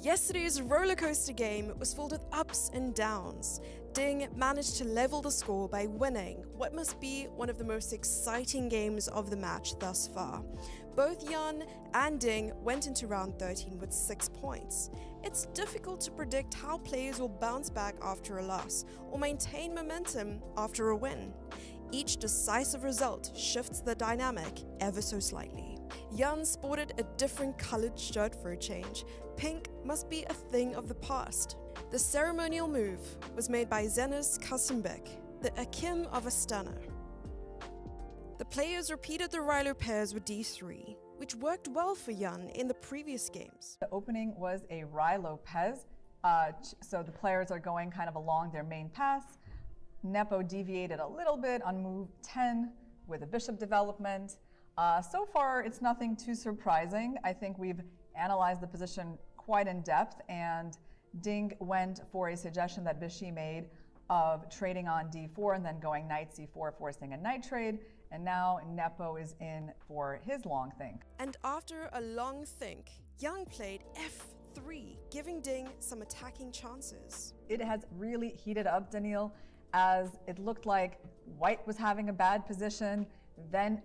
Yesterday's rollercoaster game was filled with ups and downs. Ding managed to level the score by winning what must be one of the most exciting games of the match thus far. Both Jan and Ding went into round 13 with 6 points. It's difficult to predict how players will bounce back after a loss or maintain momentum after a win. Each decisive result shifts the dynamic ever so slightly. Jan sported a different coloured shirt for a change. Pink must be a thing of the past. The ceremonial move was made by Zenis Kasimbek, the Akim of Astana. The players repeated the Rylo pairs with d3, which worked well for Jan in the previous games. The opening was a Rylo Pez, so the players are going kind of along their main pass. Nepo deviated a little bit on move 10 with a bishop development. So far, it's nothing too surprising. I think we've analyzed the position quite in depth, and Ding went for a suggestion that Bishi made of trading on d4 and then going knight c4, forcing a knight trade, and now Nepo is in for his long think. And after a long think, Jan played f3, giving Ding some attacking chances. It has really heated up, Daniil, as it looked like white was having a bad position, then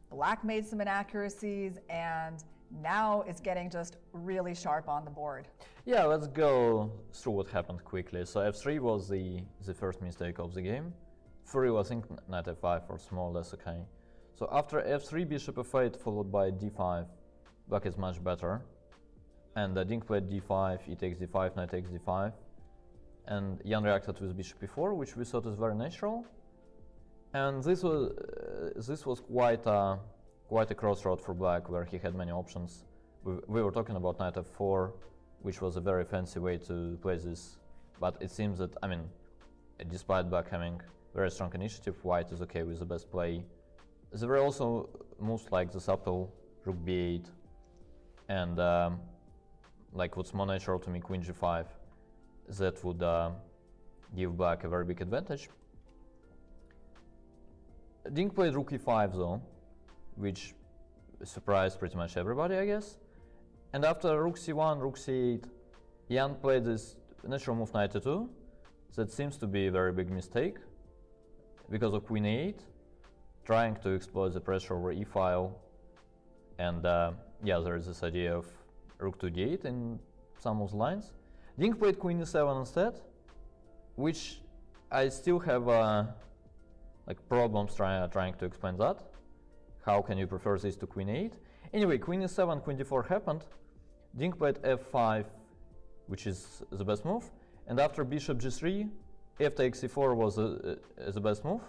black made some inaccuracies, and now it's getting just really sharp on the board. Yeah, let's go through what happened quickly. So f3 was the first mistake of the game. Furry was, I think, knight f5 or small, that's okay. So after f3, bishop f8 followed by d5, black is much better. And Ding played d5, e takes d5, knight takes d5. And Jan reacted with bishop e4, which we thought is very natural. And this was quite a crossroad for black, where he had many options. We were talking about knight f4, which was a very fancy way to play this. But it seems that, I mean, despite black having very strong initiative, white is okay with the best play. There were also moves like the subtle rook b8, and like what's more natural to me, queen g5. That would give black a very big advantage. Ding played rook e5 though, which surprised pretty much everybody, I guess. And after rook c1, rook c8, Jan played this natural move knight e2. That seems to be a very big mistake because of queen e8, trying to exploit the pressure over e-file. And yeah, there is this idea of rook to d8 in some of the lines. Ding played queen e7 instead, which I still have like problems trying to explain that. How can you prefer this to queen 8? Anyway, queen e7, queen d4 happened. Ding played f5, which is the best move. And after bishop g3, f takes e4 was the best move.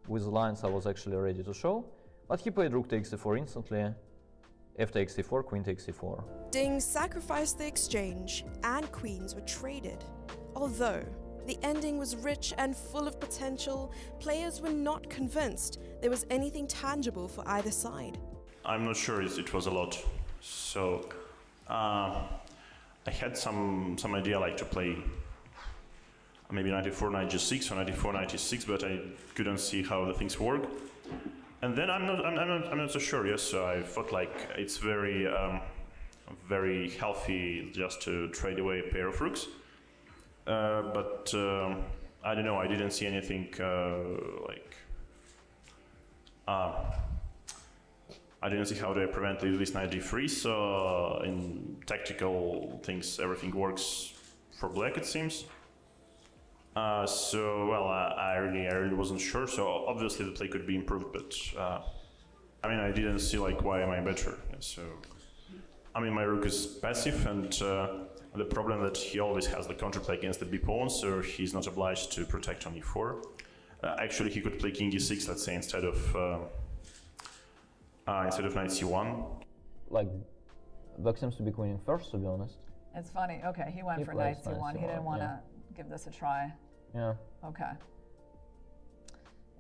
With the lines I was actually ready to show. But he played rook takes e4 instantly. F takes e4, queen takes e4. Ding sacrificed the exchange, and queens were traded. Although the ending was rich and full of potential, players were not convinced there was anything tangible for either side. I'm not sure it was a lot. So I had some idea like to play maybe knight e4, knight g6 or knight e4, knight e6, but I couldn't see how the things work. And then I'm not so sure. Yes, so I thought like it's very very healthy just to trade away a pair of rooks. But I don't know. I didn't see anything like I didn't see how to prevent this knight d3. So in tactical things, everything works for black, it seems. So well, I really wasn't sure. So obviously the play could be improved, but I mean I didn't see like why am I better. So I mean my rook is passive, and the problem that he always has the counterplay against the b pawn, so he's not obliged to protect on e4. Actually, he could play king e6, let's say, instead of knight c1. Like black seems to be queening first, to be honest. It's funny. Okay, he went for knight c1. He didn't want to give this a try. Yeah. Okay.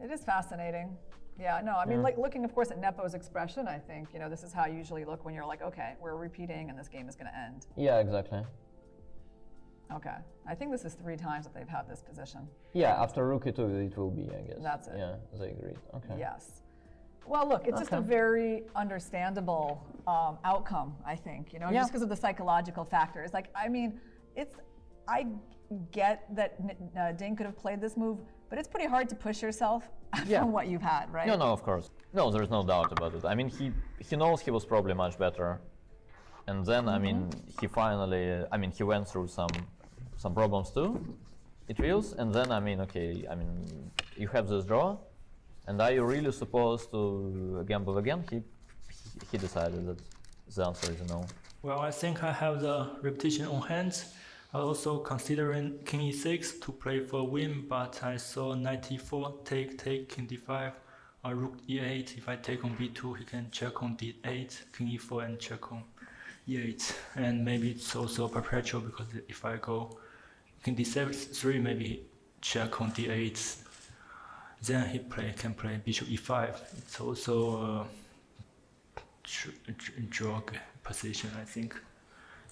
It is fascinating. Yeah, no, I mean, like looking, of course, at Nepo's expression, I think, you know, this is how you usually look when you're like, okay, we're repeating and this game is going to end. Yeah, exactly. Okay. I think this is 3 times that they've had this position. Yeah, after rook e2 it will be, I guess. That's it. Yeah, they agreed. Okay. Yes. Well, look, it's just a very understandable outcome, I think, you know, just because of the psychological factors. Like, I mean, I get that Ding could have played this move, but it's pretty hard to push yourself from what you've had, right? No, of course. No, there's no doubt about it. I mean, he knows he was probably much better. And then, I mean, he finally, he went through some problems too, it feels. And then, I mean, okay, I mean, you have this draw. And are you really supposed to gamble again? He decided that the answer is no. Well, I think I have the repetition on hand. I also considering king e6 to play for a win, but I saw knight e4, take, king d5, rook e8. If I take on b2, he can check on d8, king e4, and check on e8. And maybe it's also perpetual because if I go king d7, maybe he check on d8. Then he can play bishop e5. It's also a draw position, I think.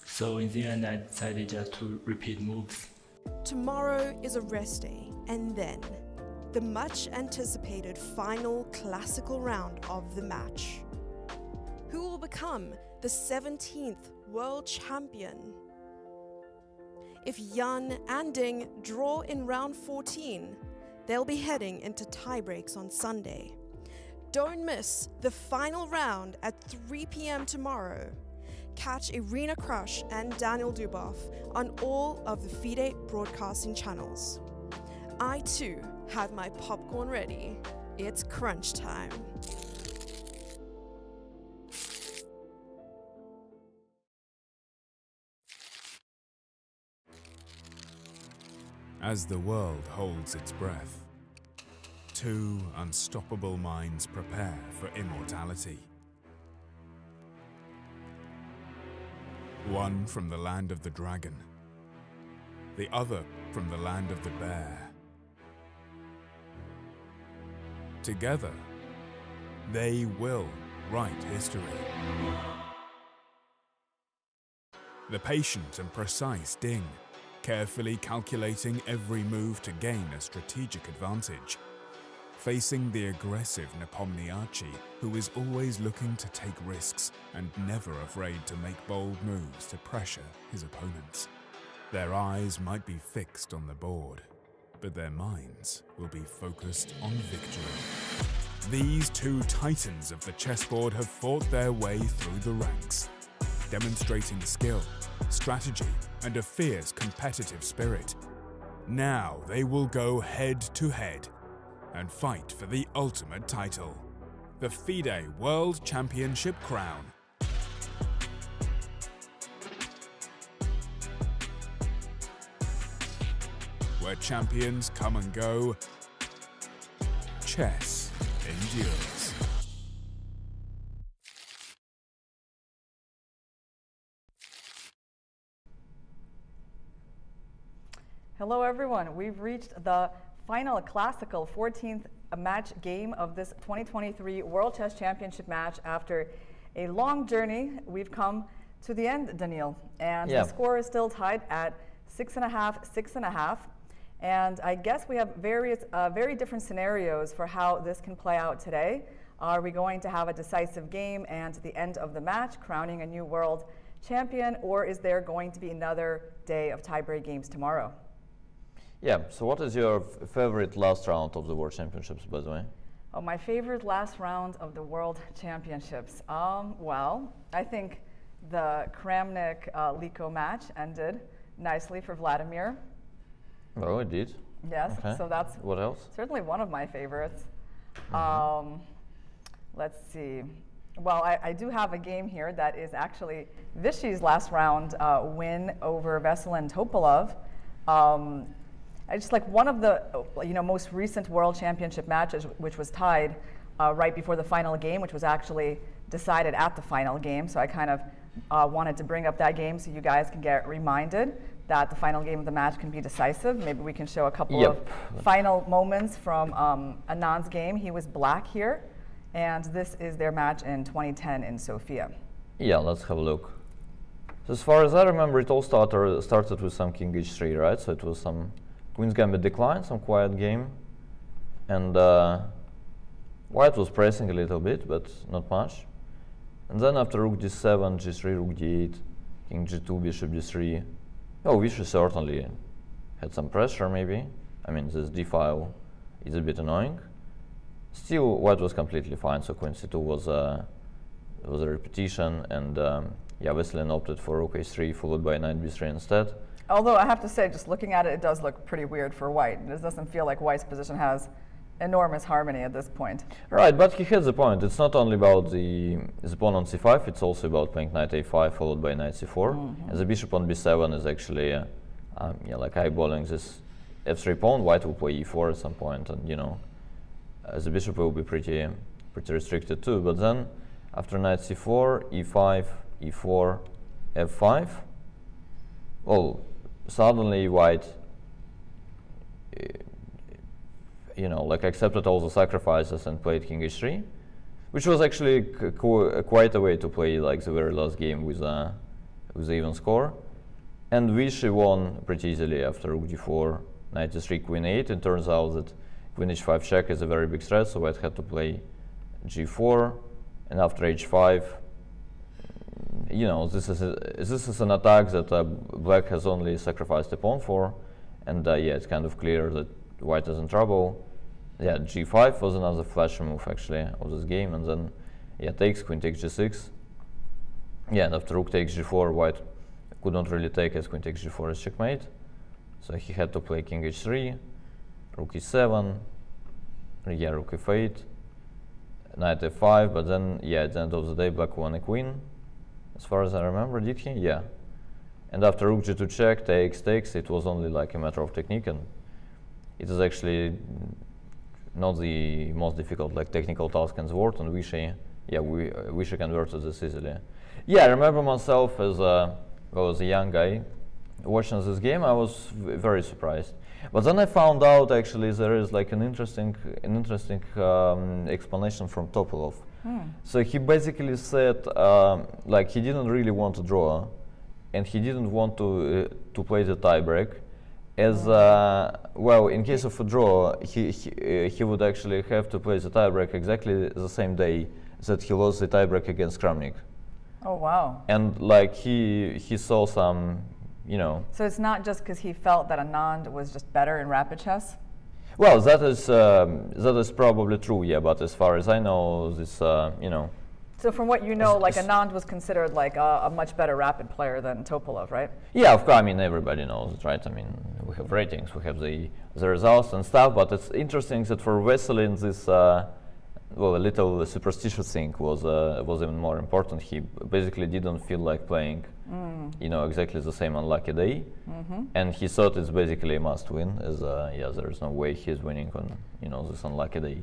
So in the end, I decided just to repeat moves. Tomorrow is a rest day, and then the much anticipated final classical round of the match. Who will become the 17th world champion? If Jan and Ding draw in round 14, they'll be heading into tiebreaks on Sunday. Don't miss the final round at 3 p.m. tomorrow. Catch Irina, Krush and Daniil Dubov on all of the FIDE broadcasting channels. I too have my popcorn ready. It's crunch time. As the world holds its breath, two unstoppable minds prepare for immortality. One from the land of the dragon, the other from the land of the bear. Together, they will write history. The patient and precise Ding, carefully calculating every move to gain a strategic advantage, facing the aggressive Nepomniachtchi, who is always looking to take risks and never afraid to make bold moves to pressure his opponents. Their eyes might be fixed on the board, but their minds will be focused on victory. These two titans of the chessboard have fought their way through the ranks, demonstrating skill, strategy, and a fierce competitive spirit. Now they will go head to head and fight for the ultimate title, the FIDE World Championship crown. Where champions come and go, chess endures. Hello everyone, we've reached the final classical 14th match game of this 2023 World Chess Championship match. After a long journey, we've come to the end, Daniil, and the score is still tied at 6.5, 6.5. And I guess we have various, very different scenarios for how this can play out today. Are we going to have a decisive game and the end of the match, crowning a new world champion, or is there going to be another day of tiebreak games tomorrow? Yeah, so what is your favorite last round of the World Championships, by the way? Oh, my favorite last round of the World Championships. Well, I think the Kramnik-Liko match ended nicely for Vladimir. Oh, it did? Yes, okay. So that's what else? Certainly one of my favorites. Let's see. Well, I do have a game here that is actually Vishy's last round win over Veselin Topalov. I just like one of the most recent World Championship matches, which was tied right before the final game, which was actually decided at the final game. So I kind of wanted to bring up that game so you guys can get reminded that the final game of the match can be decisive. Maybe we can show a couple of final moments from Anand's game. He was black here, and this is their match in 2010 in Sofia. Yeah, let's have a look. So as far as I remember, it all started with some king h3, right? So it was some Queen's Gambit decline, some quiet game. And White was pressing a little bit, but not much. And then after rook d7, g3, rook d8, king g2, bishop d3. Oh, Vishy certainly had some pressure, maybe. I mean, this d file is a bit annoying. Still, White was completely fine, so queen c2 was a repetition, and yeah, Veselin opted for rook a3 followed by knight b3 instead. Although I have to say, just looking at it, it does look pretty weird for White. It doesn't feel like White's position has enormous harmony at this point. Right, but he has a point. It's not only about his pawn on c5, it's also about playing knight a5 followed by knight c4. And the bishop on b7 is actually yeah, like eyeballing this f3 pawn. White will play e4 at some point, and you know, the bishop will be pretty restricted too. But then after knight c4, e5, e4, f5, well, suddenly White you know, like accepted all the sacrifices and played king h3, which was actually quite a way to play like the very last game with an even score. And Vishy won pretty easily after rook d4, knight d3, queen 8. It turns out that queen h5 check is a very big threat, so White had to play g4, and after h5, you know, this is an attack that Black has only sacrificed a pawn for, and yeah, it's kind of clear that White is in trouble. Yeah, g5 was another flashy move actually of this game, and then yeah, takes, queen takes g6. Yeah, and after rook takes g4, White could not really take as queen takes g4 is checkmate, so he had to play king h3, rook e7, yeah, rook f8, knight f5, but then yeah, at the end of the day Black won a queen, as far as I remember. Did he? Yeah. And after rook g2 check, takes, it was only like a matter of technique, and it is actually not the most difficult like technical task in the world, and Vishy, yeah, Vishy converted this easily. Yeah, I remember myself as well, as a young guy watching this game, I was very surprised. But then I found out actually there is like an interesting explanation from Topolov. So he basically said like he didn't really want to draw, and he didn't want to play the tiebreak, as well, in case of a draw, he would actually have to play the tiebreak exactly the same day that he lost the tiebreak against Kramnik. Oh wow! And like he saw some, you know. So it's not just because he felt that Anand was just better in rapid chess. Well, that is probably true, yeah. But as far as I know, this you know. So from what you know, like Anand was considered like a much better rapid player than Topolov, right? Yeah, of course. I mean, everybody knows it, right? I mean, we have ratings, we have the results and stuff. But it's interesting that for Veselin, this well, a little superstitious thing was even more important. He basically didn't feel like playing, you know, exactly the same unlucky day, and he thought it's basically a must-win. As yeah, there is no way he's winning on, you know, this unlucky day.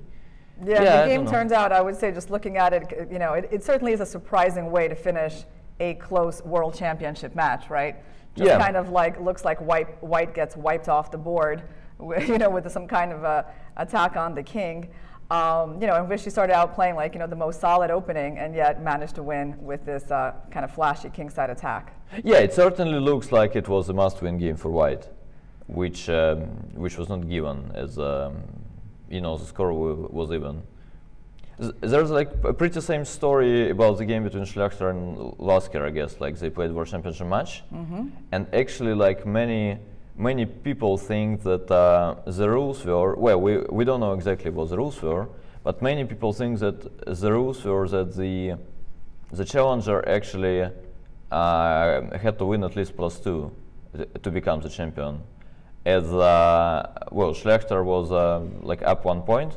Yeah, the game turns out, I would say, just looking at it, you know, it certainly is a surprising way to finish a close World Championship match, right? Just kind of like looks like White gets wiped off the board, you know, with some kind of attack on the king. You know, and Vishy started out playing like, you know, the most solid opening, and yet managed to win with this kind of flashy kingside attack. Yeah, it certainly looks like it was a must-win game for White, which was not given as. You know, the score was even. There's like a pretty same story about the game between Schlechter and Lasker, I guess. Like they played World Championship match, and actually, like many people think that the rules were, well, we don't know exactly what the rules were, but many people think that the rules were that the challenger actually had to win at least +2 to become the champion. As well, Schlechter was like up 1 point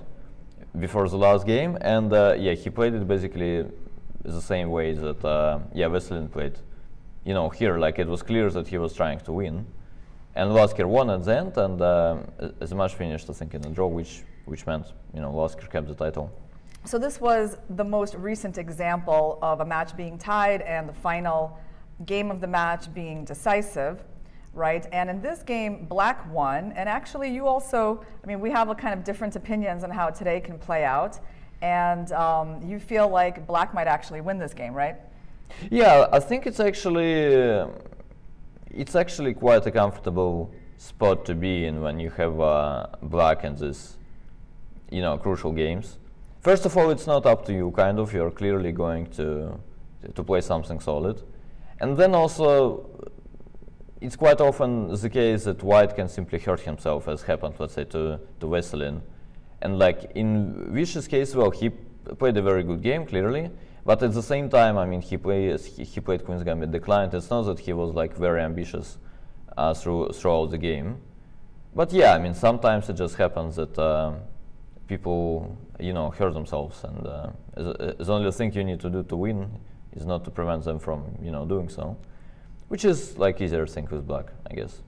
before the last game, and yeah, he played it basically the same way that yeah, Veselin played. You know, here like it was clear that he was trying to win, and Lasker won at the end, and the match finished, I think, in a draw, which meant, you know, Lasker kept the title. So this was the most recent example of a match being tied and the final game of the match being decisive. Right, and in this game, Black won, and actually you also, I mean, we have a kind of different opinions on how today can play out, and you feel like Black might actually win this game, right? Yeah, I think it's actually quite a comfortable spot to be in when you have Black in this, you know, crucial games. first of all, it's not up to you, kind of. You're clearly going to play something solid. And then also, it's quite often the case that white can simply hurt himself, as happened, let's say, to Veselin. And like in Vish's case, well, he played a very good game, clearly. But at the same time, I mean, he played Queen's Gambit declined. It's not that he was like very ambitious throughout the game. But yeah, I mean, sometimes it just happens that people, hurt themselves, and the only thing you need to do to win is not to prevent them from, doing so, which is like easier thing with black, I guess.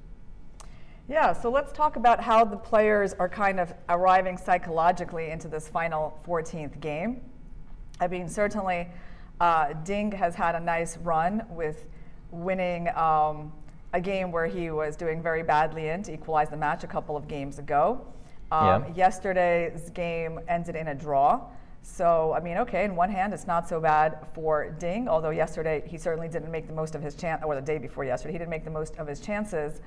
Yeah, so let's talk about how the players are kind of arriving psychologically into this final 14th game. I mean, certainly Ding has had a nice run with winning a game where he was doing very badly in to equalize the match a couple of games ago. Yesterday's game ended in a draw. So, I mean, okay, in one hand, it's not so bad for Ding, although yesterday he certainly didn't make the most of his chance, or the day before yesterday, he didn't make the most of his chances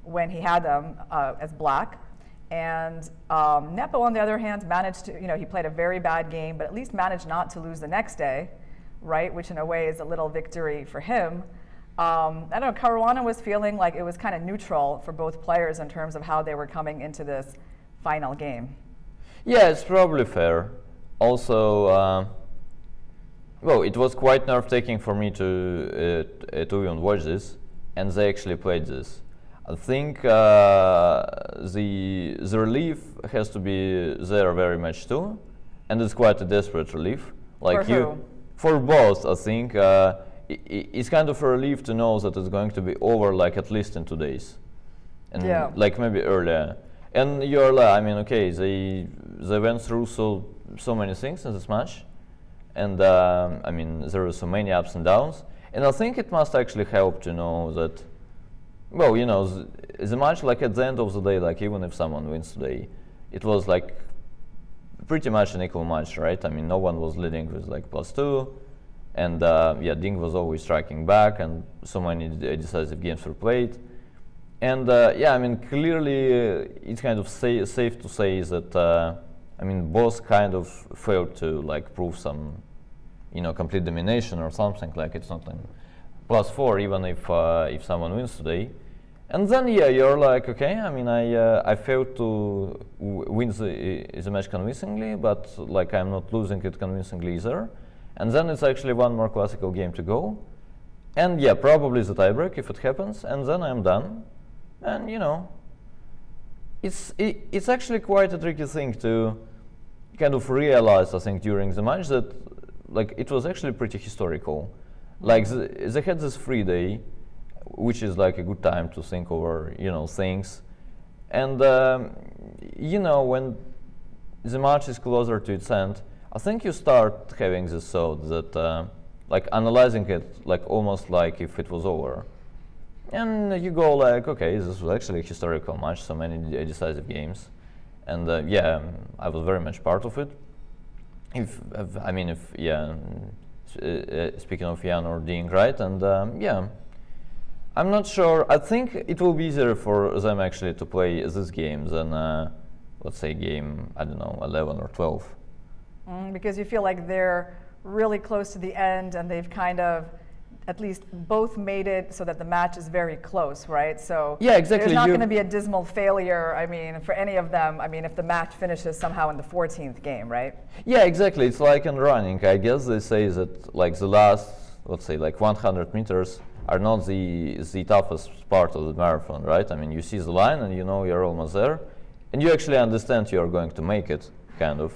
when he had them as black. And Nepo, on the other hand, managed to, he played a very bad game, but at least managed not to lose the next day, right? Which in a way is a little victory for him. I don't know, Caruana was feeling like it was kind of neutral for both players in terms of how they were coming into this final game. Yeah, it's probably fair. Also, well, it was quite nerve-taking for me to even watch this, and they actually played this. I think the relief has to be there very much too, and it's quite a desperate relief. Like for both, I think it's kind of a relief to know that it's going to be over, like at least in 2 days, and like maybe earlier. And you're like, I mean, okay, they went through so many things in this match, and I mean, there were so many ups and downs, and I think it must actually help to know that. Well, the match, like at the end of the day, like even if someone wins today, it was like pretty much an equal match, right? I mean, no one was leading with like +2, and Ding was always striking back, and so many decisive games were played. And I mean, clearly it's kind of safe to say that I mean, both kind of failed to like prove some, complete domination or something. Like it's not like +4 even if someone wins today. And then you're like, okay, I mean, I failed to win the match convincingly, but like I'm not losing it convincingly either. And then it's actually one more classical game to go, and probably the tiebreak if it happens, and then I'm done. And it's actually quite a tricky thing to kind of realize, I think, during the match that like it was actually pretty historical. Like they had this free day, which is like a good time to think over, things. And when the match is closer to its end, I think you start having this thought that, like analyzing it, like almost like if it was over. And you go like, okay, this was actually a historical match, so many decisive games. And I was very much part of it. Speaking of Jan or Ding, right? And I'm not sure. I think it will be easier for them actually to play this game than, let's say, game, I don't know, 11 or 12. Because you feel like they're really close to the end, and they've kind of at least both made it so that the match is very close, right? So exactly. There's not going to be a dismal failure, I mean, for any of them, I mean, if the match finishes somehow in the 14th game, right? Yeah, exactly. It's like in running. I guess they say that like the last, let's say, like 100 meters are not the toughest part of the marathon, right? I mean, you see the line and you're almost there, and you actually understand you're going to make it, kind of.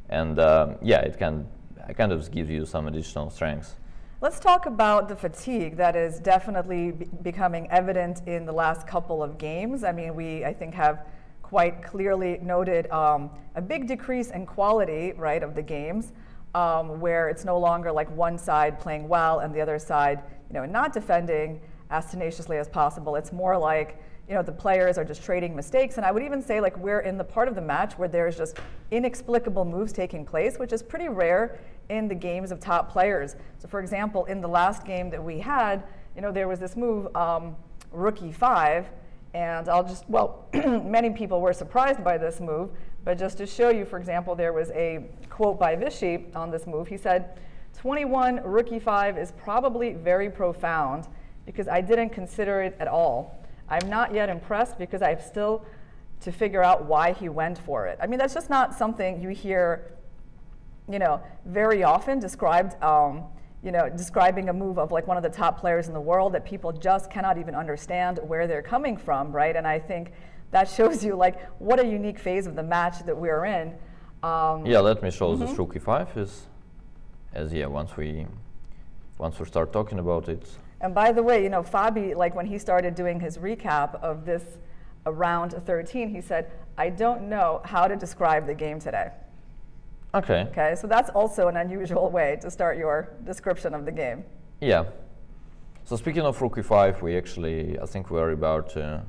And it kind of gives you some additional strength. Let's talk about the fatigue that is definitely becoming evident in the last couple of games. I mean, I think, have quite clearly noted a big decrease in quality, right, of the games, where it's no longer like one side playing well and the other side, not defending as tenaciously as possible. It's more like, the players are just trading mistakes. And I would even say like we're in the part of the match where there's just inexplicable moves taking place, which is pretty rare in the games of top players. So for example, in the last game that we had, there was this move, Rook E5, and many people were surprised by this move, But just to show you, for example, there was a quote by Vichy on this move. He said, 21 rook e5 is probably very profound because I didn't consider it at all. I'm not yet impressed because I have still to figure out why he went for it. I mean, that's just not something you hear, very often described, describing a move of like one of the top players in the world that people just cannot even understand where they're coming from, right? And I think that shows you like what a unique phase of the match that we're in. Yeah, let me show this rook e5 once we start talking about it. And by the way, Fabi, like when he started doing his recap of this round 13, he said, I don't know how to describe the game today. Okay. Okay, so that's also an unusual way to start your description of the game. Yeah. So speaking of rook e5, I think we're about to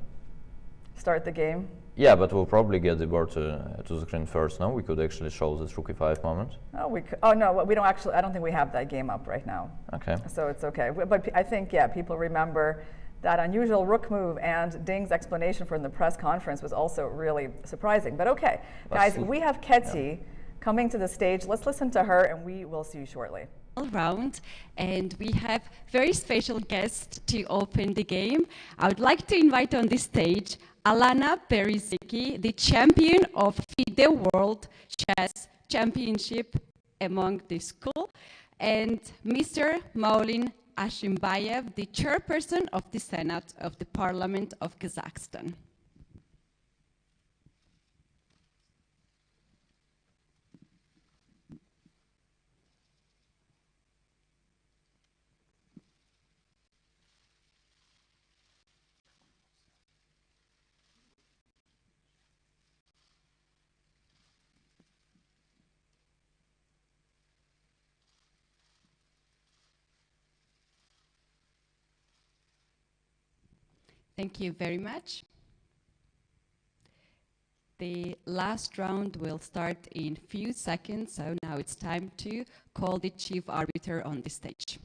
start the game. Yeah, but we'll probably get the board to the screen first. No, we could actually show this rook e5 moment. Oh, we could. Oh no, we don't actually. I don't think we have that game up right now. Okay. So it's okay. But I think people remember that unusual rook move, and Ding's explanation for in the press conference was also really surprising. But okay, guys, we have Ketty coming to the stage. Let's listen to her, and we will see you shortly. All round, and we have very special guest to open the game. I would like to invite on this stage Alana Berizicki, the champion of FIDE World Championship among the school, and Mr. Maulin Ashimbayev, the chairperson of the Senate of the Parliament of Kazakhstan. Thank you very much. The last round will start in few seconds, so now it's time to call the chief arbiter on the stage.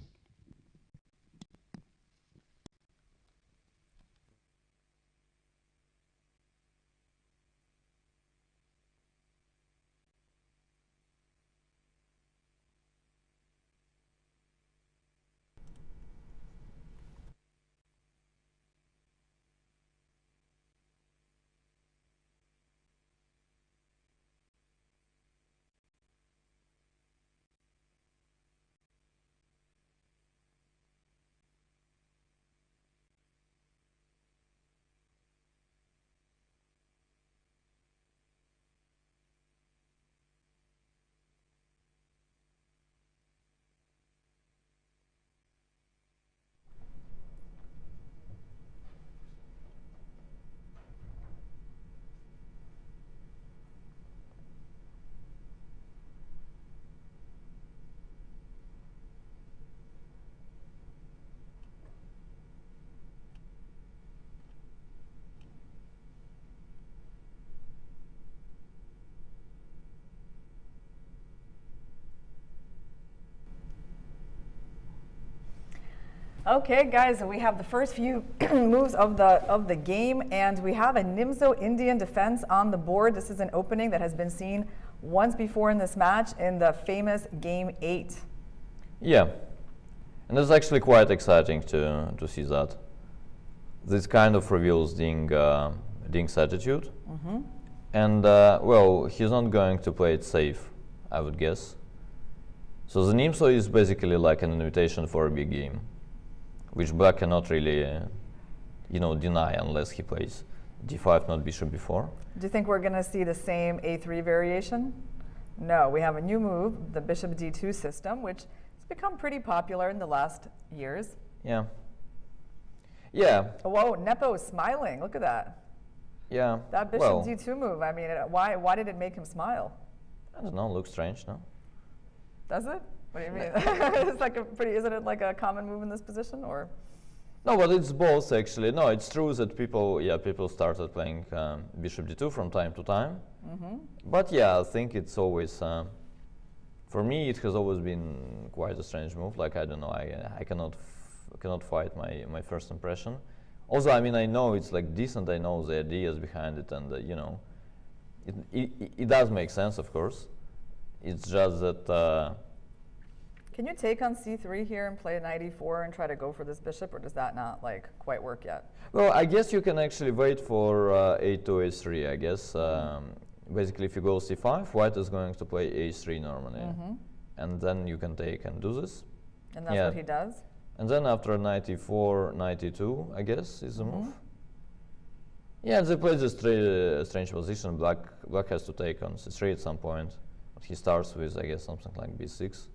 Okay, guys, we have the first few moves of the game, and we have a Nimzo Indian defense on the board. This is an opening that has been seen once before in this match in the famous Game 8. Yeah, and it's actually quite exciting to see that. This kind of reveals Ding's attitude. Mm-hmm. And, well, he's not going to play it safe, I would guess. So the Nimzo is basically like an invitation for a big game, which black cannot really, deny unless he plays d5, not bishop b4. Do you think we're going to see the same a3 variation? No, we have a new move, the bishop d2 system, which has become pretty popular in the last years. Yeah. Yeah. Whoa, Nepo is smiling. Look at that. Yeah. That bishop d2 move, I mean, why did it make him smile? I don't know, looks strange, no? Does it? What do you mean? It's like isn't it like a common move in this position, or? No, but it's both actually. No, it's true that people started playing bishop d2 from time to time. Mm-hmm. But yeah, I think it's always, for me, it has always been quite a strange move. Like, I don't know, I cannot fight my first impression. Also, I mean, I know it's like decent. I know the ideas behind it, and it does make sense, of course. It's just that. Can you take on c3 here and play knight e4 and try to go for this bishop, or does that not like quite work yet? Well, I guess you can actually wait for a2, a3, I guess. Basically, if you go c5, white is going to play a3 normally. And then you can take and do this. And that's what he does? And then after knight e4, knight e2, I guess, is the move. Yeah, they play this strange position. Black has to take on c3 at some point. But he starts with, I guess, something like b6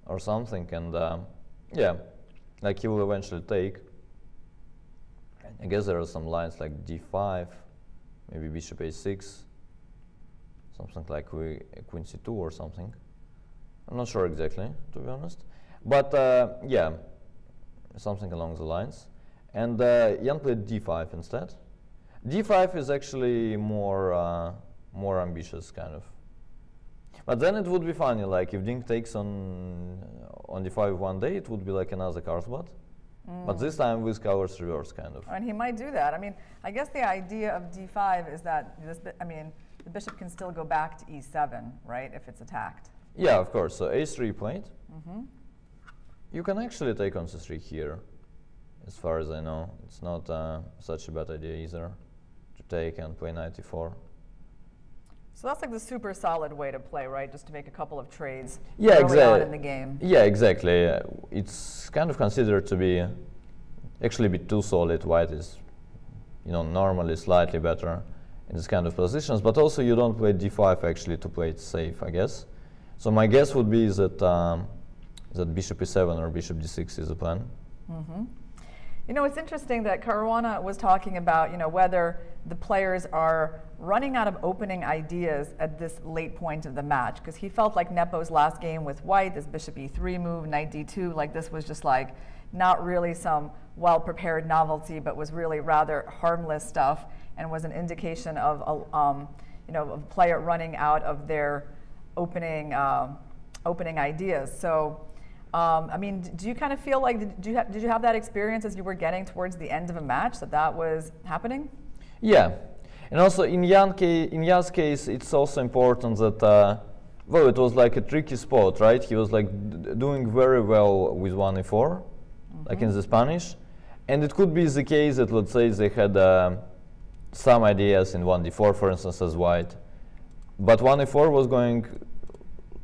or something. And yeah, like he will eventually take. I guess there are some lines like d5, maybe bishop a6, something like queen c2 or something. I'm not sure exactly, to be honest. But yeah, something along the lines. And Jan played d5 instead. d5 is actually more ambitious, kind of. But then it would be funny, like if Ding takes on d5 one day, it would be like another Carlsbad. But this time with colors reversed, kind of. And he might do that. I mean, I guess the idea of d5 is that the bishop can still go back to e7, right, if it's attacked. Yeah, of course. So a3 played. You can actually take on c3 here, as far as I know. It's not such a bad idea either, to take and play knight e4. So that's like the super solid way to play, right? Just to make a couple of trades early on in the game. Yeah, exactly. It's kind of considered to be actually a bit too solid. White is, normally slightly better in this kind of positions, but also you don't play d5 actually to play it safe, I guess. So my guess would be that that bishop e7 or bishop d6 is the plan. It's interesting that Caruana was talking about, whether the players are running out of opening ideas at this late point of the match, because he felt like Nepo's last game with white, this bishop e3 move, knight d2, like this was just like not really some well-prepared novelty, but was really rather harmless stuff, and was an indication of a player running out of their opening ideas. So. Do you kind of feel like, did you have that experience as you were getting towards the end of a match, that was happening? Yeah, and also in Jan's case, it's also important that, well, it was like a tricky spot, right? He was like doing very well with 1e4, like in the Spanish, and it could be the case that, let's say, they had some ideas in 1d4, for instance, as white, but 1e4 was going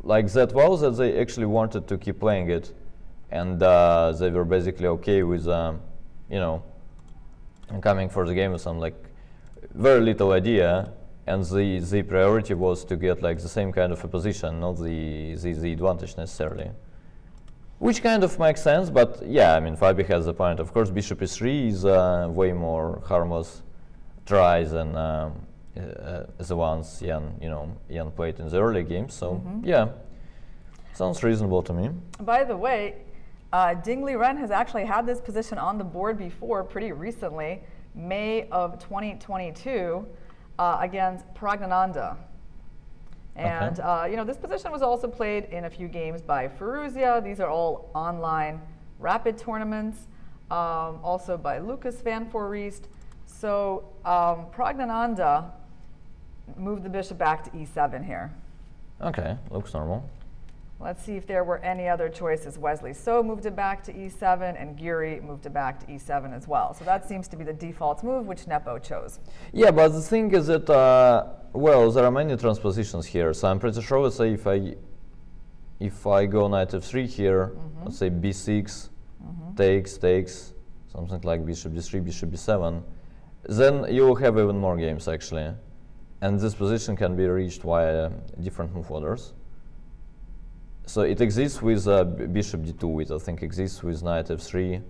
like that well that they actually wanted to keep playing it, and they were basically okay with coming for the game with some like very little idea, and the priority was to get like the same kind of a position, not the advantage necessarily, which kind of makes sense. But yeah, I mean, FIDE has the point. Of course, bishop e3 is way more harmless try than the ones Jan played in the early games. So yeah, sounds reasonable to me. By the way, Ding Liren has actually had this position on the board before, pretty recently, May of 2022, against Praggnanandhaa. And this position was also played in a few games by Firouzja. These are all online rapid tournaments, also by Lucas van Voorreest. So Praggnanandhaa moved the bishop back to e7 here. Okay, looks normal. Let's see if there were any other choices. Wesley So moved it back to e7, and Giri moved it back to e7 as well. So that seems to be the default move, which Nepo chose. Yeah, but the thing is that, well, there are many transpositions here. So I'm pretty sure, let's say, if I go knight f3 here, let's say b6, takes, something like bishop d3, bishop b7, then you will have even more games, actually. And this position can be reached via different move orders. So it exists with bishop d2, it I think exists with knight f3,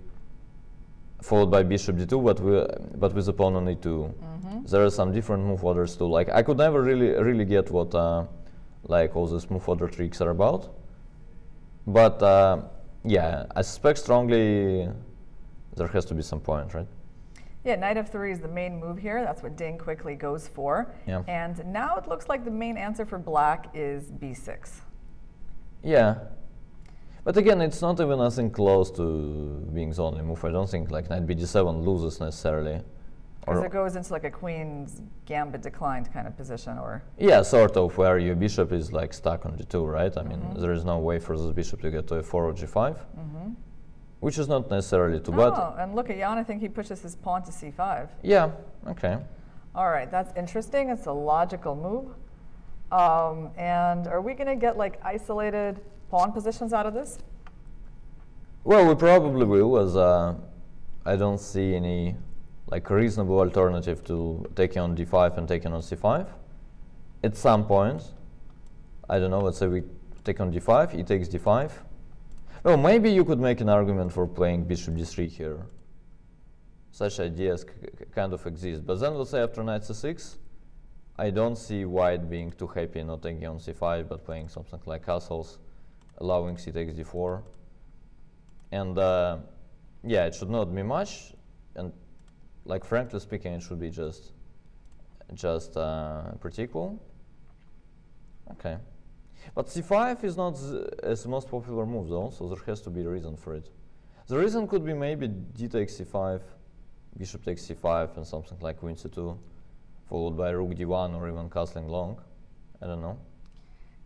followed by bishop d2, but with pawn on e2. There are some different move orders too. Like I could never really get what like all these move order tricks are about. But yeah, I suspect strongly there has to be some point, right? Yeah, knight f3 is the main move here. That's what Ding quickly goes for. Yeah. And now it looks like the main answer for black is b6. Yeah, but again, it's not even nothing close to being the only move. I don't think like knight bd7 loses necessarily. Because it goes into like a queen's gambit declined kind of position, or? Yeah, sort of, where your bishop is like stuck on g2, right? I mean, there is no way for this bishop to get to f4 or g5, which is not necessarily too bad. Oh, and look at Jan, I think he pushes his pawn to c5. Yeah, okay. All right, that's interesting. It's a logical move. And are we going to get like isolated pawn positions out of this? Well, we probably will, as I don't see any like reasonable alternative to taking on d5 and taking on c5. At some point, I don't know, let's say we take on d5, he takes d5. Well, maybe you could make an argument for playing bishop d3 here. Such ideas kind of exist. But then let's say after knight c6, I don't see white being too happy not taking on c5, but playing something like castles, allowing c takes d4. And yeah, it should not be much. And like frankly speaking, it should be just pretty equal. Okay. But c5 is not as most popular move though, so there has to be a reason for it. The reason could be maybe d takes c5, bishop takes c5, and something like queen c2, followed by rook d1 or even castling long. I don't know.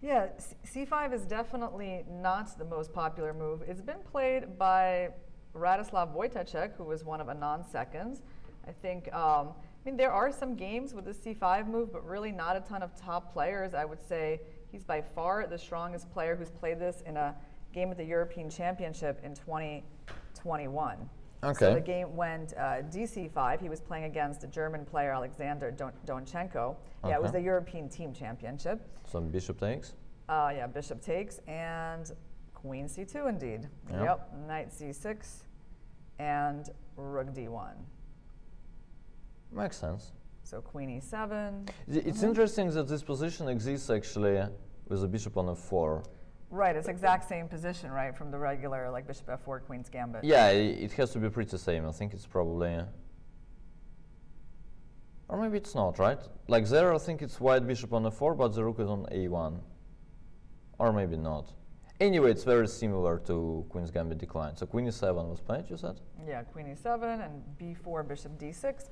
Yeah, c5 is definitely not the most popular move. It's been played by Radoslav Wojtaszek, who was one of Anand's seconds. I think, I mean, there are some games with the c5 move, but really not a ton of top players. I would say he's by far the strongest player who's played this in a game at the European Championship in 2021. Okay. So the game went dc5. He was playing against a German player, Alexander Donchenko. Yeah, it was the European Team Championship. So bishop takes? Yeah, bishop takes and queen c2 indeed. Yep, knight c6 and rook d1. Makes sense. So queen e7. It's interesting that this position exists actually with the bishop on f4. Right, it's exact same position, right, from the regular like bishop f4, queen's gambit. Yeah, it has to be pretty same. I think it's probably, or maybe it's not, right? Like there, I think it's white bishop on f4, but the rook is on a1, or maybe not. Anyway, it's very similar to queen's gambit decline. So queen e7 was played, you said? Yeah, queen e7 and b4, bishop d6.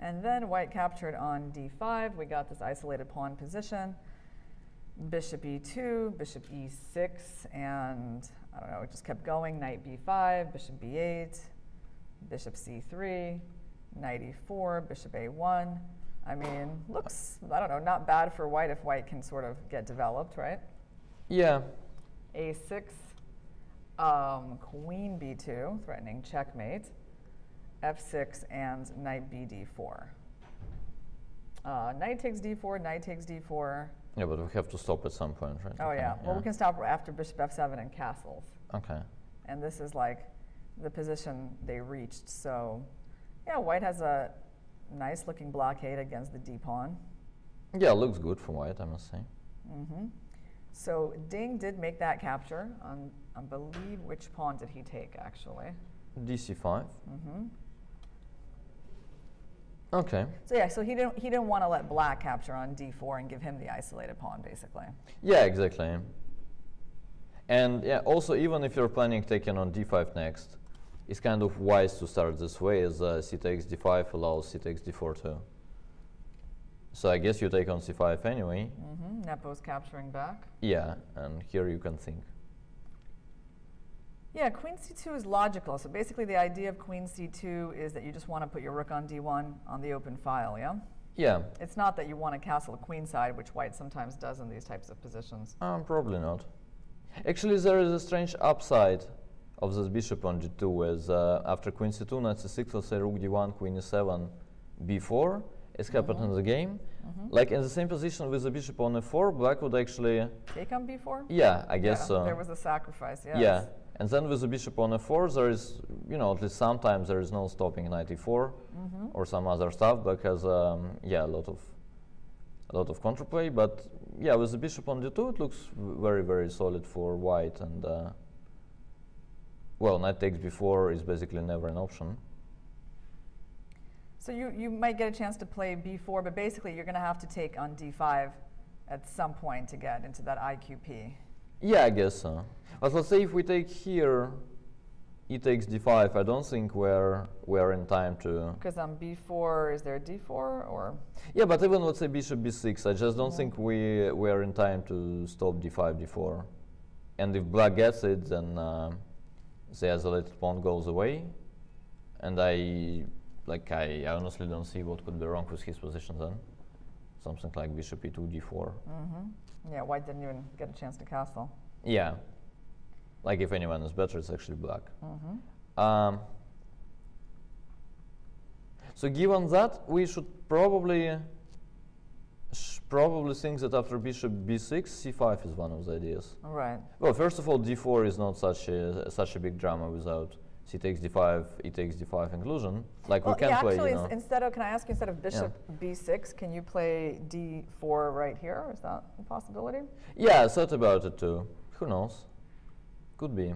And then white captured on d5. We got this isolated pawn position. Bishop e2, bishop e6, and I don't know, it just kept going. Knight b5, bishop b8, bishop c3, knight e4, bishop a1. I mean, looks, I don't know, not bad for white if white can sort of get developed, right? Yeah. a6, queen b2, threatening checkmate. f6 and knight bd4. Knight takes d4, knight takes d4. Yeah, but we have to stop at some point, right? Oh Okay, yeah, well we can stop after bishop f7 and castles. Okay. And this is like the position they reached. So yeah, white has a nice looking blockade against the d-pawn. Yeah, looks good for white, I must say. So Ding did make that capture on, I believe, which pawn did he take actually? dc5. Okay. So yeah, so he didn't want to let black capture on d4 and give him the isolated pawn, basically. Yeah, exactly. And yeah, also even if you're planning taking on d5 next, it's kind of wise to start this way, as c takes d5 allows c takes d4 too. So I guess you take on c5 anyway. Nepo's capturing back. Yeah, and here you can think. Yeah, queen c2 is logical. So basically the idea of queen c2 is that you just want to put your rook on d1 on the open file, yeah? Yeah. It's not that you want to castle the queen side, which white sometimes does in these types of positions. Probably not. Actually, there is a strange upside of this bishop on g2, as after queen c2, knight c6, let's say rook d1, queen e7, b4, as happened in the game. Like in the same position with the bishop on f4, black would actually... Take on b4? Yeah, I guess so. There was a sacrifice, yes. Yeah, and then with the bishop on f4, there is, you know, at least sometimes there is no stopping knight e4 or some other stuff. Black has, yeah, a lot of counterplay. But yeah, with the bishop on d2, it looks very, very solid for white. And well, knight takes b4 is basically never an option. So you might get a chance to play b4, but basically you're going to have to take on d5 at some point to get into that IQP. Yeah, I guess so. But let's say if we take here, e takes d5, I don't think we're in time to. Because on b4, is there d4 or? Yeah, but even let's say bishop b6, I just don't think we're in time to stop d5, d4. And if black gets it, then the isolated pawn goes away. And I honestly don't see what could be wrong with his position then. Something like bishop e2, d4. Yeah, white didn't even get a chance to castle. Yeah. Like if anyone is better, it's actually black. So given that, we should probably think that after bishop b6, c5 is one of the ideas. Right. Well, first of all, d4 is not such a big drama without c takes d5, e takes d5 inclusion. Like we can play, actually, you know. instead of, can I ask you, instead of bishop b6, can you play d4 right here? Is that a possibility? Yeah, I thought about it too. Who knows? Could be.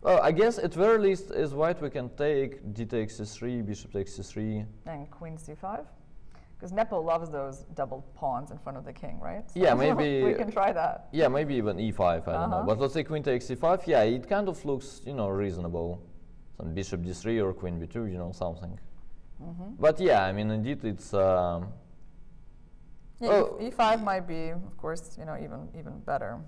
Well, I guess at very least as white we can take d takes c3, bishop takes c3. And queen c5? Because Nepo loves those double pawns in front of the king, right? So Yeah, maybe we can try that. Yeah, maybe even e5, I don't know. But let's say queen takes c5, yeah, it kind of looks, you know, reasonable. Some bishop d3 or queen b2, you know, something. But yeah, I mean, indeed, it's. Yeah, e5 might be, of course, you know, even better.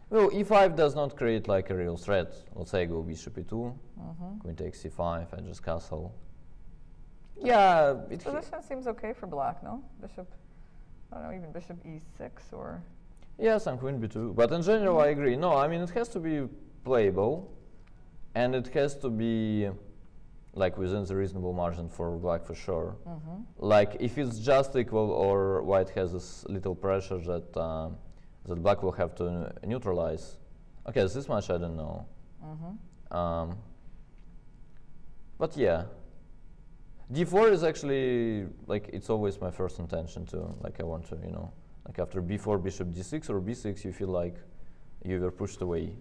Well, e5 does not create like a real threat. Let's say I go bishop e2, queen takes c5, I just castle. Yeah, it Position seems okay for black, no? Bishop, I don't know, even bishop e6 or. Yeah, some queen b2. But in general, I agree. No, I mean, it has to be playable, and it has to be like within the reasonable margin for black for sure. Like if it's just equal or white has this little pressure that that black will have to neutralize. Okay, this much I don't know. But yeah. d4 is actually, like, it's always my first intention to, like, I want to, you know, like after b4, bishop d6 or b6, you feel like you were pushed away.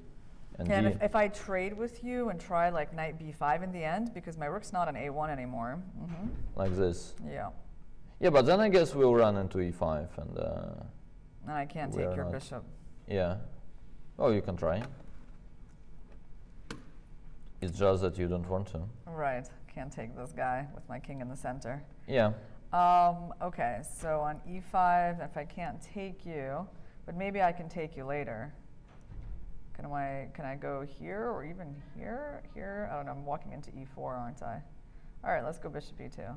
And if I trade with you and try like knight b5 in the end, because my rook's not on a1 anymore. Like this. Yeah. Yeah, but then I guess we'll run into e5 and I can't take your bishop. Yeah. Oh, you can try. It's just that you don't want to. Right. Can't take this guy with my king in the center. Yeah. Okay, so on e5, if I can't take you, but maybe I can take you later. Can I go here or even here? Here? I don't know, I'm walking into e4, aren't I? All right, let's go bishop e2.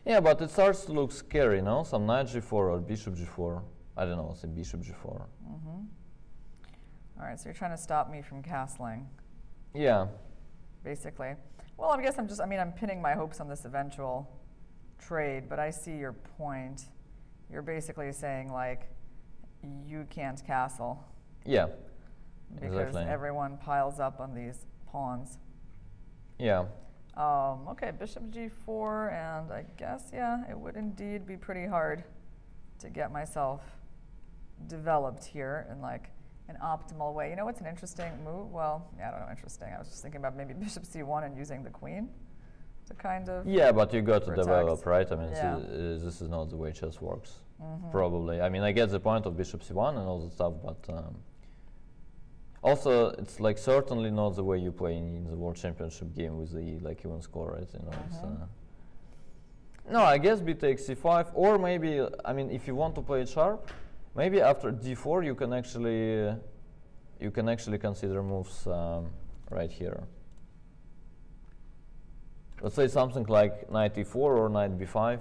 Yeah, but it starts to look scary, no? Some knight g4 or bishop g4. I don't know, say bishop g4. All right, so you're trying to stop me from castling. Yeah. Basically. Well, I guess I'm pinning my hopes on this eventual trade, but I see your point. You're basically saying, like, you can't castle. Yeah. Because everyone piles up on these pawns. Yeah. Okay, bishop g4, and I guess, yeah, it would indeed be pretty hard to get myself developed here in, like, an optimal way. You know what's an interesting move? Well, yeah, I don't know, interesting. I was just thinking about maybe bishop c1 and using the queen to kind of. Yeah, but you got to protect. develop, right? I mean, Yeah. this is not the way chess works. Probably. I mean, I get the point of bishop c1 and all that stuff, but also it's like certainly not the way you play in the World Championship game with the like even score, right? You know. It's, no, I guess b takes c5, or maybe I mean, if you want to play it sharp. Maybe after d4 you can actually consider moves right here. Let's say something like knight e4 or knight b5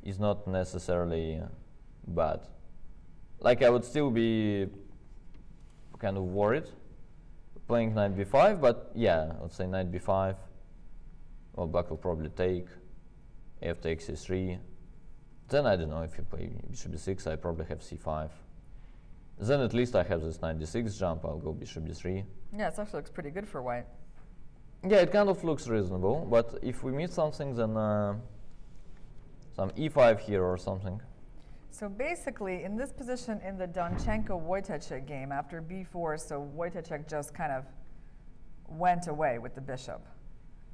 is not necessarily bad. Like I would still be kind of worried playing knight b5, but yeah, let's say knight b5. Well, black will probably take. F takes c3. Then I don't know, if you play bishop d6, I probably have c5. Then at least I have this knight d6 jump, I'll go bishop d3. Yeah, it actually looks pretty good for white. Yeah, it kind of looks reasonable, but if we meet something, then some e5 here or something. So basically, in this position in the Danchenko-Wojtaszek game, after b4, so Wojtaszek just kind of went away with the bishop.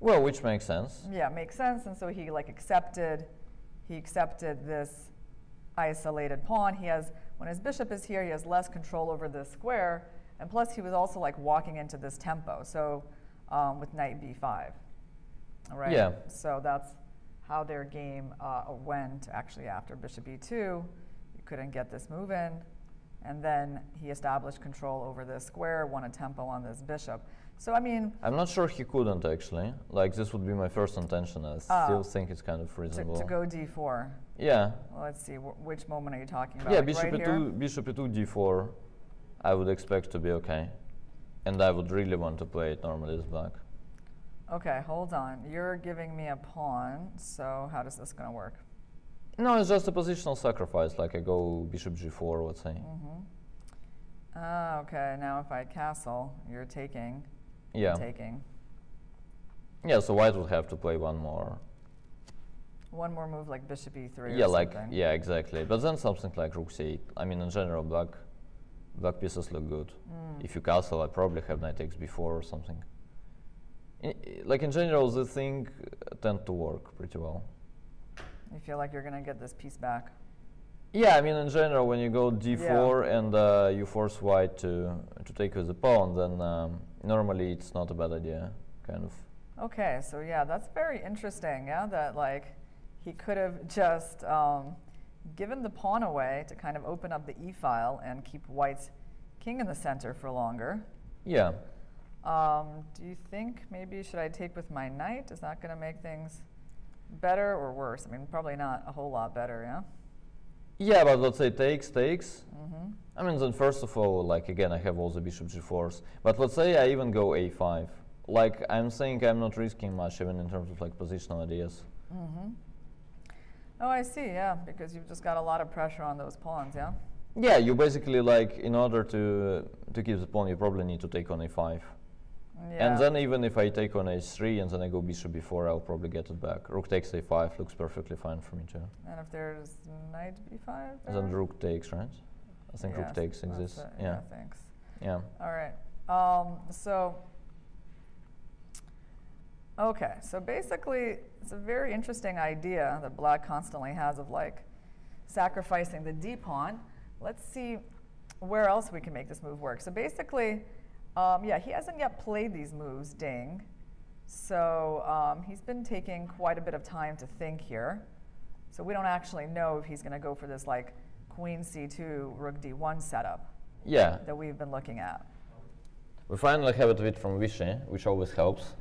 Well, which makes sense. Yeah, makes sense, and so he like accepted this isolated pawn. When his bishop is here, he has less control over this square, And plus, he was also like walking into this tempo. So with knight b5, right? Yeah. So that's how their game went. Actually, after bishop e2, you couldn't get this move in, and then he established control over this square, won a tempo on this bishop. So I mean, I'm not sure he couldn't actually. Like this would be my first intention. I still think it's kind of reasonable. to go d4. Yeah. Well, let's see, which moment are you talking about? Yeah, Like bishop right e2, here? bishop e2, d4. I would expect to be okay, and I would really want to play it normally as black. Okay, hold on. You're giving me a pawn, so how does this gonna work? No, it's just a positional sacrifice. Like I go bishop g4, let's say. Okay, now if I castle, you're taking. Yeah. Taking. Yeah, so white would have to play one more. One more move like bishop e3 Yeah, or like something. yeah, exactly. But then something like rook c8. I mean, in general, black pieces look good. If you castle, I probably have knight takes b4 or something. Like in general, the thing tend to work pretty well. You feel like you're gonna get this piece back. Yeah, I mean, in general, when you go d4 and you force white to take with the pawn, then normally it's not a bad idea, kind of. Okay, so yeah, that's very interesting. Yeah, that like he could have just given the pawn away to kind of open up the e file and keep white's king in the center for longer. Yeah. Do you think maybe should I take with my knight? Is that going to make things better or worse? I mean, probably not a whole lot better, yeah? Yeah, but let's say takes. I mean, then first of all, like again, I have all the bishop g4s. But let's say I even go a5. Like I'm saying, I'm not risking much even in terms of like positional ideas. Oh, I see, yeah, because you've just got a lot of pressure on those pawns, yeah? Yeah, you basically like in order to keep the pawn, you probably need to take on a5. Yeah. And then even if I take on a3 and then I go bishop b4, I'll probably get it back. Rook takes a5 looks perfectly fine for me too. And if there's knight b5 there? Then rook takes, right? I think rook takes exists. Yeah. Thanks. Yeah. All right. Okay, so basically, it's a very interesting idea that black constantly has of like sacrificing the d pawn. Let's see where else we can make this move work. So basically, yeah, he hasn't yet played these moves, Ding. So he's been taking quite a bit of time to think here. So we don't actually know if he's going to go for this like queen c2, rook d1 setup Yeah. that we've been looking at. We finally have a tweet from Vishy, which always helps.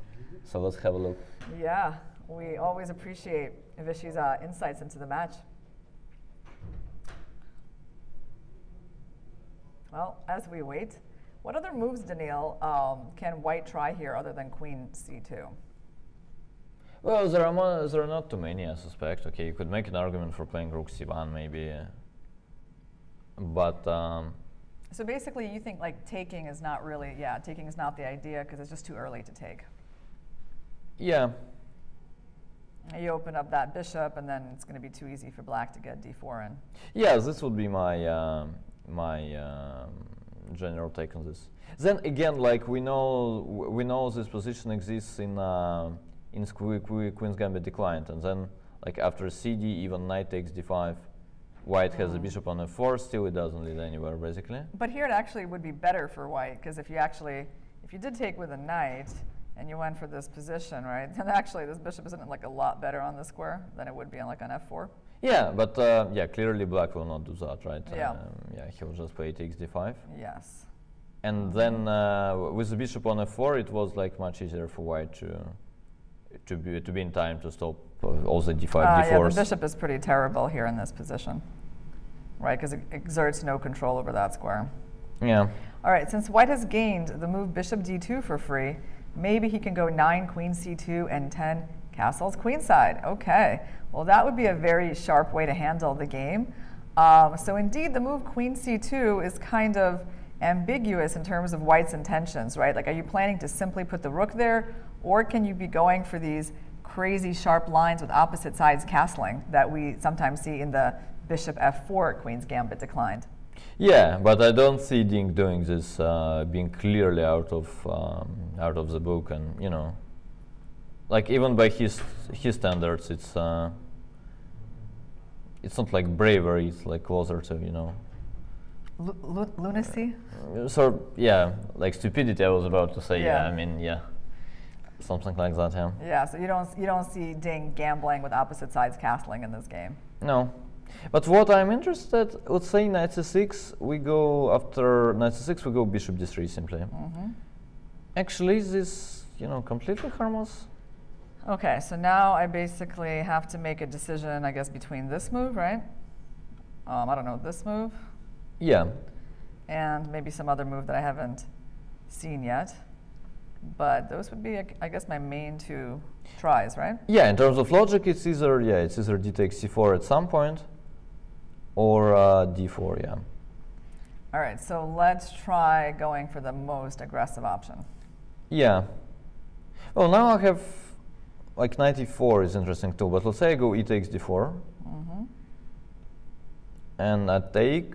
So let's have a look. Yeah, we always appreciate Vishy's insights into the match. Well, as we wait, what other moves, Daniil, can white try here other than queen c2? Well, there are not too many, I suspect. Okay, you could make an argument for playing rook c1 maybe, but so basically, you think like taking is not really, taking is not the idea because it's just too early to take. yeah. You open up that bishop, and then it's going to be too easy for black to get d4 in. Yeah, this would be my general take on this. Then again, like we know this position exists in Queen's Gambit declined, and then like after CD, even knight takes d5, white has the bishop on f4. Still, it doesn't lead anywhere basically. But here it actually would be better for white because if you did take with a knight and you went for this position, right? Then actually this bishop isn't like a lot better on the square than it would be on like on f4. Yeah, but yeah, clearly black will not do that, right? Yeah. Yeah, he'll just play takes d5. Yes. And then with the bishop on f4, it was like much easier for white to be in time to stop all the d5, d4s. Yeah, the bishop is pretty terrible here in this position, right? Because it exerts no control over that square. Yeah. All right, since white has gained the move bishop d2 for free, maybe he can go 9 queen c2 and 10 castles queenside. Okay, well that would be a very sharp way to handle the game. So indeed, the move queen c2 is kind of ambiguous in terms of white's intentions, right? Like, are you planning to simply put the rook there, or can you be going for these crazy sharp lines with opposite sides castling that we sometimes see in the bishop f4 Queen's Gambit declined? Yeah, but I don't see Ding doing this being clearly out of the book, and you know, like even by his standards, it's not like bravery. It's like closer to, you know. Lunacy? So yeah, like stupidity. I was about to say. Yeah. I mean, yeah, something like that. Yeah. Yeah. So you don't see Ding gambling with opposite sides castling in this game. No, but what I'm interested, let's say knight c6. We go after knight c6. We go bishop d3 simply. Actually, is this completely harmless? Okay. So now I basically have to make a decision, I guess, between this move, right? I don't know, this move. Yeah. And maybe some other move that I haven't seen yet. But those would be, I guess, my main two tries, right? Yeah, in terms of logic, it's either d takes c4 at some point, or d4. Yeah. All right, so let's try going for the most aggressive option. Yeah. Well, now I have like knight e4 is interesting too. But let's say I go e takes d4, and I take,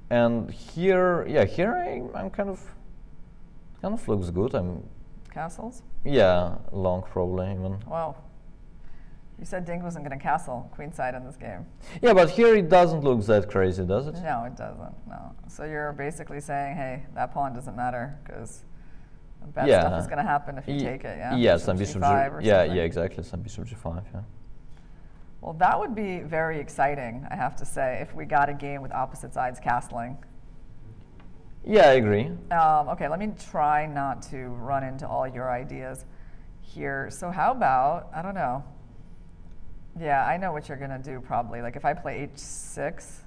and here, yeah, here I'm kind of looks good. I'm Castles? yeah, long probably even. Wow. You said Ding wasn't going to castle queenside in this game. Yeah, but here it doesn't look that crazy, does it? No, it doesn't. No. So you're basically saying, hey, that pawn doesn't matter because bad stuff is going to happen if you take it. Yeah. Yeah, some bishop g5 or yeah, something. yeah, exactly. Some bishop g5. Yeah. Well, that would be very exciting, I have to say, if we got a game with opposite sides castling. Yeah, I agree. Okay, let me try not to run into all your ideas here. So how about, I don't know. Yeah, I know what you're going to do probably. Like if I play h6,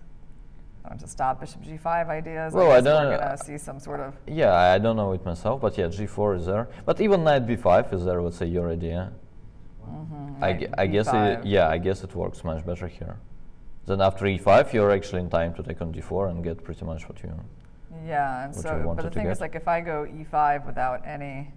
to stop bishop g5 ideas, Well, I I guess don't we're going to see some sort of... Yeah, I don't know it myself, but yeah, g4 is there. But even knight b5 is there, let's say, your idea. I guess I guess it works much better here. Then after e5, you're actually in time to take on d4 and get pretty much what you. Yeah, and what you so, but wanted the to thing is, get. like, if I go e5 without any,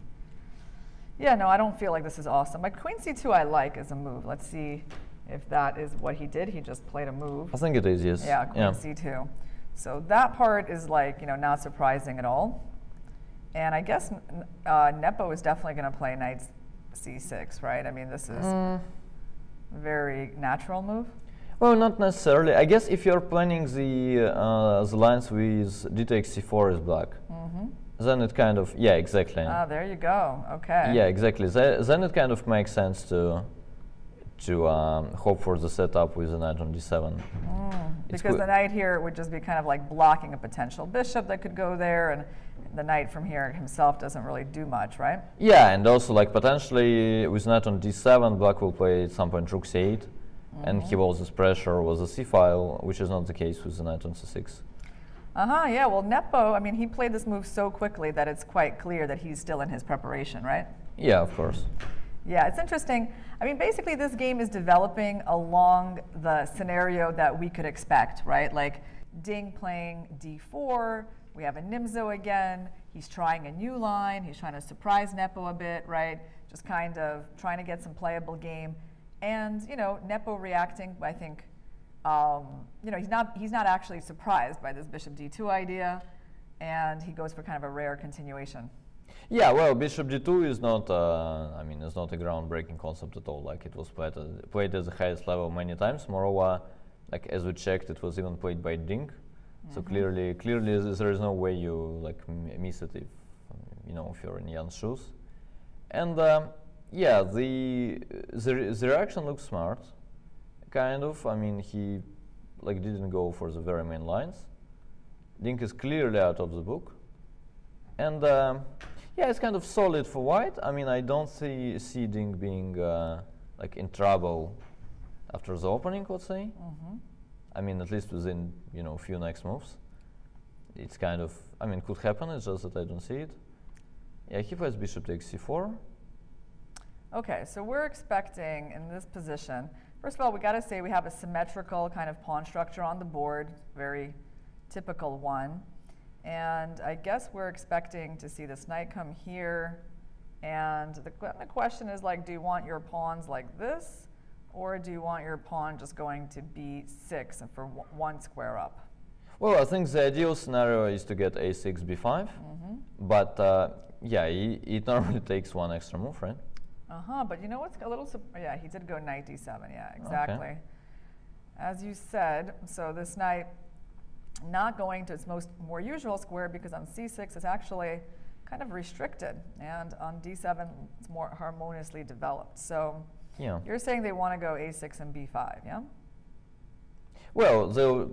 yeah, no, I don't feel like this is awesome. Like queen c2, I like as a move. Let's see if that is what he did. He just played a move. I think it is, yes. Yeah, queen c2. So that part is like, not surprising at all. And I guess Nepo is definitely going to play knight c6, right? I mean, this is a very natural move. Well, not necessarily. I guess if you're planning the lines with d takes c4 is black, then it kind of, yeah, exactly. Ah, there you go. Okay. Yeah, exactly. Then it kind of makes sense to hope for the setup with the knight on d7. Because the knight here would just be kind of like blocking a potential bishop that could go there, and the knight from here himself doesn't really do much, right? Yeah, and also like potentially with knight on d7, black will play at some point rook c8, and he holds this pressure with the c file, which is not the case with the knight on c6. Yeah, well, Nepo, I mean, he played this move so quickly that it's quite clear that he's still in his preparation, right? Yeah, of course. Yeah, it's interesting. I mean, basically, this game is developing along the scenario that we could expect, right? Like Ding playing d4, we have a Nimzo again, he's trying a new line, he's trying to surprise Nepo a bit, right? Just kind of trying to get some playable game. And, Nepo reacting, I think, he's not actually surprised by this bishop d2 idea, and he goes for kind of a rare continuation. Yeah, well, bishop d2 is not, is not a groundbreaking concept at all. Like it was played at the highest level many times. Moreover, like as we checked, it was even played by Ding. So clearly, there is no way you miss it if if you're in Jan's shoes. And yeah, the reaction looks smart, kind of. I mean, he didn't go for the very main lines. Ding is clearly out of the book, and yeah, it's kind of solid for white. I mean, I don't see Ding being in trouble after the opening, let's say. I mean, at least within a few next moves. It's kind of, could happen. It's just that I don't see it. Yeah, he plays bishop takes c4. Okay, so we're expecting in this position, first of all, we got to say we have a symmetrical kind of pawn structure on the board, very typical one. And I guess we're expecting to see this knight come here. And the question is, do you want your pawns like this? Or do you want your pawn just going to b6 and for one square up? Well, I think the ideal scenario is to get a6, b5. But yeah, it normally takes one extra move, right? But you know what's a little, yeah, he did go knight d7, yeah, exactly. Okay. As you said, so this knight not going to its more usual square, because on c6 it's actually kind of restricted, and on d7 it's more harmoniously developed. So Yeah. you're saying they want to go a6 and b5, yeah? Well,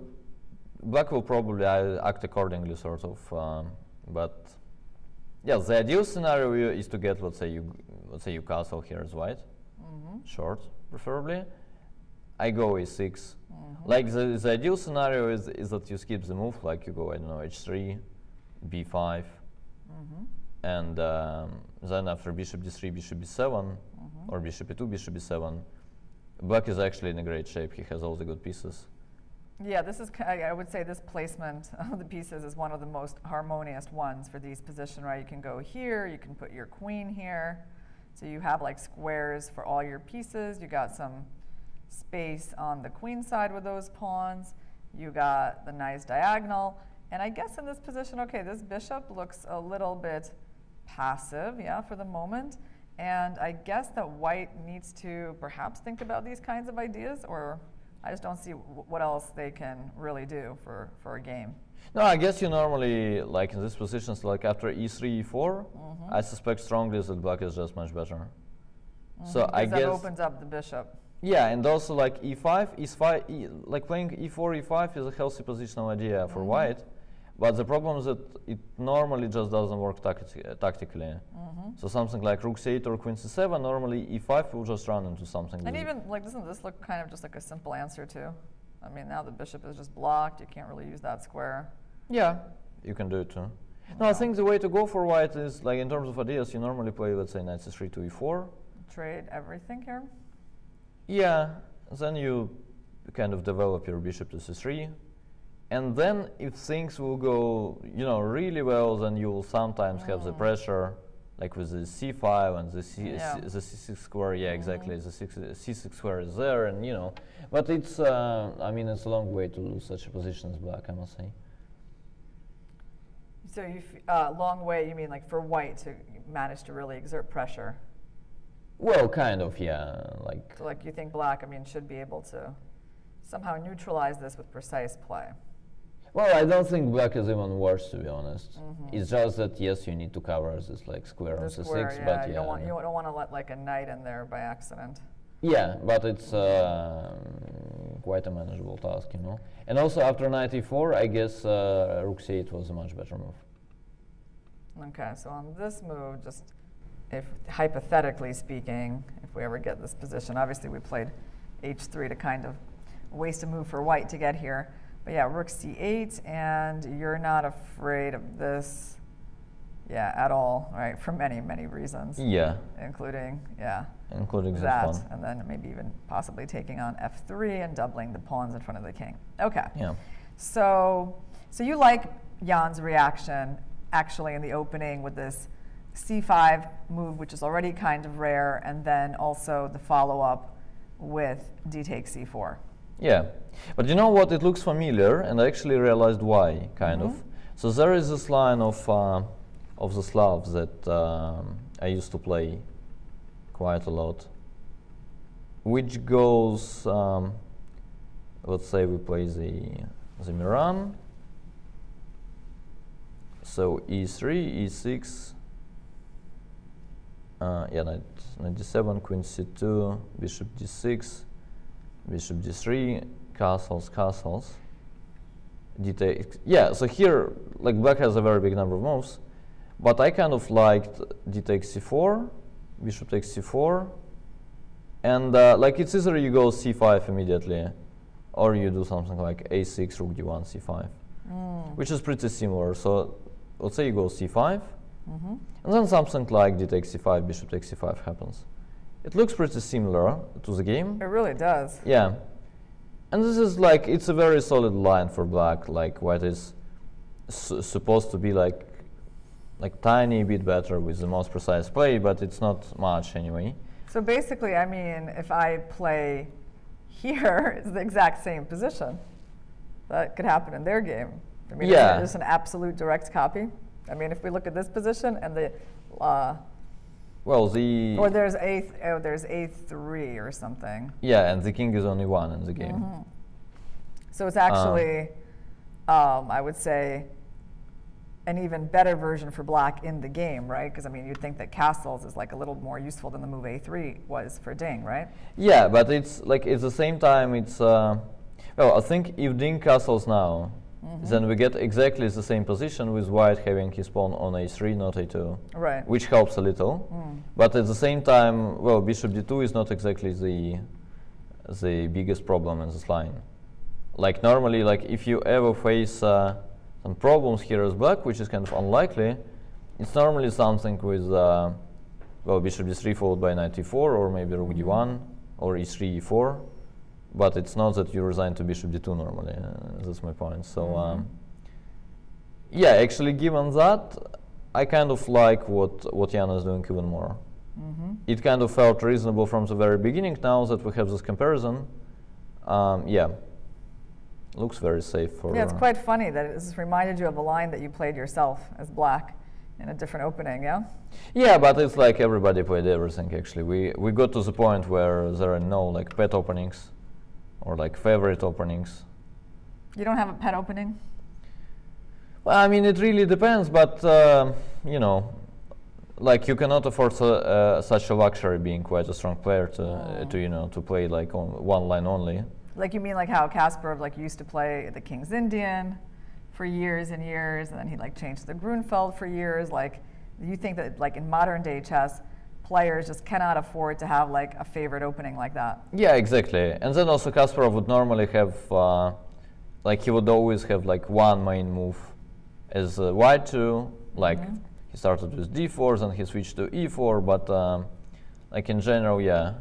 black will probably act accordingly, sort of, but yeah, the ideal scenario is to get, let's say you castle here as white, short preferably. I go a6. Like the ideal scenario is that you skip the move, like you go, I don't know, h3, b5, and then after bishop d3, bishop b7, or bishop e2, bishop b7, black is actually in a great shape. He has all the good pieces. Yeah, this is, I would say this placement of the pieces is one of the most harmonious ones for these positions, right? You can go here, you can put your queen here. So you have like squares for all your pieces. You got some space on the queen side with those pawns. You got the nice diagonal. And I guess in this position, okay, this bishop looks a little bit passive, yeah, for the moment. And I guess that white needs to perhaps think about these kinds of ideas, or I just don't see what else they can really do for a game. No, I guess you normally, like in these positions, like after e3, e4, I suspect strongly that black is just much better. So I guess that opens up the bishop. Yeah, and also like e5, like playing e4, e5 is a healthy positional idea for white, but the problem is that it normally just doesn't work tactically. So something like rook c8 or queen c7, normally e5 will just run into something. And even, like, doesn't this look kind of just like a simple answer too? I mean, now the bishop is just blocked, you can't really use that square. Yeah, you can do it too. No, I think the way to go for white is, like, in terms of ideas, you normally play, let's say, knight c3 to e4. Trade everything here? Yeah, then you kind of develop your bishop to c3. And then if things will go, you know, really well, then you will sometimes have the pressure, like with the c5 and the c6 square. Yeah, exactly. The c6 square is there, and you know, but it's, I mean, it's a long way to lose such a position as black, I must say. So you, long way, you mean like for white to manage to really exert pressure? Well, kind of, yeah. Like. So like you think black, I mean, should be able to somehow neutralize this with precise play? Well, I don't think black is even worse, to be honest. It's just that, yes, you need to cover this like square on c6, yeah, but you don't want to let like a knight in there by accident. Yeah, but it's quite a manageable task, you know. And also after knight e4, I guess rook c8 was a much better move. Okay, so on this move, just if hypothetically speaking, if we ever get this position, obviously we played h3 to kind of waste a move for white to get here. But yeah, rook c8, and you're not afraid of this, yeah, at all, right? For many, many reasons. Yeah. Including that, one. And then maybe even possibly taking on f3 and doubling the pawns in front of the king. Okay. Yeah. So you like Jan's reaction actually in the opening with this c5 move, which is already kind of rare, and then also the follow-up with d takes c4. Yeah, but you know what? It looks familiar, and I actually realized why, kind of. So there is this line of the Slavs that I used to play quite a lot, which goes, let's say we play the Miran. So e3, e6, yeah, knight d7, queen c2, bishop d6, bishop d3, castles, d takes. Yeah, so here, like, black has a very big number of moves, but I kind of liked d takes c4, bishop takes c4, and like, it's either you go c5 immediately, or you do something like a6, rook d1, c5, which is pretty similar. So let's say you go c5, and then something like d takes c5, bishop takes c5 happens. It looks pretty similar to the game. It really does. Yeah. And this is like, it's a very solid line for black. Like, white is supposed to be like tiny bit better with the most precise play, but it's not much anyway. So basically, I mean, if I play here, it's the exact same position. That could happen in their game. I mean, yeah. Isn't it just an absolute direct copy? I mean, if we look at this position and the well, the or there's a3 or something. Yeah, and the king is only one in the game. So it's actually I would say, an even better version for black in the game, right? Because I mean, you'd think that castles is like a little more useful than the move a3 was for Ding, right? Yeah, but it's like at the same time it's well, I think if Ding castles now, then we get exactly the same position with white having his pawn on a3, not a2, Right. which helps a little. But at the same time, well, bishop d2 is not exactly the biggest problem in this line. Like normally, like if you ever face some problems here as black, which is kind of unlikely, it's normally something with well, bishop d3 followed by knight e4, or maybe rook d1, or e3, e4. But it's not that you resign to bishop d2 normally. That's my point. So yeah, actually, given that, I kind of like what Jan is doing even more. It kind of felt reasonable from the very beginning. Now that we have this comparison, yeah, looks very safe for. Yeah, it's quite funny that this reminded you of a line that you played yourself as black in a different opening, yeah? Yeah, but it's like everybody played everything. Actually, we got to the point where there are no like pet openings or like favorite openings. You don't have a pet opening? Well, I mean, it really depends, but you know, like you cannot afford such a luxury being quite a strong player to you know, to play like on one line only. Like you mean like how Kasparov like used to play the King's Indian for years and years, and then he like changed the Grunfeld for years. Like, you think that like in modern day chess, players just cannot afford to have like a favorite opening like that? Yeah, exactly. And then also Kasparov would normally have like he would always have like one main move as white 2, like he started with d4, then he switched to e4, but like in general, yeah,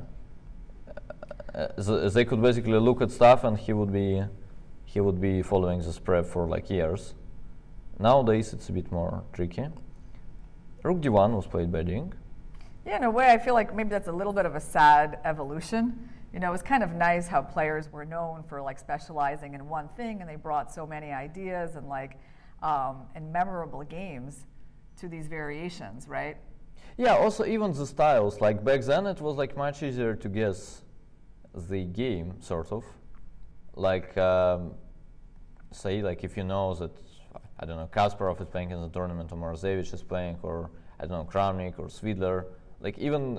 they could basically look at stuff and he would be following this prep for like years. Nowadays it's a bit more tricky. Rook d1 was played by Ding. Yeah, in a way I feel like maybe that's a little bit of a sad evolution. You know, it's kind of nice how players were known for like specializing in one thing, and they brought so many ideas and like and memorable games to these variations, right? Yeah, also even the styles, like back then it was like much easier to guess the game, sort of. Like, say, like if you know that, I don't know, Kasparov is playing in the tournament, or Morozevich is playing, or I don't know, Kramnik or Svidler, like even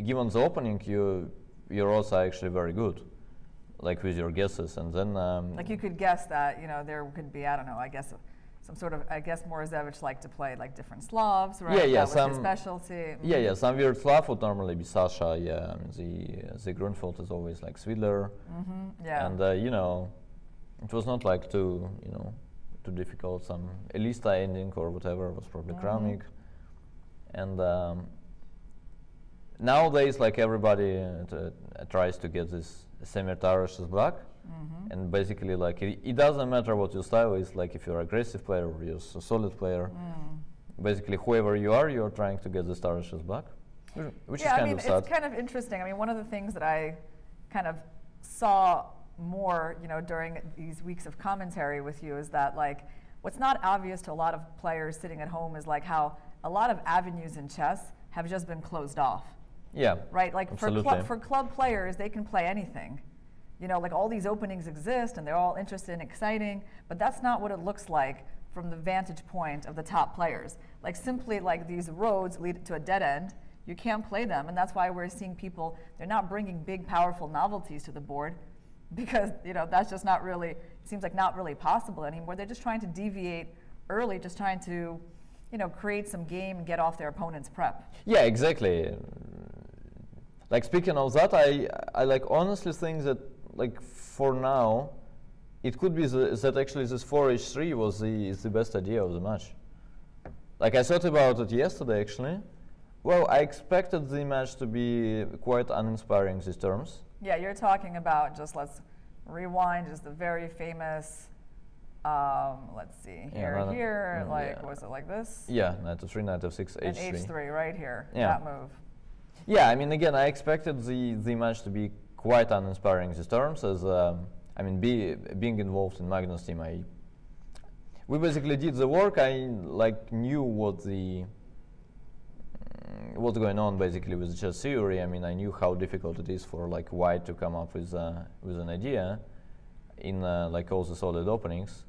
given the opening, your odds are actually very good, like with your guesses, and then like you could guess that, you know, there could be, I don't know, I guess some sort of, I guess Morozevich liked to play like different Slavs, right? Yeah, yeah, that was his specialty. Yeah, yeah, some weird Slav would normally be Sasha. Yeah, I mean, the Grunfeld is always like Svidler. Yeah, and you know, it was not like too difficult. Some Elista ending or whatever was probably Kramnik, and nowadays like everybody tries to get this semi-Tarrasch as black. And basically, like, it doesn't matter what your style is, like if you're an aggressive player or you're a solid player, basically whoever you are, you're trying to get the Tarrasch as black, which is kind of sad. It's kind of interesting. I mean, one of the things that I kind of saw more, you know, during these weeks of commentary with you is that, like, what's not obvious to a lot of players sitting at home is like how a lot of avenues in chess have just been closed off. Yeah, right? Like absolutely. for club players, they can play anything. You know, like all these openings exist and they're all interesting and exciting, but that's not what it looks like from the vantage point of the top players. Like simply like these roads lead to a dead end, you can't play them, and that's why we're seeing people, they're not bringing big powerful novelties to the board because, you know, that's just not really, it seems like not really possible anymore. They're just trying to deviate early, just trying to, you know, create some game and get off their opponent's prep. Yeah, exactly. Like speaking of that, I like honestly think that like for now, it could be that actually this 4h3 was the best idea of the match. Like I thought about it yesterday actually. Well, I expected the match to be quite uninspiring these terms. Yeah, you're talking about, just let's rewind, just the very famous, let's see, here, like, was it like this? Yeah, knight f3, knight f6, h3. And h3 right here, yeah. that move. Yeah, I mean, again, I expected the match to be quite uninspiring these terms, as I mean, being involved in Magnus team, we basically did the work. I like knew what's going on basically with the chess theory. I mean, I knew how difficult it is for like white to come up with an idea, in like all the solid openings.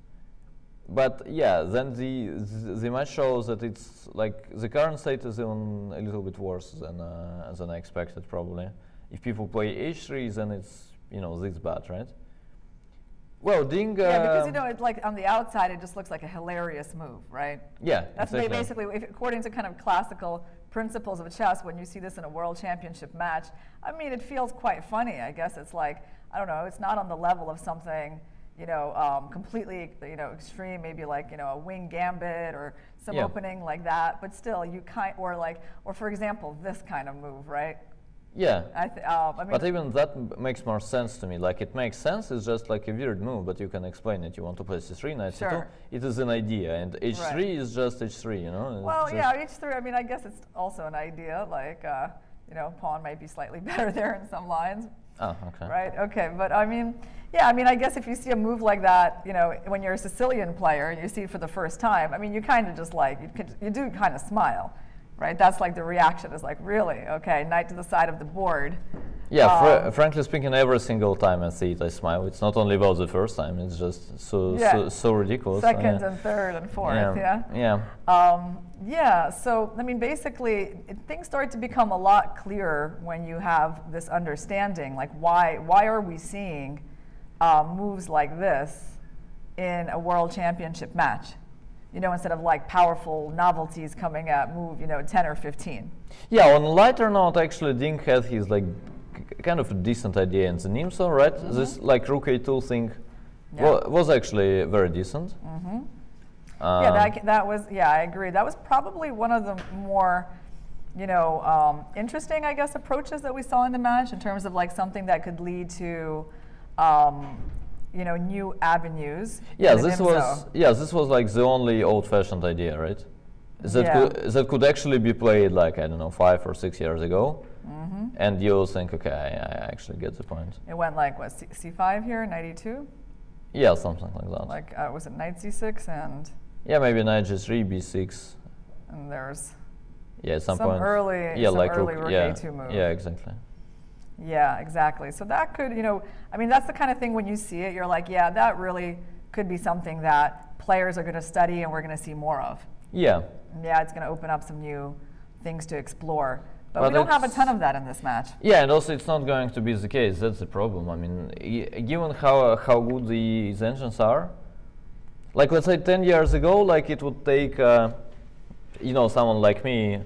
But yeah, then the match shows that it's like the current state is even a little bit worse than I expected probably. If people play h3, then it's this bad, right? Well, Ding. Yeah, because it's like on the outside, it just looks like a hilarious move, right? Yeah, that's exactly. Basically, according to kind of classical principles of chess. When you see this in a world championship match, I mean, it feels quite funny. I guess it's like, I don't know, it's not on the level of something, completely, extreme, maybe like, a wing gambit or some opening like that. But still, or for example, this kind of move, right? Yeah, I mean, but even that makes more sense to me. Like, it makes sense, it's just like a weird move, but you can explain it. You want to play c3, knight c2, it is an idea, and h3 is just h3, Well, yeah, h3, I mean, I guess it's also an idea, like, pawn might be slightly better there in some lines. Oh, okay. Right, okay, but I mean, yeah, I mean, I guess if you see a move like that, when you're a Sicilian player and you see it for the first time, I mean, you kind of just like, you do kind of smile. Right, that's like the reaction is like, really? Okay, knight to the side of the board. Yeah, frankly speaking, every single time I see it, I smile. It's not only about the first time; it's just so ridiculous. Second and third and fourth, yeah. Yeah. So I mean, basically, things start to become a lot clearer when you have this understanding. Like, why are we seeing moves like this in a world championship match? Instead of like powerful novelties coming at move, 10 or 15. Yeah, on a lighter note, actually, Ding had his like kind of a decent idea in the Nimso, right? Mm-hmm. This like rook a2 thing was actually very decent. Mm-hmm. That was, I agree. That was probably one of the more, interesting, I guess, approaches that we saw in the match in terms of like something that could lead to new avenues. Yeah, this was like the only old-fashioned idea, right? That could actually be played like, I don't know, 5 or 6 years ago, and you'll think, okay, I actually get the point. It went like what, c5 here, knight e2? Yeah, something like that. Like was it knight c6 and? Yeah, maybe knight g3, b6. And there's some point. Early rook a2 move. Yeah, exactly. Yeah, exactly. So that could, I mean, that's the kind of thing when you see it, you're like, yeah, that really could be something that players are going to study and we're going to see more of. Yeah. Yeah, it's going to open up some new things to explore. But we don't have a ton of that in this match. Yeah, and also it's not going to be the case. That's the problem. I mean, given how good these engines are, like let's say 10 years ago, like it would take, someone like me,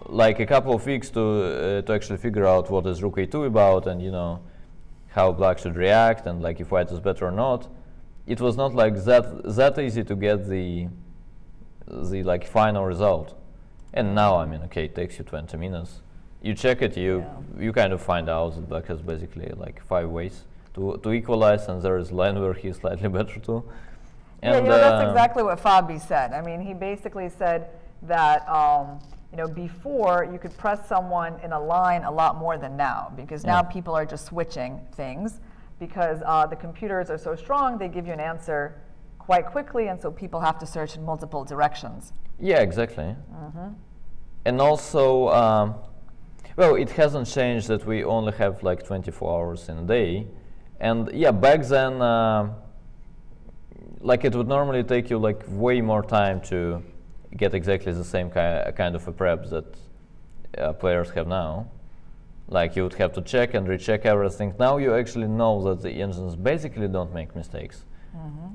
like a couple of weeks to actually figure out what is rook a2 about, and how black should react, and like if white is better or not. It was not like that easy to get the like final result. And now, I mean, okay, it takes you 20 minutes. You check it, you kind of find out that black has basically like 5 ways to equalize, and there is line where he's slightly better too. And that's exactly what Fabi said. I mean, he basically said that before you could press someone in a line a lot more than now, because now people are just switching things because the computers are so strong, they give you an answer quite quickly, and so people have to search in multiple directions. Yeah, exactly. And also, well, it hasn't changed that we only have like 24 hours in a day. And yeah, back then, like it would normally take you like way more time to get exactly the same kind of a prep that players have now. Like you would have to check and recheck everything. Now you actually know that the engines basically don't make mistakes,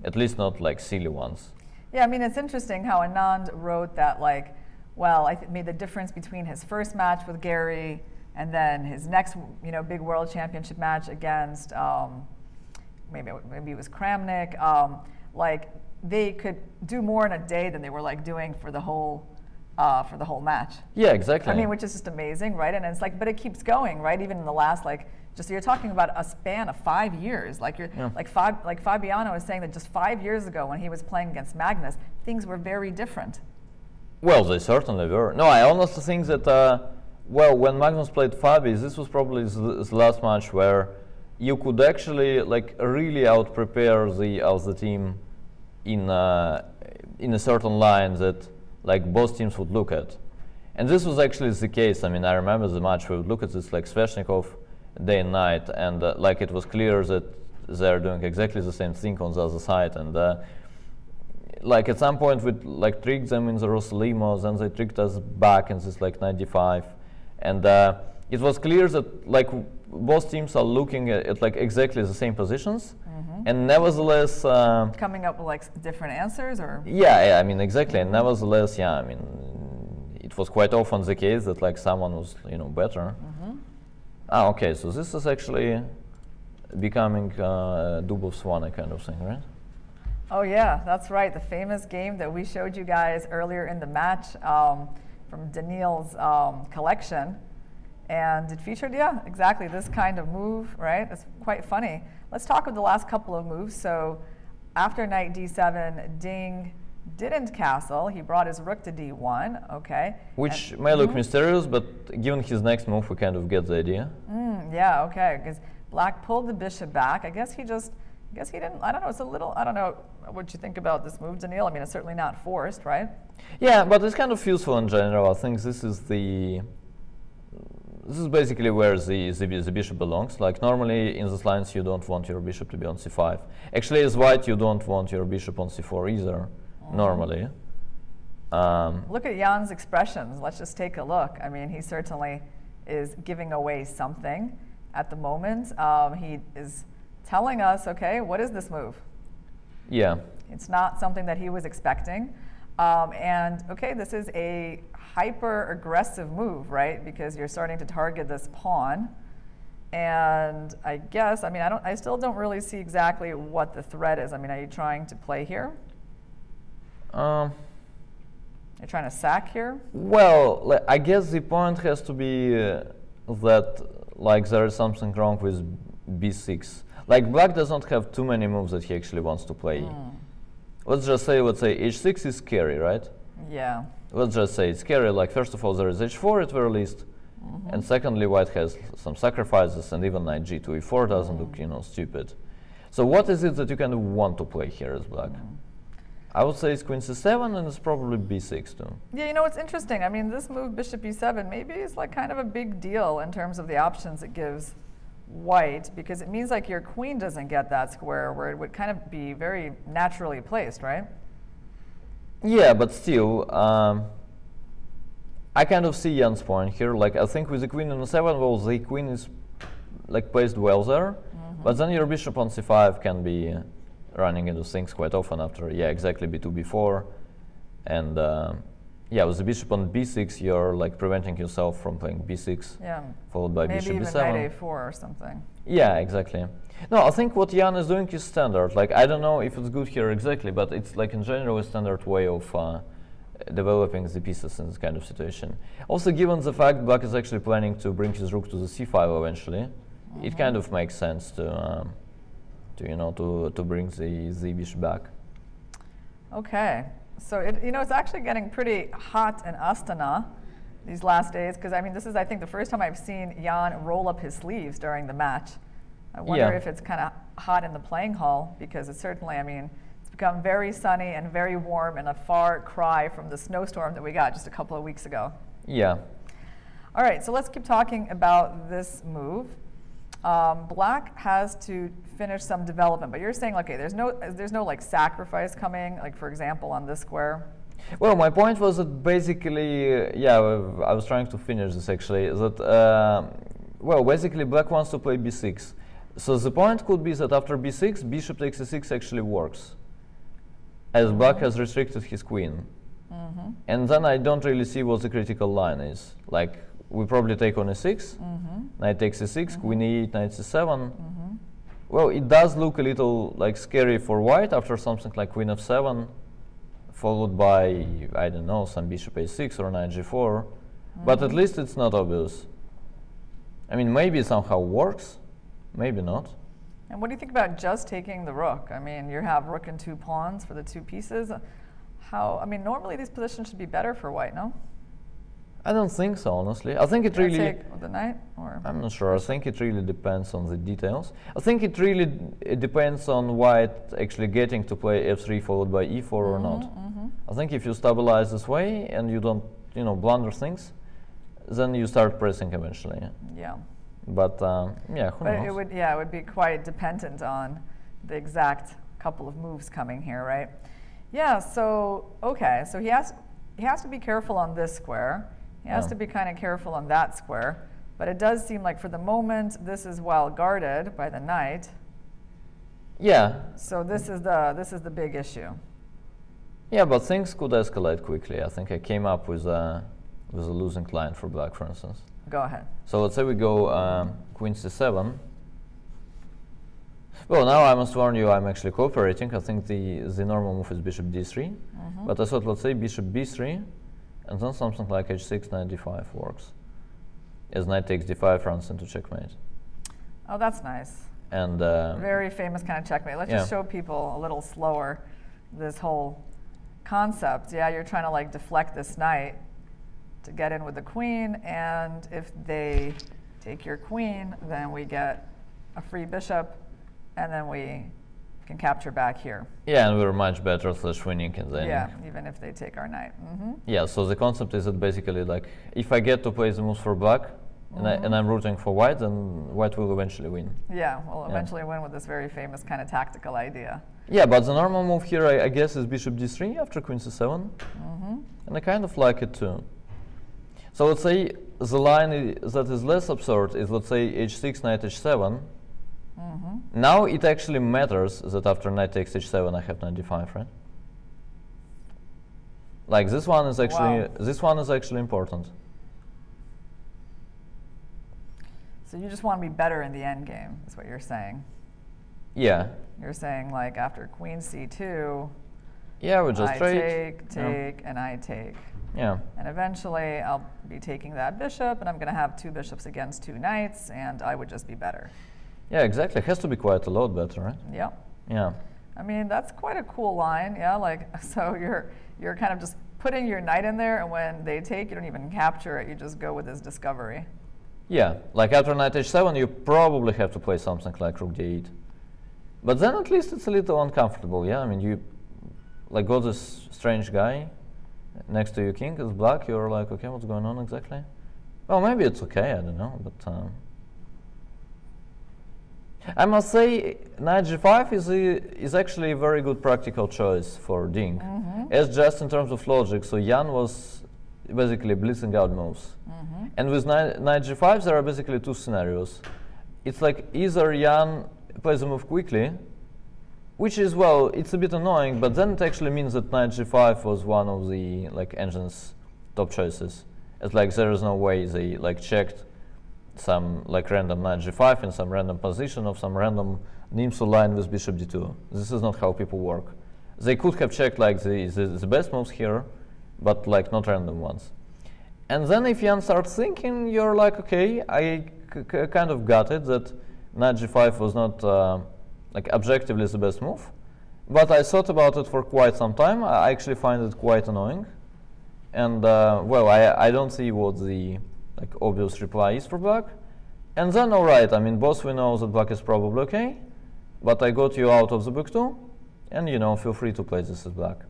at least not like silly ones. Yeah, I mean, it's interesting how Anand wrote that, like, well, I made the difference between his first match with Gary and then his next, big world championship match against, maybe it was Kramnik. Like, they could do more in a day than they were like doing for the whole match. Yeah, exactly. I mean, which is just amazing, right? And it's like, but it keeps going, right? Even in the last, like, just you're talking about a span of 5 years. Like like Fabiano is saying that just 5 years ago when he was playing against Magnus, things were very different. Well, they certainly were. No, I honestly think that, well, when Magnus played Fabi, this was probably the last match where you could actually like really out-prepare the team in a certain line that like both teams would look at. And this was actually the case. I mean, I remember the match we would look at this like Sveshnikov day and night, and like it was clear that they're doing exactly the same thing on the other side, and like at some point we like tricked them in the Rosalimo, then they tricked us back in this like 95, and it was clear that like both teams are looking at like exactly the same positions, and nevertheless Coming up with like different answers, or? yeah, I mean exactly, and nevertheless, yeah, I mean it was quite often the case that like someone was, you know, better. Ah, okay, so this is actually becoming Dubov Swana kind of thing, right? Oh yeah, that's right. The famous game that we showed you guys earlier in the match from Daniil's collection. And it featured, yeah, exactly this kind of move, right? It's quite funny. Let's talk about the last couple of moves. So after knight d7, Ding didn't castle. He brought his rook to d1, okay. Which may look mysterious, but given his next move, we kind of get the idea. Yeah, okay, because Black pulled the bishop back. I guess he didn't, I don't know, it's a little, I don't know what you think about this move, Daniil. I mean, it's certainly not forced, right? Yeah, but it's kind of useful in general. I think this is basically where the bishop belongs. Like normally in these lines you don't want your bishop to be on c5. Actually as white you don't want your bishop on c4 either, normally. Look at Jan's expressions. Let's just take a look. I mean, he certainly is giving away something at the moment. He is telling us, okay, what is this move? Yeah. It's not something that he was expecting. And okay, this is a hyper-aggressive move, right? Because you're starting to target this pawn. And I guess, I mean, I still don't really see exactly what the threat is. I mean, are you trying to play here? You're trying to sack here? Well, I guess the point has to be that like there is something wrong with b6. Like Black does not have too many moves that he actually wants to play. Let's say h6 is scary, right? Yeah. Let's just say it's scary. Like first of all, there is h4 at very least, and secondly, white has some sacrifices, and even knight g2 e4 doesn't look, you know, stupid. So what is it that you kind of want to play here as Black? I would say it's queen c7, and it's probably b6 too. Yeah, you know, it's interesting. I mean, this move, bishop e7, maybe is like kind of a big deal in terms of the options it gives white, because it means like your queen doesn't get that square where it would kind of be very naturally placed, right? Yeah, but still, I kind of see Jan's point here. Like, I think with the queen on e7, well, the queen is like placed well there, but then your bishop on c5 can be running into things quite often after, yeah, exactly b2, b4, and yeah, with the bishop on b6, you're like preventing yourself from playing b6, followed by bishop b7. Maybe even knight a4 or something. Yeah, exactly. No, I think what Jan is doing is standard. Like, I don't know if it's good here exactly, but it's like in general a standard way of developing the pieces in this kind of situation. Also, given the fact Black is actually planning to bring his rook to the c5 eventually, it kind of makes sense to bring the bishop back. Okay, so it's actually getting pretty hot in Astana these last days, because I mean, this is, I think, the first time I've seen Jan roll up his sleeves during the match. I wonder if it's kind of hot in the playing hall, because it's certainly, I mean, it's become very sunny and very warm, and a far cry from the snowstorm that we got just a couple of weeks ago. Yeah. All right, so let's keep talking about this move. Black has to finish some development, but you're saying, okay, there's no like sacrifice coming, like for example on this square. Well, my point was that basically, yeah, I was trying to finish this actually. That well, basically Black wants to play b6. So the point could be that after b6, bishop takes e6 actually works, as Black has restricted his queen. And then I don't really see what the critical line is. Like, we probably take on e6, knight takes e6, queen e8, knight c7. Well, it does look a little like scary for white after something like queen f7, followed by, I don't know, some bishop a6 or knight g4. But at least it's not obvious. I mean, maybe it somehow works, maybe not. And what do you think about just taking the rook? I mean, you have rook and 2 pawns for the 2 pieces. I mean, normally these positions should be better for white, no? I don't think so, honestly. I think it really... Take the knight, or? I'm not sure. I think it really depends on the details. I think it really depends on white actually getting to play f3 followed by e4 or not. I think if you stabilize this way and you don't, blunder things, then you start pressing eventually. Yeah. But yeah, who But knows? it would be quite dependent on the exact couple of moves coming here, right? Yeah. So okay. So he has to be careful on this square. He has to be kind of careful on that square. But it does seem like for the moment this is well guarded by the knight. Yeah. So this is the big issue. Yeah, but things could escalate quickly. I think I came up with a losing line for black, for instance. Go ahead. So let's say we go queen c7. Well, now I must warn you, I'm actually cooperating. I think the normal move is bishop d3. But I thought, let's say bishop b3, and then something like h6, knight d5 works. As knight takes d5 runs into checkmate. Oh, that's nice. And Very famous kind of checkmate. Let's just show people a little slower this whole concept. Yeah, you're trying to like deflect this knight to get in with the queen, and if they take your queen, then we get a free bishop, and then we can capture back here. yeah, and we're much better slash winning in the ending. Yeah, even if they take our knight. Yeah, so the concept is that basically like if I get to play the moves for black and I'm rooting for white, then white will eventually win. Yeah, we'll eventually win with this very famous kind of tactical idea. Yeah, but the normal move here, I guess, is bishop d3 after queen c7. And I kind of like it too. So let's say the line that is less absurd is, let's say, h6, knight h7. Now it actually matters that after knight takes h7, I have knight d5, right? Like this one is actually important. So you just want to be better in the endgame, is what you're saying. Yeah. You're saying like after queen c2, Yeah, we just I trade. take, and I take. Yeah. And eventually I'll be taking that bishop, and I'm going to have two bishops against two knights, and I would just be better. Yeah, exactly. It has to be quite a lot better, right? Yeah. Yeah. I mean, that's quite a cool line. Yeah, like, so you're kind of just putting your knight in there, and when they take, you don't even capture it. You just go with this discovery. Yeah, like after knight h7, you probably have to play something like rook d8. But then at least it's a little uncomfortable, yeah? I mean, you like got this strange guy next to your king is black. You're like, okay, what's going on exactly? Well, maybe it's okay, I don't know, but I must say knight g5 is actually a very good practical choice for Ding. As just in terms of logic, so Jan was basically blitzing out moves. And with knight g5, there are basically two scenarios. It's like either Jan plays a move quickly, which is, well, it's a bit annoying, but then it actually means that knight g5 was one of the like engine's top choices. It's like there is no way they like checked some like random knight g5 in some random position of some random Nimsu line with bishop d2. This is not how people work. They could have checked like the best moves here, but like not random ones. And then if Jan starts thinking, you're like, okay, I kind of got it that knight g5 was not like objectively the best move, but I thought about it for quite some time. I actually find it quite annoying, and well, I don't see what the like obvious reply is for black. And then, all right, I mean, both we know that black is probably okay, but I got you out of the book too, and you know, feel free to play this as black.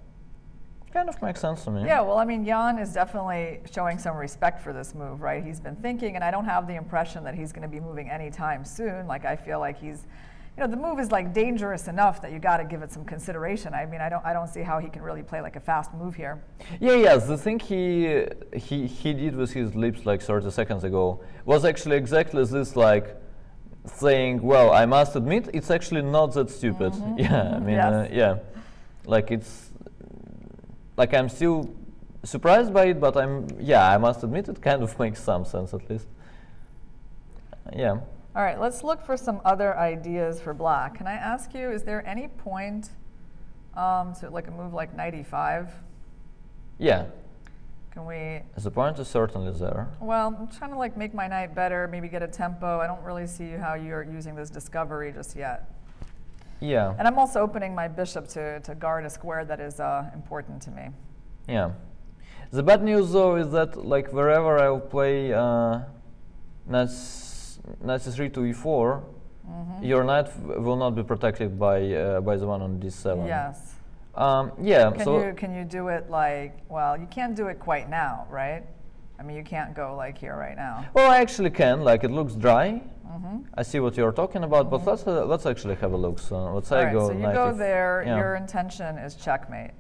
Kind of makes sense to me. Yeah, well, I mean, Jan is definitely showing some respect for this move, right? He's been thinking, and I don't have the impression that he's going to be moving anytime soon. Like, I feel like he's, you know, the move is like dangerous enough that you got to give it some consideration. I mean, I don't see how he can really play like a fast move here. Yeah, yes, the thing he did with his lips like 30 seconds ago was actually exactly this, like saying, well, I must admit, it's actually not that stupid. Yeah, I mean, Yes. yeah, like it's, like I'm still surprised by it, but I must admit it kind of makes some sense at least. Yeah. All right, let's look for some other ideas for black. Can I ask you, is there any point to like a move like knight e5? Yeah. Can we? The point is certainly there. Well, I'm trying to like make my knight better, maybe get a tempo. I don't really see how you're using this discovery just yet. Yeah. And I'm also opening my bishop to guard a square that is important to me. Yeah. The bad news though is that like wherever I'll play knight c3 to e4, your knight will not be protected by the one on d7. Yes. Yeah. Can you do it like, well, you can't do it quite now, right? I mean, you can't go like here right now. Well, I actually can. Like, it looks dry. I see what you're talking about, but let's actually have a look. So let's say All right, go. so you go there. Yeah. Your intention is checkmate.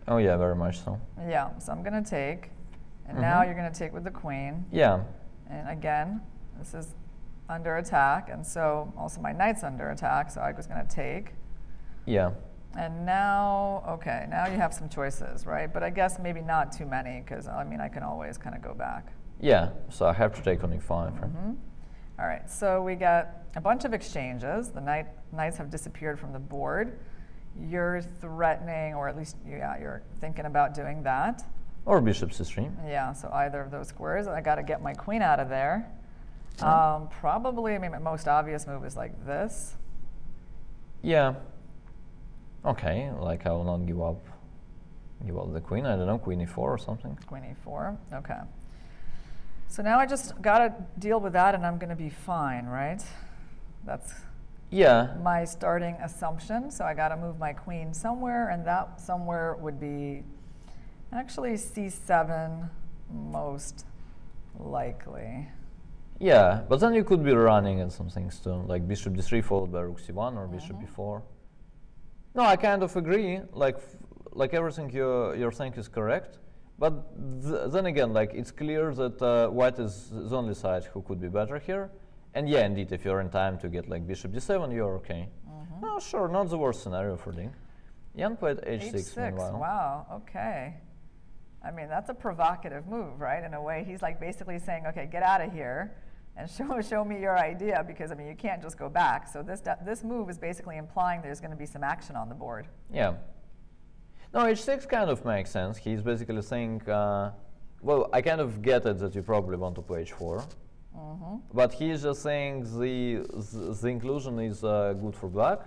Oh yeah, very much so. Yeah. So I'm going to take, and now you're going to take with the queen. Yeah. And again, this is under attack, and so also my knight's under attack. So I was going to take. Yeah. And now, okay, now you have some choices, right? But I guess maybe not too many, because I mean, I can always kind of go back. Yeah. So I have to take on e5. Right? All right, so we got a bunch of exchanges. The knights have disappeared from the board. You're threatening, or at least, yeah, you're thinking about doing that. Or bishop c3. Yeah, so either of those squares. I got to get my queen out of there. Probably, I mean, my most obvious move is like this. Yeah. Okay, like I will not give up the queen. I don't know, queen e4 or something. Queen e4, okay. So now I just got to deal with that, and I'm going to be fine, right? That's my starting assumption. So I got to move my queen somewhere, and that somewhere would be actually c7 most likely. Yeah, but then you could be running at some things too, like bishop d3 followed by rook c1 or bishop b4. No, I kind of agree. Like everything you're saying is correct. But then again, like it's clear that white is the only side who could be better here. And yeah, indeed, if you're in time to get like bishop d7, you're okay. No, sure, not the worst scenario for Ding. Jan played h6 meanwhile. Wow, okay. I mean, that's a provocative move, right? In a way, he's like basically saying, okay, get out of here and show me your idea, because I mean, you can't just go back. So this move is basically implying there's going to be some action on the board. Yeah. No, h6 kind of makes sense. He's basically saying, well, I kind of get it that you probably want to play h4. But he's just saying the inclusion is good for black.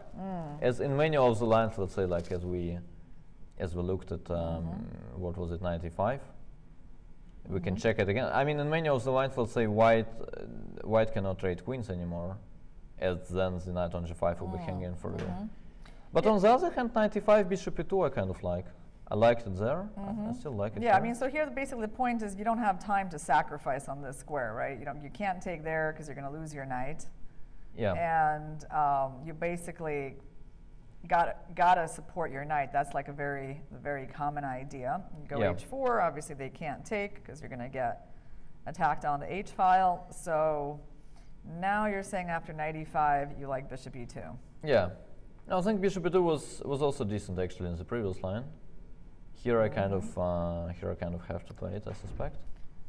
As in many of the lines, let's say, like as we looked at, what was it, 95? We can check it again. I mean, in many of the lines, let's say white cannot trade queens anymore, as then the knight on g5 will be hanging for you. But on the other hand, 95 bishop e2 I kind of like. I liked it there. I still like it. Yeah, here. I mean, so here basically the point is you don't have time to sacrifice on this square, right? You can't take there because you're going to lose your knight. Yeah. And you basically gotta support your knight. That's like a very common idea. You go h4. Obviously, they can't take because you're going to get attacked on the h file. So now you're saying after knight e5, you like bishop e2. Yeah. No, I think bishop e2 was also decent actually in the previous line. Here I kind of have to play it, I suspect.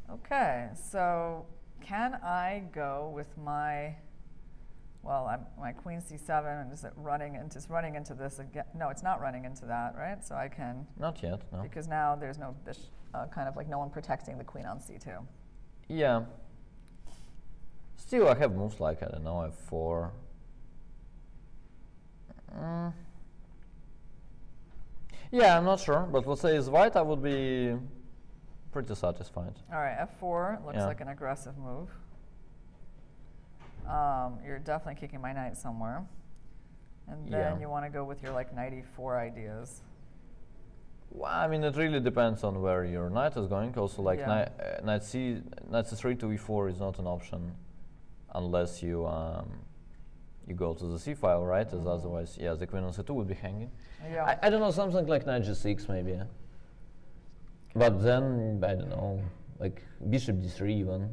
Okay, so can I go with my my queen c7 and just running into this again? No, it's not running into that, right? So I can. Not yet, no. Because now there's no kind of like no one protecting the queen on c2. Yeah. Still, I have moves like, I don't know, f4. Yeah, I'm not sure, but let's say as white, I would be pretty satisfied. All right, f4 looks like an aggressive move. You're definitely kicking my knight somewhere. And then you want to go with your like knight e4 ideas. Well, I mean, it really depends on where your knight is going. Also, like knight c3 to e4 is not an option unless you go to the c file, right? As otherwise, the queen on c2 would be hanging. Yeah. I don't know, something like knight g6 maybe. Okay. But then, I don't know, like bishop d3 even.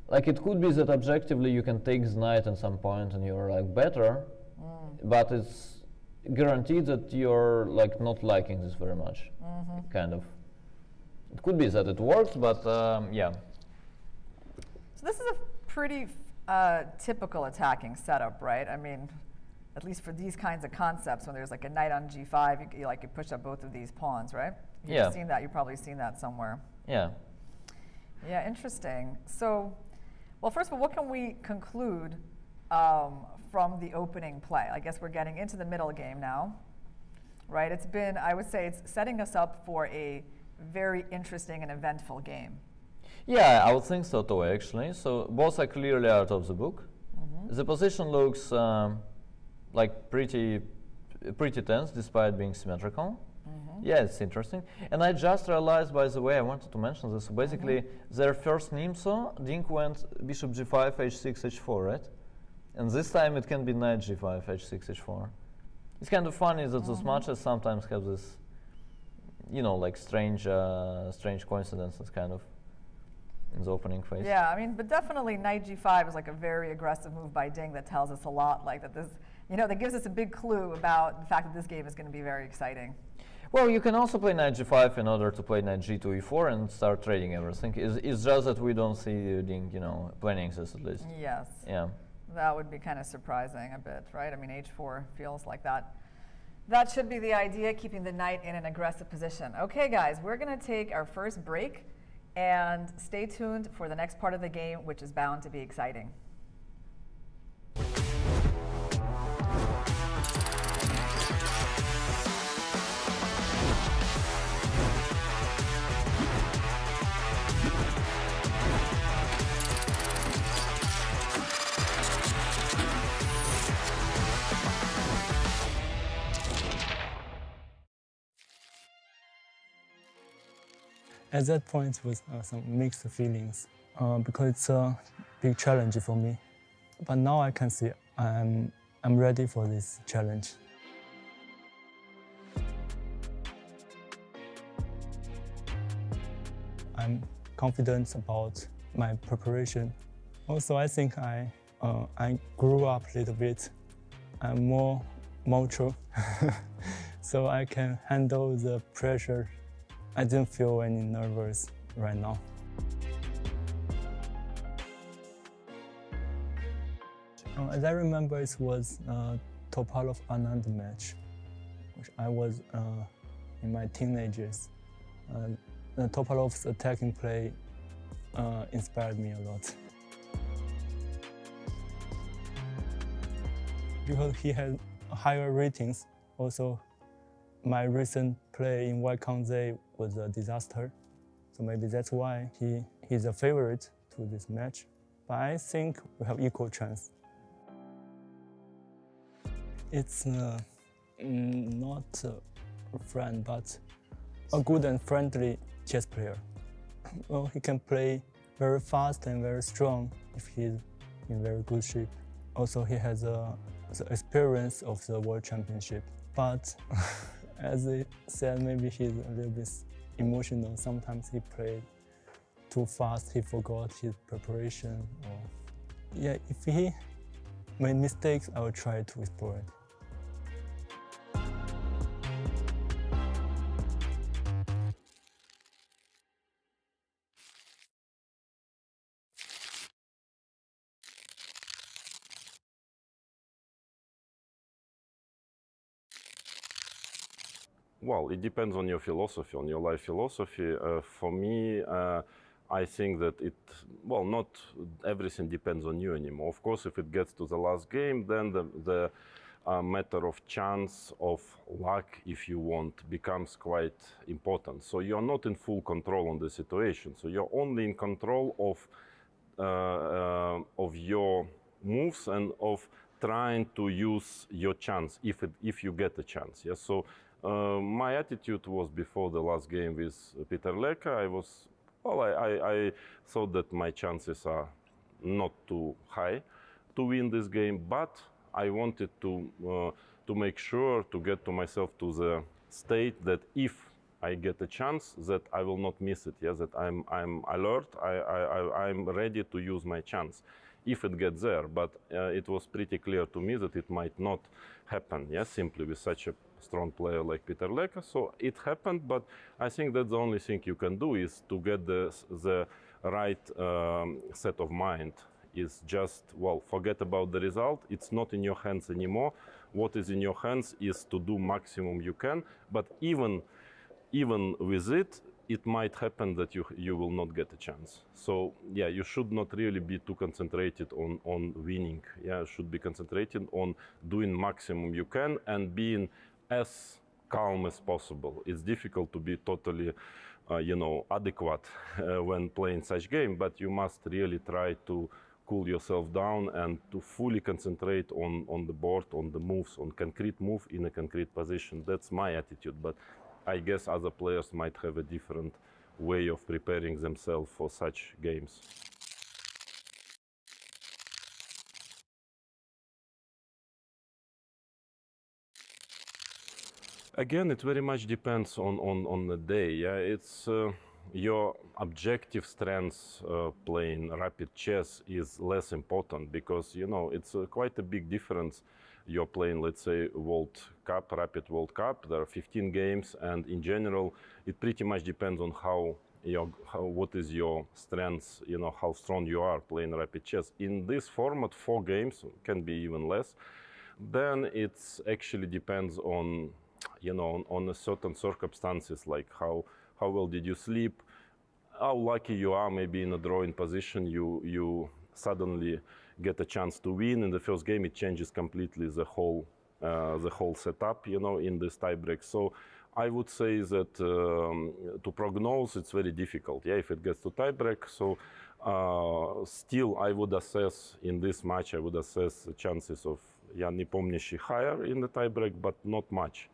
Like it could be that objectively you can take the knight at some point and you're like better, but it's guaranteed that you're like not liking this very much, kind of. It could be that it works, but yeah. So this is a pretty typical attacking setup, right? I mean, at least for these kinds of concepts, when there's like a knight on g5, you push up both of these pawns, right? You've seen that. You've probably seen that somewhere. Yeah. Yeah, interesting. So, well, first of all, what can we conclude from the opening play? I guess we're getting into the middle game now, right? It's been, I would say, it's setting us up for a very interesting and eventful game. Yeah, I would think so too, actually. So both are clearly out of the book. The position looks like pretty tense, despite being symmetrical. Yeah, it's interesting. And I just realized, by the way, I wanted to mention this. So basically, their first Nimso, Ding went bishop g5, h6, h4, right? And this time it can be knight g5, h6, h4. It's kind of funny that those matches sometimes have this, you know, like strange coincidences kind of in the opening phase. Yeah, I mean, but definitely knight g5 is like a very aggressive move by Ding that tells us a lot, like that this, you know, that gives us a big clue about the fact that this game is going to be very exciting. Well, you can also play knight g5 in order to play knight g2, e4 and start trading everything. It's just that we don't see Ding, you know, planning this at least. Yes. Yeah. That would be kind of surprising a bit, right? I mean, h4 feels like that. That should be the idea, keeping the knight in an aggressive position. Okay, guys, we're going to take our first break and stay tuned for the next part of the game, which is bound to be exciting. At that point was some mixed feelings because it's a big challenge for me. But now I can see I'm ready for this challenge. I'm confident about my preparation. Also, I think I grew up a little bit. I'm more mature, so I can handle the pressure. I don't feel any nervous right now. As I remember, it was Topalov Anand match, which I was in my teenagers. Topalov's attacking play inspired me a lot. Because he had higher ratings, also my recent play in White Kanze was a disaster, so maybe that's why he's a favorite to this match. But I think we have equal chance. It's not a friend, but a good and friendly chess player. Well, he can play very fast and very strong if he's in very good shape. Also, he has the experience of the World Championship, but as I said, maybe he's a little bit emotional. Sometimes he played too fast, he forgot his preparation. Yeah, if he made mistakes, I will try to explore it. Well, it depends on your philosophy, on your life philosophy. For me, I think that not everything depends on you anymore. Of course, if it gets to the last game, then the matter of chance, of luck, if you want, becomes quite important. So you're not in full control on the situation. So you're only in control of your moves and of trying to use your chance if you get a chance. Yes. So my attitude was before the last game with Peter Leka. I thought that my chances are not too high to win this game, but I wanted to make sure to get to myself to the state that if I get a chance, that I will not miss it. Yes, that I'm alert. I'm ready to use my chance if it gets there. But it was pretty clear to me that it might not happen. Yes, simply with such a strong player like Peter Leka. So it happened, but I think that the only thing you can do is to get the right set of mind. Is just, well, forget about the result. It's not in your hands anymore. What is in your hands is to do maximum you can. But even with it, it might happen that you will not get a chance. So yeah, you should not really be too concentrated on winning. Yeah, you should be concentrated on doing maximum you can and being as calm as possible. It's difficult to be totally adequate when playing such game, but you must really try to cool yourself down and to fully concentrate on the board, on the moves, on concrete move in a concrete position. That's my attitude. But I guess other players might have a different way of preparing themselves for such games. Again, it very much depends on the day. Yeah, it's your objective strengths playing rapid chess is less important because it's quite a big difference. You're playing, let's say, World Cup, Rapid World Cup. There are 15 games, and in general, it pretty much depends on what is your strengths. How strong you are playing rapid chess. In this format, 4 games can be even less. Then it's actually depends on on a certain circumstances, like how well did you sleep, how lucky you are, maybe in a drawing position, you suddenly get a chance to win. In the first game, it changes completely the whole setup, in this tiebreak. So I would say that to prognose, it's very difficult. Yeah, if it gets to tiebreak. So still, I would assess in this match, I would assess the chances of Nepomniachtchi higher in the tiebreak, but not much.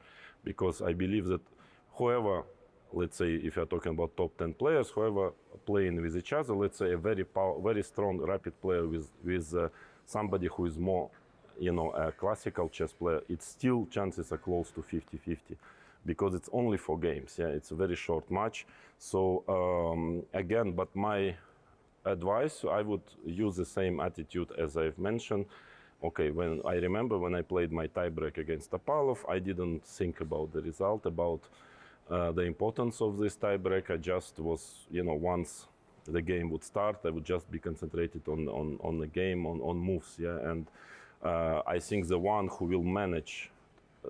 Because I believe that whoever, let's say, if you're talking about top 10 players, whoever playing with each other, let's say a very strong rapid player with somebody who is more, a classical chess player, it's still chances are close to 50-50 because it's only 4 games. Yeah, it's a very short match. So again, but my advice, I would use the same attitude as I've mentioned. Okay, when I remember when I played my tiebreak against Topalov, I didn't think about the result, about the importance of this tiebreak. I just was, once the game would start, I would just be concentrated on the game, on moves. Yeah, and I think the one who will manage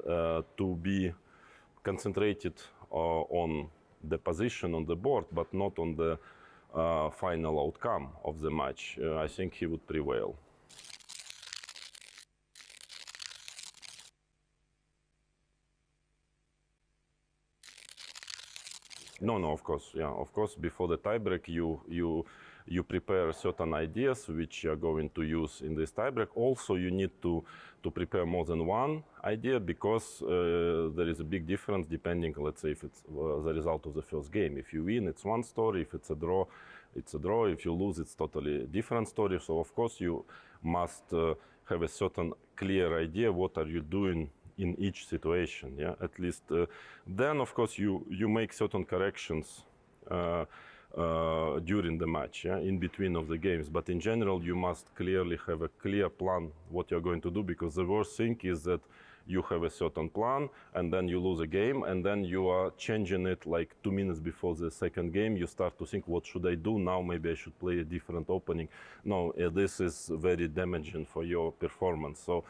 to be concentrated on the position on the board, but not on the final outcome of the match, I think he would prevail. No, of course, yeah, of course. Before the tiebreak, you prepare certain ideas which you are going to use in this tiebreak. Also, you need to prepare more than one idea because there is a big difference depending, let's say, if it's the result of the first game. If you win, it's one story. If it's a draw, it's a draw. If you lose, it's totally different story. So, of course, you must have a certain clear idea what are you doing in each situation, yeah. At least then, of course, you make certain corrections during the match, yeah, in between of the games. But in general, you must clearly have a clear plan what you're going to do, because the worst thing is that you have a certain plan and then you lose a game and then you are changing it like 2 minutes before the second game. You start to think, what should I do now? Maybe I should play a different opening. No, this is very damaging for your performance. So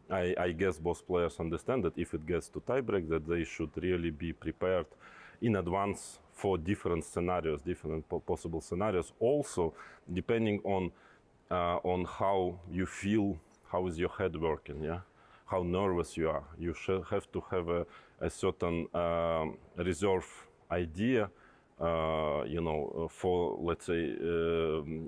I guess both players understand that if it gets to tiebreak, that they should really be prepared in advance for different scenarios, different possible scenarios. Also, depending on how you feel, how is your head working, yeah, how nervous you are. You should have to have a certain reserve idea. For, let's say,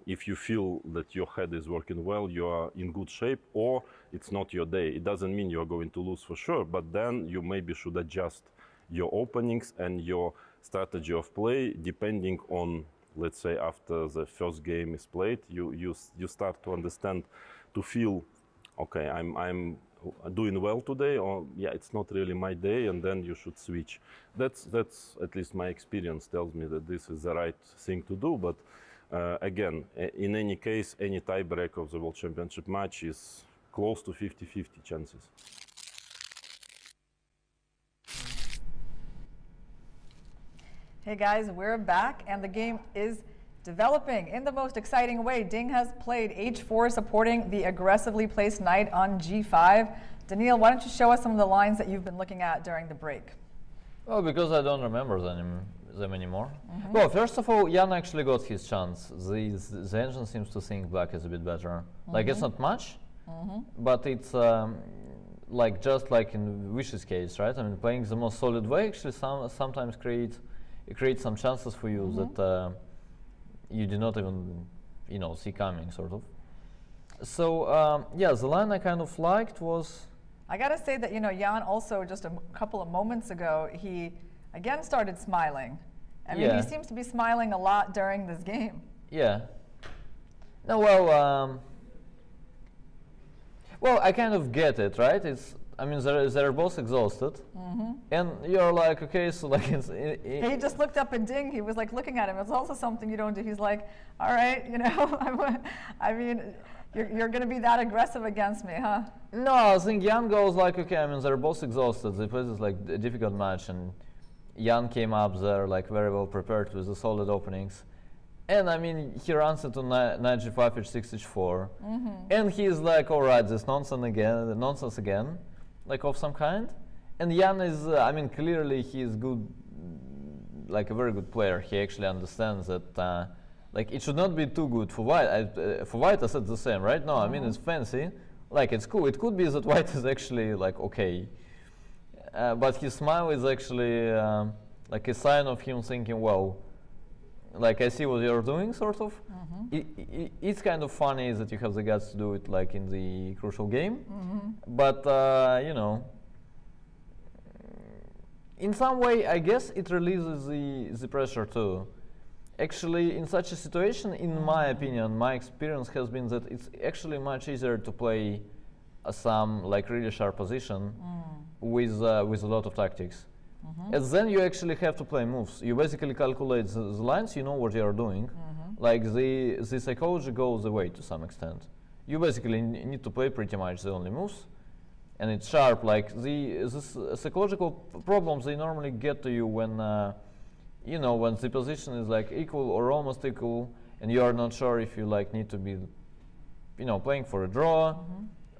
if you feel that your head is working well, you are in good shape, or it's not your day. It doesn't mean you are going to lose for sure, but then you maybe should adjust your openings and your strategy of play depending on, let's say, after the first game is played, you start to understand, to feel, okay, I'm doing well today, or yeah, it's not really my day, and then you should switch. That's at least my experience tells me that this is the right thing to do. But again, in any case, any tiebreak of the World Championship match is close to 50-50 chances. Hey guys, we're back and the game is developing in the most exciting way. Ding has played h4, supporting the aggressively placed knight on g5. Daniil, why don't you show us some of the lines that you've been looking at during the break? Well, because I don't remember them anymore. Mm-hmm. Well, first of all, Jan actually got his chance. The engine seems to think black is a bit better. Mm-hmm. Like, it's not much, mm-hmm. but it's like just like in Wish's case, right? I mean, playing the most solid way actually sometimes creates some chances for you mm-hmm. that you did not even, see coming, sort of. So, yeah, the line I kind of liked was... I gotta say that, Jan also, just a couple of moments ago, he again started smiling. I mean, Yeah. he seems to be smiling a lot during this game. Yeah. No, well, well, I kind of get it, right? It's, I mean, they're both exhausted, and you're like, okay, so like He just looked up at Ding. He was like looking at him. It's also something you don't do. He's like, all right, you know, I mean, you're going to be that aggressive against me, huh? No, I think Jan goes like, okay, I mean, they're both exhausted. They played this like a difficult match, and Jan came up there like very well prepared with the solid openings. And I mean, he runs into knight g5, h6, h4, and he's like, all right, this nonsense again, like of some kind. And Jan is, I mean, clearly he is good, like a very good player. He actually understands that, like, it should not be too good for white. For white, I said the same, right? No, I mean, it's fancy, like it's cool. It could be that white is actually like okay, but his smile is actually like a sign of him thinking, well, like I see what you're doing, sort of. It's kind of funny that you have the guts to do it like in the crucial game, but you know, in some way, I guess it releases the pressure too. Actually, in such a situation, in my opinion, my experience has been that it's actually much easier to play some like really sharp position with a lot of tactics. And then you actually have to play moves. You basically calculate the lines, you know what you are doing. Like the psychology goes away to some extent. You basically need to play pretty much the only moves. And it's sharp, like this psychological problems, they normally get to you when, you know, when the position is like equal or almost equal, and you are not sure if you like need to be, you know, playing for a draw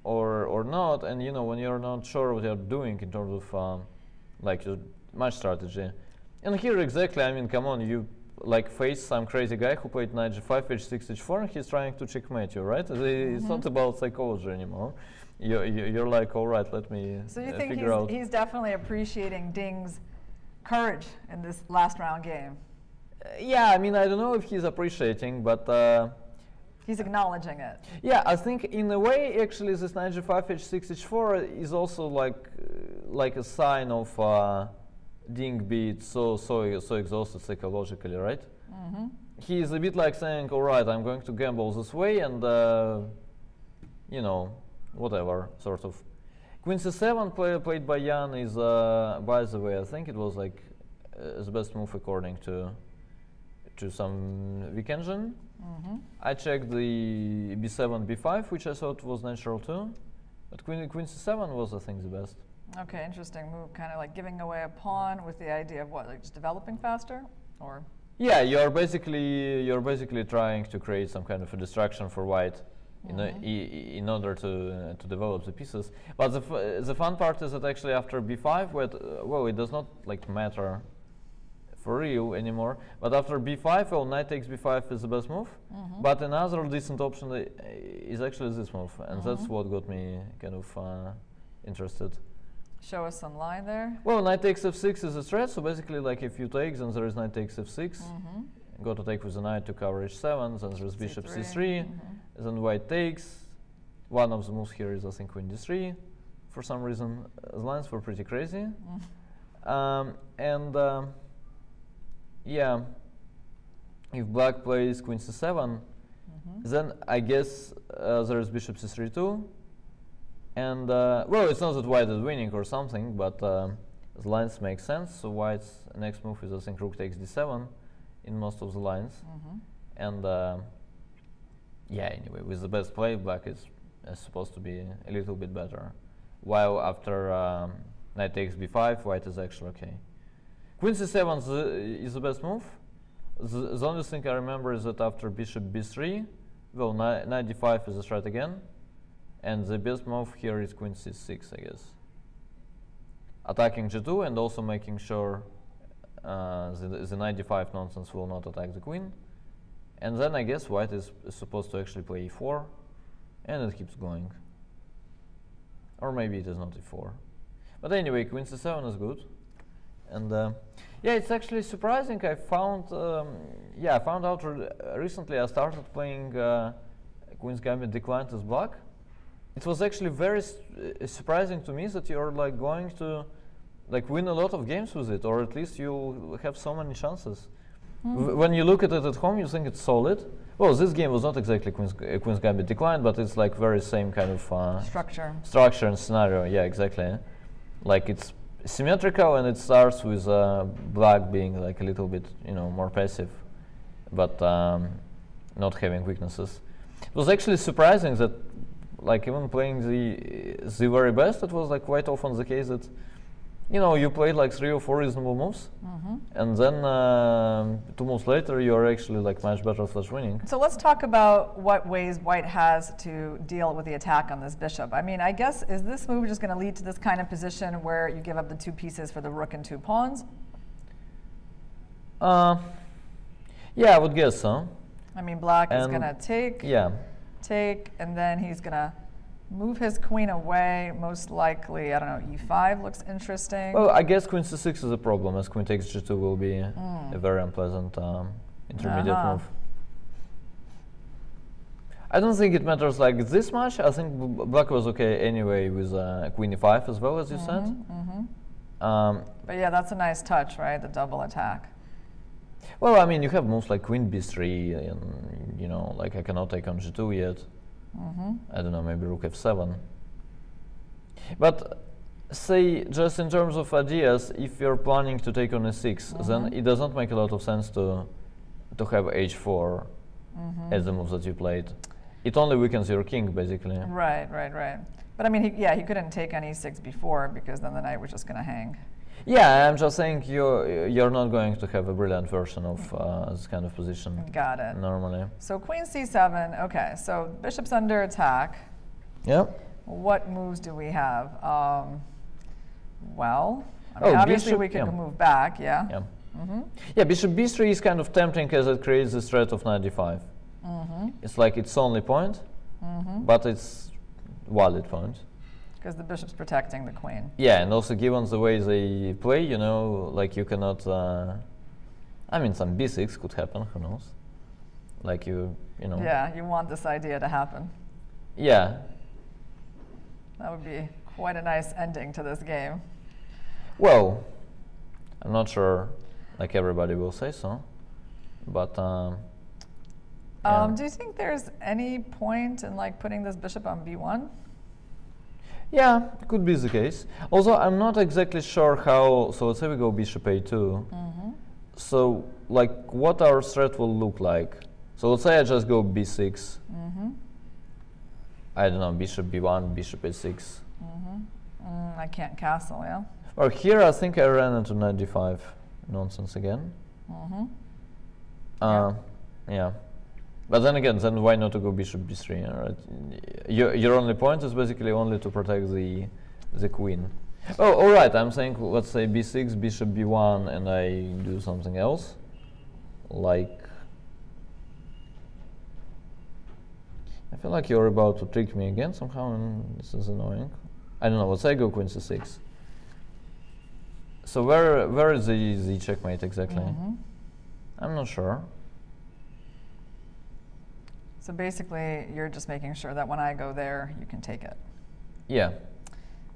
or not, and you know, when you're not sure what you're doing in terms of like your match strategy. And here exactly, I mean, come on, you like face some crazy guy who played knight g5, h6, h4, and he's trying to checkmate you, right? It's not about psychology anymore. You're like, all right, let me So you think figure out. he's definitely appreciating Ding's courage in this last round game? Yeah, I mean, I don't know if he's appreciating, but He's acknowledging it. yeah, I think in a way, actually, this knight g5, h6, h4 is also like a sign of Ding being so exhausted psychologically, right? He is a bit like saying, all right, I'm going to gamble this way, and you know, whatever, sort of. Queen c7 played by Jan is, by the way, I think it was like the best move according to some weak engine. I checked the b7, b5, which I thought was natural too, but queen c7 was, I think, the best. Okay, interesting move, kind of like giving away a pawn with the idea of what, like just developing faster, or? Yeah, you're basically trying to create some kind of a distraction for white, in order to develop the pieces. But the fun part is that actually after b5, well, it does not like matter for real anymore. But after b5, well, knight takes b5 is the best move. But another decent option is actually this move, and that's what got me kind of interested. Show us some line there. Well, knight takes f6 is a threat, so basically, like if you take, then there is knight takes f6. Got to take with the knight to cover h7, then there's bishop c3, then white takes. One of the moves here is, I think, queen d3. For some reason, the lines were pretty crazy. Yeah, if black plays queen c7, then I guess there is bishop c3 too. And well, it's not that white is winning or something, but the lines make sense. So white's next move is, I think, rook takes d7 in most of the lines. And yeah, anyway, with the best play, black is supposed to be a little bit better. While after knight takes b5, white is actually okay. Queen c7 is the best move. The only thing I remember is that after bishop b3, well, knight d5 is a threat again. And the best move here is queen c6, I guess. Attacking g2 and also making sure the knight d5 nonsense will not attack the queen. And then I guess white is supposed to actually play e4, and it keeps going. Or maybe it is not e4. But anyway, queen c7 is good. And yeah, it's actually surprising. I found, yeah, I found out recently I started playing Queen's Gambit declined as black. It was actually very surprising to me that you're like going to like win a lot of games with it, or at least you have so many chances. When you look at it at home, you think it's solid. Well, this game was not exactly Queen's Gambit Decline, but it's like very same kind of structure and scenario. Yeah, exactly. Like it's symmetrical, and it starts with black being like a little bit, more passive, but not having weaknesses. It was actually surprising that, like, even playing the very best, it was like quite often the case that, you played like 3 or 4 reasonable moves, and then 2 moves later you're actually like much better / winning. So let's talk about what ways White has to deal with the attack on this bishop. I mean, I guess, is this move just going to lead to this kind of position where you give up the 2 pieces for the rook and 2 pawns? Yeah, I would guess so. I mean, black is going to take, and then he's going to move his queen away, most likely. I don't know, e5 looks interesting. Well, I guess queen c6 is a problem, as queen takes g2 will be a very unpleasant intermediate move. I don't think it matters like this much. I think black was okay anyway with queen e5 as well, as you said. But yeah, that's a nice touch, right? The double attack. Well, I mean, you have moves like queen b3, and like I cannot take on g2 yet. I don't know, maybe rook f7. But say, just in terms of ideas, if you're planning to take on e6, then it doesn't make a lot of sense to have h4 as the move that you played. It only weakens your king, basically. Right. But I mean, he couldn't take on e6 before, because then the knight was just going to hang. Yeah, I'm just saying you're not going to have a brilliant version of this kind of position. Got it. Normally. So queen c7. Okay, so bishop's under attack. Yep. What moves do we have? Well, I mean, obviously we could move back. Yeah. Yeah, bishop b3 is kind of tempting, as it creates this threat of knight d5. It's like its only point, but it's valid point. Because the bishop's protecting the queen. Yeah, and also given the way they play, like you cannot. I mean, some b6 could happen. Who knows? Like Yeah, you want this idea to happen. Yeah. That would be quite a nice ending to this game. Well, I'm not sure. Like everybody will say so, but. Do you think there's any point in like putting this bishop on b1? Yeah, could be the case. Also, I'm not exactly sure how. So let's say we go bishop a2. So, like, what our threat will look like. So let's say I just go b6. I don't know, bishop b1, bishop a6. I can't castle, yeah. Or here, I think I ran into knight d5 nonsense again. Yeah. But then again, why not to go bishop b3? Right? Your only point is basically only to protect the queen. Oh, all right. I'm saying, let's say b6, bishop b1, and I do something else, like. I feel like you're about to trick me again somehow, and this is annoying. I don't know. Let's say I go queen c6. So where is the checkmate exactly? I'm not sure. So basically, you're just making sure that when I go there, you can take it. Yeah.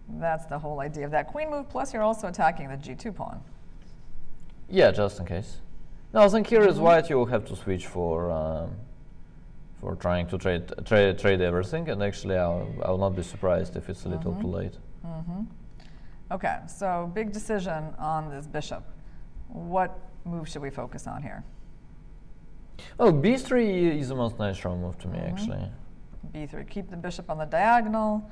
That's the whole idea of that queen move, plus you're also attacking the g2 pawn. Yeah, just in case. No, I think here is white, you will have to switch for trying to trade everything, and actually I'll not be surprised if it's a little too late. Okay, so big decision on this bishop. What move should we focus on here? Oh, b3 is the most natural move to me, actually. b3, keep the bishop on the diagonal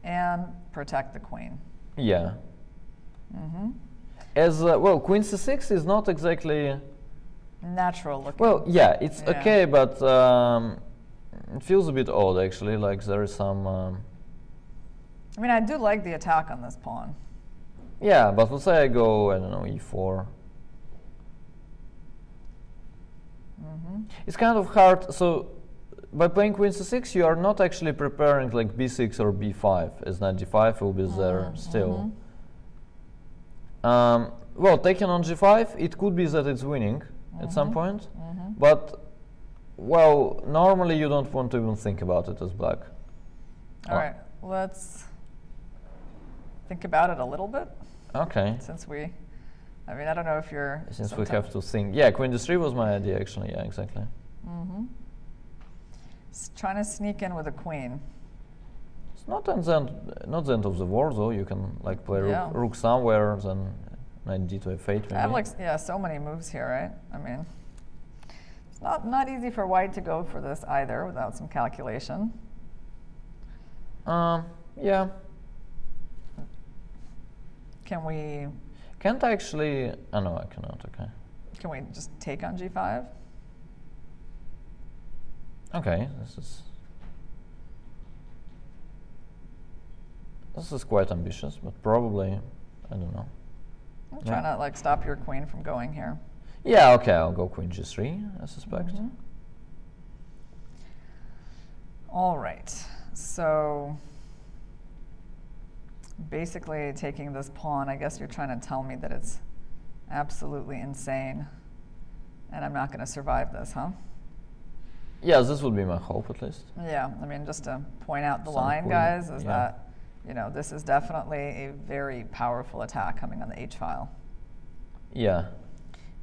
and protect the queen. Yeah. As well, queen c6 is not exactly natural looking. Well, yeah, it's okay, but it feels a bit odd, actually. Like there is some. I mean, I do like the attack on this pawn. Yeah, but let's say I go, I don't know, e4. It's kind of hard. So by playing queen c6, you are not actually preparing like b6 or b5, as knight d5 will be there still. Well, taking on g5, it could be that it's winning at some point, but well, normally you don't want to even think about it as black. All right, let's think about it a little bit. Okay. Since I mean, I don't know if you're... Since we have to think. Yeah, queen d3 was my idea, actually. Yeah, exactly. Trying to sneak in with a queen. It's not the end of the war, though. You can like play rook somewhere, then knight d to f8 maybe. I have like, so many moves here, right? I mean, it's not easy for white to go for this either without some calculation. Yeah. Can we... Can't I actually... Oh, no, I cannot, okay. Can we just take on g5? Okay, this is quite ambitious, but probably, I don't know. I'm trying to like stop your queen from going here. Yeah, okay, I'll go queen g3, I suspect. All right, so basically taking this pawn, I guess you're trying to tell me that it's absolutely insane and I'm not going to survive this, huh? Yeah, this would be my hope at least. Yeah, I mean, just to point out the Some line, queen, guys, is that, you know, this is definitely a very powerful attack coming on the h file. Yeah.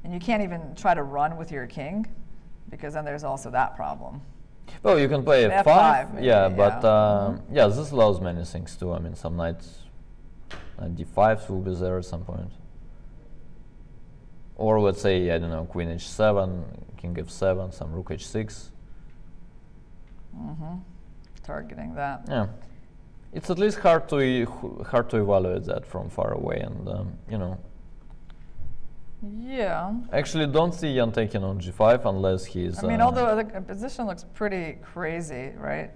And you can't even try to run with your king, because then there's also that problem. Well, you can play f5 maybe, yeah, but yeah, this allows many things too. I mean, some knight d5 will be there at some point. Or let's say, I don't know, queen h7, king f7, some rook h6. Targeting that. Yeah, it's at least hard to evaluate that from far away, and you know. Yeah. Actually, don't see Jan taking on g5 unless he's. I mean, although the position looks pretty crazy, right?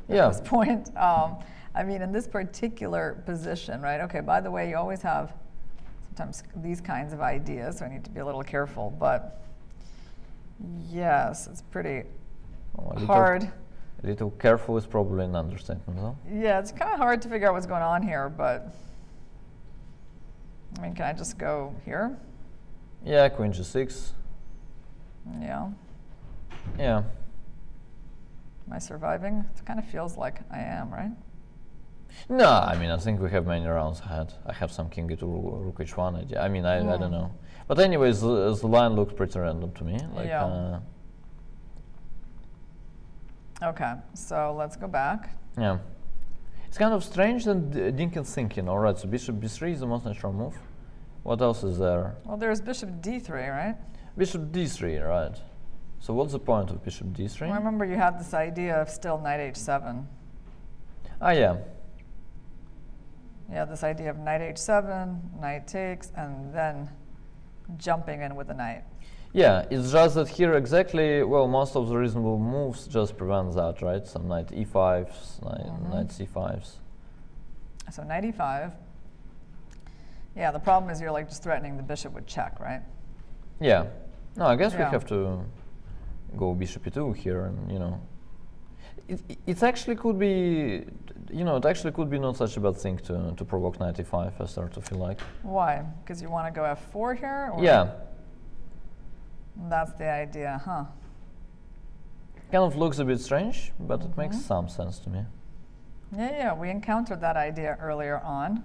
At this point, I mean, in this particular position, right? Okay. By the way, you always have sometimes these kinds of ideas, so I need to be a little careful. But yes, it's pretty hard. A little careful is probably an understatement, though. Yeah, it's kind of hard to figure out what's going on here, but I mean, can I just go here? Yeah, queen g6. Yeah. Yeah. Am I surviving? It kind of feels like I am, right? No, I mean, I think we have many rounds ahead. I have some king to rook h1 idea. I mean, I don't know. But anyways, the line looks pretty random to me. Like, okay, so let's go back. Yeah. It's kind of strange that Ding is thinking, all right, so bishop b3 is the most natural move. What else is there? Well, there's bishop d3, right? Bishop d3, right. So what's the point of bishop d3? Well, I remember you had this idea of still knight h7. Ah, yeah. Yeah, this idea of knight h7, knight takes, and then jumping in with a knight. Yeah, it's just that here exactly, well, most of the reasonable moves just prevent that, right? Some knight e5s, knight c5s. So knight e5. Yeah, the problem is you're like just threatening the bishop with check, right? Yeah. No, I guess we have to go bishop e2 here, and you know, it actually could be, you know, it actually could be not such a bad thing to provoke knight e5. I start to feel like. Why? Because you want to go f4 here? Or yeah. That's the idea, huh? Kind of looks a bit strange, but it makes some sense to me. Yeah, we encountered that idea earlier on.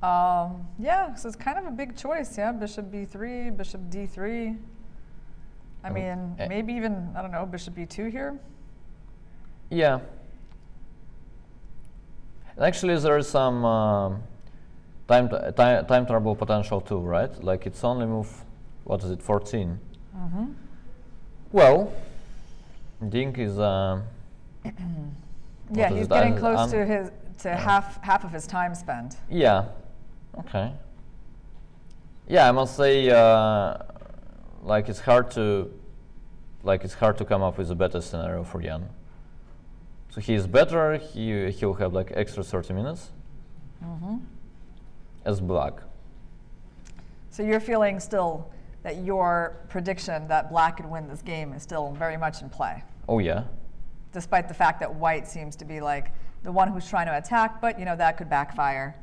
Yeah, so it's kind of a big choice, yeah? Bishop b3, bishop d3. I mean, maybe even, I don't know, bishop b2 here? Yeah. Actually, there is some time trouble potential too, right? Like it's only move, what is it, 14? Well, Ding is yeah, he's getting close to his half of his time spent. Yeah. Okay. Yeah, I must say, like it's hard to come up with a better scenario for Jan. So he's better. He'll have like extra 30 minutes as black. So you're feeling still that your prediction that black could win this game is still very much in play. Oh yeah. Despite the fact that white seems to be like the one who's trying to attack, but you know that could backfire.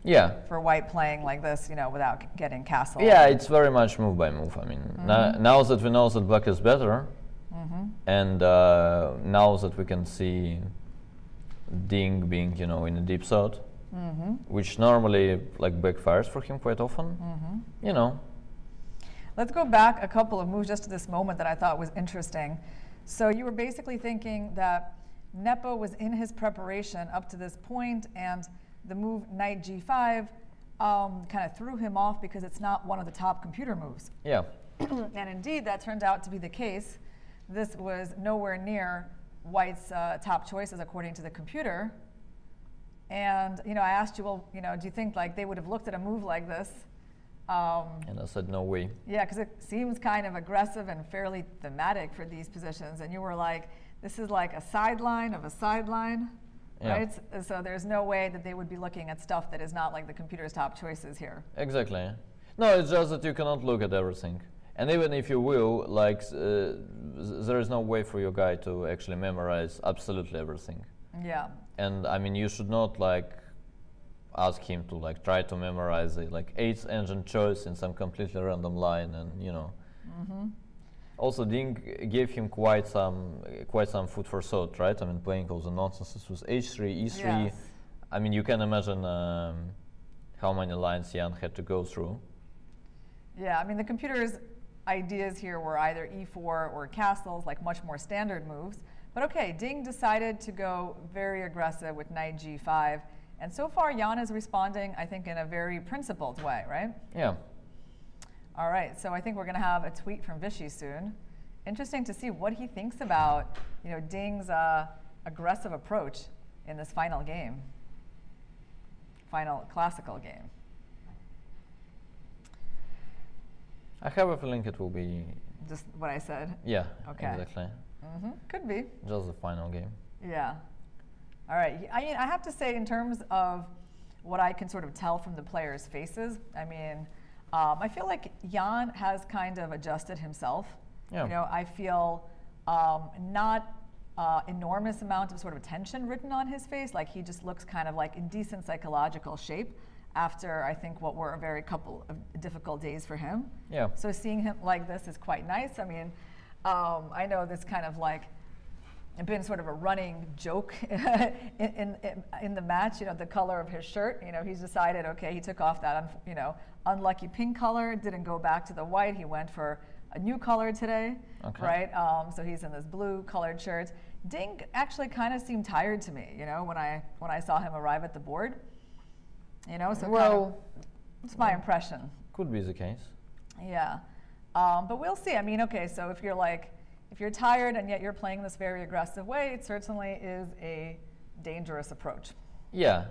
Yeah. For white playing like this, you know, without getting castle. Yeah, it's very much move by move. I mean, now that we know that black is better, and now that we can see Ding being, you know, in a deep thought, which normally like backfires for him quite often. You know. Let's go back a couple of moves just to this moment that I thought was interesting. So you were basically thinking that Nepo was in his preparation up to this point, and the move knight g5 kind of threw him off because it's not one of the top computer moves. Yeah. And indeed, that turned out to be the case. This was nowhere near White's top choices according to the computer. And I asked you, well, do you think like they would have looked at a move like this? And I said, no way. Yeah, because it seems kind of aggressive and fairly thematic for these positions. And you were like, this is like a sideline of a sideline, right? So there's no way that they would be looking at stuff that is not like the computer's top choices here. Exactly. No, it's just that you cannot look at everything. And even if you will, like, there is no way for your guy to actually memorize absolutely everything. Yeah. And I mean, you should not like ask him to like try to memorize the like 8th engine choice in some completely random line, and Also, Ding gave him quite some food for thought, right? I mean, playing all the nonsenses with h3, e3. Yes. I mean, you can imagine how many lines Jan had to go through. Yeah, I mean, the computer's ideas here were either e4 or castles, like much more standard moves. But okay, Ding decided to go very aggressive with knight g5. And so far, Jan is responding, I think, in a very principled way, right? Yeah. All right, so I think we're going to have a tweet from Vichy soon. Interesting to see what he thinks about, Ding's aggressive approach in this final game, final classical game. I have a feeling it will be... Just what I said? Yeah, okay. Exactly. Could be. Just the final game. Yeah. All right. I mean, I have to say, in terms of what I can sort of tell from the players' faces, I mean, I feel like Jan has kind of adjusted himself. Yeah. I feel not enormous amount of sort of tension written on his face. Like he just looks kind of like in decent psychological shape after, I think, what were a very couple of difficult days for him. Yeah. So seeing him like this is quite nice. I mean, I know this kind of like been sort of a running joke in the match, the color of his shirt. He's decided, okay, he took off that, unlucky pink color, didn't go back to the white. He went for a new color today, right? So he's in this blue colored shirt. Ding actually kind of seemed tired to me, when I saw him arrive at the board. So well, it's my impression. Could be the case. Yeah, but we'll see. I mean, okay, so if you're tired and yet you're playing this very aggressive way, it certainly is a dangerous approach. Yeah,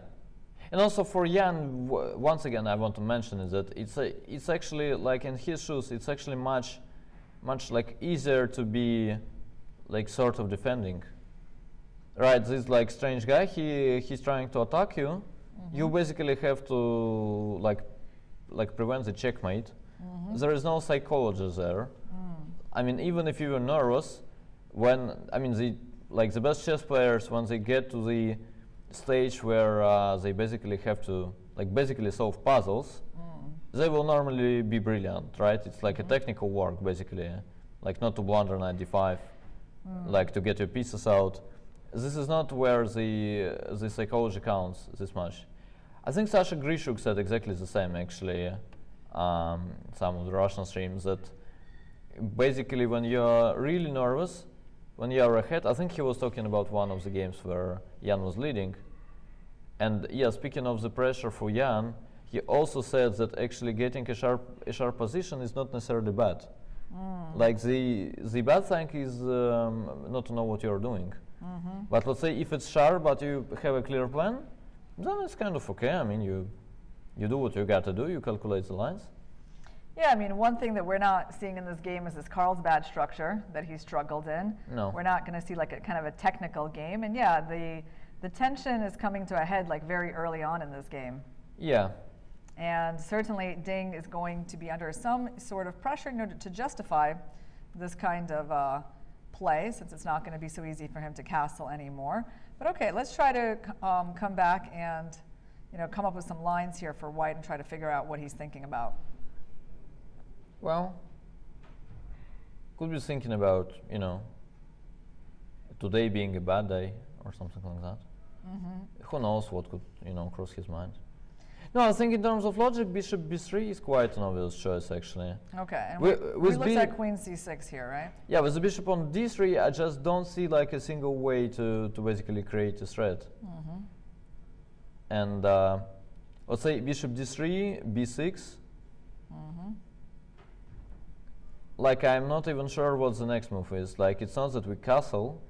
and also for Jan, once again, I want to mention is that it's actually like in his shoes, it's actually much like easier to be like sort of defending. Right, this like strange guy, he's trying to attack you. You basically have to like prevent the checkmate. There is no psychology there. I mean, even if you were nervous, the best chess players, when they get to the stage where they basically have to basically solve puzzles, they will normally be brilliant, right? It's like a technical work, basically, like not to blunder knight d5, like to get your pieces out. This is not where the psychology counts this much. I think Sasha Grishuk said exactly the same, actually, some of the Russian streams, that basically when you're really nervous, when you're ahead, I think he was talking about one of the games where Jan was leading. And yeah, speaking of the pressure for Jan, he also said that actually getting a sharp position is not necessarily bad. Like the bad thing is not to know what you're doing. But let's say if it's sharp but you have a clear plan, then it's kind of okay. I mean, you do what you got to do, you calculate the lines. Yeah, I mean, one thing that we're not seeing in this game is this Carlsbad structure that he struggled in. No. We're not going to see like a kind of a technical game. And yeah, the tension is coming to a head like very early on in this game. Yeah. And certainly Ding is going to be under some sort of pressure in order to justify this kind of play, since it's not going to be so easy for him to castle anymore. But okay, let's try to come back and come up with some lines here for White and try to figure out what he's thinking about. Well, could be thinking about, today being a bad day or something like that. Who knows what could, cross his mind. No, I think in terms of logic, bishop b3 is quite an obvious choice, actually. Okay, and we looked at queen c6 here, right? Yeah, with the bishop on d3, I just don't see like a single way to basically create a threat. And let's say bishop d3, b6. Like, I'm not even sure what the next move is. Like, it's not that we castle.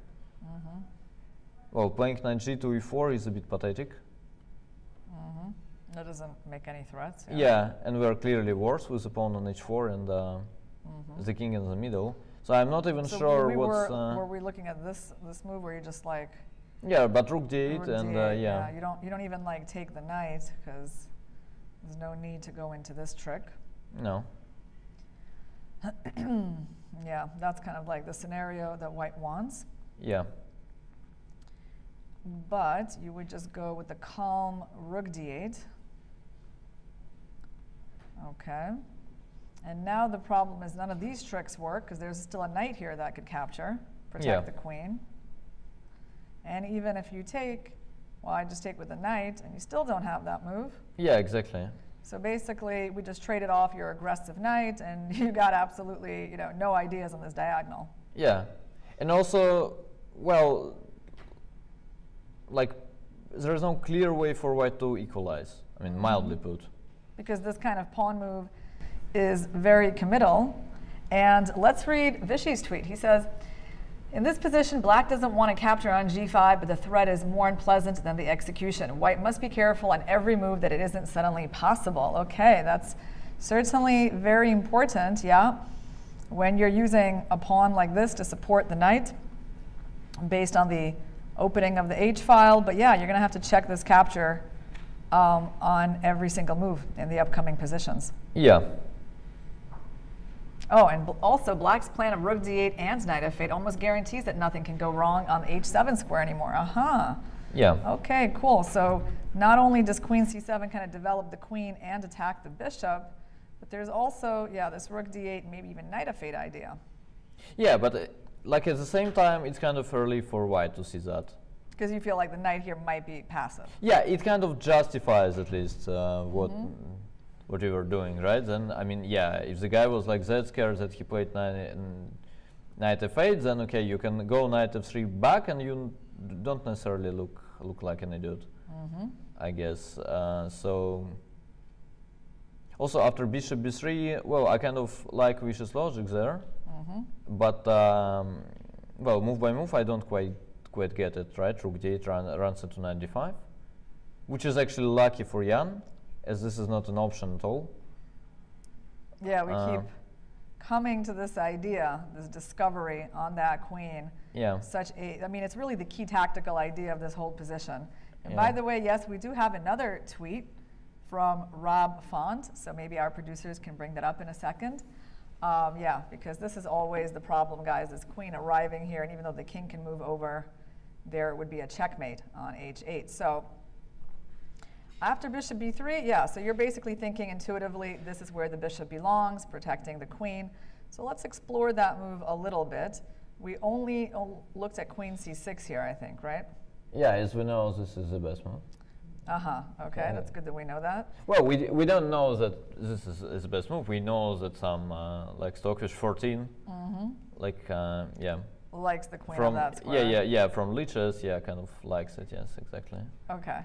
Well, playing knight g to e4 is a bit pathetic. That doesn't make any threats. Yeah, and we're clearly worse with the pawn on h4 and the king in the middle. So I'm not even sure what's... were we looking at this move where you're just like... Yeah, but rook d8 rook and d8, yeah. You don't even like take the knight because there's no need to go into this trick. No. Yeah, that's kind of like the scenario that white wants. Yeah. But you would just go with the calm rook d8. Okay. And now the problem is none of these tricks work because there's still a knight here that could capture, protect the queen. And even if you take, well, I just take with the knight and you still don't have that move. Yeah, exactly. So basically, we just traded off your aggressive knight and you got absolutely, no ideas on this diagonal. Yeah. And also, well, like, there's no clear way for white to equalize. I mean, mildly put. Because this kind of pawn move is very committal. And let's read Vishy's tweet. He says, in this position, black doesn't want to capture on g5, but the threat is more unpleasant than the execution. White must be careful on every move that it isn't suddenly possible. Okay, that's certainly very important, yeah. When you're using a pawn like this to support the knight, based on the opening of the H file, but yeah, you're going to have to check this capture on every single move in the upcoming positions. Yeah. Oh, and also black's plan of rook d8 and knight f8 almost guarantees that nothing can go wrong on the h7 square anymore. Yeah. Okay, cool. So not only does queen c7 kind of develop the queen and attack the bishop, but there's also, yeah, this rook d8, maybe even knight f8 idea. Yeah, but like at the same time, it's kind of early for white to see that. Because you feel like the knight here might be passive. Yeah, it kind of justifies at least what you were doing, right? Then, I mean, yeah, if the guy was like that scared that he played knight f8, then okay, you can go knight f3 back and you don't necessarily look like an idiot, I guess. So, also after bishop b3, well, I kind of like Vishy's logic there, but, well, move by move, I don't quite get it, right? Rook d8 runs into knight d5, which is actually lucky for Jan, as this is not an option at all. Yeah, we keep coming to this idea, this discovery on that queen. Yeah. I mean, it's really the key tactical idea of this whole position. And by the way, yes, we do have another tweet from Rob Font, so maybe our producers can bring that up in a second. Yeah, because this is always the problem, guys, this queen arriving here, and even though the king can move over, there would be a checkmate on h8. So after bishop b3, yeah, so you're basically thinking intuitively this is where the bishop belongs, protecting the queen. So let's explore that move a little bit. We only looked at queen c6 here, I think, right? Yeah, as we know, this is the best move. Okay, that's good that we know that. Well, we don't know that this is the best move. We know that some, like Stockfish 14, like, yeah. Likes the queen on that square. Yeah, from Lichess, yeah, kind of likes it, yes, exactly. Okay.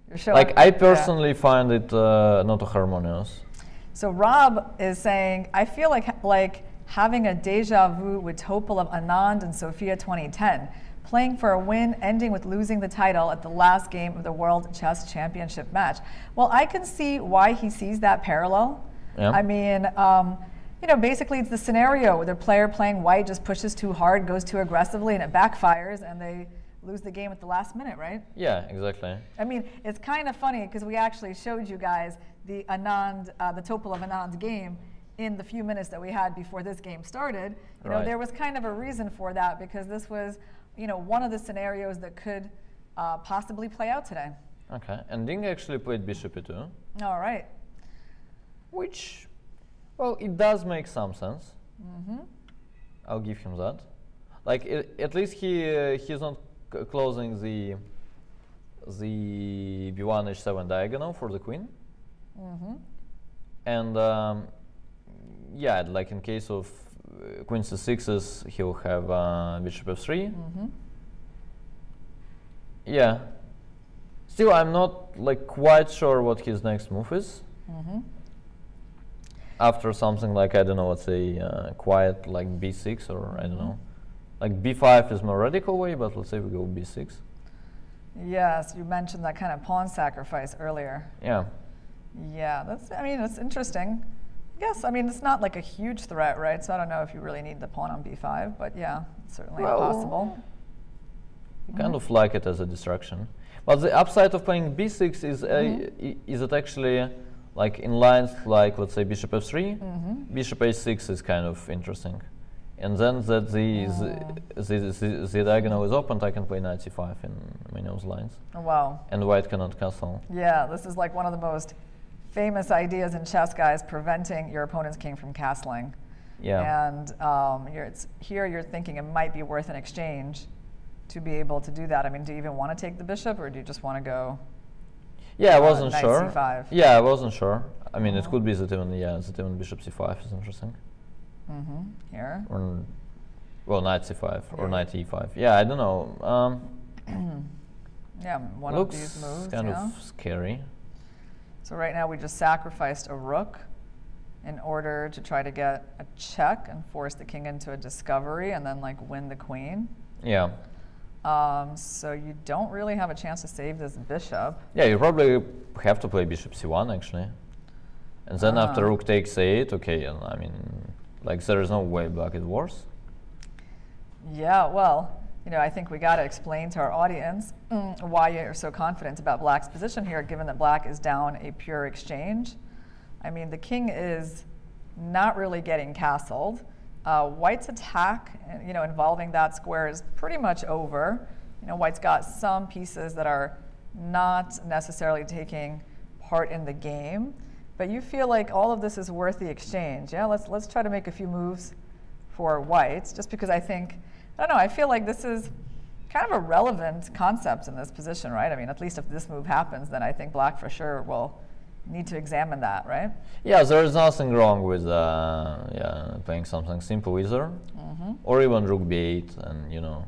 You're showing, like, I personally find it not harmonious. So Rob is saying, I feel like having a deja vu with Topol of Anand and Sofia 2010, playing for a win, ending with losing the title at the last game of the World Chess Championship match. Well, I can see why he sees that parallel. Yeah. I mean, you know, basically it's the scenario where the player playing white just pushes too hard, goes too aggressively, and it backfires, and they lose the game at the last minute, right? Yeah, exactly. I mean, it's kind of funny because we actually showed you guys the Anand, the Topol of Anand game in the few minutes that we had before this game started. You know, there was kind of a reason for that because this was, you know, one of the scenarios that could possibly play out today. Okay, and Ding actually played bishop e2. All right. Which, well, it does make some sense. I'll give him that. Like, at least he's not closing the the b1 h7 diagonal for the queen. And yeah, like in case of queen c6s, he'll have bishop f3. Yeah. Still, I'm not like quite sure what his next move is. After something like, I don't know, let's say quiet like b6 or I don't know. Like b5 is more radical way, but let's say we go b6. Yes, you mentioned that kind of pawn sacrifice earlier. Yeah. Yeah, I mean, it's interesting. Yes, I mean, it's not like a huge threat, right? So I don't know if you really need the pawn on b5, but yeah, it's certainly possible. Kind of like it as a distraction. But the upside of playing b6 is it actually like in lines like, let's say, bishop f3, bishop h6 is kind of interesting. And then that the diagonal is opened, I can play knight c5 in many of those lines. Oh, wow. And white cannot castle. Yeah, this is like one of the most famous ideas in chess, guys, preventing your opponent's king from castling. Yeah. And here you're thinking it might be worth an exchange to be able to do that. I mean, do you even want to take the bishop, or do you just want to go? Yeah, I wasn't knight sure. c5? Yeah, I wasn't sure. I mean, it could be that even bishop c5 is interesting. Here. Or, well, knight c5 or knight e5. Yeah, I don't know. Yeah, one looks of these moves. kind of scary. So right now we just sacrificed a rook in order to try to get a check and force the king into a discovery and then like win the queen. Yeah. So you don't really have a chance to save this bishop. Yeah, you probably have to play bishop c1 actually. And then after rook takes a8, okay, and I mean, like there is no way black is worse. Yeah, well, you know, I think we got to explain to our audience why you're so confident about black's position here, given that black is down a pure exchange. I mean, the king is not really getting castled. White's attack, you know, involving that square is pretty much over. You know, white's got some pieces that are not necessarily taking part in the game, but you feel like all of this is worth the exchange. Yeah, let's try to make a few moves for white, just because I think, I don't know, I feel like this is kind of a relevant concept in this position, right? I mean, at least if this move happens, then I think black for sure will need to examine that, right? Yeah, there is nothing wrong with playing something simple either, or even rook b8, and you know.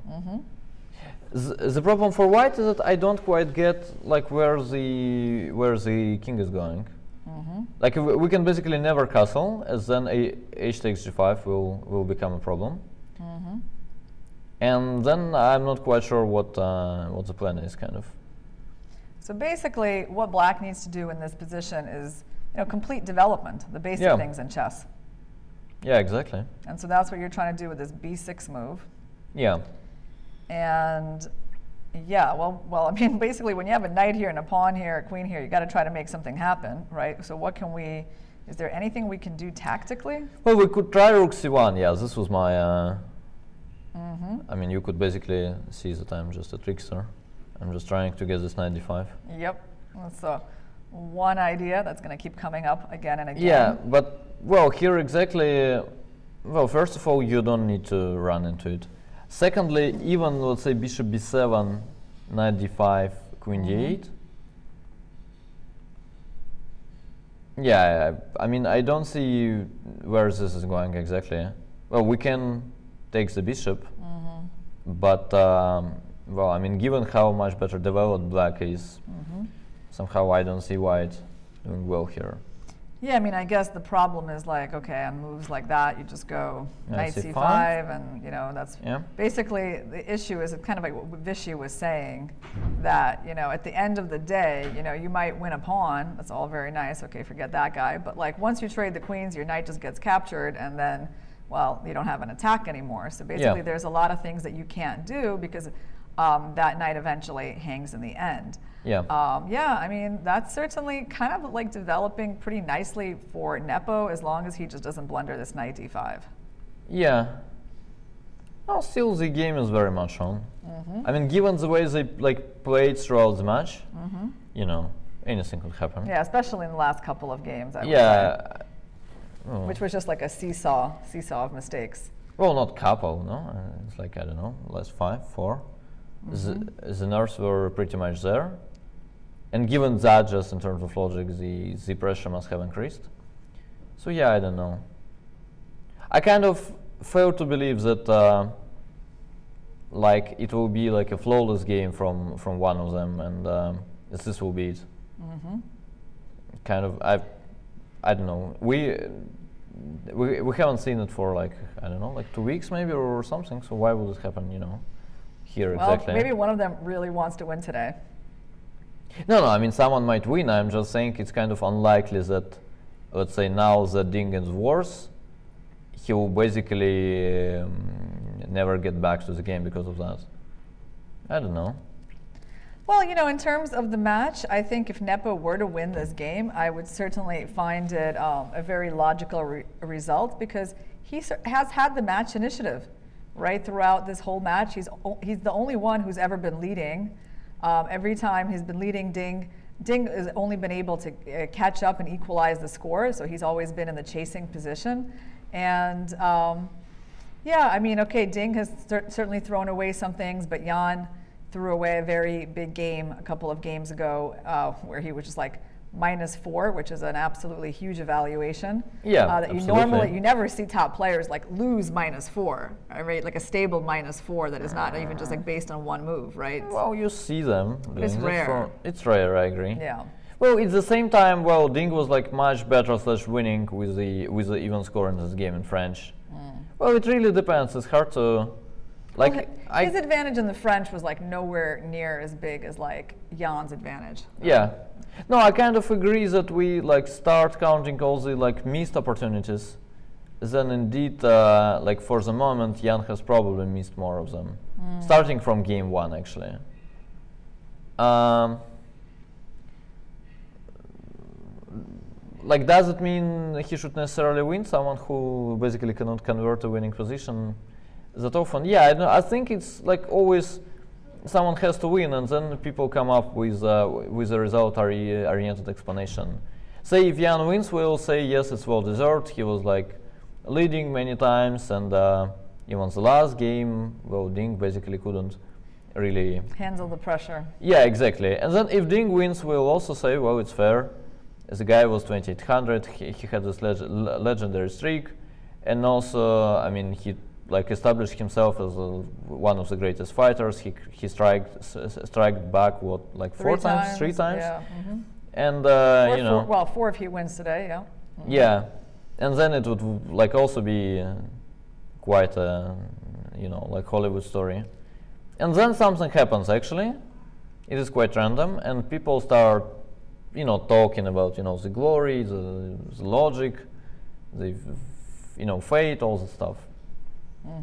The problem for white is that I don't quite get like where the king is going. Like we can basically never castle, as then h takes g5 will become a problem. And then I'm not quite sure what the plan is, kind of. So basically, what black needs to do in this position is, you know, complete development, the basic things in chess. Yeah, exactly. And so that's what you're trying to do with this b6 move. Yeah. And yeah, well, I mean, basically, when you have a knight here and a pawn here, a queen here, you got to try to make something happen, right? So what can we? Is there anything we can do tactically? Well, we could try rook c1. Yeah, this was my. I mean, you could basically see that I'm just a trickster. I'm just trying to get this knight d5. Yep. So one idea that's going to keep coming up again and again. Yeah, but well, here exactly. Well, first of all, you don't need to run into it. Secondly, even let's say bishop b7, knight d5, queen d8. Yeah, I mean, I don't see where this is going exactly. Well, we can take the bishop, but well, I mean, given how much better developed black is, somehow I don't see white doing well here. Yeah, I mean, I guess the problem is like, okay, on moves like that, you just go knight c5, and you know, that's basically the issue is kind of like what Vichy was saying, that, you know, at the end of the day, you know, you might win a pawn, that's all very nice, okay, forget that guy, but like once you trade the queens, your knight just gets captured, and then, well, you don't have an attack anymore. So basically there's a lot of things that you can't do because that knight eventually hangs in the end. Yeah, I mean, that's certainly kind of like developing pretty nicely for Nepo, as long as he just doesn't blunder this knight d5. Yeah. Well, still the game is very much on. I mean, given the way they like played throughout the match, you know, anything could happen. Yeah, especially in the last couple of games, I would say. Which was just like a seesaw of mistakes. Well, not couple, no? It's like, I don't know, last 5, 4. The nerves were pretty much there. And given that, just in terms of logic, the pressure must have increased. So yeah, I don't know. I kind of fail to believe that like it will be like a flawless game from one of them, and this will be it. Kind of, I don't know. We haven't seen it for like, I don't know, like 2 weeks maybe or something. So why would it happen, you know, here Well, exactly? maybe one of them really wants to win today. No, I mean someone might win. I'm just saying it's kind of unlikely that, let's say now that Ding is worse, he will basically never get back to the game because of that. I don't know. Well, you know, in terms of the match, I think if Nepo were to win this game, I would certainly find it a very logical result, because he has had the match initiative right throughout this whole match. He's the only one who's ever been leading. Every time he's been leading, Ding has only been able to catch up and equalize the score, so he's always been in the chasing position. And yeah, I mean, okay, Ding has certainly thrown away some things, but Jan threw away a very big game a couple of games ago where he was just like -4, which is an absolutely huge evaluation. Yeah, that you never see top players like lose -4, right? Like a stable -4 that is not even just like based on one move, right? Well, you see them. But it's rare. It's rare, I agree. Yeah. Well, at the same time, well, Ding was like much better / winning with the even score in this game in French. Well, it really depends. It's hard to, like. Well, his advantage in the French was like nowhere near as big as like Jan's advantage. Yeah. No, I kind of agree that we like start counting all the like missed opportunities. Then indeed, like for the moment, Jan has probably missed more of them, starting from game 1 actually. Like, does it mean he should necessarily win? Someone who basically cannot convert a winning position that often? Yeah, I think it's like always someone has to win, and then people come up with a result-oriented explanation. Say if Jan wins, we'll say yes, it's well deserved. He was like leading many times, and even the last game, well, Ding basically couldn't really handle the pressure. Yeah, exactly. And then if Ding wins, we'll also say, well, it's fair. The guy was 2800. He had this legendary streak, and also, I mean, he like established himself as one of the greatest fighters. He striked back what, like 3 times? Yeah. And you know, 4 if he wins today. Yeah. Yeah, and then it would like also be quite a, you know, like Hollywood story. And then something happens actually. It is quite random, and people start, you know, talking about, you know, the glory, the logic, the, you know, fate, all the stuff.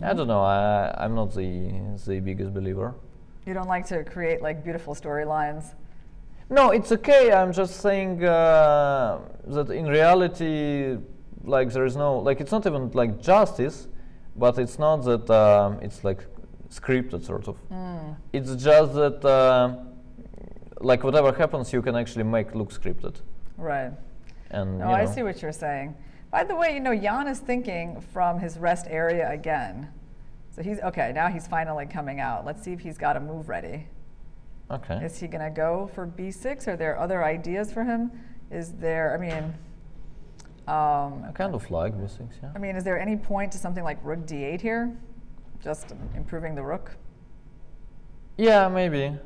I don't know. I'm not the biggest believer. You don't like to create like beautiful storylines. No, it's okay. I'm just saying that in reality, like there is no, like it's not even like justice, but it's not that it's like scripted sort of. It's just that like whatever happens, you can actually make look scripted. Right. And I see what you're saying. By the way, you know, Jan is thinking from his rest area again. So he's, okay, now he's finally coming out. Let's see if he's got a move ready. Okay. Is he going to go for b6? Are there other ideas for him? Is there, I mean... I kind of like b6, yeah. I mean, is there any point to something like rook d8 here? Just improving the rook? Yeah, maybe.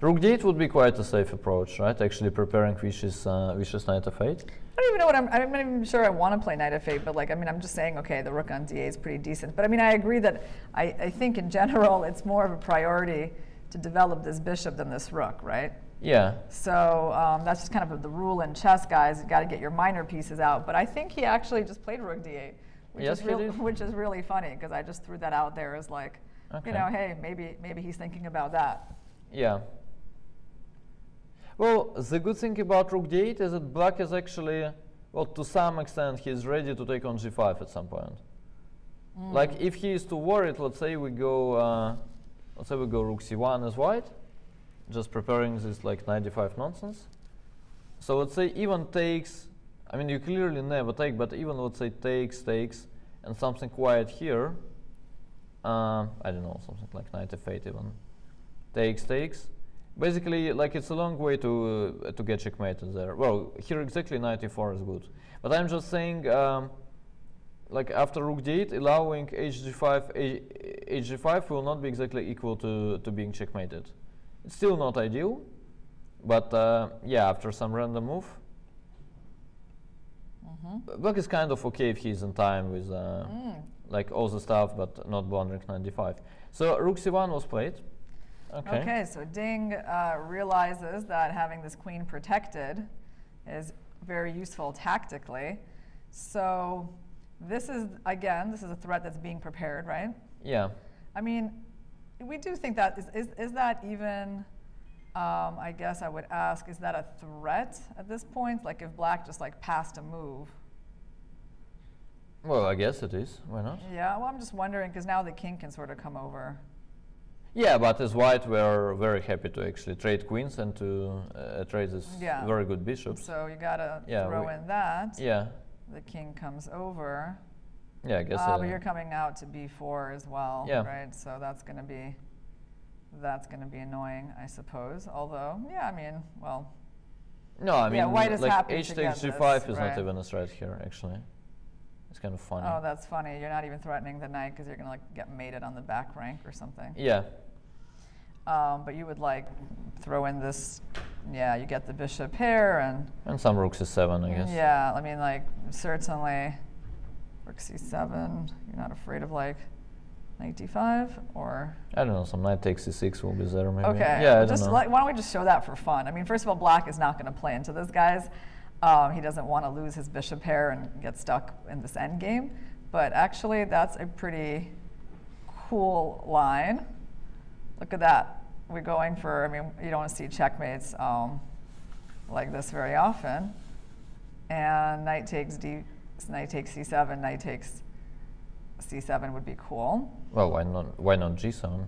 Rook d8 would be quite a safe approach, right? Actually preparing vicious knight f8. I don't even know what I'm not even sure I want to play knight f8, but like, I mean, I'm just saying, okay, the rook on d8 is pretty decent. But I mean, I agree that I think in general, it's more of a priority to develop this bishop than this rook, right? Yeah. So that's just kind of the rule in chess, guys. You got to get your minor pieces out. But I think he actually just played rook d8, which is really funny, because I just threw that out there as like, you know, hey, maybe he's thinking about that. Yeah. Well, the good thing about rook d8 is that black is actually, well, to some extent, he's ready to take on g5 at some point. Like, if he is too worried, let's say we go rook c1 as white, just preparing this like knight d5 nonsense. So let's say even takes, I mean, you clearly never take, but even let's say takes, and something quiet here, I don't know, something like knight f8 even, takes, Basically, like it's a long way to get checkmated there. Well, here exactly knight e4 is good, but I'm just saying, like after rook d8, allowing hg5 will not be exactly equal to being checkmated. It's still not ideal, but yeah, after some random move, black is kind of okay if he's in time with like all the stuff, but not blundering knight d5. So rook c1 was played. Okay, so Ding realizes that having this queen protected is very useful tactically. So this is, again, this is a threat that's being prepared, right? Yeah. I mean, we do think that, is that even, I guess I would ask, is that a threat at this point? Like if black just like passed a move? Well, I guess it is. Why not? Yeah, well, I'm just wondering, because now the king can sort of come over. Yeah, but as white, we're very happy to actually trade queens and to trade this very good bishops. So you gotta throw in that. Yeah. The king comes over. Yeah, I guess. But you're coming out to b4 as well, yeah. right? So that's gonna be annoying, I suppose. Although, yeah, I mean, well. No, I mean, white is like happy h to takes get g5 this, is right? not even a threat here, actually. It's kind of funny. Oh, that's funny. You're not even threatening the knight because you're gonna like get mated on the back rank or something. Yeah. But you would like throw in this, yeah, you get the bishop here and some rook c7, I guess. Yeah, I mean, like certainly rook c7. You're not afraid of like knight d5 or? I don't know. Some knight takes c6 will be there maybe. Okay. Yeah, I just don't know. why don't we just show that for fun? I mean, first of all, black is not going to play into this, guys. He doesn't want to lose his bishop pair and get stuck in this endgame. But actually, that's a pretty cool line. Look at that. We're going for, I mean, you don't want to see checkmates like this very often. And knight takes c7, knight takes c7 would be cool. Well, why not g7?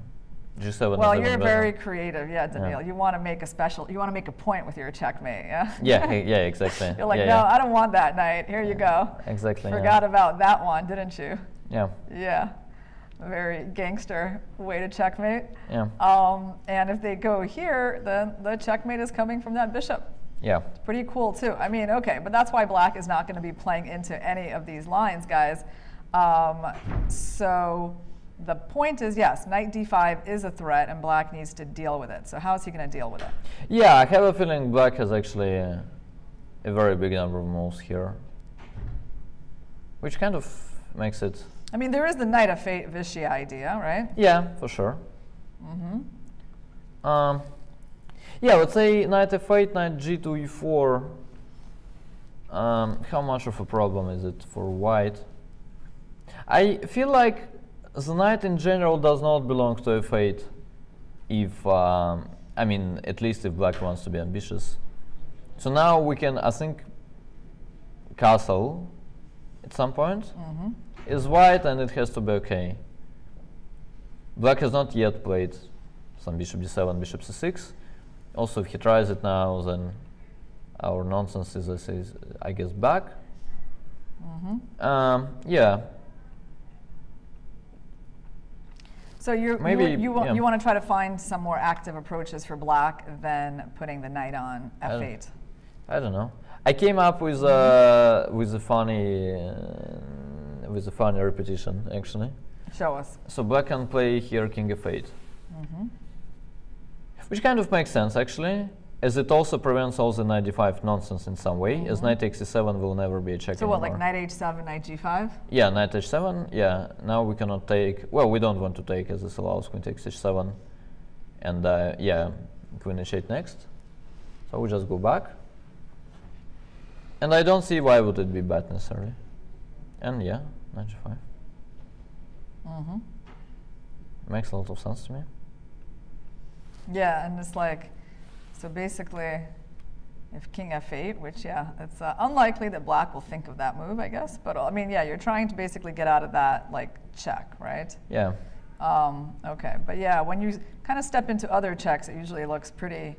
G7 well, is you're even very better. creative, yeah, Daniil. Yeah. You want to make you want to make a point with your checkmate, yeah? Yeah, exactly. You're like, yeah, no, yeah. I don't want that knight. Here you go. Exactly. Forgot about that one, didn't you? Yeah. Yeah. A very gangster way to checkmate. Yeah. And if they go here, then the checkmate is coming from that bishop. Yeah. It's pretty cool too. I mean, okay, but that's why black is not going to be playing into any of these lines, guys. So the point is, yes, knight d5 is a threat, and black needs to deal with it. So how is he going to deal with it? Yeah, I have a feeling black has actually a very big number of moves here, which kind of makes it. I mean, there is the knight of fate Vichy idea, right? Yeah, for sure. Yeah, let's say knight f8, knight g2, e4. How much of a problem is it for white? I feel like the knight in general does not belong to f8 if, I mean, at least if black wants to be ambitious. So now we can, I think, castle at some point is white, and it has to be okay. Black has not yet played some bishop d7, bishop c6. Also, if he tries it now, then our nonsense is, I guess, back. Yeah. So you want to try to find some more active approaches for black than putting the knight on f8. I don't know. I came up with a funny repetition actually. Show us. So black can play here king f8, which kind of makes sense actually, as it also prevents all the knight d5 nonsense in some way, as knight takes c7 will never be a check So anymore. what, like knight h7, knight g5? Yeah, knight h7. Yeah, now we cannot take. Well, we don't want to take, as this allows queen takes h7, and yeah, queen h8 next. So we just go back, and I don't see why would it be bad necessarily. And yeah, knight g5. Makes a lot of sense to me. Yeah, and it's like, so basically, if king f8, which, yeah, it's unlikely that black will think of that move, I guess. But, I mean, yeah, you're trying to basically get out of that, like, check, right? Yeah. Okay, but yeah, when you kind of step into other checks, it usually looks pretty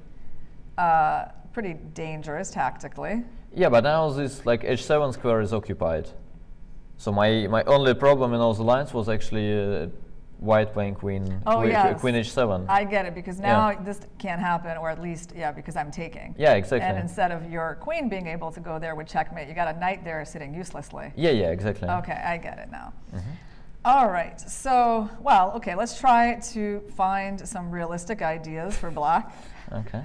dangerous tactically. Yeah, but now this, like, h7 square is occupied. So my only problem in all the lines was actually white playing queen, Oh, yes. queen h7. I get it, because now this can't happen, or at least, because I'm taking. Yeah, exactly. And instead of your queen being able to go there with checkmate, you got a knight there sitting uselessly. Yeah, exactly. Okay, I get it now. All right, so, well, okay, let's try to find some realistic ideas for black. Okay.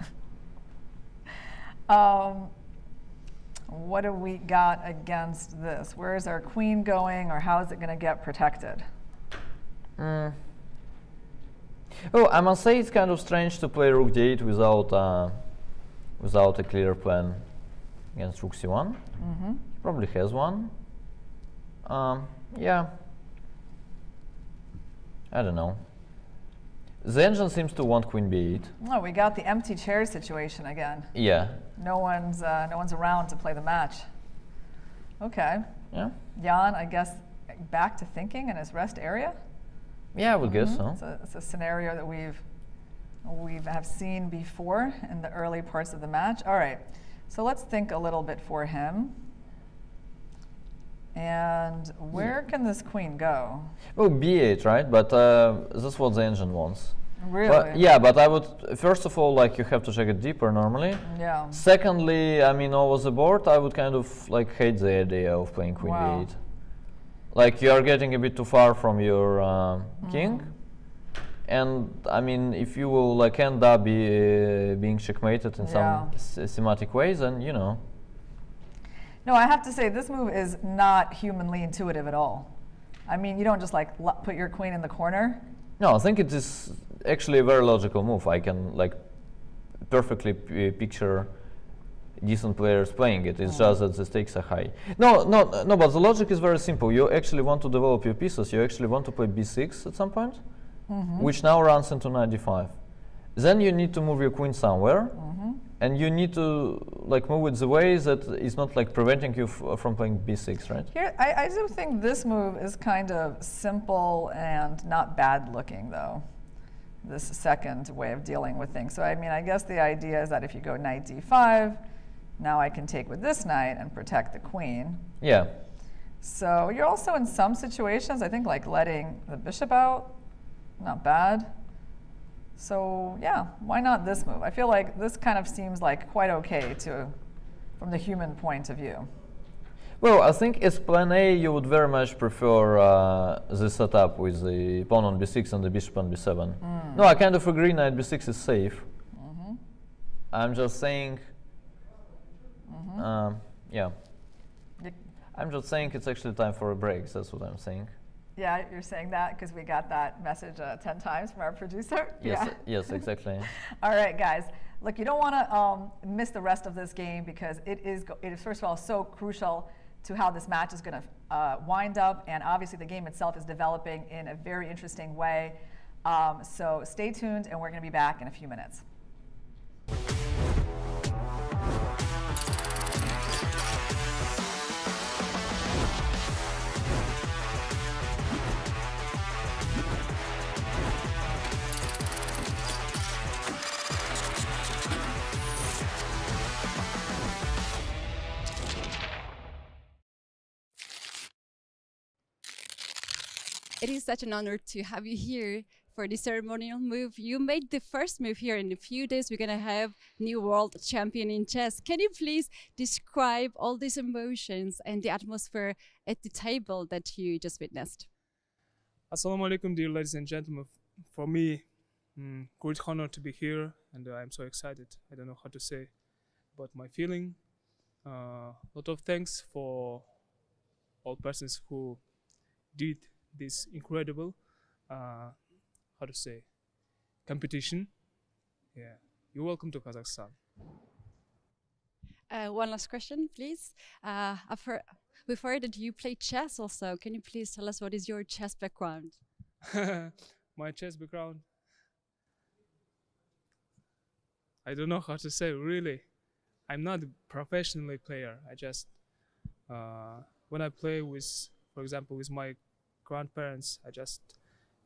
What do we got against this? Where is our queen going, or how is it going to get protected? Oh, I must say it's kind of strange to play rook d8 without a clear plan against rook c1. Probably has one. Yeah. I don't know. The engine seems to want queen b8. Oh, we got the empty chair situation again. Yeah. No one's around to play the match. Okay. Yeah. Jan, I guess, back to thinking in his rest area. Yeah, I would guess so. It's a scenario that we have seen before in the early parts of the match. All right. So let's think a little bit for him. And where can this queen go? Oh, b8, right? But that's what the engine wants. Really? But, yeah, but I would, first of all, like, you have to check it deeper normally. Yeah. Secondly, I mean, over the board, I would kind of like hate the idea of playing queen b8. Like, you are getting a bit too far from your king. And I mean, if you will like end up being checkmated in some thematic ways, then you know. No, I have to say this move is not humanly intuitive at all. I mean, you don't just like put your queen in the corner. No, I think it is actually a very logical move. I can like perfectly picture decent players playing it. It's just that the stakes are high. No, but the logic is very simple. You actually want to develop your pieces. You actually want to play b6 at some point, which now runs into knight d5. Then you need to move your queen somewhere, and you need to like move it the way that is not like preventing you from playing b6, right? Here, I do think this move is kind of simple and not bad looking, though. This second way of dealing with things. So I mean, I guess the idea is that if you go knight d5, now I can take with this knight and protect the queen. Yeah. So you're also in some situations, I think, like letting the bishop out, not bad. So yeah, why not this move? I feel like this kind of seems like quite okay from the human point of view. Well, I think as plan A, you would very much prefer the setup with the pawn on b6 and the bishop on b7. No, I kind of agree knight b6 is safe. I'm just saying, yeah. I'm just saying it's actually time for a break. That's what I'm saying. Yeah, you're saying that because we got that message 10 times from our producer? Yes, yes, exactly. All right, guys. Look, you don't want to miss the rest of this game because it is, first of all, so crucial to how this match is going to wind up. And obviously, the game itself is developing in a very interesting way. So stay tuned, and we're going to be back in a few minutes. It is such an honor to have you here for the ceremonial move. You made the first move here. In a few days, we're going to have new world champion in chess. Can you please describe all these emotions and the atmosphere at the table that you just witnessed? Assalamu alaikum, dear ladies and gentlemen. For me, great honor to be here, and I'm so excited. I don't know how to say about my feeling. A lot of thanks for all persons who did this incredible, how to say, competition. Yeah, you're welcome to Kazakhstan. One last question, please. We've heard that you play chess also. Can you please tell us what is your chess background? My chess background? I don't know how to say, really. I'm not a professional player. I just, when I play with, for example, with my grandparents, I just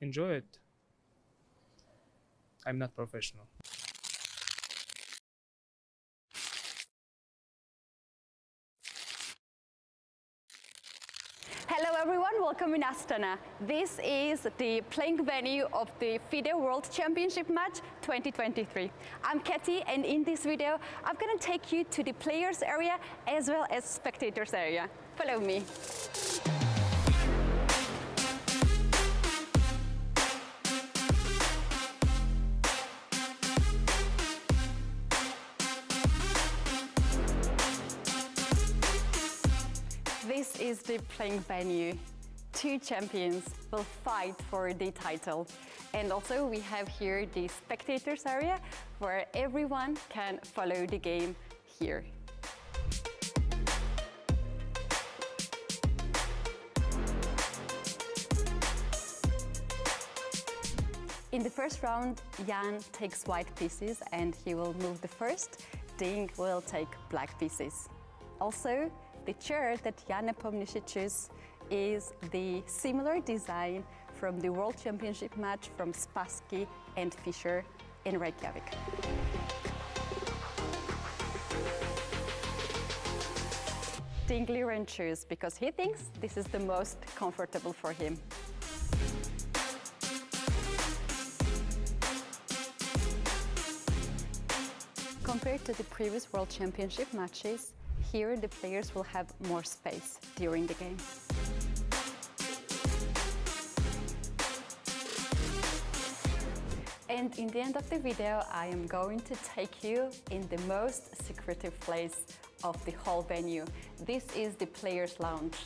enjoy it. I'm not professional. Hello everyone, welcome in Astana. This is the playing venue of the FIDE World Championship match 2023. I'm Katie, and in this video, I'm going to take you to the players area as well as spectators area. Follow me. This is the playing venue. Two champions will fight for the title. And also we have here the spectators area where everyone can follow the game here. In the first round, Jan takes white pieces and he will move the first. Ding will take black pieces. Also, the chair that Jan Nepomniachtchi chose is the similar design from the World Championship match from Spassky and Fischer in Reykjavik. Ding Liren chose because he thinks this is the most comfortable for him. Compared to the previous World Championship matches, here the players will have more space during the game. And in the end of the video, I am going to take you in the most secretive place of the whole venue. This is the players' lounge,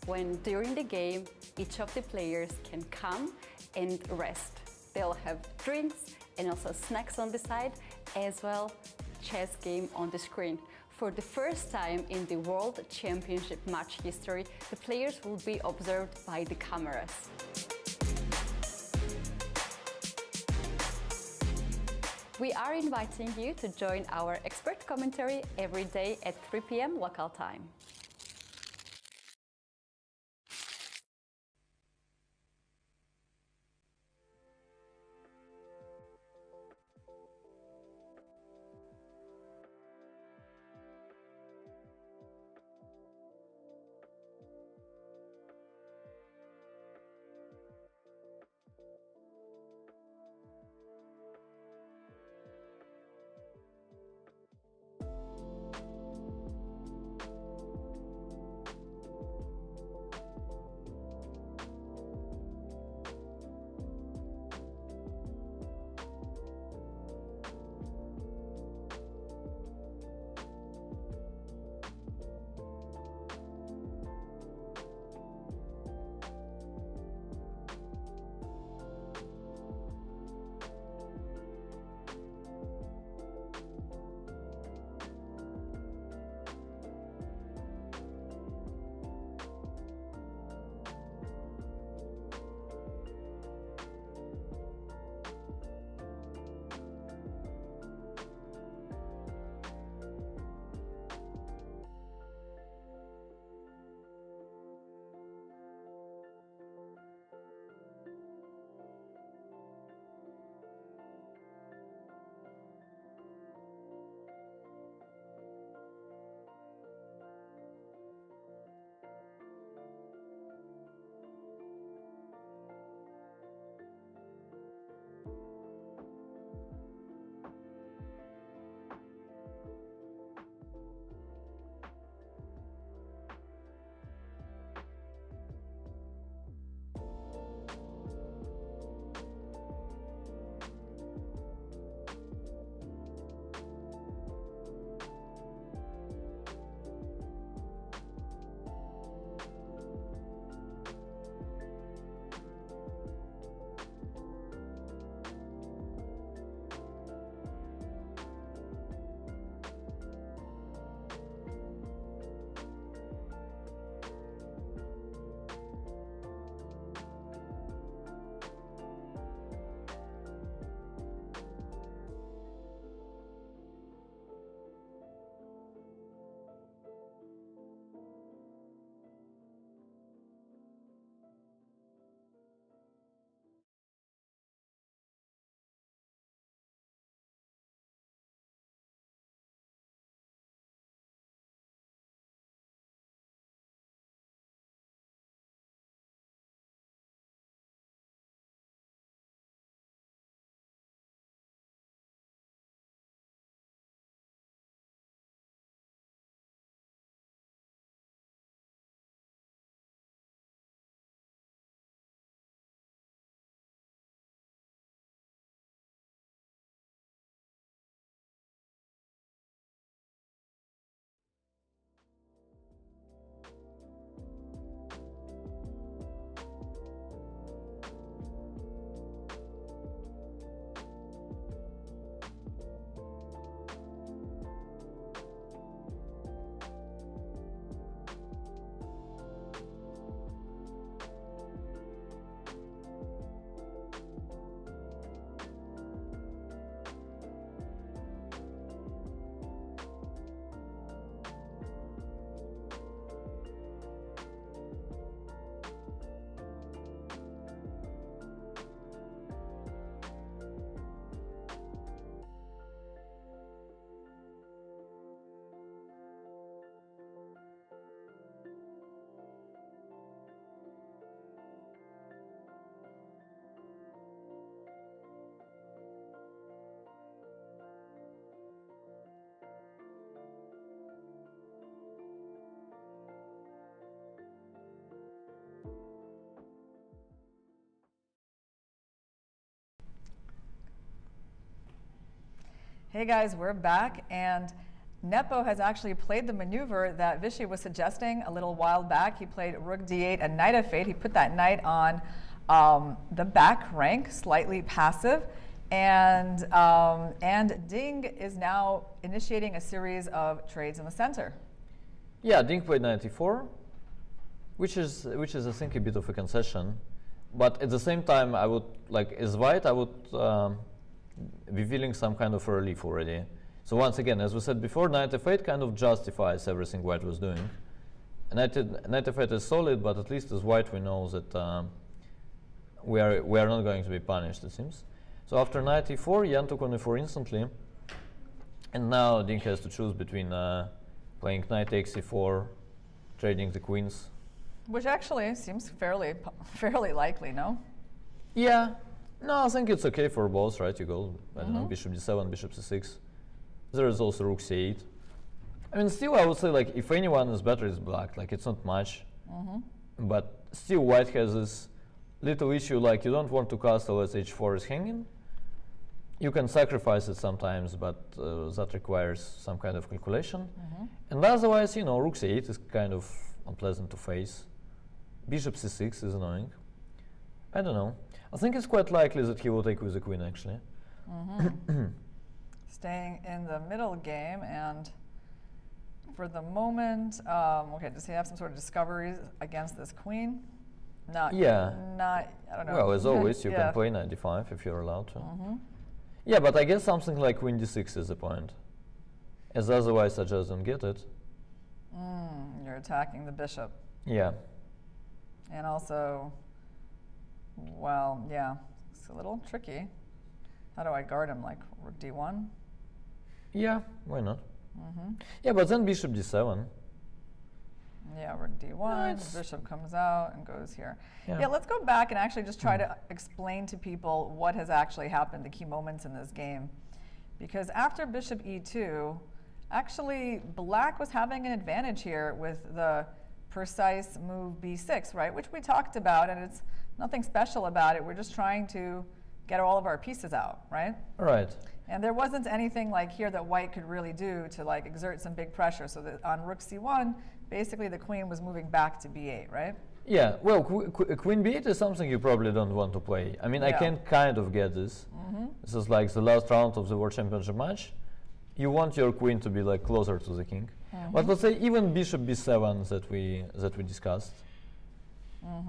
when during the game, each of the players can come and rest. They'll have drinks and also snacks on the side, as well chess game on the screen. For the first time in the World Championship match history, the players will be observed by the cameras. We are inviting you to join our expert commentary every day at 3 p.m. local time. Hey guys, we're back, and Nepo has actually played the maneuver that Vishy was suggesting a little while back. He played rook d8 and knight f8. He put that knight on the back rank, slightly passive, and Ding is now initiating a series of trades in the center. Yeah, Ding played knight e4, which is I think a bit of a concession, but at the same time I would like as white I would be feeling some kind of relief already. So once again, as we said before, knight f8 kind of justifies everything white was doing. Knight f8 is solid, but at least as white we know that we are not going to be punished, it seems. So after knight e4, Jan took on e4 instantly, and now Ding has to choose between playing knight takes e4, trading the queens. Which actually seems fairly likely, no? Yeah, no, I think it's okay for both, right? You go, I don't know, bishop d7, bishop c6. There is also rook c8. I mean, still I would say, like, if anyone is better, it's black. Like, it's not much. But still white has this little issue, like, you don't want to castle as h4 is hanging. You can sacrifice it sometimes, but that requires some kind of calculation. And otherwise, you know, rook c8 is kind of unpleasant to face. Bishop c6 is annoying. I don't know. I think it's quite likely that he will take with the queen, actually. Staying in the middle game, and for the moment, okay, does he have some sort of discoveries against this queen? Not, I don't know. Well, as always, you can play knight d5 if you're allowed to. Yeah, but I guess something like queen d6 is the point, as otherwise I just don't get it. You're attacking the bishop. Yeah. And also, well, yeah, it's a little tricky. How do I guard him, like rook d1? Yeah, why not? Yeah, but then bishop d7. Yeah, rook d1, the bishop comes out and goes here. Yeah. Yeah, let's go back and actually just try to explain to people what has actually happened, the key moments in this game. Because after bishop e2, actually black was having an advantage here with the precise move b6, right? Which we talked about, and it's nothing special about it. We're just trying to get all of our pieces out, right? Right. And there wasn't anything like here that white could really do to like exert some big pressure. So that on rook c1, basically the queen was moving back to b8, right? Yeah, well, queen b8 is something you probably don't want to play. I mean, I can kind of get this. This is like the last round of the World Championship match. You want your queen to be like closer to the king. But let's say even bishop b7 that we discussed.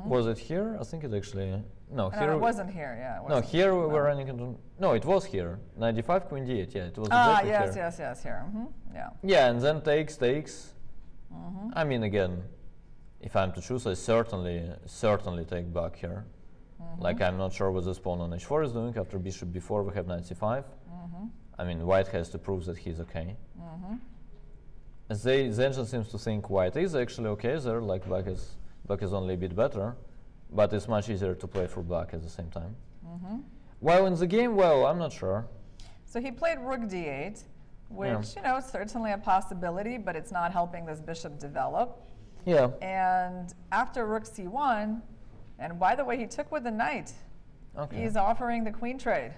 Was it here? I think it actually no. Here it wasn't here. Yeah. It wasn't. No, here we were running into. No, it was here. Knight d5, queen d8. Yeah, it was exactly here. Yes, here. Yeah. Yeah, and then takes. I mean, again, if I'm to choose, I certainly take back here. Like, I'm not sure what this pawn on h4 is doing. After bishop b4, we have knight c5. I mean, white has to prove that he's okay. The engine seems to think white is actually okay there. Like, black is only a bit better, but it's much easier to play for black at the same time. While in the game, well, I'm not sure. So he played rook d8, which, you know, is certainly a possibility, but it's not helping this bishop develop. Yeah. And after rook c1, and by the way, he took with the knight. Okay. He's offering the queen trade.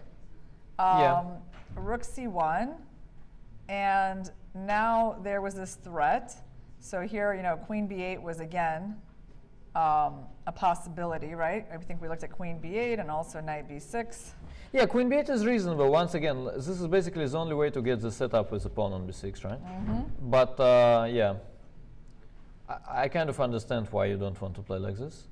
Rook c1, and now there was this threat. So here, you know, queen b8 was again a possibility, right? I think we looked at queen b8 and also knight b6. Yeah, queen b8 is reasonable. Once again, this is basically the only way to get the setup with the pawn on b6, right? But yeah, I kind of understand why you don't want to play like this.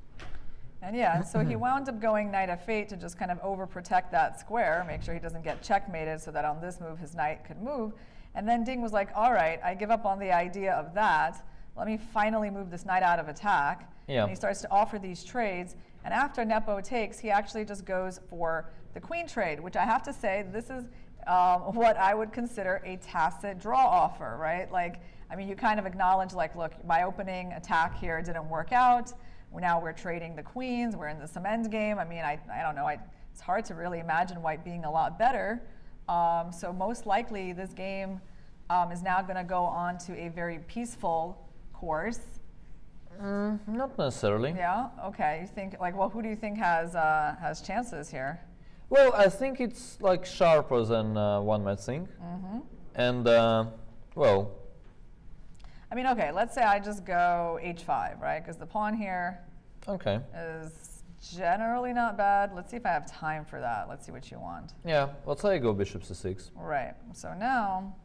And yeah, so he wound up going knight f8 to just kind of overprotect that square, make sure he doesn't get checkmated so that on this move his knight could move. And then Ding was like, all right, I give up on the idea of that. Let me finally move this knight out of attack. Yeah. And he starts to offer these trades. And after Nepo takes, he actually just goes for the queen trade, which I have to say, this is what I would consider a tacit draw offer, right? Like, I mean, you kind of acknowledge, like, look, my opening attack here didn't work out. Now we're trading the queens. We're in some endgame. I mean, I don't know. It's hard to really imagine white being a lot better. So most likely, this game is now going to go on to a very peaceful course. Not necessarily. Yeah. Okay. You think, like, well, who do you think has chances here? Well, I think it's like sharper than one might think. And well, I mean, okay, let's say I just go h5, right? Because the pawn here okay. is generally not bad. Let's see if I have time for that. Let's see what you want. Yeah, let's say I go bishop c6. Right. So now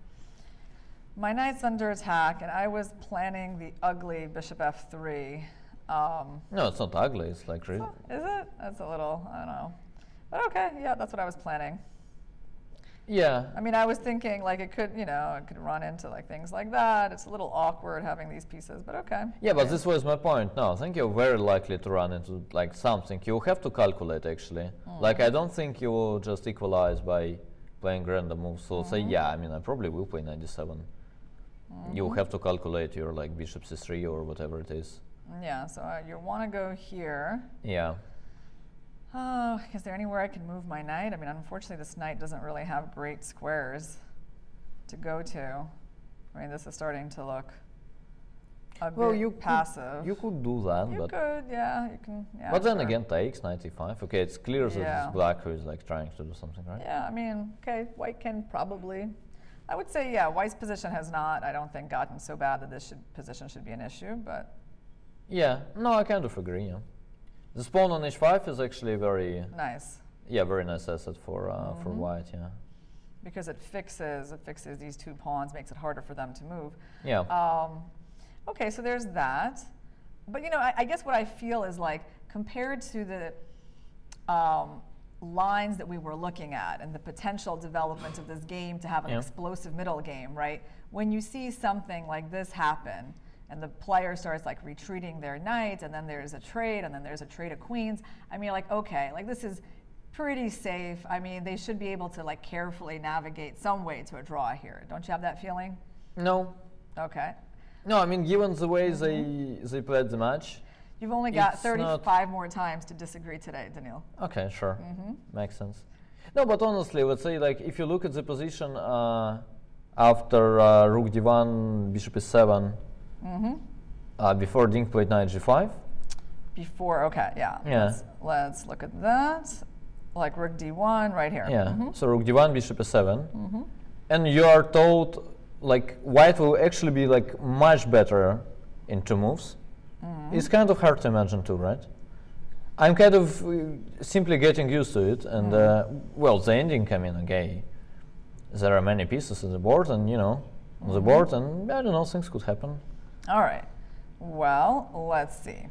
my knight's under attack, and I was planning the ugly bishop f3. No, it's not ugly. It's like really. Is it? That's a little, I don't know. But okay, yeah, that's what I was planning. Yeah. I mean, I was thinking like it could, it could run into like things like that. It's a little awkward having these pieces, but okay. Yeah, but this was my point. No, I think you're very likely to run into like something. You have to calculate actually. Like I don't think you will just equalize by playing random moves. So say yeah, I mean I probably will play 97. You have to calculate your like bishop c3 or whatever it is. Yeah, so you want to go here. Yeah. Oh, is there anywhere I can move my knight? I mean, unfortunately, this knight doesn't really have great squares to go to. I mean, this is starting to look a bit passive. You could do that. You could, yeah. You can, yeah. But then again, takes 95. Okay, it's clear that it's black who is like trying to do something, right? Yeah, I mean, okay, white can probably. I would say, yeah, white's position has not, I don't think, gotten so bad that this position should be an issue, but. Yeah, no, I kind of agree, yeah. The pawn on h5 is actually very nice. Yeah, very nice asset for white, yeah. Because it fixes these two pawns, makes it harder for them to move. Yeah. Okay, so there's that. But I guess what I feel is like compared to the lines that we were looking at and the potential development of this game to have an explosive middle game, right? When you see something like this happen, and the player starts like retreating their knights, and then there's a trade, and then there's a trade of queens. I mean, like, okay, like this is pretty safe. I mean, they should be able to like carefully navigate some way to a draw here. Don't you have that feeling? No. Okay. No, I mean, given the way they played the match. You've only got 35 more times to disagree today, Daniil. Okay, sure. Makes sense. No, but honestly, let's say like if you look at the position after rook d1, bishop e7, before Ding played knight g5. Before, okay, yeah. Let's look at that. Like rook d1 right here. Yeah, so rook d1, bishop e7. And you are told like white will actually be like much better in two moves. It's kind of hard to imagine too, right? I'm kind of simply getting used to it. And well, the ending, I mean, okay, there are many pieces on the board and, on the board, and I don't know, things could happen. All right. Well, let's see.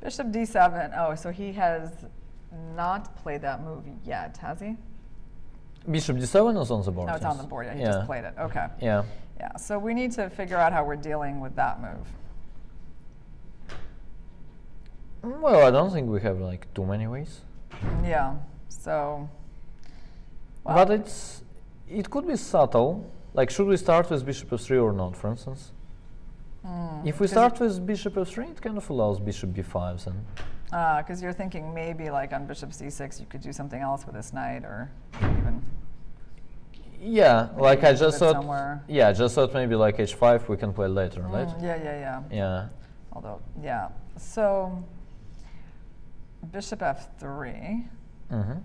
Bishop d7. Oh, so he has not played that move yet, has he? Bishop d7 is on the board. No, it's on the board. Yeah, he just played it. Okay. Yeah. Yeah. So we need to figure out how we're dealing with that move. Well, I don't think we have like too many ways. Yeah. So. Well, but it could be subtle. Like, should we start with bishop f3 or not, for instance? If we start with bishop f3, it kind of allows bishop b5 then. Because you're thinking maybe like on bishop c6 you could do something else with this knight, or even. Yeah, like I just thought. Somewhere. Yeah, just thought maybe like h5 we can play later, right? Yeah. Although, yeah. So bishop f3, and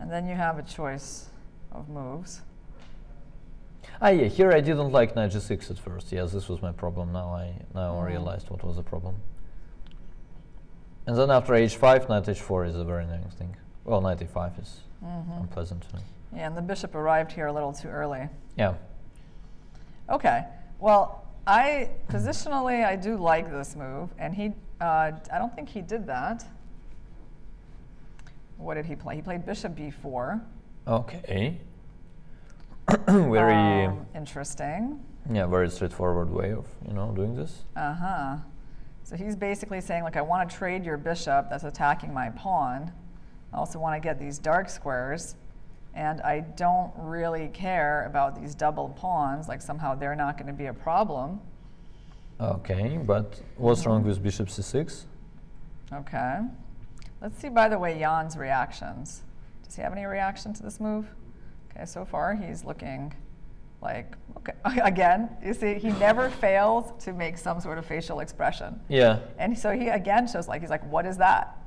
then you have a choice of moves. Yeah, here I didn't like knight g6 at first. Yes, this was my problem. Now I realized what was the problem. And then after h5, knight h4 is a very nice thing. Well, knight e5 is unpleasant to me. Yeah, and the bishop arrived here a little too early. Yeah. Okay. Well, positionally I do like this move, and I don't think he did that. What did he play? He played bishop b4. Okay. Very interesting. Yeah, very straightforward way of doing this. So he's basically saying, like, I want to trade your bishop that's attacking my pawn. I also want to get these dark squares, and I don't really care about these double pawns. Like, somehow they're not going to be a problem. Okay, but what's wrong with bishop c6? Okay. Let's see, by the way, Jan's reactions. Does he have any reaction to this move? Okay, so far he's looking like, okay, again, you see, he never fails to make some sort of facial expression. Yeah. And so he again shows like, he's like, what is that?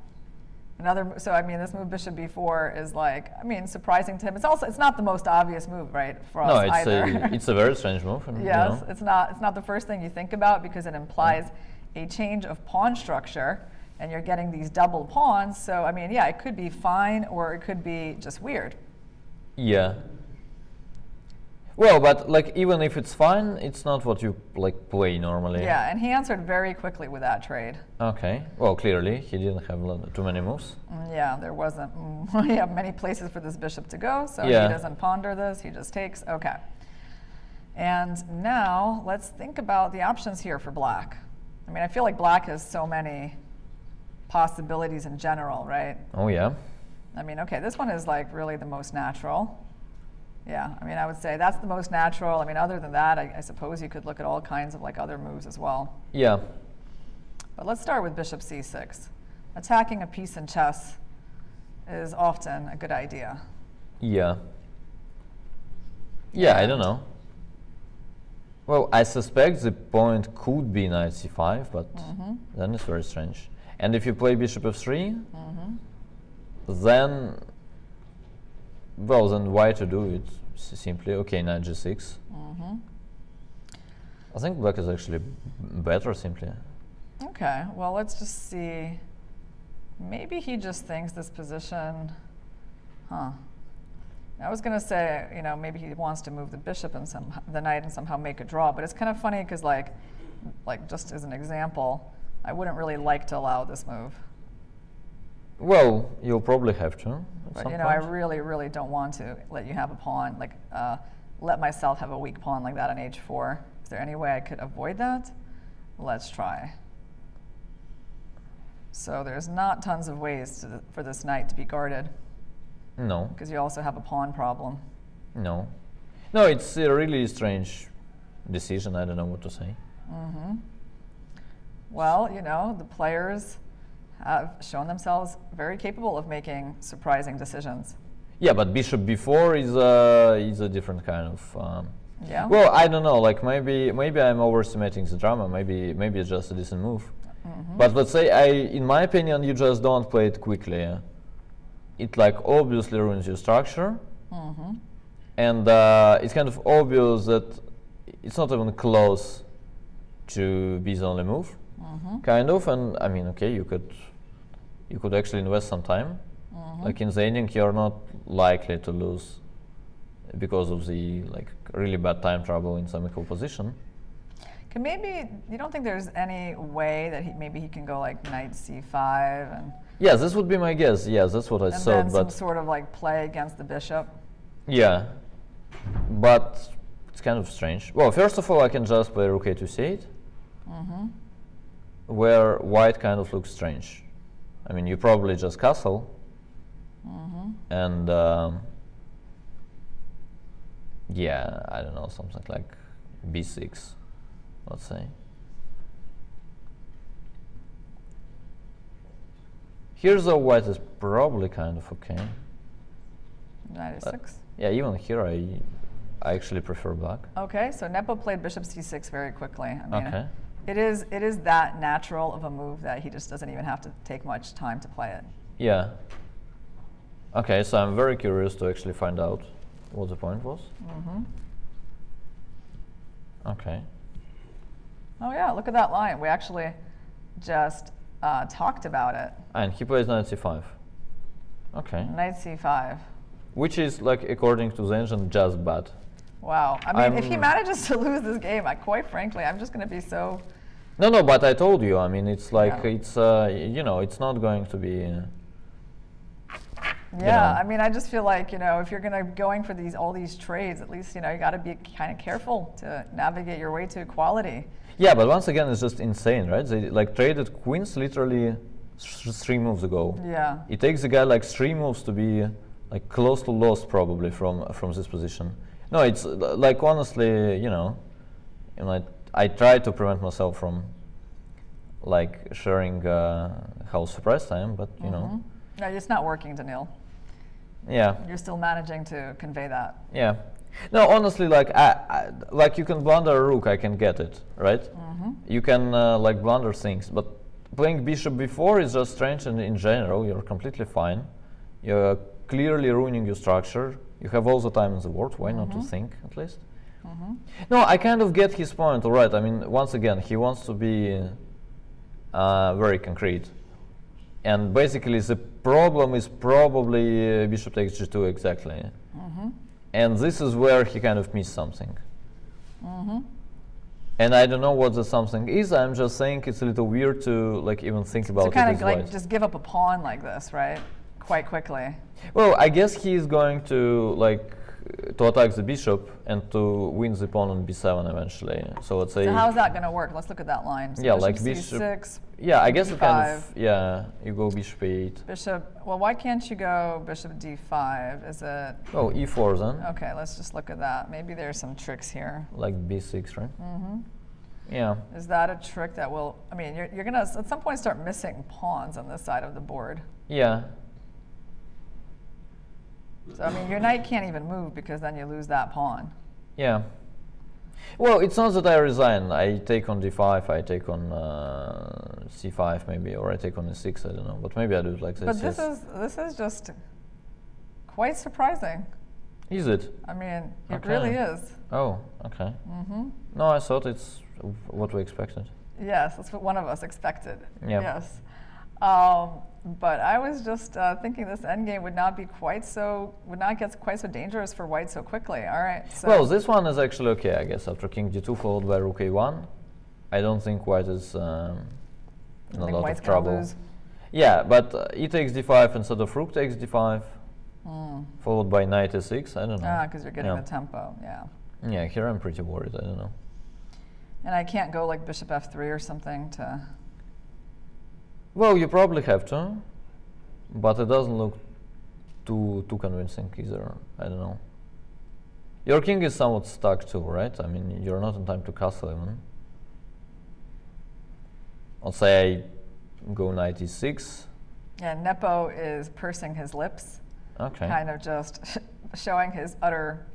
So I mean, this move bishop b4 is like, I mean, surprising to him. It's not the most obvious move, right, for us either. It's a very strange move. And, yes, it's not the first thing you think about because it implies a change of pawn structure, and you're getting these double pawns. So I mean, yeah, it could be fine or it could be just weird. Yeah. Well, but like even if it's fine, it's not what you like play normally. Yeah, and he answered very quickly with that trade. Okay. Well, clearly he didn't have too many moves. Yeah, there wasn't. We have many places for this bishop to go, so he doesn't ponder this. He just takes. Okay. And now let's think about the options here for black. I mean, I feel like black has so many possibilities in general, right? Oh yeah. I mean, okay, this one is like really the most natural. Yeah, I mean, I would say that's the most natural. I mean, other than that, I suppose you could look at all kinds of like other moves as well. Yeah. But let's start with bishop c6. Attacking a piece in chess is often a good idea. Yeah. Yeah, I don't know. Well, I suspect the point could be knight c5, but then it's very strange. And if you play bishop f3, then, well, then why to do it? Simply, okay, knight g6. I think black is actually better, simply. Okay, well, let's just see. Maybe he just thinks this position, I was going to say, you know, maybe he wants to move the bishop and the knight and somehow make a draw, but it's kind of funny because, like just as an example, I wouldn't really like to allow this move. Well, you'll probably have to. But, you know, I really, really don't want to let you have a pawn, like let myself have a weak pawn like that on h4. Is there any way I could avoid that? Let's try. So there's not tons of ways for this knight to be guarded. No. Because you also have a pawn problem. No. No, it's a really strange decision. I don't know what to say. Well, you know, the players have shown themselves very capable of making surprising decisions. Yeah, but bishop b4 is a different kind of. Yeah. Well, I don't know. Like maybe I'm overestimating the drama. Maybe it's just a decent move. But let's say in my opinion, you just don't play it quickly. It like obviously ruins your structure, and it's kind of obvious that it's not even close to be the only move, kind of. And I mean, okay, you could actually invest some time. Like in the ending, you're not likely to lose because of the like really bad time trouble in some equal position. Maybe you don't think there's any way that maybe he can go like knight c5 and. Yeah, this would be my guess. Yeah, that's what I thought. And then some sort of like play against the bishop. Yeah, but it's kind of strange. Well, first of all, I can just play rook a to c8, where white kind of looks strange. I mean, you probably just castle, and yeah, I don't know, something like b6, let's say. Here's the white is probably kind of okay. Knight e6. Yeah, even here I actually prefer black. Okay, so Nepo played bishop c6 very quickly. I mean, Okay. it is that natural of a move that he just doesn't even have to take much time to play it. Yeah. Okay, so I'm very curious to actually find out what the point was. Okay. Oh yeah, look at that line. We actually just talked about it. And he plays knight c5. Okay. Knight c5. Which is, like, according to the engine, just bad. Wow. I mean, if he manages to lose this game, quite frankly, I'm just going to be so... No, but I told you. I mean, it's like, it's, you know, it's not going to be... Yeah, I mean, I just feel like, you know, if you're going for all these trades, at least, you know, you got to be kind of careful to navigate your way to equality. Yeah, but once again, it's just insane, right? They like traded queens literally 3 moves ago. Yeah. It takes the guy like 3 moves to be like close to lost probably from this position. No, it's like honestly, you know I try to prevent myself from like sharing how surprised I am, but you know. No, it's not working, Daniil. Yeah. You're still managing to convey that. Yeah. No, honestly, like like you can blunder a rook, I can get it, right? You can like blunder things, but playing bishop b4 is just strange, and in general you're completely fine. You're clearly ruining your structure. You have all the time in the world. Why not to think at least? No, I kind of get his point. All right. I mean, once again, he wants to be very concrete, and basically the problem is probably bishop takes g2 exactly, and this is where he kind of missed something. And I don't know what the something is. I'm just saying it's a little weird to like even think about it. To kind as of like white. just give up a pawn like this, right? Quite quickly. Well, I guess he's going to like to attack the bishop and to win the pawn on b7 eventually. So let's say. So how's that going to work? Let's look at that line. So yeah, bishop like bishop. c6. Yeah, I guess d5. it kind of. Yeah, you go bishop e8. Bishop. Well, why can't you go bishop d5? Is it? Oh, e4 then. Okay, let's just look at that. Maybe there's some tricks here. Like b6, right? Yeah. Is that a trick that will? I mean, you're gonna at some point start missing pawns on this side of the board. Yeah. So I mean, your knight can't even move because then you lose that pawn. Yeah. Well, it's not that I resign. I take on d5, I take on c5 maybe, or I take on e6, I don't know. But maybe I do it like this. But this is just quite surprising. Is it? I mean, it Okay. really is. Oh, okay. No, I thought it's what we expected. Yes, that's what one of us expected. Yeah. Yes. But I was just thinking this endgame would not get quite so dangerous for white so quickly. All right. So Well, this one is actually okay, I guess. After king d2 followed by rook a1, I don't think white is in a lot white's of gonna trouble. lose. Yeah, but e takes d5 instead of rook takes d5, followed by knight e6. I don't know. because you're getting Yeah. the tempo. Yeah. Yeah, here I'm pretty worried. I don't know. And I can't go like bishop f3 or something to. Well, you probably have to, but it doesn't look too convincing either. I don't know. Your king is somewhat stuck too, right? I mean, you're not in time to castle even. I'll say I go knight e6. Yeah, Nepo is pursing his lips, Okay. kind of just showing his utter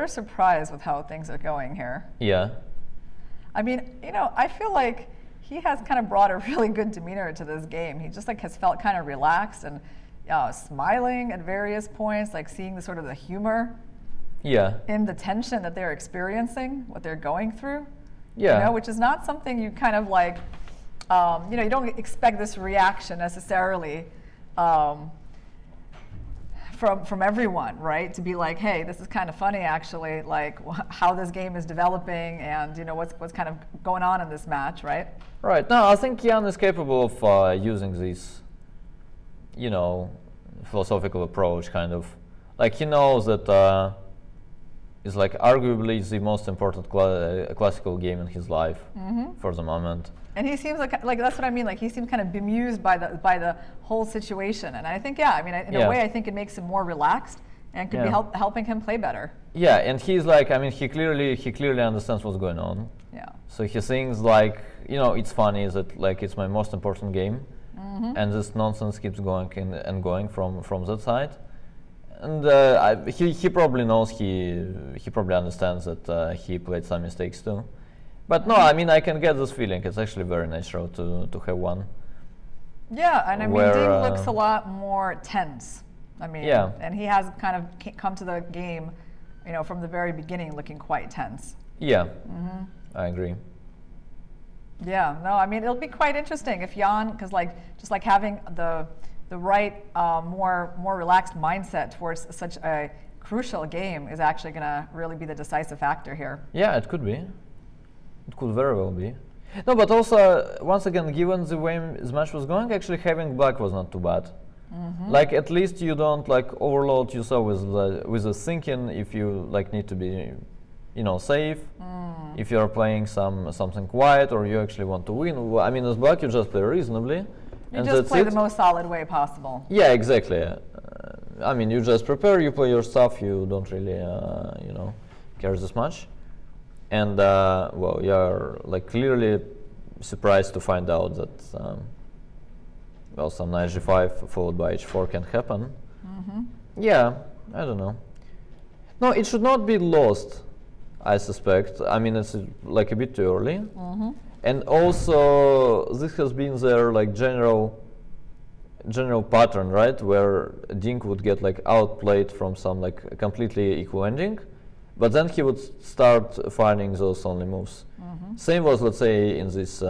surprise with how things are going here. Yeah. I mean, I feel like he has kind of brought a really good demeanor to this game. He just like has felt kind of relaxed and smiling at various points, like seeing the sort of the humor Yeah. in the tension that they're experiencing, what they're going through. Yeah. Which is not something you kind of like, you don't expect this reaction necessarily from everyone, right? To be like, hey, this is kind of funny actually, like how this game is developing and what's kind of going on in this match, right? Right. No, I think Jan is capable of using this, philosophical approach, kind of. Like he knows that it's like arguably the most important classical game in his life for the moment. And he seems like that's what I mean. Like he seems kind of bemused by the whole situation. And I think, in a way, I think it makes him more relaxed and could be helping him play better. Yeah, and he's like, I mean, he clearly understands what's going on. Yeah. So he thinks like, it's funny that like it's my most important game, and this nonsense keeps going and going from that side. And he probably knows, he probably understands that he played some mistakes too. But no, I mean, I can get this feeling. It's actually very natural to have one. Yeah, and I mean, where, Ding looks a lot more tense. I mean, Yeah. and he has kind of come to the game, from the very beginning looking quite tense. Yeah, I agree. Yeah, no, I mean, it'll be quite interesting if Jan, because just like having the right, more relaxed mindset towards such a crucial game is actually going to really be the decisive factor here. Yeah, it could be. It could very well be. No, but also, once again, given the way the match was going, actually having black was not too bad. Like, at least you don't like overload yourself with the thinking if you like need to be, safe. If you're playing something quiet or you actually want to win. Well, I mean, as black, you just play reasonably. You and just that's play it. the most solid way possible. Yeah, exactly. I mean, you just prepare, you play your stuff, you don't really, care this much. And, well, you're like clearly surprised to find out that, well, some knight g5 followed by h4 can happen. Yeah, I don't know. No, it should not be lost, I suspect. I mean, it's like a bit too early. And also, this has been their like general pattern, right? Where Ding would get like outplayed from some like completely equal ending, but then he would start finding those only moves. Same was, let's say, in this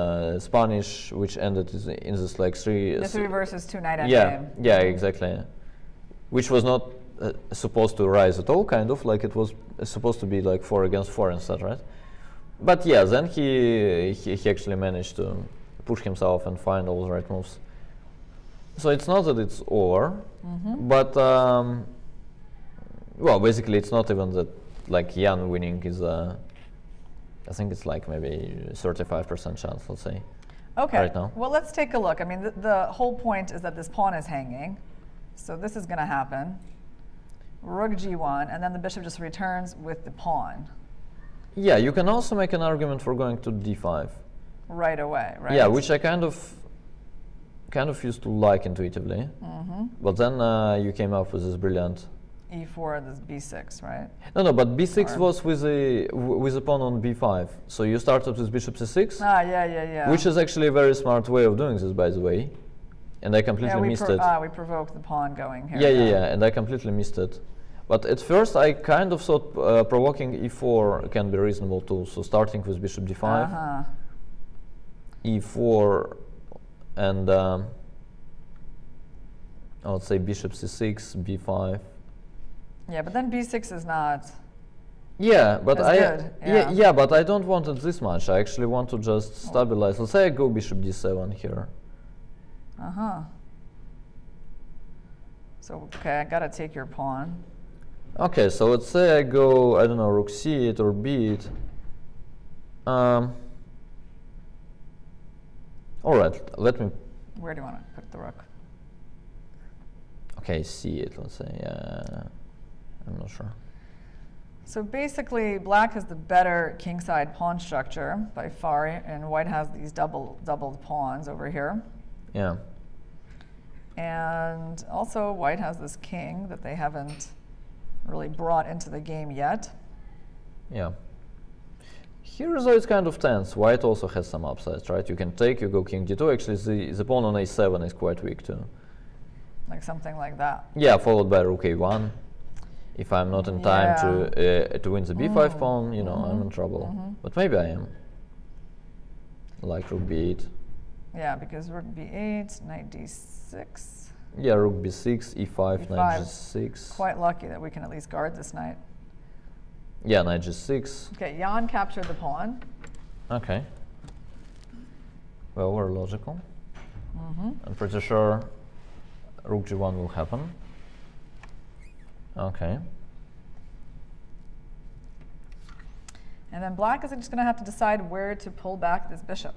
Spanish, which ended in this like The 3 versus 2 knight endgame. Yeah, exactly. Which was not supposed to rise at all, kind of like it was supposed to be like 4 against 4 instead, right? But yeah, then he actually managed to push himself and find all the right moves. So it's not that it's over, but well, basically it's not even that like Jan winning is I think it's like maybe 35% chance, let's say. Okay. Right now. Well, let's take a look. I mean, the whole point is that this pawn is hanging, so this is going to happen. Rook g1, and then the bishop just returns with the pawn. Yeah, you can also make an argument for going to d5. Right away, right? Yeah, which I kind of used to like intuitively. But then you came up with this brilliant e4, this b6, right? No, but b6 was with a pawn on b5. So you started with bishop c6. Ah, yeah. Which is actually a very smart way of doing this, by the way. And I completely missed it. We provoked the pawn going here. Yeah, and I completely missed it. But at first I kind of thought provoking e4 can be reasonable too. So starting with bishop d5, e4, and I would say bishop c6, b5. Yeah, but then b6 is not. Yeah, but good. Yeah, but I don't want it this much. I actually want to just stabilize. Let's say I go bishop d7 here. So okay, I gotta take your pawn. Okay, so let's say I go, I don't know, rook c8 or b8. All right, let me. Where do you want to put the rook? Okay, c8, let's say. I'm not sure. So basically, black has the better kingside pawn structure by far, and white has these doubled pawns over here. Yeah. And also, white has this king that they haven't really brought into the game yet. Yeah. Here, though, it's kind of tense. White also has some upsides, right? You can take, you go king d2. Actually, the pawn on a7 is quite weak too. Like something like that. Yeah, followed by rook a1. If I'm not in time to win the b5 pawn, you know, I'm in trouble. But maybe I am. Like rook b8. Yeah, because rook b8, knight d6. Yeah, rook b6, e5, knight g6. Quite lucky that we can at least guard this knight. Yeah, knight g6. Okay, Jan captured the pawn. Okay. Well, we're logical. I'm pretty sure rook g1 will happen. Okay. And then black is just going to have to decide where to pull back this bishop.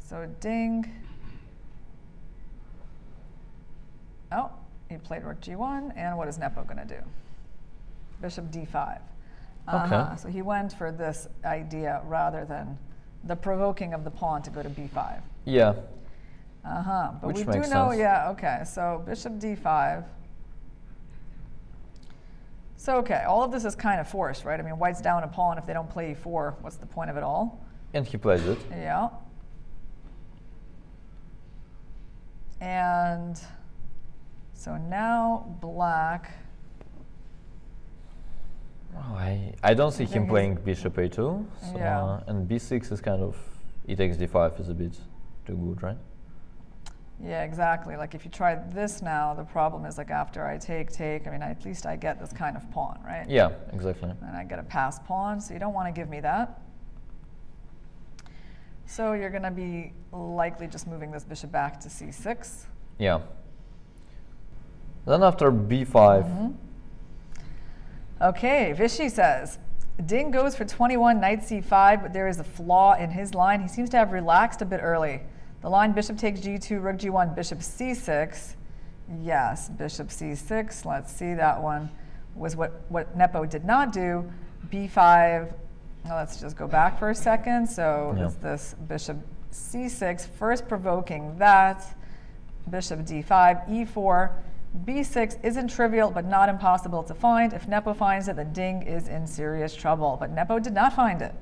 So Ding. Oh, he played rook g1, and what is Nepo going to do? Bishop d5. Okay. So he went for this idea rather than the provoking of the pawn to go to b5. Yeah. But Which we makes do know, sense. yeah, okay, so bishop d5. So, okay, all of this is kind of forced, right? I mean, white's down a pawn. If they don't play e4, what's the point of it all? And he plays it. Yeah. And so now black. Oh, I don't see him playing bishop a2. So, Yeah. And b6 is kind of, e takes d5 is a bit too good, right? Yeah, exactly. Like if you try this now, the problem is like after I take, I mean, at least I get this kind of pawn, right? Yeah, exactly. And I get a pass pawn, so you don't want to give me that. So you're going to be likely just moving this bishop back to c6. Yeah. Then after b5. Okay, Vichy says, Ding goes for 21, knight c5, but there is a flaw in his line. He seems to have relaxed a bit early. The line bishop takes g2, rook g1, bishop c6. Yes, bishop c6. Let's see, that one was what Nepo did not do. b5. Now let's just go back for a second. So it's this bishop c6, first provoking that. Bishop d5, e4. b6 isn't trivial, but not impossible to find. If Nepo finds it, then Ding is in serious trouble. But Nepo did not find it.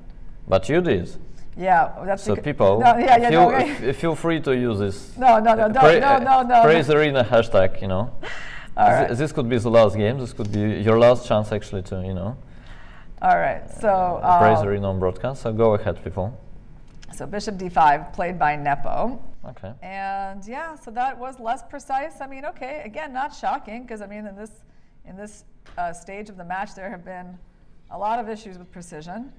But you did. Yeah, that's So the, people, no, yeah, yeah, no, okay. feel free to use this. No, no. Praise Irina hashtag, you know. All right. This could be the last game. This could be your last chance actually to, you know. All right, so praise Irina on broadcast. So go ahead, people. So bishop d5 played by Nepo. Okay. And yeah, so that was less precise. I mean, okay, again, not shocking, because I mean, in this stage of the match, there have been a lot of issues with precision.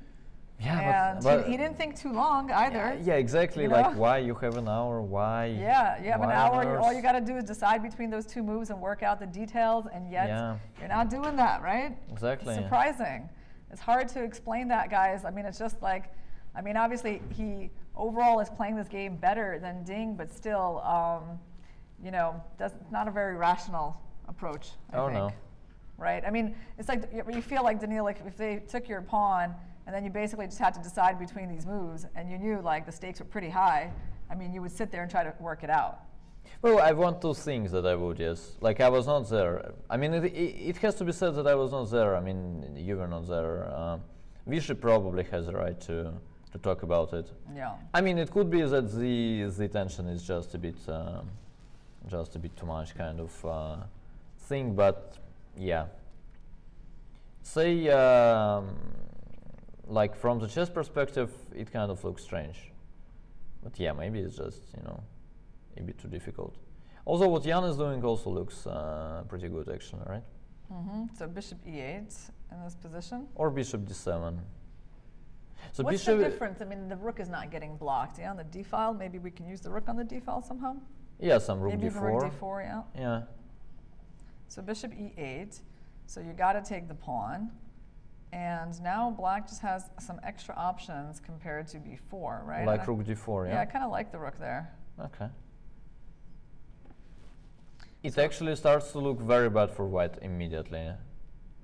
Yeah, and but he didn't think too long either. Yeah, exactly. You Like, know? why you have an hour? Why? Yeah, you have an hour. hours? All you got to do is decide between those two moves and work out the details, and yet you're not doing that, right? Exactly. It's surprising. It's hard to explain that, guys. I mean, it's just like, I mean, obviously he overall is playing this game better than Ding, but still, you know, not a very rational approach, I think. No. Right? I mean, it's like you feel like Daniil, like if they took your pawn and then you basically just had to decide between these moves, and you knew like the stakes were pretty high. I mean, you would sit there and try to work it out. Well, I want two things that I would, yes. Like, I was not there. I mean, it has to be said that I was not there. I mean, you were not there. Vishy probably has the right to talk about it. Yeah. I mean, it could be that the tension is just a bit too much kind of thing, but yeah. Say, like from the chess perspective, it kind of looks strange. But yeah, maybe it's just, you know, a bit too difficult. Also, what Jan is doing also looks pretty good, actually, right? So bishop e8 in this position. Or bishop d7. So what's the difference? I mean, the rook is not getting blocked. Yeah, on the d file, maybe we can use the rook on the d file somehow. Yeah, some rook maybe d4. Rook d4, yeah. Yeah. So bishop e8. So you got to take the pawn. And now black just has some extra options compared to b4, right? Like rook d4, yeah? Yeah, I kind of like the rook there. Okay. It actually starts to look very bad for white immediately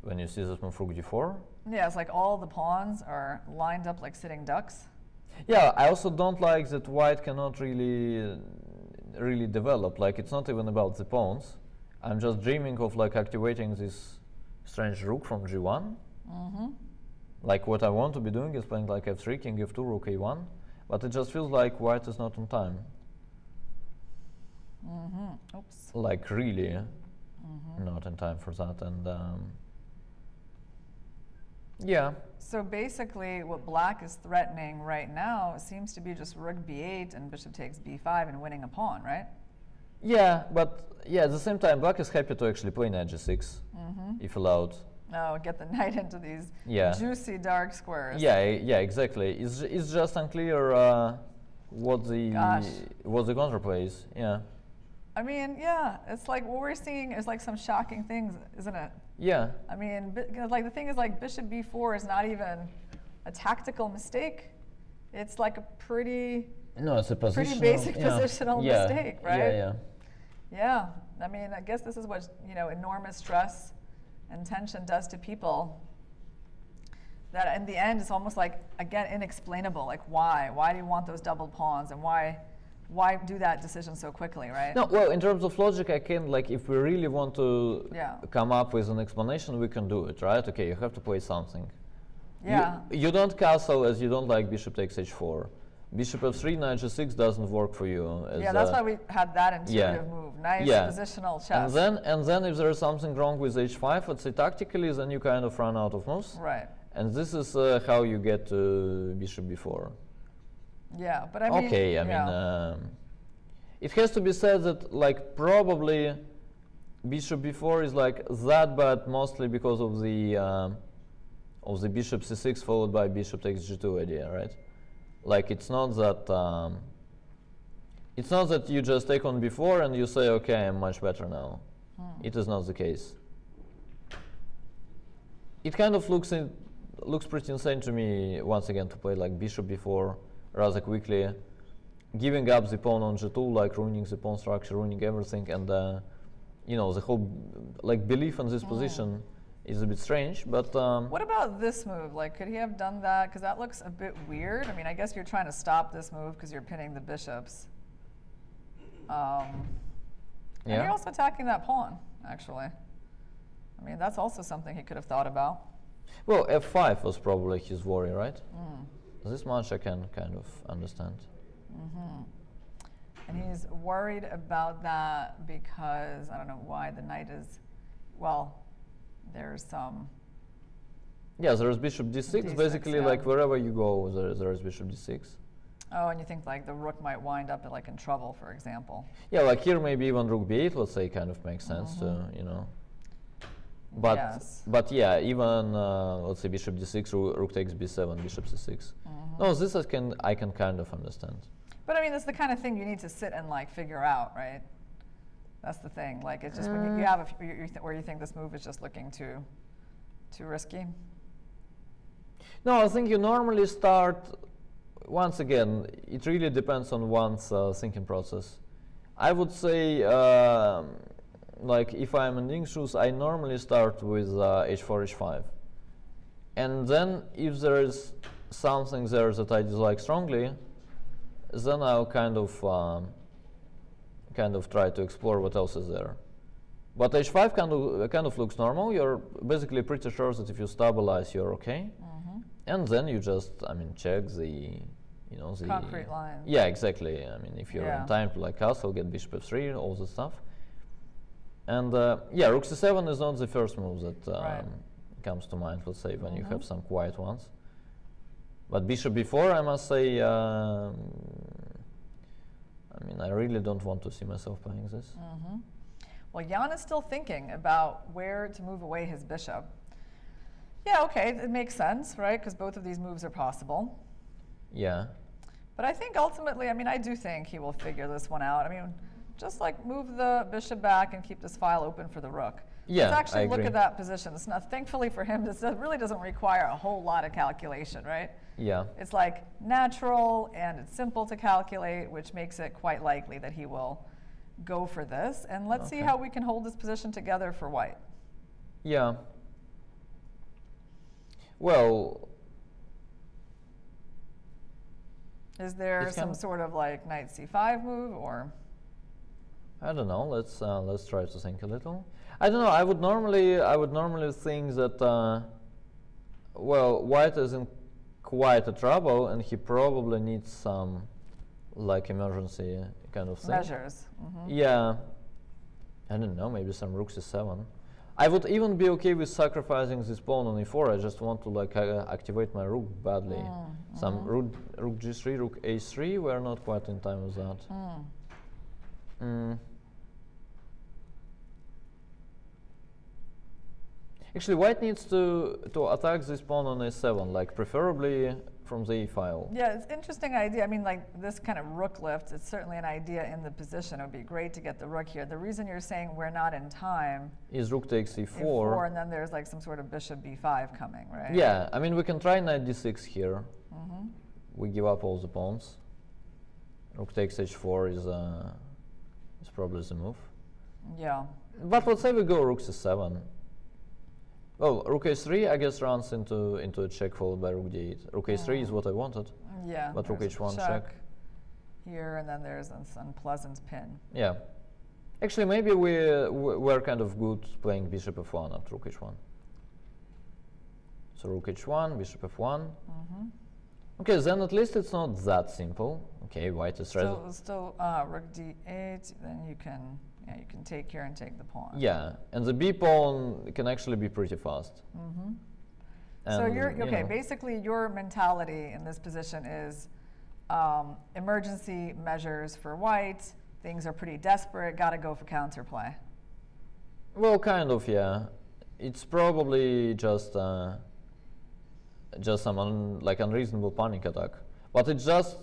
when you see this move rook d4. Yeah, it's like all the pawns are lined up like sitting ducks. Yeah, I also don't like that white cannot really develop. Like, it's not even about the pawns. I'm just dreaming of like activating this strange rook from g1. Like, what I want to be doing is playing like f3, king f2, rook a1, but it just feels like white is not on time. Oops. Like, really not in time for that. And yeah. So basically what black is threatening right now seems to be just rook b8 and bishop takes b5 and winning a pawn, right? Yeah, but yeah, at the same time, black is happy to actually play knight g6 if allowed. Oh, get the knight into these juicy dark squares. Yeah, exactly. It's just unclear what the counterplay is. Yeah. I mean, yeah, it's like what we're seeing is like some shocking things, isn't it? Yeah. I mean, like the thing is like bishop b4 is not even a tactical mistake. It's like a pretty it's a pretty basic positional mistake, right? Yeah. I mean, I guess this is what, you know, enormous stress and tension does to people. That in the end, it's almost like, again, inexplainable. Like, why? Why do you want those double pawns, and why do that decision so quickly, right? No, well, in terms of logic, I can, like, if we really want to come up with an explanation, we can do it, right? Okay, you have to play something. Yeah. You don't castle as you don't like bishop takes h4. Bishop f3, knight g6 doesn't work for you. Yeah, that's why we had that intuitive move. Nice positional chess. And then if there is something wrong with h5, let's say tactically, then you kind of run out of moves. Right. And this is how you get to bishop b4. Yeah, but I mean... Okay, I mean, it has to be said that, like, probably bishop b4 is like that bad mostly because of the bishop c6 followed by bishop takes g2 idea, right? Like, it's not that you just take on b4 and you say, okay, I'm much better now. It is not the case. It kind of looks pretty insane to me once again to play like bishop b4 rather quickly, giving up the pawn on g2, like ruining the pawn structure, ruining everything, and you know, the whole like belief in this position is a bit strange, but... what about this move? Like, could he have done that? Because that looks a bit weird. I mean, I guess you're trying to stop this move because you're pinning the bishops. And you're also attacking that pawn, actually. I mean, that's also something he could have thought about. Well, f5 was probably his worry, right? This much I can kind of understand. And he's worried about that because, I don't know why, the knight is, well, there's some... Yeah, there's bishop d6, D6, basically yeah. like wherever you go, there's bishop d6. Oh, and you think like the rook might wind up like in trouble, for example. Yeah, like here maybe even rook b8, let's say, kind of makes sense to, you know. But, Yes. but yeah, even, let's say bishop d6, rook takes b7, bishop c6. No, this I can kind of understand. But I mean, it's the kind of thing you need to sit and like figure out, right? That's the thing. Like it's just when you have where you think this move is just looking too risky. No, I think you normally start, once again, it really depends on one's thinking process. I would say, like if I'm in Ding's shoes, I normally start with h4, h5. And then if there is something there that I dislike strongly, then I'll kind of try to explore what else is there. But h5 kind of looks normal. You're basically pretty sure that if you stabilize, you're okay. And then you just, I mean, check the, you know, the Concrete line. Yeah, exactly. I mean, if you're Yeah. in time to like castle, get bishop f3, all the stuff. And yeah, rook c7 is not the first move that Right. comes to mind, let's say, when you have some quiet ones. But bishop b4, I must say, I mean, I really don't want to see myself playing this. Well, Jan is still thinking about where to move away his bishop. Yeah, okay, it makes sense, right? Because both of these moves are possible. Yeah. But I think ultimately, I mean, I do think he will figure this one out. I mean, just like move the bishop back and keep this file open for the rook. Yeah, Let's actually I look agree. at that position. It's not, thankfully for him, this really doesn't require a whole lot of calculation, right? Yeah. It's like natural and it's simple to calculate, which makes it quite likely that he will go for this. And let's see how we can hold this position together for white. Yeah. Well, Is there It's some kind of- sort of like knight c5 move or? I don't know. Let's try to think a little. I don't know. I would normally think that well, white is in quite a trouble, and he probably needs some like emergency kind of thing. Measures. Yeah. I don't know. Maybe some rook c7. I would even be okay with sacrificing this pawn on e4. I just want to like activate my rook badly. Some rook g3, rook a3. We're not quite in time with that. Actually, white needs to attack this pawn on a7, like preferably from the e file. Yeah, it's an interesting idea. I mean, like this kind of rook lift, it's certainly an idea in the position. It would be great to get the rook here. The reason you're saying we're not in time Is rook takes e4. e4, and then there's like some sort of bishop b5 coming, right? Yeah, I mean, we can try knight d6 here. We give up all the pawns. Rook takes h4 is probably the move. Yeah. But let's say we go rook c7. Well, rook a3, I guess, runs into a check followed by rook d8. Rook a3 is what I wanted. Yeah. But rook there's a h1 check. here, and then there's this unpleasant pin. Yeah. Actually, maybe we're kind of good playing bishop f1 after rook h1. So rook h1, bishop f1. Okay, then at least it's not that simple. Okay, white is ready. Still rook d8, then you can take here and take the pawn. Yeah, and the b pawn can actually be pretty fast. So And, you're you okay. know, Basically, your mentality in this position is emergency measures for white. Things are pretty desperate. Got to go for counterplay. well, kind of, yeah. It's probably just some unreasonable panic attack, but it just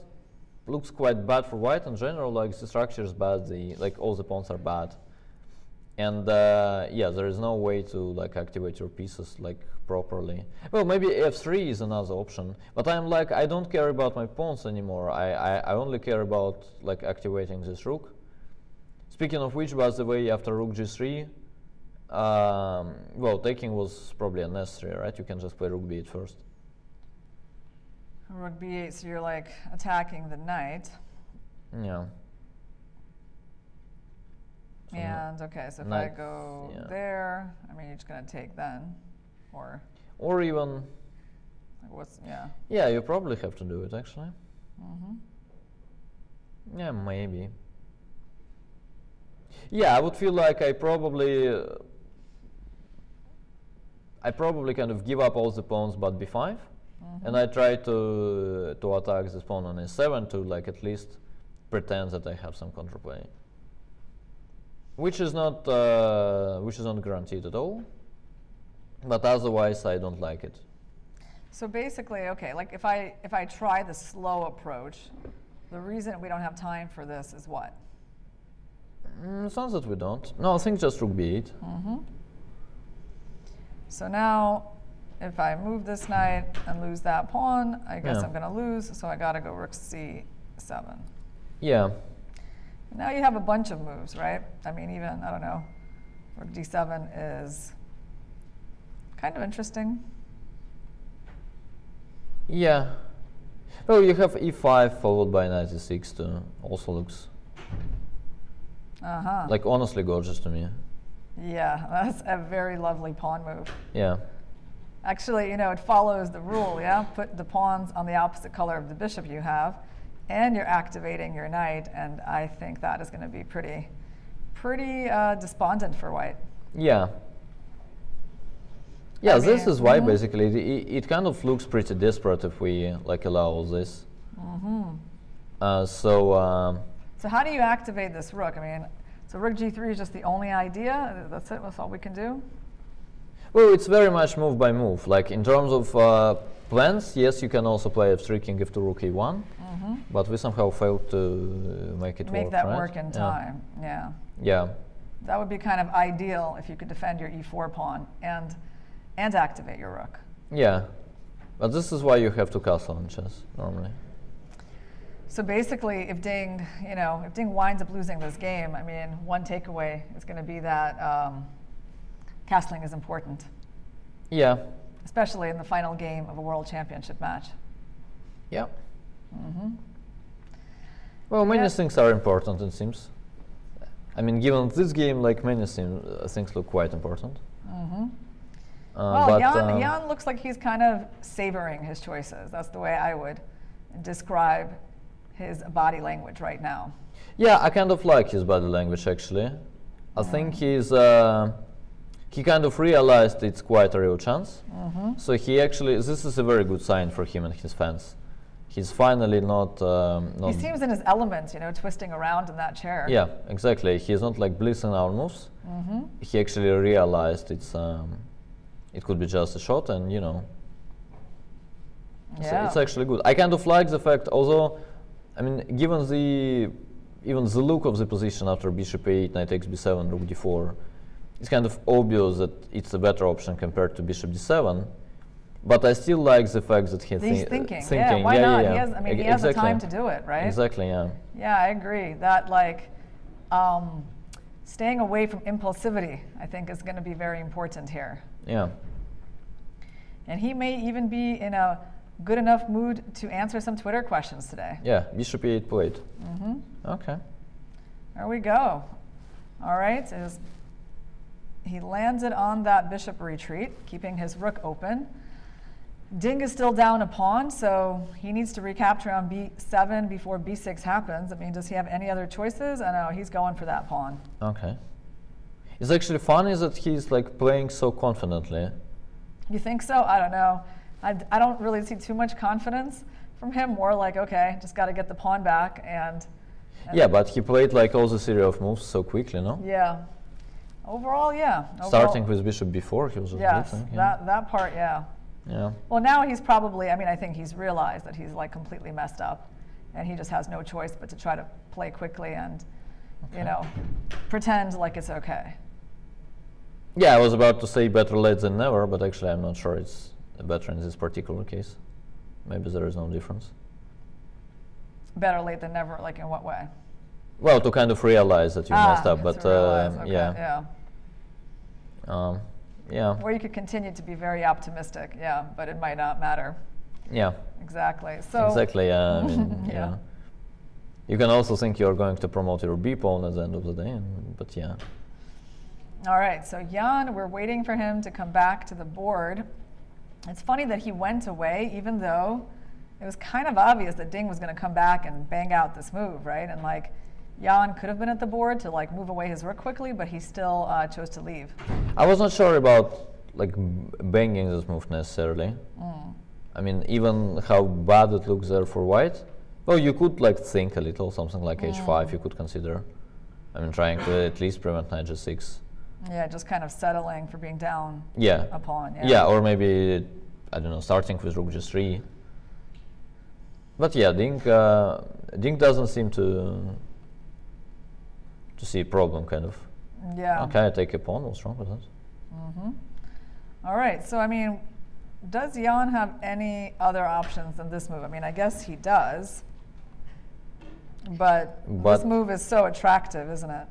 looks quite bad for white in general. Like the structure is bad, all the pawns are bad, and yeah, there is no way to like activate your pieces like properly. Well, maybe f3 is another option, but I don't care about my pawns anymore. I only care about like activating this rook. Speaking of which, by the way, after rook g3, well, taking was probably unnecessary, right? You can just play rook b8 first. Rook b8, so you're like attacking the knight. Yeah. So And okay, so if I knight, go yeah. there, I mean, you're just gonna take then, or Or even, Yeah. Yeah, you probably have to do it actually. Yeah, maybe. Yeah, I would feel like I probably kind of give up all the pawns but b5, and I try to attack this pawn on a7 to like at least pretend that I have some counterplay, which is not guaranteed at all. But otherwise, I don't like it. So basically, okay, like if I try the slow approach, the reason we don't have time for this is what? It's not that we don't. No, I think just rook b8. So now, if I move this knight and lose that pawn, I guess I'm going to lose, so I got to go rook c7. Yeah. Now you have a bunch of moves, right? I mean, even, I don't know, rook d7 is kind of interesting. Yeah. Well, you have e5 followed by knight e6 too. Also looks like honestly gorgeous to me. Yeah, that's a very lovely pawn move. Yeah. Actually, you know, it follows the rule, yeah? Put the pawns on the opposite color of the bishop you have, and you're activating your knight, and I think that is going to be pretty despondent for white. Yeah. Yeah, this is why basically it kind of looks pretty desperate if we like allow all this. So how do you activate this rook? I mean, so rook g3 is just the only idea? That's it? That's all we can do? Well, it's very much move by move. Like in terms of plans, yes, you can also play f3 king f2 rook e1, but we somehow failed to make it work. Make that right? work in time. Yeah. Yeah. That would be kind of ideal if you could defend your e4 pawn and activate your rook. Yeah, but this is why you have to castle in chess normally. So basically, if Ding winds up losing this game, I mean, one takeaway is going to be that castling is important. Yeah. Especially in the final game of a world championship match. Yeah. Well, many things are important, it seems. I mean, given this game, like many things look quite important. Well, Jan looks like he's kind of savoring his choices. That's the way I would describe his body language right now. Yeah, I kind of like his body language actually. I think he kind of realized it's quite a real chance. So he actually, this is a very good sign for him and his fans. He's finally not. He seems in his element, you know, twisting around in that chair. Yeah, exactly. He's not like blitzing our moves. He actually realized it could be just a shot, and you know, it's actually good. I kind of like the fact, although, I mean, given even the look of the position after bishop a8, knight takes b7, rook d4, it's kind of obvious that it's a better option compared to bishop d7. But I still like the fact that he's thinking. Yeah, why not? Yeah. He has the time to do it, right? Exactly, yeah. Yeah, I agree. That like staying away from impulsivity, I think, is going to be very important here. Yeah. And he may even be in a good enough mood to answer some Twitter questions today. Yeah, bishop e8 played. Okay. There we go. All right. He lands it on that bishop retreat, keeping his rook open. Ding is still down a pawn, so he needs to recapture on b7 before b6 happens. I mean, does he have any other choices? I know, he's going for that pawn. Okay. It's actually funny that he's like playing so confidently. You think so? I don't know. I don't really see too much confidence from him. More like, okay, just got to get the pawn back and yeah, but he played like all the series of moves so quickly, no? Yeah. Overall, yeah. Starting with bishop b4, he was just blitzing. Yeah, that part, yeah. Yeah. Well, now he's probably, I mean, I think he's realized that he's like completely messed up, and he just has no choice but to try to play quickly and, you know, pretend like it's okay. Yeah, I was about to say better late than never, but actually I'm not sure it's better in this particular case. Maybe there is no difference. Better late than never, like in what way? Well, to kind of realize that you messed up, but okay, yeah. Yeah. Or you could continue to be very optimistic, yeah, but it might not matter. Yeah. Exactly. So exactly. I mean, yeah. You can also think you're going to promote your B pawn at the end of the day, but yeah. All right. So Jan, we're waiting for him to come back to the board. It's funny that he went away, even though it was kind of obvious that Ding was going to come back and bang out this move, right? And like, Jan could have been at the board to like move away his rook quickly, but he still chose to leave. I was not sure about like banging this move necessarily. I mean, even how bad it looks there for white. Well, you could like think a little, something like h5 you could consider. I mean, trying to at least prevent knight g6. Yeah, just kind of settling for being down a pawn. Yeah, or maybe, I don't know, starting with rook g3. But yeah, Ding doesn't seem to see a problem, kind of. Yeah. Okay, I take a pawn, what's wrong with that? All right, so I mean, does Jan have any other options than this move? I mean, I guess he does. But this move is so attractive, isn't it?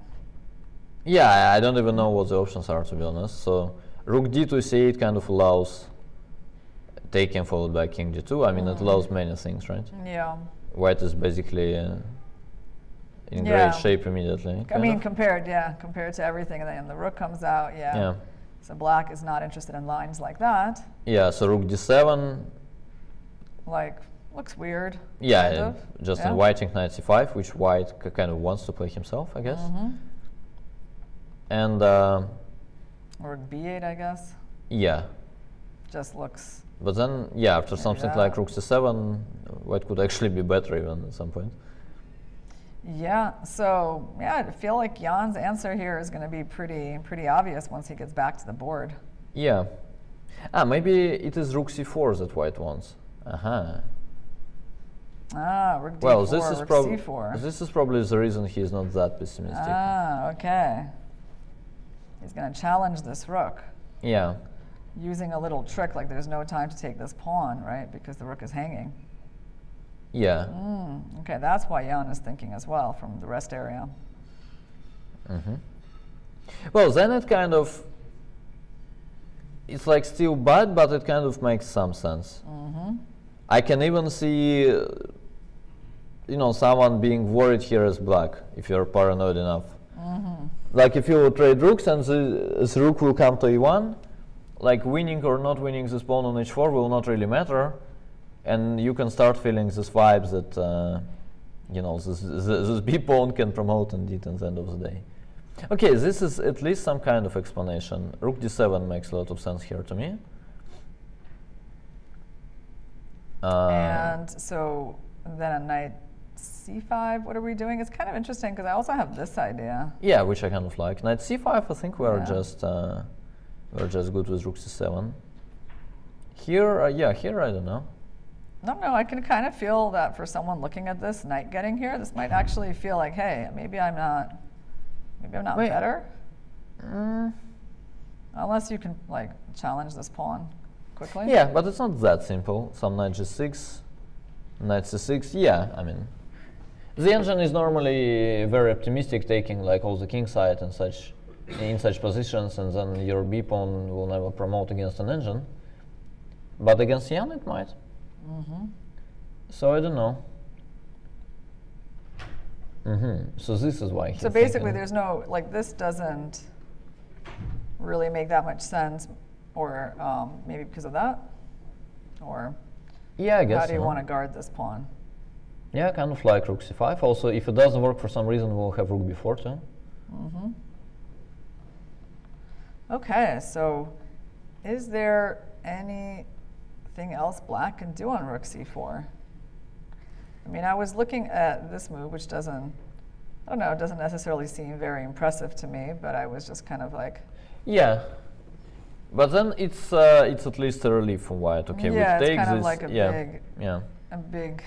Yeah, I don't even know what the options are, to be honest. So rook d to c8 kind of allows taking followed by king d2. I mean, it allows many things, right? Yeah. White is basically in great shape immediately. I mean, compared to everything, and then the rook comes out. Yeah. So black is not interested in lines like that. Yeah. So rook d7. Like, looks weird. Yeah, just inviting knight c5, which white kind of wants to play himself, I guess. And or b8, I guess. Yeah. Just looks. But then, yeah, after something like rook c7, white could actually be better even at some point. Yeah. So yeah, I feel like Jan's answer here is going to be pretty obvious once he gets back to the board. Yeah. Maybe it is rook c4 that white wants. Rook d4, well, rook c4. This is probably the reason he's not that pessimistic. Okay. He's going to challenge this rook. Yeah. Using a little trick, like there's no time to take this pawn, right? Because the rook is hanging. Yeah. Okay, that's why Jan is thinking as well from the rest area. Well, then it kind of, it's like still bad, but it kind of makes some sense. I can even see, you know, someone being worried here as black, if you're paranoid enough. Like if you trade rooks and this rook will come to e1, like winning or not winning this pawn on h4 will not really matter, and you can start feeling these vibes that, you know, this b pawn can promote indeed at the end of the day. Okay, this is at least some kind of explanation. Rook d7 makes a lot of sense here to me. And so then a knight c5, what are we doing? It's kind of interesting because I also have this idea. Yeah, which I kind of like. Knight c5, I think we're just good with rook c7. Here, here I don't know. No, I can kind of feel that for someone looking at this knight getting here, this might actually feel like, hey, maybe I'm not better. Unless you can like challenge this pawn quickly. Yeah, but it's not that simple. Some knight g6, knight c6. Yeah, I mean, the engine is normally very optimistic, taking like all the king side and such in such positions, and then your b pawn will never promote against an engine. But against Jan, it might. So I don't know. So this is why. So basically, there's no like this doesn't really make that much sense, or maybe because of that, or yeah, I guess. How do you want to guard this pawn? Yeah, kind of like rook c5. Also, if it doesn't work for some reason, we'll have rook b4 too. Okay, so is there anything else black can do on rook c4? I mean, I was looking at this move, which doesn't, I don't know, it doesn't necessarily seem very impressive to me, but I was just kind of like... Yeah, but then it's at least a relief from white. Okay, yeah, we take it's kind this, of like a big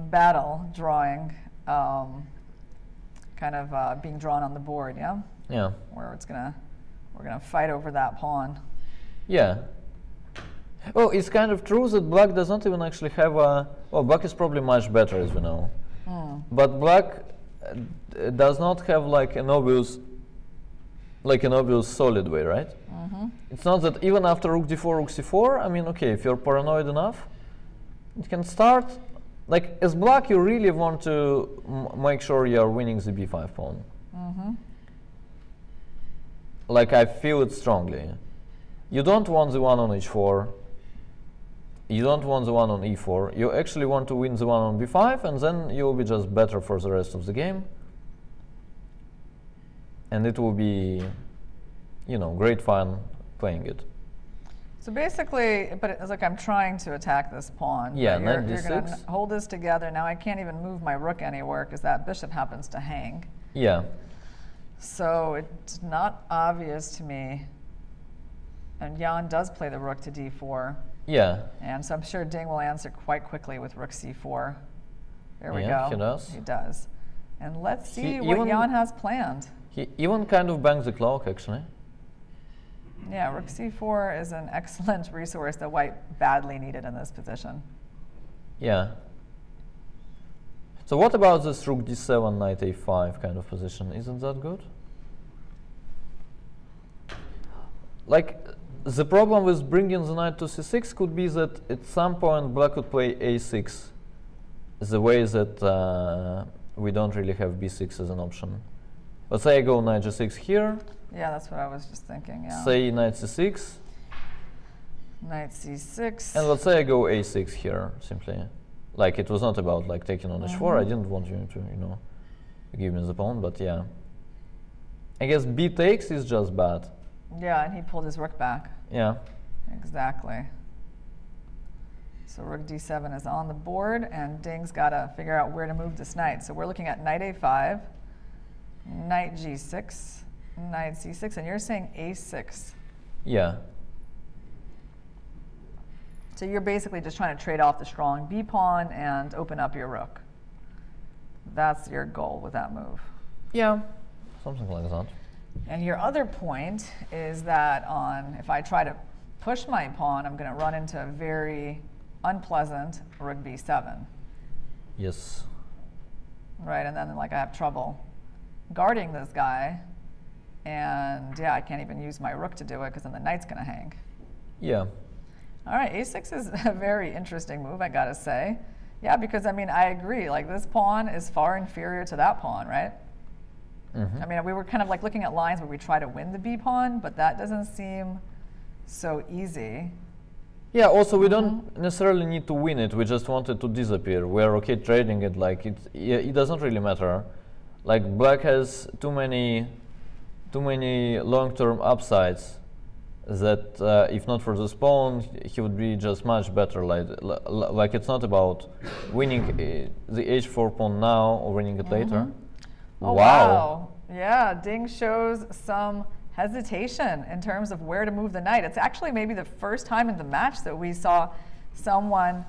battle drawing, kind of being drawn on the board, yeah? Yeah. Where we're gonna fight over that pawn. Yeah. Oh, it's kind of true that black does not even actually have a... Well, black is probably much better, as we know. But black does not have like an obvious solid way, right? It's not that even after rook d4, rook c4, I mean, okay, if you're paranoid enough, it can start... Like, as black, you really want to make sure you're winning the b5 pawn. Like, I feel it strongly. You don't want the one on h4. You don't want the one on e4. You actually want to win the one on b5, and then you'll be just better for the rest of the game. And it will be, you know, great fun playing it. So basically, but it's like I'm trying to attack this pawn. Yeah, you're knight going to d6. hold this together. Now I can't even move my rook anywhere because that bishop happens to hang. Yeah. So it's not obvious to me. And Jan does play the rook to d4. Yeah. And so I'm sure Ding will answer quite quickly with rook c4. There we Yeah, go. he does. He does. And let's see He what even- Jan has planned. He even kind of bangs the clock, actually. Yeah, rook c4 is an excellent resource that white badly needed in this position. Yeah. So what about this rook d7, knight a5 kind of position? Isn't that good? Like, the problem with bringing the knight to c6 could be that at some point black could play a6, the way that we don't really have b6 as an option. Let's say I go knight g6 here, Yeah, that's what I was just thinking, yeah. say knight c6, Knight c6. and let's say I go a6 here, simply. Like, it was not about like taking on h4, I didn't want you to, you know, give me the pawn, but yeah. I guess b takes is just bad. Yeah, and he pulled his rook back. Yeah. Exactly. So rook d7 is on the board, and Ding's got to figure out where to move this knight. So we're looking at knight a5, knight g6, knight c6, and you're saying a6. Yeah. So you're basically just trying to trade off the strong b pawn and open up your rook. That's your goal with that move. Yeah. Something like that. And your other point is that if I try to push my pawn, I'm going to run into a very unpleasant rook b7. Yes. Right, and then like I have trouble guarding this guy, and yeah, I can't even use my rook to do it because then the knight's going to hang. Yeah. All right, a6 is a very interesting move, I gotta say. Yeah, because I mean, I agree, like this pawn is far inferior to that pawn, right? I mean, we were kind of like looking at lines where we try to win the b pawn, but that doesn't seem so easy. Yeah, also we don't necessarily need to win it, we just want it to disappear. We're okay trading it, like it doesn't really matter. Like black has too many long-term upsides that if not for this pawn, he would be just much better. Like it's not about winning the h4 pawn now or winning it later. Oh, wow. Yeah, Ding shows some hesitation in terms of where to move the knight. It's actually maybe the first time in the match that we saw someone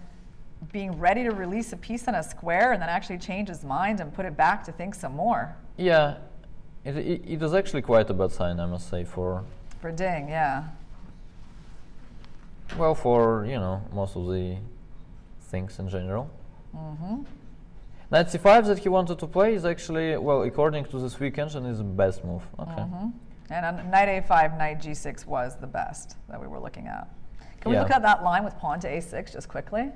being ready to release a piece on a square and then actually change his mind and put it back to think some more. Yeah, it is actually quite a bad sign, I must say, for Ding, yeah. Well, for, you know, most of the things in general. Knight c5 that he wanted to play is actually, well, according to this weak engine, is the best move. Okay. And on knight a5, knight g6 was the best that we were looking at. Can we look at that line with pawn to a6 just quickly?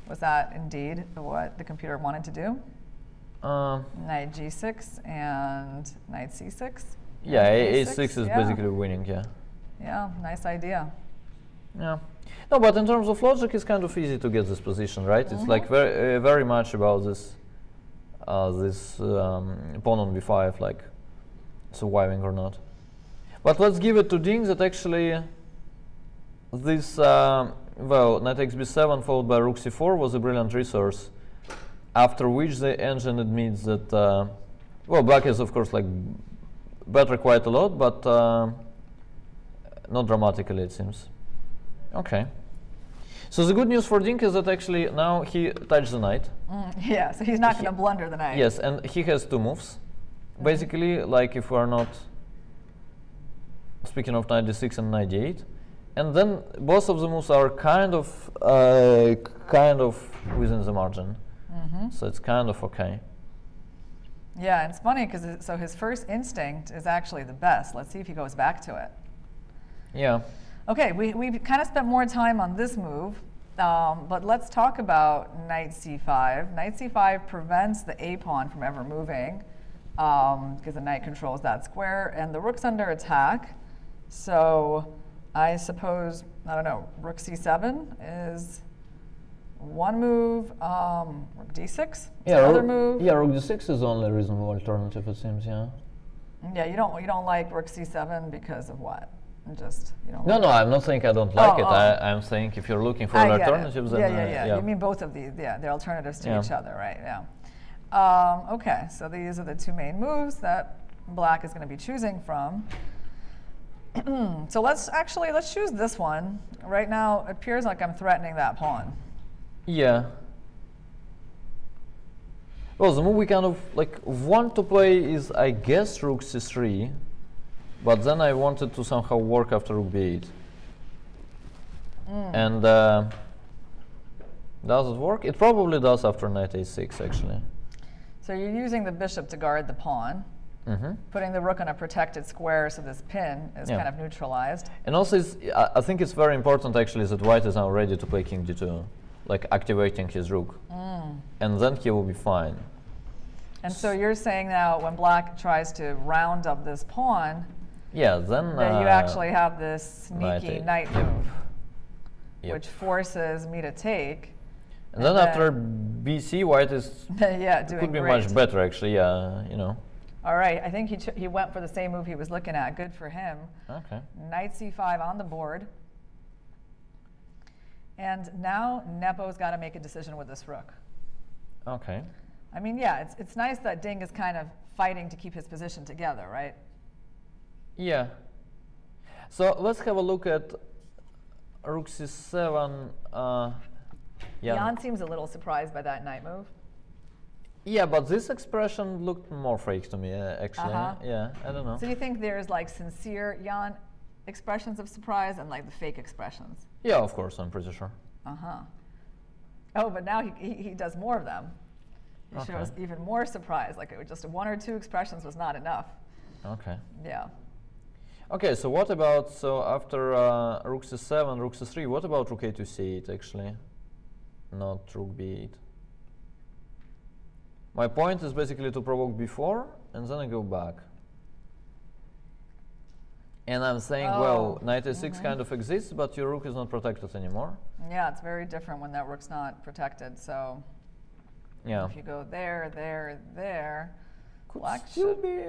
Was that indeed what the computer wanted to do? Knight g6 and knight c6? Yeah, a6 is basically winning, yeah. Yeah, nice idea. Yeah. No, but in terms of logic, it's kind of easy to get this position, right? It's like very much about this pawn on b5, like surviving or not. But let's give it to Ding that actually this, well, knight x b7 followed by rook c4 was a brilliant resource, after which the engine admits that, well, black is of course like better quite a lot, but not dramatically, it seems. Okay. So the good news for Ding is that actually now he touched the knight. Yeah, so he's not going to blunder the knight. Yes, and he has two moves. Basically, like if we're not speaking of knight d6 and knight d8, and then both of the moves are kind of within the margin. So it's kind of okay. Yeah, and it's funny because so his first instinct is actually the best. Let's see if he goes back to it. Yeah. Okay, we kind of spent more time on this move, but let's talk about knight c5. Knight c5 prevents the a pawn from ever moving because the knight controls that square, and the rook's under attack. So I suppose, I don't know, rook c7 is one move, rook d6 is another move. Yeah, rook d6 is the only reasonable alternative, it seems, yeah. Yeah, you don't like rook c7 because of what? Just, you don't No, like no, I'm not saying I don't like it. I'm saying if you're looking for alternatives, then yeah. You mean both of these, the alternatives to each other, right? Yeah. Okay, so these are the two main moves that black is going to be choosing from. So let's choose this one. Right now, it appears like I'm threatening that pawn. Yeah. Well, the move we kind of like want to play is, I guess, rook c3, but then I wanted to somehow work after rook b8. And does it work? It probably does after knight a6, actually. So you're using the bishop to guard the pawn, putting the rook on a protected square so this pin is kind of neutralized. And also, I think it's very important, actually, that white is now ready to play king d2, like activating his rook. And then he will be fine. And so you're saying now when black tries to round up this pawn, then you actually have this sneaky knight move, which forces me to take. And then after bc, white is could be much better, actually. Yeah, you know. All right, I think he went for the same move he was looking at. Good for him. Okay. Knight c5 on the board. And now Nepo's got to make a decision with this rook. Okay. I mean, yeah, it's nice that Ding is kind of fighting to keep his position together, right? Yeah. So let's have a look at rook c7. Jan seems a little surprised by that knight move. Yeah, but this expression looked more fake to me, actually. Yeah, I don't know. So do you think there's like sincere Jan expressions of surprise and like the fake expressions? Yeah, of course, I'm pretty sure. Oh, but now he does more of them. He shows even more surprise, like it was just one or two expressions was not enough. Okay. Yeah. Okay, so what about, so after rook c7, rook c3, what about rook a to c8, actually? Not rook b8. My point is basically to provoke b4, and then I go back. And I'm saying, well, knight a6 kind of exists, but your rook is not protected anymore. Yeah, it's very different when that rook's not protected, so if you go there, black should be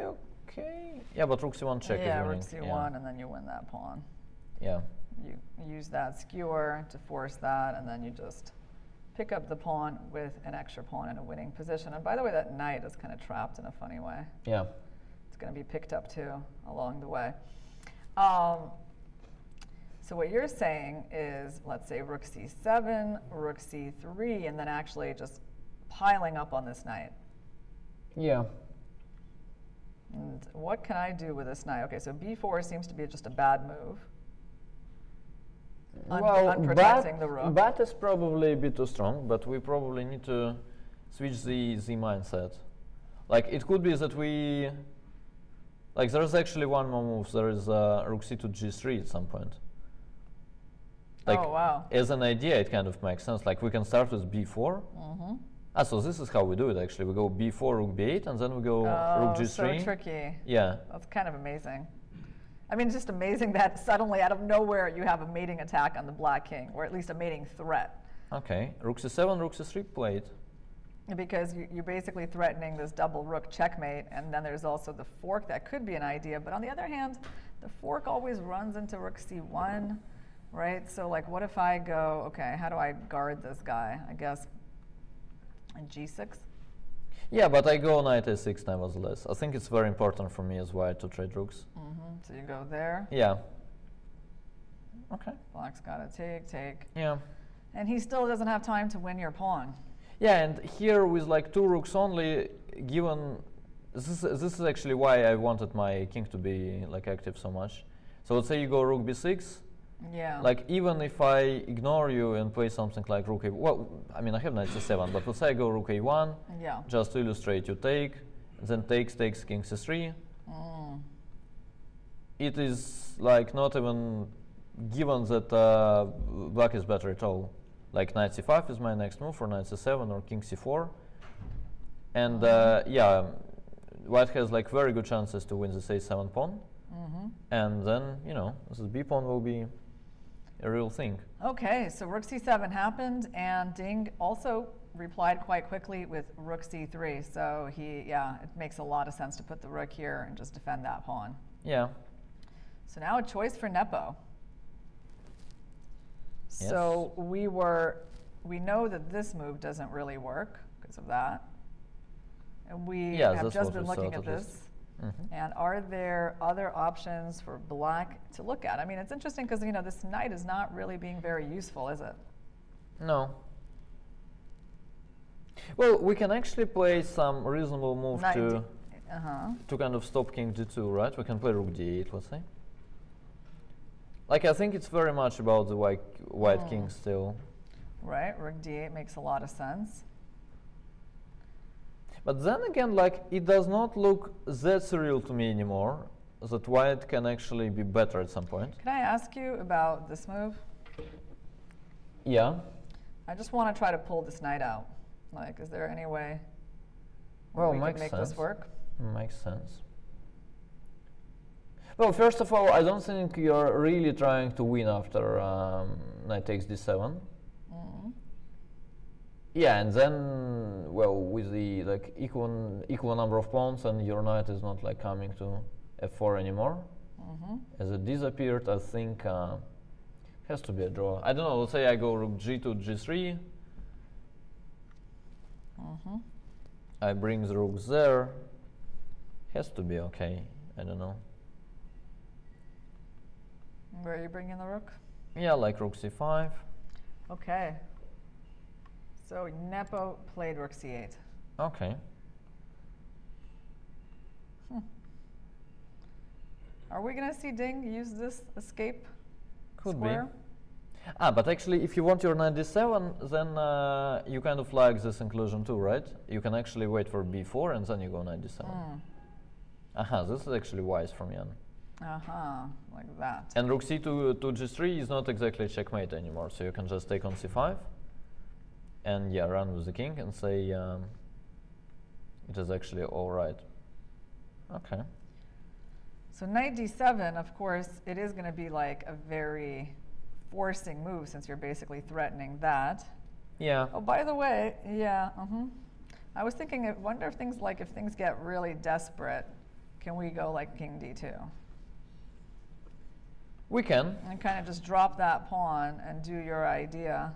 okay. Yeah, but rook c1 check is winning. Yeah, rook c1, and then you win that pawn. Yeah. You use that skewer to force that, and then you just pick up the pawn with an extra pawn in a winning position. And by the way, that knight is kind of trapped in a funny way. Yeah. It's going to be picked up too along the way. So what you're saying is, let's say rook c7, rook c3, and then actually just piling up on this knight. Yeah. And what can I do with this knight? Okay, so b4 seems to be just a bad move. Unprotecting the rook. Bat is probably a bit too strong, but we probably need to switch the mindset. Like, it could be that we... Like, there's actually one more move. There is rook c to g3 at some point. Like, as an idea, it kind of makes sense. Like, we can start with b4. So this is how we do it, actually. We go b4, rook b8, and then we go rook g3. So tricky. Yeah. That's kind of amazing. I mean, it's just amazing that suddenly, out of nowhere, you have a mating attack on the black king, or at least a mating threat. Okay. Rook c7, rook c3 played. Because you're basically threatening this double rook checkmate, and then there's also the fork that could be an idea. But on the other hand, the fork always runs into rook c1, right? So like, what if I go, okay, how do I guard this guy? I guess g6? Yeah, but I go knight a6 nevertheless. I think it's very important for me as white to trade rooks. So you go there? Yeah. Okay. Black's got to take. Yeah. And he still doesn't have time to win your pawn. Yeah, and here with like two rooks only, given this is actually why I wanted my king to be like active so much. So let's say you go rook b6. Yeah. Like, even if I ignore you and play something like rook a, well, I mean, I have knight c7, but let's say I go rook a1. Yeah. Just to illustrate, you take, then takes king c3. It is like not even given that black is better at all. Like knight c5 is my next move, or knight c7, or king c4. And yeah, white has like very good chances to win this a7 pawn. and then, you know, this b pawn will be a real thing. Okay, so rook c7 happened, and Ding also replied quite quickly with rook c3. So it makes a lot of sense to put the rook here and just defend that pawn. Yeah. So now a choice for Nepo. Yes. So we know that this move doesn't really work because of that. And we have just been looking at this. And are there other options for black to look at? I mean, it's interesting because, you know, this knight is not really being very useful, is it? No. Well, we can actually play some reasonable move to kind of stop king d2, right? We can play rook d8, let's say. Like, I think it's very much about the white king still. Right, rook d8 makes a lot of sense. But then again, like, it does not look that surreal to me anymore, that white can actually be better at some point. Can I ask you about this move? Yeah. I just want to try to pull this knight out. Like, is there any way well, we can make this work? Makes sense. Well, first of all, I don't think you're really trying to win after knight takes d7. Yeah, and then, well, with the like equal number of pawns, and your knight is not like coming to f4 anymore. As it disappeared, I think has to be a draw. I don't know. Let's say I go rook g2, g3. I bring the rook there. Has to be okay. I don't know. Where are you bringing the rook? Yeah, like rook c5. Okay. So Nepo played rook c8. Okay. Are we going to see Ding use this escape Could square? be. But actually, if you want your knight d7, then you kind of like this inclusion too, right? You can actually wait for b4 and then you go knight d7. This is actually wise from Jan. Like that. And rook c to g3 is not exactly checkmate anymore, so you can just take on c5 and run with the king and say it is actually all right. Okay. So knight d7, of course, it is going to be like a very forcing move since you're basically threatening that. Yeah. Oh, by the way, I was thinking, I wonder if things get really desperate, can we go like king d2? We can. And kind of just drop that pawn and do your idea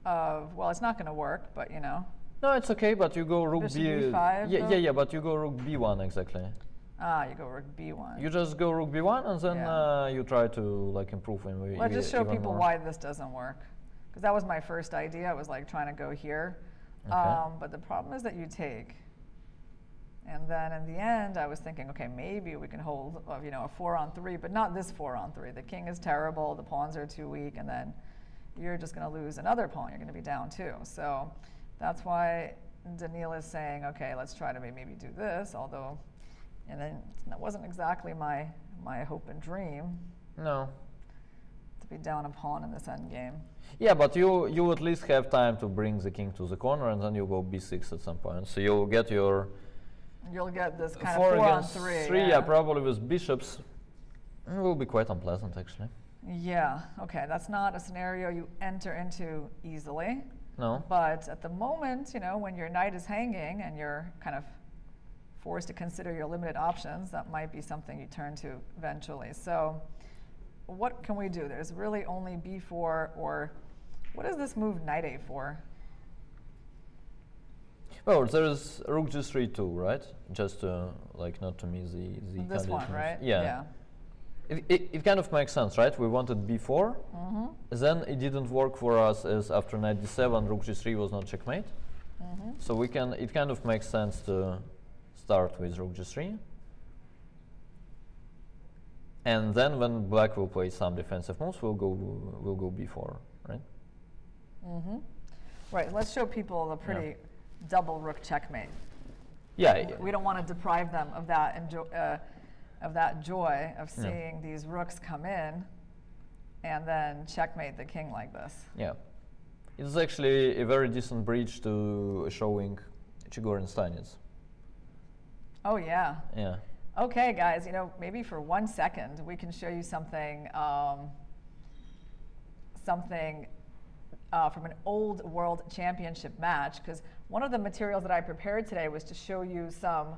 of, well, it's not going to work, but you know. No, it's okay, but you go rook Bishop b5. Yeah, but you go rook b1 exactly. You go rook b1. You just go rook b1 and then you try to like improve him. Let's just show people why this doesn't work, because that was my first idea. I was like trying to go here, but the problem is that you take, and then in the end, I was thinking, okay, maybe we can hold, a 4-on-3, but not this 4-on-3. The king is terrible. The pawns are too weak, and then you're just going to lose another pawn. You're going to be down too. So that's why Daniil is saying, okay, let's try to maybe do this, although, and then that wasn't exactly my hope and dream. No. To be down a pawn in this endgame. Yeah, but you at least have time to bring the king to the corner, and then you go b6 at some point. So you'll get your... You'll get this kind of 4-on-3. Yeah, probably with bishops. It will be quite unpleasant, actually. Yeah, okay, that's not a scenario you enter into easily. No. But at the moment, when your knight is hanging and you're kind of forced to consider your limited options, that might be something you turn to eventually. So what can we do? There's really only b4, or what is this move knight a4? Well, there's rook g3 too, right? Just to, not to miss the this one, right? Yeah. It kind of makes sense, right? We wanted b4, then it didn't work for us as after knight d7, rook g3 was not checkmate. So it kind of makes sense to start with rook g3. And then when black will play some defensive moves, we'll go b4, right? Right, let's show people the pretty double rook checkmate. Yeah. We don't want to deprive them of that joy of seeing these rooks come in and then checkmate the king like this. Yeah. It's actually a very decent bridge to showing Chigorin Steinitz. Oh, yeah. Yeah. Okay, guys, maybe for 1 second we can show you something, from an old World Championship match, because one of the materials that I prepared today was to show you some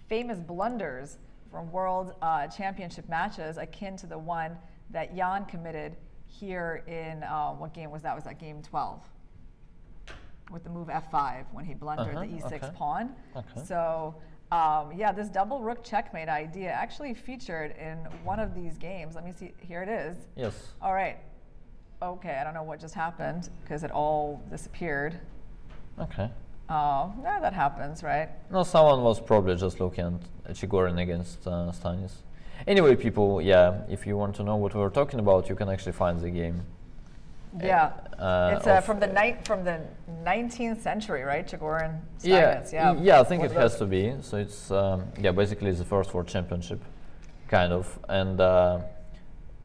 famous blunders from World Championship matches akin to the one that Jan committed here in, what game was that? Was that game 12? With the move F5 when he blundered the E6 pawn. Okay. So yeah, this double rook checkmate idea actually featured in one of these games. Let me see, here it is. Yes. All right. Okay, I don't know what just happened because it all disappeared. Okay. Yeah, that happens, right? No, someone was probably just looking at Chigorin against Stanis. Anyway, people, yeah, if you want to know what we were talking about, you can actually find the game. Yeah, it's from the 19th century, right? Chigorin, Stanis, yeah. I think it has to be. So it's basically the first World Championship, kind of, and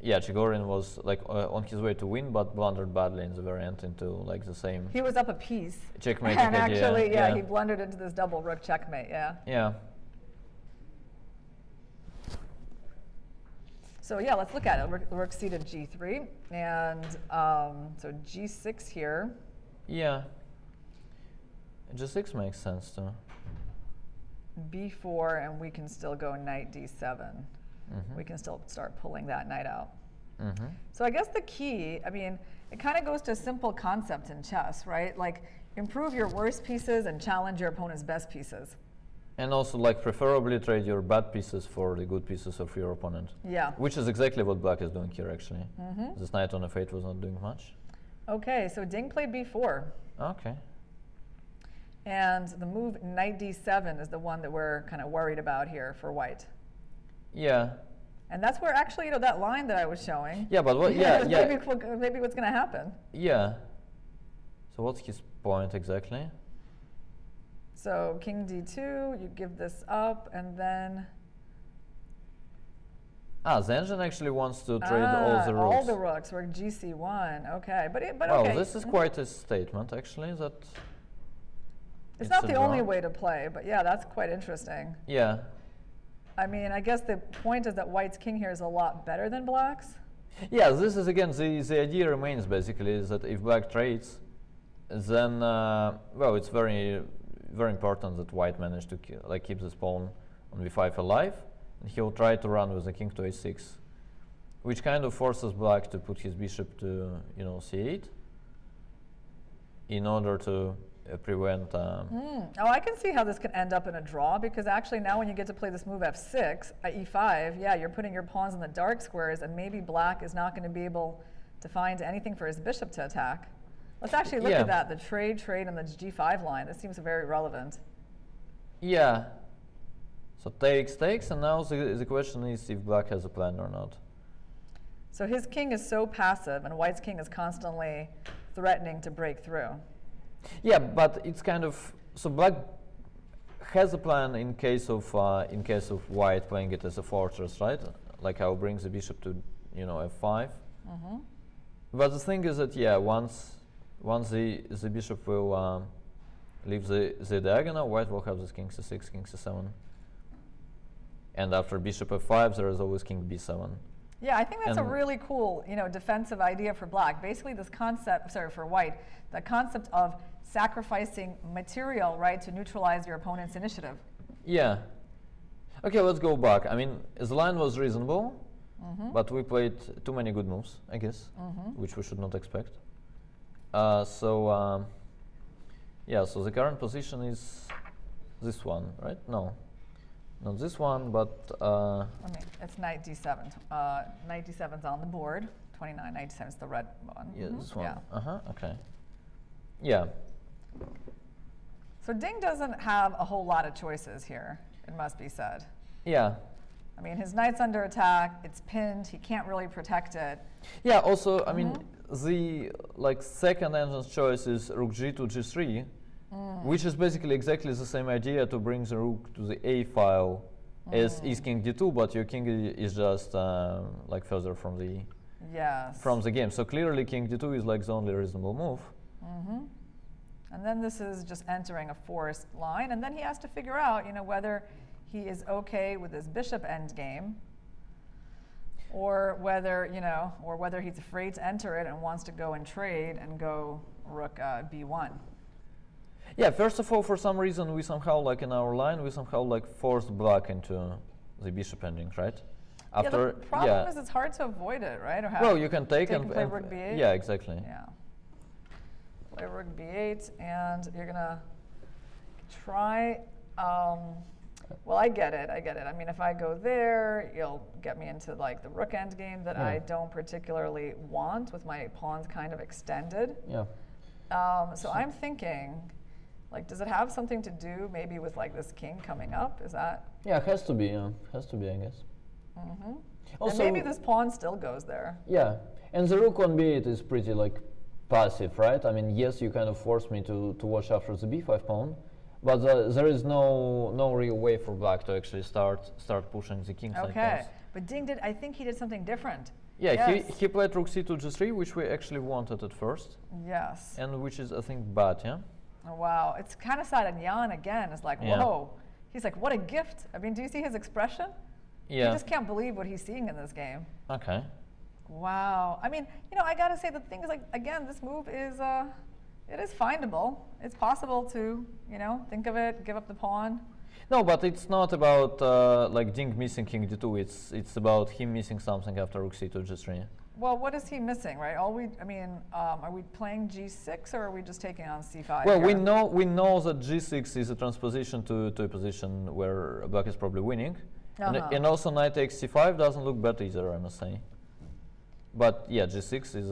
yeah, Chigorin was like on his way to win, but blundered badly in the very end into like the same. He was up a piece. Checkmate. And actually, yeah, he blundered into this double rook checkmate. Yeah. Yeah. So yeah, let's look at it. Rook ceded g3, and so g6 here. Yeah. G6 makes sense too. b4, and we can still go knight d7. We can still start pulling that knight out. So I guess the key, I mean, it kind of goes to a simple concept in chess, right? Like, improve your worst pieces and challenge your opponent's best pieces. And also, like, preferably trade your bad pieces for the good pieces of your opponent. Yeah. Which is exactly what Black is doing here, actually. This knight on f8 was not doing much. Okay, so Ding played b4. Okay. And the move knight d7 is the one that we're kind of worried about here for white. Yeah. And that's where actually, that line that I was showing. Yeah, but what? Yeah, yeah. Maybe what's going to happen. Yeah. So what's his point exactly? So king d2, you give this up, and then. The engine actually wants to trade all the rooks. All the rooks. Rook gc1. Okay, but well, okay. This is quite a statement actually. That. It's not the only way to play, but yeah, that's quite interesting. Yeah. I mean, I guess the point is that white's king here is a lot better than black's. Yeah, this is again, the idea remains basically is that if black trades, then, well, it's very, very important that white managed to keep this pawn on b5 alive, and he'll try to run with the king to a6, which kind of forces black to put his bishop to, c8 in order to prevent. Oh, I can see how this could end up in a draw, because actually now when you get to play this move f6 at e5, yeah, you're putting your pawns in the dark squares, and maybe black is not going to be able to find anything for his bishop to attack. Let's actually look at that, the trade, and the g5 line. This seems very relevant. Yeah. So takes, and now the question is if black has a plan or not. So his king is so passive, and white's king is constantly threatening to break through. Yeah, but it's kind of, so black has a plan in case of white playing it as a fortress, right? Like I'll bring the bishop to f5. But the thing is that once the bishop will leave the diagonal, white will have this king c6, king c7, and after bishop f5 there is always king b7. Yeah, I think that's a really cool, defensive idea for black. Basically, this concept, for white, the concept of sacrificing material, right, to neutralize your opponent's initiative. Yeah. Okay, let's go back. I mean, the line was reasonable, but we played too many good moves, I guess, which we should not expect. So the current position is this one, right? No. Not this one, but... it's knight d7. Knight d7's on the board. 29, knight d7 is the red one. Yeah, this one. Yeah. Okay. Yeah. So Ding doesn't have a whole lot of choices here, it must be said. Yeah. I mean, his knight's under attack, it's pinned, he can't really protect it. Yeah, also, I mean, the second engine's choice is rook g to g3, which is basically exactly the same idea to bring the rook to the a file as is king d2, but your king is just further from the game. So clearly king d2 is like the only reasonable move. And then this is just entering a forced line, and then he has to figure out, whether he is okay with his bishop endgame, or whether, you know, or whether he's afraid to enter it and wants to go and trade and go rook b1. Yeah, first of all, for some reason, we somehow, like in our line, we somehow like forced black into the bishop ending, right? After, yeah, the problem is it's hard to avoid it, right? Or have well, you can take and play rook b8. Yeah, exactly. Yeah. Play rook b8, and you're gonna try. Well, I get it. I mean, if I go there, you'll get me into like the rook endgame that I don't particularly want, with my pawns kind of extended. Yeah. So I'm thinking, like, does it have something to do maybe with like this king coming up? Is that? Yeah, it has to be. Yeah, has to be, I guess. Mm-hmm. Also, and maybe this pawn still goes there. Yeah, and the rook on b8 is pretty like passive, right? I mean, yes, you kind of force me to watch after the b5 pawn, but there is no real way for black to actually start pushing the king. Okay, but Ding did. I think he did something different. Yeah, yes. he played rook c to g3, which we actually wanted at first. Yes. And which is, I think, bad. Yeah. Oh, wow, it's kind of sad. And Jan again is like, whoa. He's like, what a gift. I mean, do you see his expression? Yeah. He just can't believe what he's seeing in this game. Okay. Wow. I mean, you know, I gotta say, the thing is, like, again, this move is, it is findable. It's possible to, you know, think of it, give up the pawn. No, but it's not about like Ding missing king d2. It's about him missing something after rook c to g3. Well, what is he missing, right? Are we playing g6, or are we just taking on c5? Well, here? we know that g6 is a transposition to a position where black is probably winning, and also knight takes c5 doesn't look bad either, I must say. But yeah, g6 is.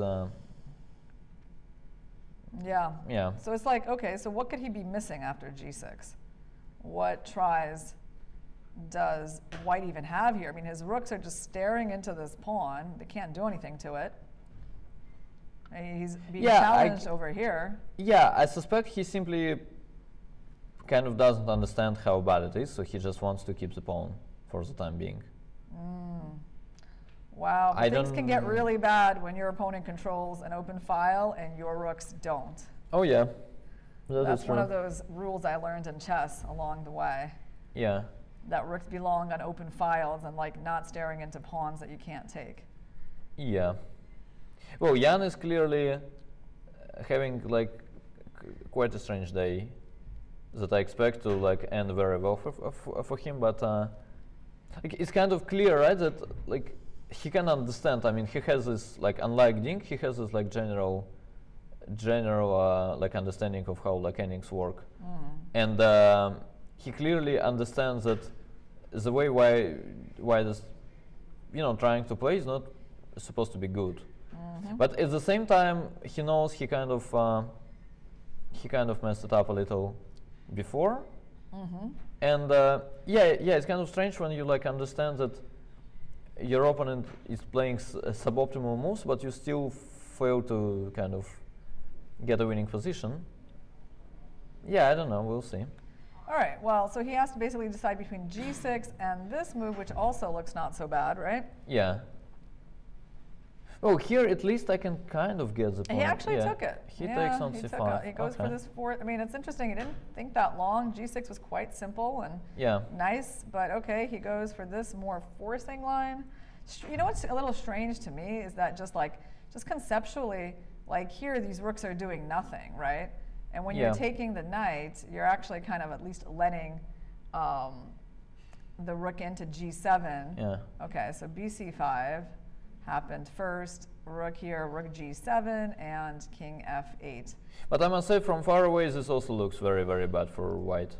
Yeah. Yeah. So it's like, okay, so what could he be missing after g6? What tries does white even have here? I mean, his rooks are just staring into this pawn. They can't do anything to it. He's being challenged over here. Yeah, I suspect he simply kind of doesn't understand how bad it is, so he just wants to keep the pawn for the time being. Wow, but things can get really bad when your opponent controls an open file and your rooks don't. Oh yeah, that's one of those rules I learned in chess along the way. Yeah. That rooks belong on open files and like not staring into pawns that you can't take. Yeah. Well, Jan is clearly having like quite a strange day that I expect to like end very well for him, but like, it's kind of clear, right, that like he can understand. I mean, he has this like, unlike Ding, he has this like general like understanding of how like endings work, and he clearly understands that the way why this, you know, trying to play is not supposed to be good. But at the same time, he knows he kind of messed it up a little before, and yeah, it's kind of strange when you like understand that your opponent is playing suboptimal moves, but you still fail to kind of get a winning position. Yeah, I don't know. We'll see. All right. Well, so he has to basically decide between g6 and this move, which also looks not so bad, right? Yeah. Oh, here at least I can kind of get the point. He actually took it. He takes on c5. He goes for this fourth. I mean, it's interesting. He didn't think that long. g6 was quite simple and nice, but okay, he goes for this more forcing line. You know what's a little strange to me is that just conceptually, like here, these rooks are doing nothing, right? And when you're taking the knight, you're actually kind of at least letting the rook into g7. Yeah. Okay, so bc5 happened first, rook here, rook g7, and king f8. But I must say, from far away, this also looks very, very bad for white.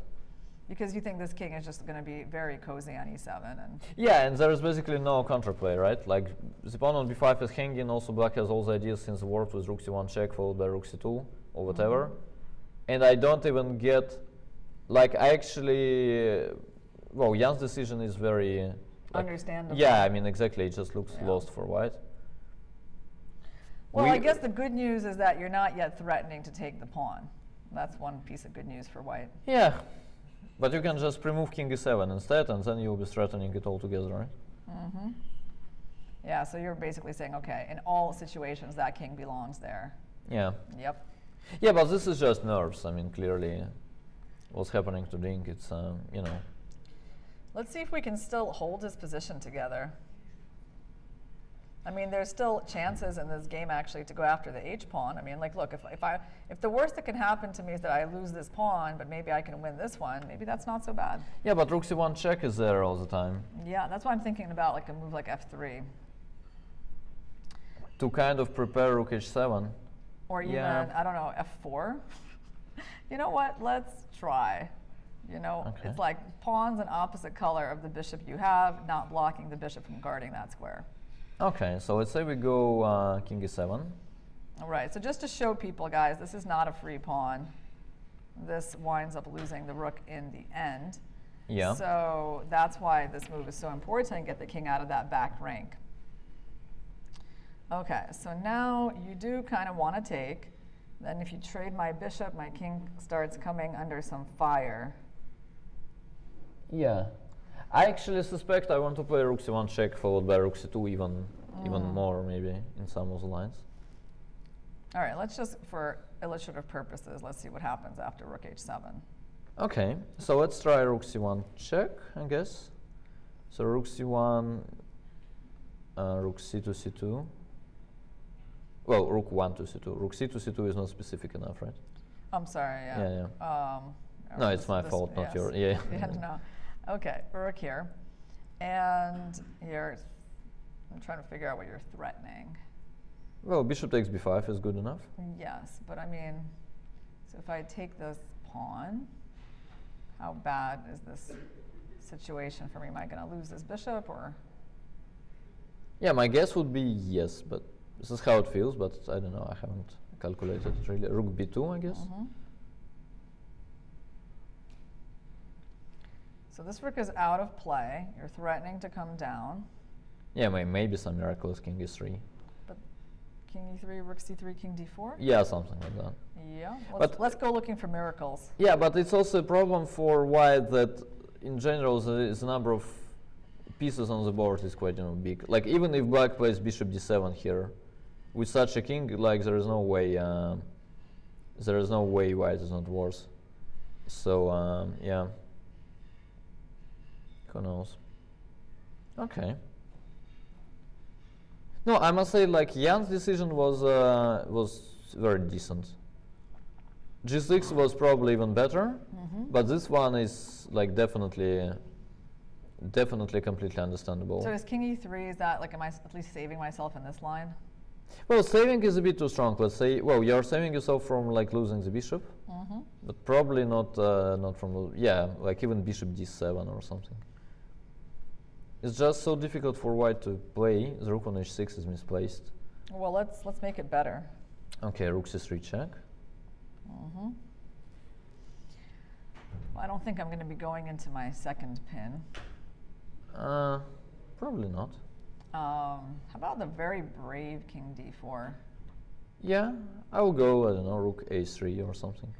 Because you think this king is just going to be very cozy on e7. And yeah, and there is basically no counterplay, right? Like, the pawn on b5 is hanging, also black has all the ideas since the worked with rook c1 check, followed by rook c2, or whatever. And I don't even get, like, I actually, well, Jan's decision is very... understandable. Yeah, I mean, exactly. It just looks lost for white. Well, I guess the good news is that you're not yet threatening to take the pawn. That's one piece of good news for white. Yeah, but you can just remove king e7 instead, and then you'll be threatening it all together, right? Yeah, so you're basically saying, okay, in all situations, that king belongs there. Yeah. Yep. Yeah, but this is just nerves. I mean, clearly, what's happening to Ding, it's, you know. Let's see if we can still hold his position together. I mean, there's still chances in this game actually to go after the h-pawn. I mean, like, look, if the worst that can happen to me is that I lose this pawn, but maybe I can win this one, maybe that's not so bad. Yeah, but rook c1 check is there all the time. Yeah, that's why I'm thinking about like a move like f3. To kind of prepare rook h7. Or even, yeah. I don't know, f4. You know what? Let's try. You know, Okay. It's like pawns an opposite color of the bishop you have, not blocking the bishop from guarding that square. Okay, so let's say we go king e7. All right, so just to show people, guys, this is not a free pawn. This winds up losing the rook in the end. Yeah. So that's why this move is so important, and get the king out of that back rank. Okay, so now you do kind of want to take. Then if you trade my bishop, my king starts coming under some fire. Yeah. I actually suspect I want to play rook c1 check followed by rook c2 even more maybe in some of the lines. All right, let's just, for illustrative purposes, let's see what happens after rook h7. Okay, so let's try rook c1 check, I guess. So rook c1, rook c2, c2. Well, rook 1 to c2. Rook c2, c2 is not specific enough, right? I'm sorry, yeah. Yeah, yeah. No, it's my fault, not your. Yeah. Yeah, no. Okay, rook here. And here, I'm trying to figure out what you're threatening. Well, bishop takes b5 is good enough. Yes, but I mean, so if I take this pawn, how bad is this situation for me? Am I going to lose this bishop, or? Yeah, my guess would be yes, but this is how it feels, but I don't know, I haven't calculated it really. Rook b2, I guess. So this rook is out of play. You're threatening to come down. Yeah, maybe some miraculous king e3. But king e3, rook c3, king d4? Yeah, something like that. Yeah, let's go looking for miracles. Yeah, but it's also a problem for white that in general the number of pieces on the board is quite big. Like even if black plays bishop d7 here, with such a king, like there is no way white is not worse. So yeah. Who knows? Okay. No, I must say, like Jan's decision was very decent. G6 was probably even better, but this one is like definitely completely understandable. So is king e3, is that like, am I at least saving myself in this line? Well, saving is a bit too strong. Let's say, well, you're saving yourself from like losing the bishop, but probably not from like even bishop d7 or something. It's just so difficult for white to play. The rook on h6 is misplaced. Well, let's make it better. Okay, rook c3 check. Well, I don't think I'm going to be going into my second pin. Probably not. How about the very brave king d4? Yeah, I will go, I don't know, rook a3 or something.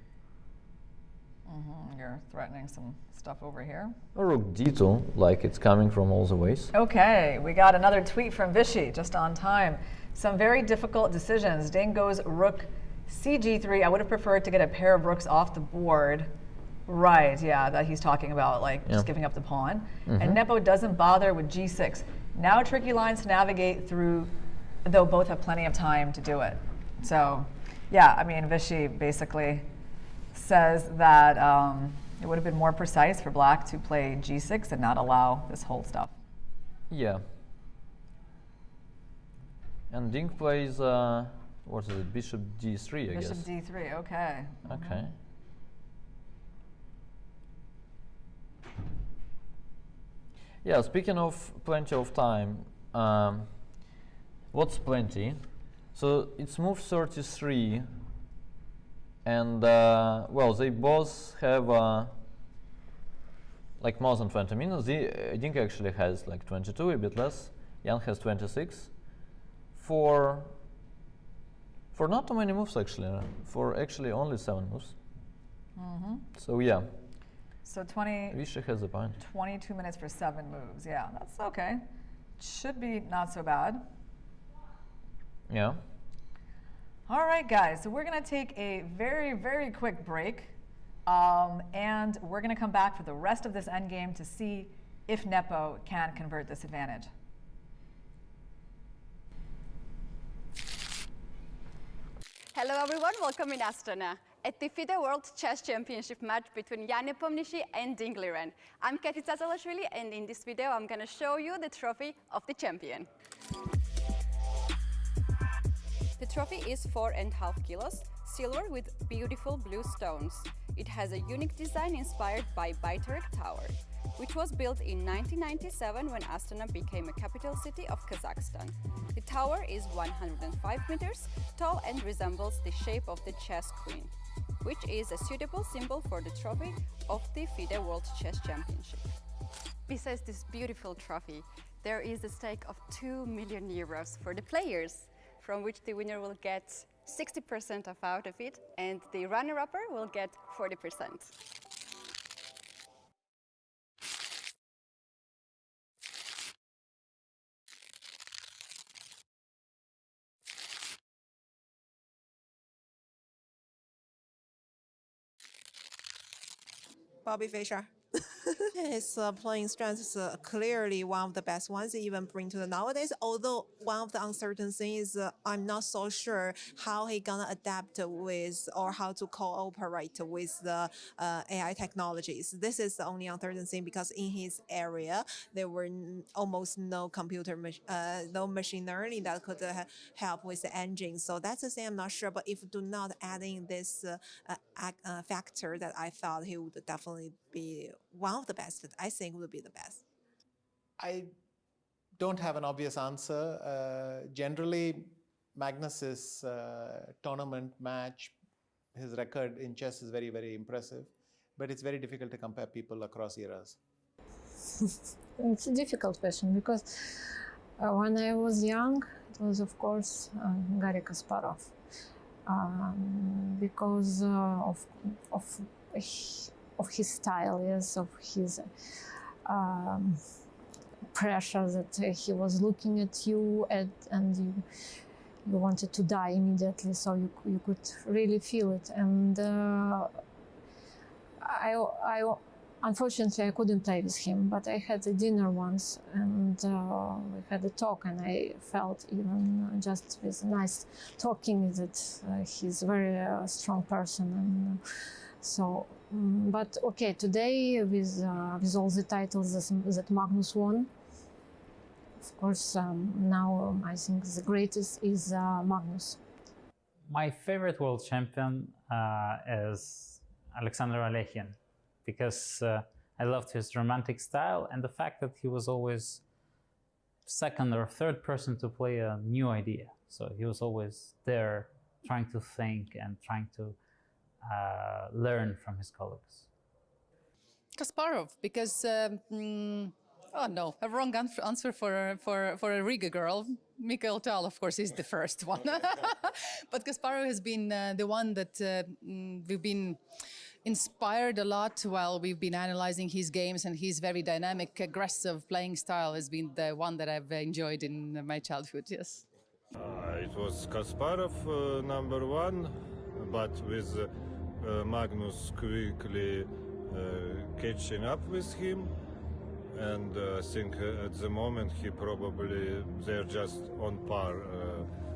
You're threatening some stuff over here. Or rook d2, like it's coming from all the ways. Okay, we got another tweet from Vishy, just on time. Some very difficult decisions. Ding goes rook cg3. I would have preferred to get a pair of rooks off the board. Right, yeah, that he's talking about, like just giving up the pawn. And Nepo doesn't bother with g6. Now tricky lines to navigate through, though both have plenty of time to do it. So, yeah, I mean, Vishy basically says that it would have been more precise for black to play g6 and not allow this whole stuff. Yeah. And Ding plays, what is it, bishop d3, I guess. Bishop d3, okay. Okay. Yeah, speaking of plenty of time, what's plenty? So it's move 33, and well, they both have like more than 20 minutes. Ding actually has like 22, a bit less. Jan has 26. For not too many moves actually, for actually only 7 moves. So yeah. So Vishy has a point. 22 minutes for 7 moves. Yeah, that's okay. Should be not so bad. Yeah. All right, guys. So we're going to take a very, very quick break. And we're going to come back for the rest of this endgame to see if Nepo can convert this advantage. Hello everyone, welcome in Astana at the FIDE World Chess Championship match between Nepomniachtchi and Ding Liren. I'm Kati Tazalashvili, and in this video I'm going to show you the trophy of the champion. The trophy is 4.5 kilos, silver with beautiful blue stones. It has a unique design inspired by Baitarek Tower, which was built in 1997 when Astana became a capital city of Kazakhstan. The tower is 105 meters tall and resembles the shape of the chess queen, which is a suitable symbol for the trophy of the FIDE World Chess Championship. Besides this beautiful trophy, there is a stake of 2 million euros for the players, from which the winner will get 60% out of it, and the runner-up will get 40%. Bobby Fischer. His playing strength is clearly one of the best ones, even bring to the nowadays. Although one of the uncertain things is I'm not so sure how he gonna adapt with or how to cooperate with the AI technologies. This is the only uncertain thing because in his area there were almost no no machine learning that could help with the engine. So that's the thing I'm not sure. But if do not add in this factor, that I thought he would definitely be one of the best. I think would be the best. I don't have an obvious answer. Generally, Magnus's tournament match, his record in chess is very, very impressive, but it's very difficult to compare people across eras. It's a difficult question because when I was young, it was of course Garry Kasparov, because of his style, yes, of his pressure that he was looking at you and you wanted to die immediately, so you could really feel it. And I unfortunately I couldn't play with him, but I had a dinner once and we had a talk, and I felt even just with nice talking that he's a very strong person. And so, but okay, today with all the titles that Magnus won, of course, now I think the greatest is Magnus. My favorite world champion is Alexander Alekhine, because I loved his romantic style and the fact that he was always second or third person to play a new idea. So he was always there trying to think and trying to learn from his colleagues. Kasparov, because oh no, a wrong answer for a Riga girl. Mikhail Tal, of course, is the first one. But Kasparov has been the one that we've been inspired a lot while we've been analyzing his games, and his very dynamic, aggressive playing style has been the one that I've enjoyed in my childhood, yes. It was Kasparov number one, but with Magnus quickly catching up with him, and I think at the moment they're just on par,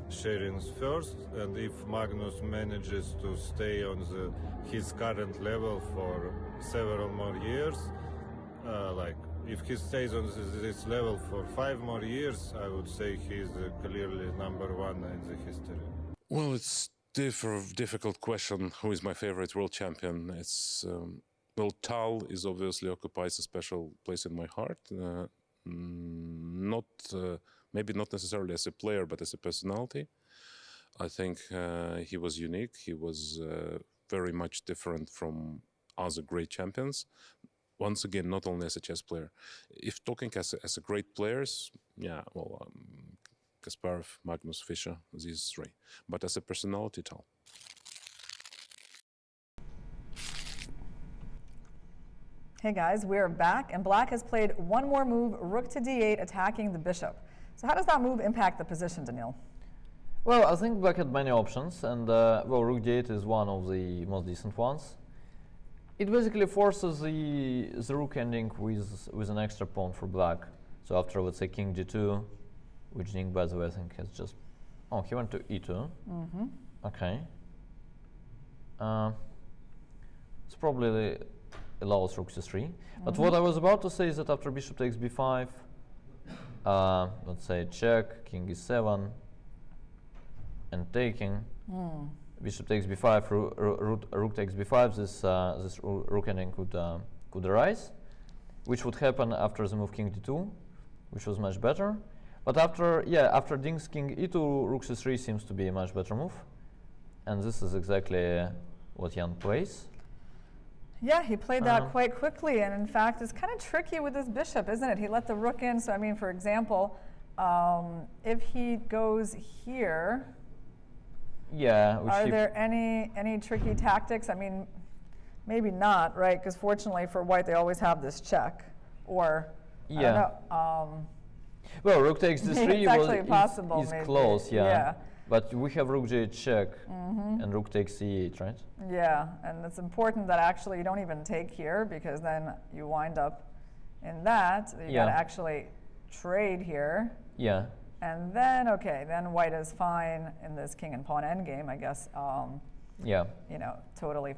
sharing first, and if Magnus manages to stay on his current level for several more years, like if he stays on this level for 5 more years, I would say he's clearly number one in the history. Well, it's difficult question. Who is my favorite world champion? It's well, Tal is obviously occupies a special place in my heart. Maybe not necessarily as a player, but as a personality. I think he was unique. He was very much different from other great champions. Once again, not only as a chess player. If talking as a great players, yeah, well, Kasparov, Magnus, Fischer, these three. But as a personality, Tal. Hey guys, we're back, and Black has played one more move, rook to d8, attacking the bishop. So how does that move impact the position, Daniil? Well, I think Black had many options, and well, rook d8 is one of the most decent ones. It basically forces the rook ending with an extra pawn for black. So after, let's say, king g2, which Ding, by the way, I think has just... Oh, he went to e2. Mm-hmm. Okay. It's probably allows rook c3. But what I was about to say is that after bishop takes b5, let's say check, king e7, and taking, bishop takes b5, rook takes b5, this rook ending could arise, which would happen after the move king d2, which was much better. But after Ding's king e2, rook c3 seems to be a much better move. And this is exactly what Jan plays. Yeah, he played that quite quickly, and in fact, it's kind of tricky with this bishop, isn't it? He let the rook in, so I mean, for example, if he goes here, are there any tricky tactics? I mean, maybe not, right? Because fortunately for white, they always have this check, or I don't know. Well, rook takes d3 is close, yeah. But we have rook g8 check, and rook takes c8, right? Yeah, and it's important that actually you don't even take here, because then you wind up in that. You got to actually trade here. Yeah. And then, okay, then white is fine in this king and pawn endgame, I guess. Yeah. You know, totally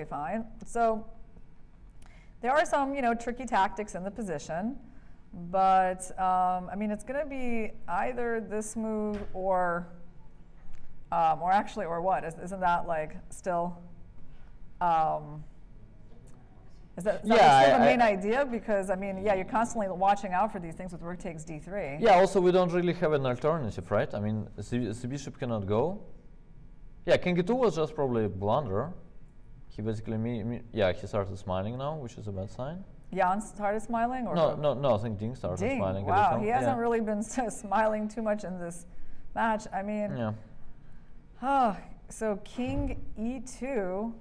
fine. So there are some, you know, tricky tactics in the position, but I mean, it's going to be either this move or what? Isn't that like still? Is that still the main idea? Because I mean, yeah, you're constantly watching out for these things with rook takes d3. Yeah. Also, we don't really have an alternative, right? I mean, the bishop cannot go. Yeah, king e2 was just probably a blunder. He basically he started smiling now, which is a bad sign. Jan started smiling, or no. I think Ding started smiling. Wow, he hasn't really been smiling too much in this match. I mean. Yeah. So king e2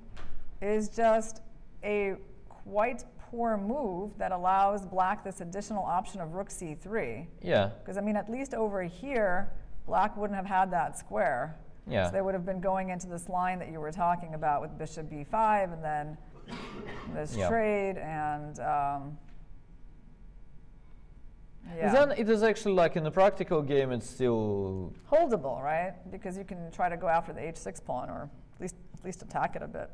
is just a quite poor move that allows black this additional option of rook c3. Yeah. Because I mean, at least over here, black wouldn't have had that square. Yeah. So they would have been going into this line that you were talking about with bishop b5, and then this trade, and Then it is actually like in the practical game, it's still holdable, right? Because you can try to go after the h6 pawn, or at least attack it a bit.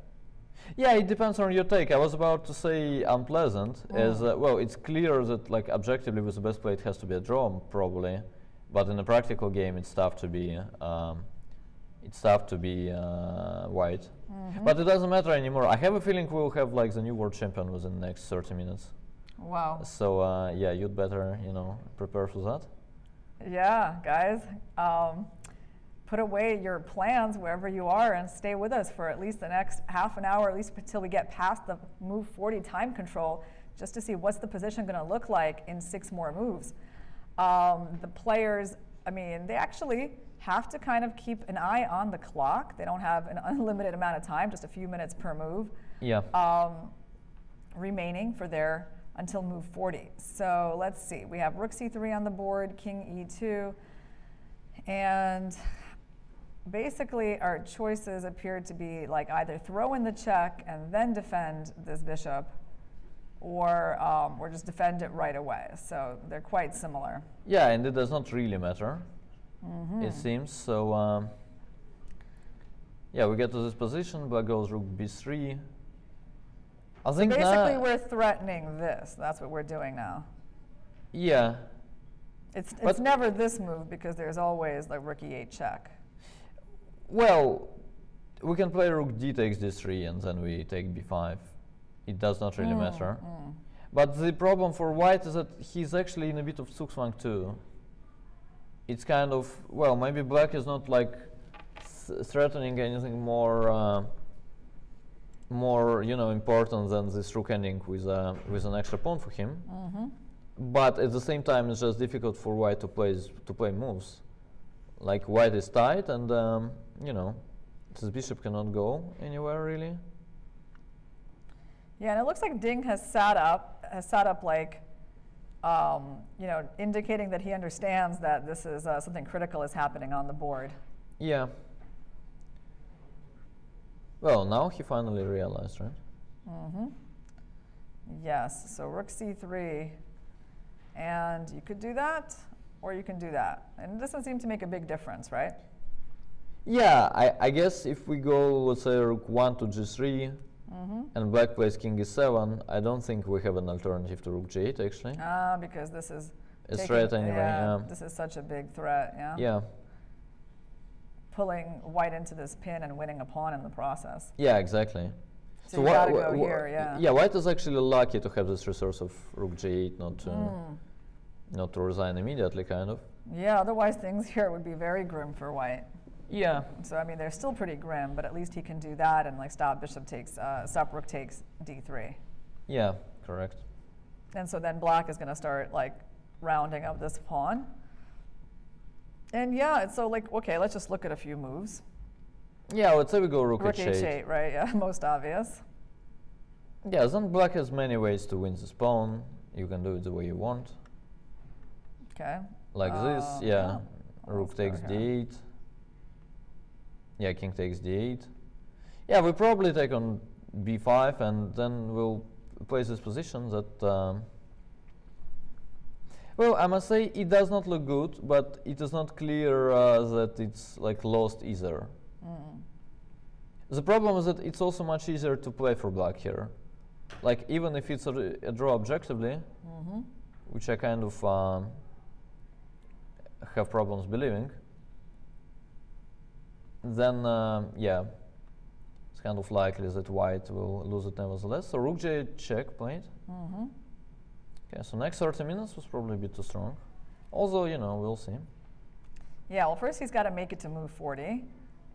Yeah, it depends on your take. I was about to say unpleasant, as well. It's clear that like objectively with the best play, it has to be a draw probably, but in a practical game, it's tough to be white. But it doesn't matter anymore. I have a feeling we'll have like the new world champion within the next 30 minutes. Wow. So yeah, you'd better, you know, prepare for that. Yeah, guys, put away your plans wherever you are and stay with us for at least the next half an hour, at least until we get past the move 40 time control, just to see what's the position going to look like in 6 more moves. The players, I mean, they actually have to kind of keep an eye on the clock. They don't have an unlimited amount of time, just a few minutes per move. Yeah. Remaining for their until move 40. So let's see. We have rook c3 on the board, king e2, and basically our choices appear to be like either throw in the check and then defend this bishop, or just defend it right away. So they're quite similar. Yeah, and it does not really matter, it seems. So yeah, we get to this position. Black goes rook b3. I think basically we're threatening this. That's what we're doing now. Yeah. It's never this move, because there's always like rook e8 check. Well, we can play rook d takes d3 and then we take b5. It does not really matter. But the problem for white is that he's actually in a bit of zugzwang too. It's kind of, well, maybe black is not like threatening anything more you know, important than this rook ending with an extra pawn for him. But at the same time, it's just difficult for white to play moves. Like white is tight, and you know, this bishop cannot go anywhere really. Yeah, and it looks like Ding has sat up like, you know, indicating that he understands that this is something critical is happening on the board. Yeah. Well, now he finally realized, right? Yes, so rook c3, and you could do that, or you can do that. And it doesn't seem to make a big difference, right? Yeah, I guess if we go, let's say, rook 1 to g3, and black plays king e7, I don't think we have an alternative to rook g8, actually. Ah, because this is It's taking, threat anyway, yeah. This is such a big threat, yeah? Yeah. Pulling white into this pin and winning a pawn in the process. Yeah, exactly. So you gotta go here, yeah. Yeah, white is actually lucky to have this resource of rook g8, not to resign immediately, kind of. Yeah, otherwise things here would be very grim for white. Yeah. So I mean, they're still pretty grim, but at least he can do that and like stop rook takes d3. Yeah, correct. And so then black is going to start like rounding up this pawn. And yeah, it's so like, okay, let's just look at a few moves. Yeah, let's say we go rook h8. h8, right? Yeah, most obvious. Yeah, then black has many ways to win this pawn. You can do it the way you want. Okay. Like this, yeah. Rook takes d8. Yeah, king takes d8. Yeah, we probably take on b5, and then we'll play this position that... well, I must say it does not look good, but it is not clear that it's like lost either. The problem is that it's also much easier to play for black here. Like, even if it's a draw objectively, which I kind of have problems believing, then yeah, it's kind of likely that white will lose it nevertheless. So rook j8 check played. Okay, so next 30 minutes was probably a bit too strong. Although, you know, we'll see. Yeah, well, first he's got to make it to move 40.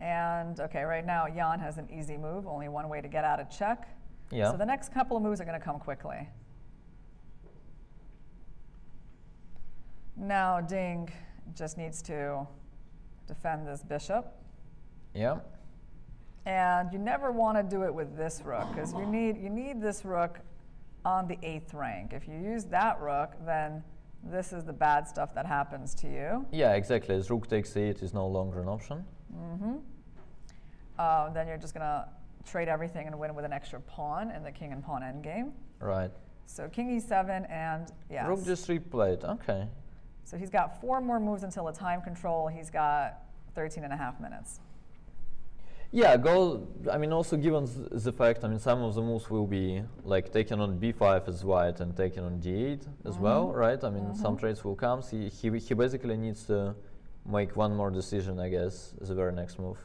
And okay, right now Jan has an easy move, only one way to get out of check. Yeah. So the next couple of moves are going to come quickly. Now Ding just needs to defend this bishop. Yeah. And you never want to do it with this rook, because you need this rook on the 8th rank. If you use that rook, then this is the bad stuff that happens to you. Yeah, exactly. As rook takes e8 is no longer an option. Then you're just going to trade everything and win with an extra pawn in the king and pawn endgame. Right. So king e7 and yes. Rook just played. Okay. So he's got 4 more moves until a time control. He's got 13.5 minutes. Yeah, I mean, also given the fact, I mean, some of the moves will be like taken on b5 as white and taken on d8 as well, right? I mean, some trades will come. So he basically needs to make one more decision, I guess, as the very next move.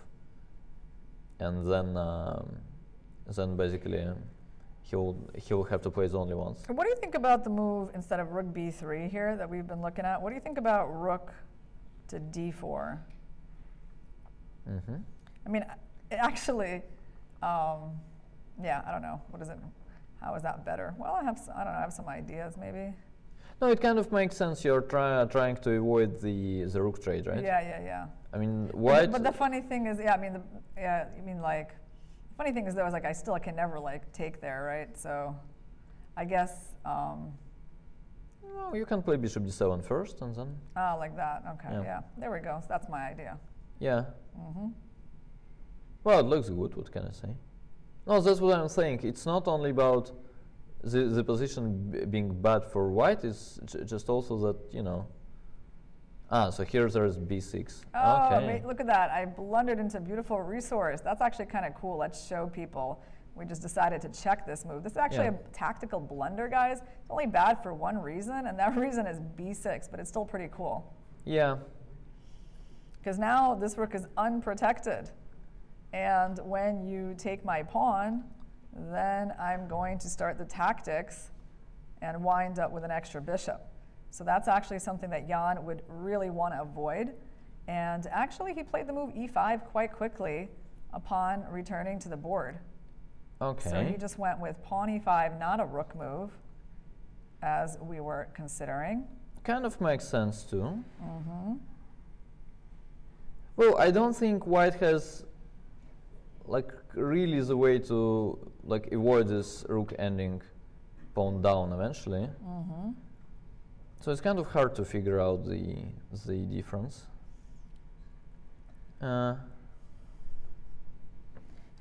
And then basically he'll have to play it only once. What do you think about the move instead of rook b3 here that we've been looking at? What do you think about rook to d4? I mean, actually, yeah, I don't know. What is it? How is that better? Well, I don't know. I have some ideas, maybe. No, it kind of makes sense. You're trying to avoid the rook trade, right? Yeah. I mean, white. But the funny thing is, yeah, I mean, like, the funny thing is though, is like I still can never like take there, right? So, I guess. No, you can play bishop d7 first, and then. Oh, like that. Okay. Yeah. There we go. So that's my idea. Yeah. Well, it looks good. What can I say? No, that's what I'm saying. It's not only about the position being bad for white. It's just also that, you know. So here there's b6. Oh, okay. Look at that. I blundered into a beautiful resource. That's actually kind of cool. Let's show people. We just decided to check this move. This is actually a tactical blunder, guys. It's only bad for one reason, and that reason is b6, but it's still pretty cool. Yeah. Because now this rook is unprotected. And when you take my pawn, then I'm going to start the tactics and wind up with an extra bishop. So that's actually something that Jan would really want to avoid. And actually, he played the move e5 quite quickly upon returning to the board. Okay. So he just went with pawn e5, not a rook move, as we were considering. Kind of makes sense too. Well, I don't think white has like really the way to like avoid this rook ending pawn down eventually. So it's kind of hard to figure out the difference. And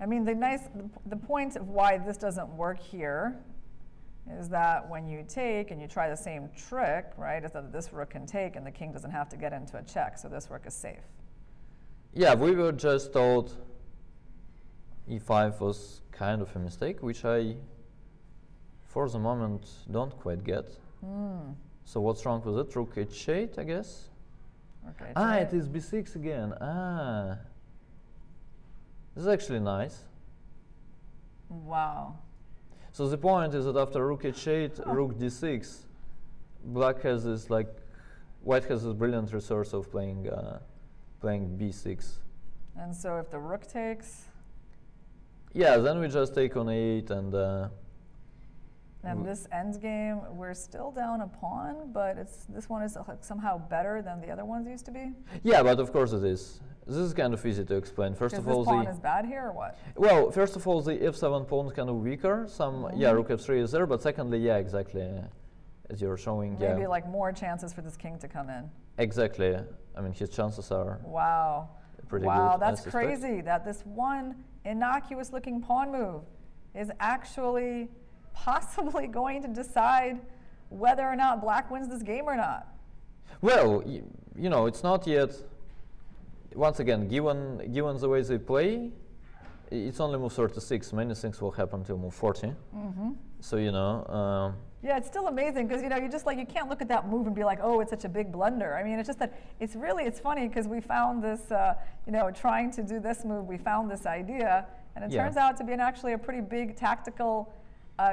I mean, the point of why this doesn't work here is that when you take and you try the same trick, right, is that this rook can take and the king doesn't have to get into a check, so this rook is safe. Yeah, we were just told e5 was kind of a mistake, which I, for the moment, don't quite get. So what's wrong with it? Rook h8, I guess? Okay, it is b6 again. This is actually nice. Wow. So the point is that after rook h8, rook d6, black has this white has this brilliant resource of playing b6. And so if the rook takes, yeah, then we just take on a8 and this endgame, we're still down a pawn, but this one is somehow better than the other ones used to be. Yeah, but of course it is. This is kind of easy to explain. First of all, this pawn is bad here, or what? Well, first of all, the f7 pawn is kind of weaker. Yeah, rook f3 is there, but secondly, yeah, exactly, as you're showing. Maybe like more chances for this king to come in. Exactly. I mean, his chances are pretty good. Wow, that's crazy that this one innocuous-looking pawn move is actually possibly going to decide whether or not black wins this game or not. Well, you know, it's not yet. Once again, given the way they play, it's only move 36. Many things will happen till move 40. So you know. Yeah, it's still amazing because you know you can't look at that move and be like, oh, it's such a big blunder. I mean, it's just that it's funny because we found this, trying to do this move, we found this idea, and it turns out to be actually a pretty big tactical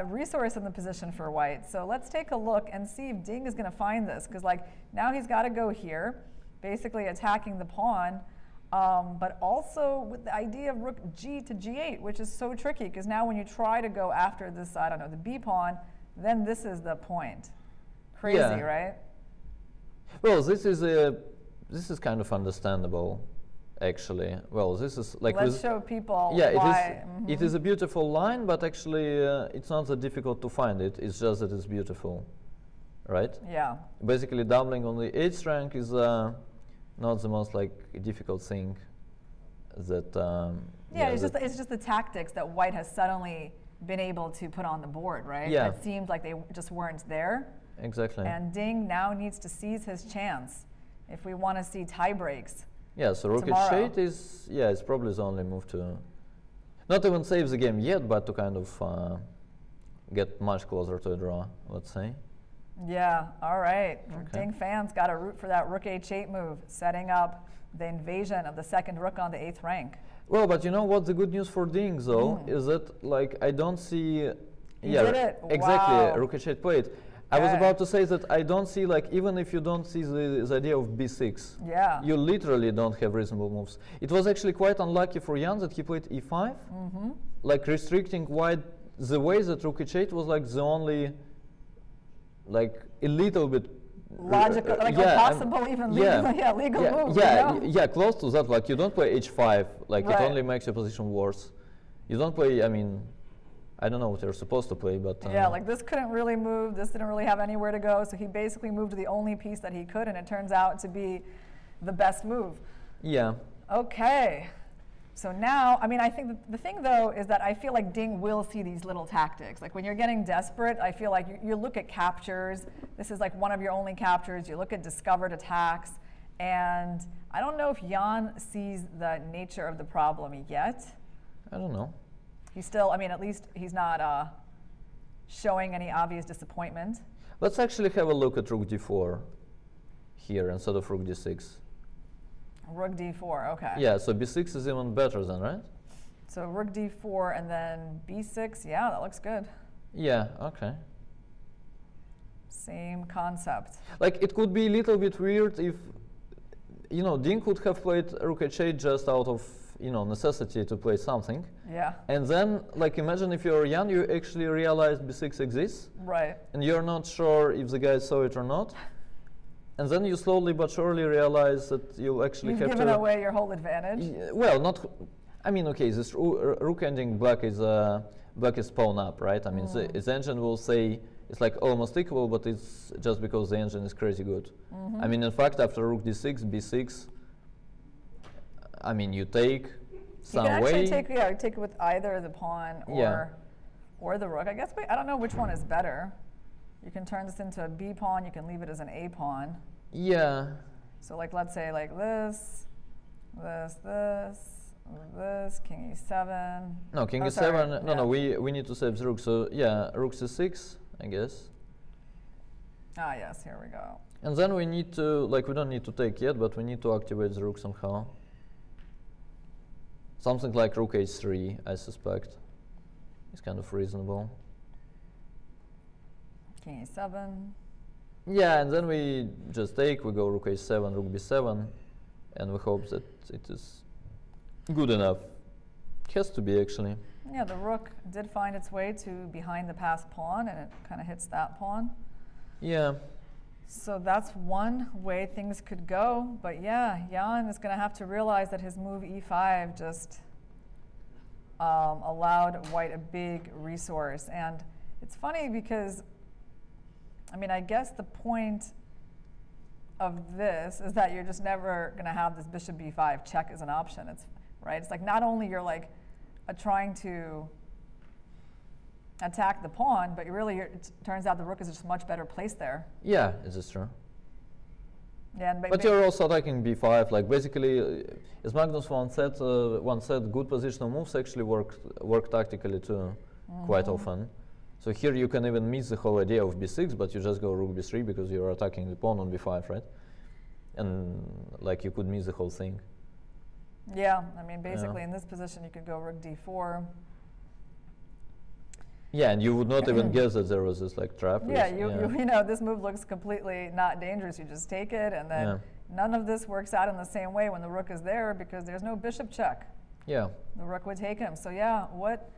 resource in the position for white. So let's take a look and see if Ding is going to find this because now he's got to go here, basically attacking the pawn, but also with the idea of rook g to g8, which is so tricky because now when you try to go after this, I don't know, the b pawn, then this is the point. Crazy, right? Well, this is kind of understandable, actually. Well, this is like let's show people why. It is a beautiful line, but actually it's not that difficult to find it. It's just that it's beautiful, right? Yeah. Basically, doubling on the 8th rank is not the most difficult thing. That it's just the tactics that white has suddenly been able to put on the board, right? Yeah. It seemed like they just weren't there. Exactly. And Ding now needs to seize his chance if we want to see tie breaks. Yeah, so rook h8 is, it's probably the only move to not even save the game yet, but to kind of get much closer to a draw, let's say. Yeah, all right. Okay. Ding fans got to root for that rook h8 move, setting up the invasion of the second rook on the 8th rank. Well, but you know what the good news for Ding, though, is that, I don't see... He did it. Exactly, wow. rook h8 played. I was about to say that I don't see, even if you don't see the idea of b6, you literally don't have reasonable moves. It was actually quite unlucky for Jan that he played e5, restricting white the way that rook h8 was the only, a little bit logical, possible even legal move. Yeah, close to that. You don't play h5. It only makes your position worse. You don't play. I mean, I don't know what you're supposed to play, but this couldn't really move. This didn't really have anywhere to go. So he basically moved the only piece that he could, and it turns out to be the best move. Yeah. Okay. So now, I mean, I think the thing, though, is that I feel like Ding will see these little tactics. When you're getting desperate, I feel like you look at captures. This is one of your only captures. You look at discovered attacks. And I don't know if Jan sees the nature of the problem yet. I don't know. He's still, at least he's not showing any obvious disappointment. Let's actually have a look at rook d4 here instead of rook d6. Rook d4, okay. Yeah, so b6 is even better then, right? So rook d4 and then b6, yeah, that looks good. Yeah, okay. Same concept. It could be a little bit weird if, Ding could have played rook h8 just out of, necessity to play something. Yeah. And then, imagine if you're Jan, you actually realize b6 exists. Right. And you're not sure if the guy saw it or not. And then you slowly but surely realize that you'll actually have to... You've given away your whole advantage? Well, not... I mean, okay, this rook ending black is pawn up, right? I mean, the engine will say it's almost equal, but it's just because the engine is crazy good. I mean, in fact, after rook d6, b6, I mean, you take, You can actually take it with either the pawn or the rook. I guess I don't know which one is better. You can turn this into a B pawn. You can leave it as an A pawn. Yeah. So like let's say like this, King E7. No, King E7. No, we need to save the rook. So yeah, Rook C6, I guess. Ah yes, here we go. And then we need to, like, we don't need to take yet, but we need to activate the rook somehow. Something like Rook H3, I suspect, is kind of reasonable. King E7. Yeah, and then we just take, we go Rook H7, Rook B7, and we hope that it is good enough. It has to be, actually. Yeah, the rook did find its way to behind the passed pawn, and it kind of hits that pawn. Yeah. So that's one way things could go. But yeah, Jan is going to have to realize that his move E5 just allowed white a big resource. And it's funny because, I mean, I guess the point of this is that you're just never going to have this bishop B5 check as an option. It's right. It's like not only you're like trying to attack the pawn, but it turns out the rook is just much better placed there. Yeah, it is true. Yeah, and but you're also attacking b5. Like basically, as Magnus once said, good positional moves actually work tactically too, quite often. So here you can even miss the whole idea of b6, but you just go rook b3 because you're attacking the pawn on b5, right? And like you could miss the whole thing. Yeah, I mean basically in this position you could go rook d4. Yeah, and you would not even guess that there was this like trap. Yeah, you know, this move looks completely not dangerous. You just take it, and then none of this works out in the same way when the rook is there because there's no bishop check. Yeah. The rook would take him. So yeah, what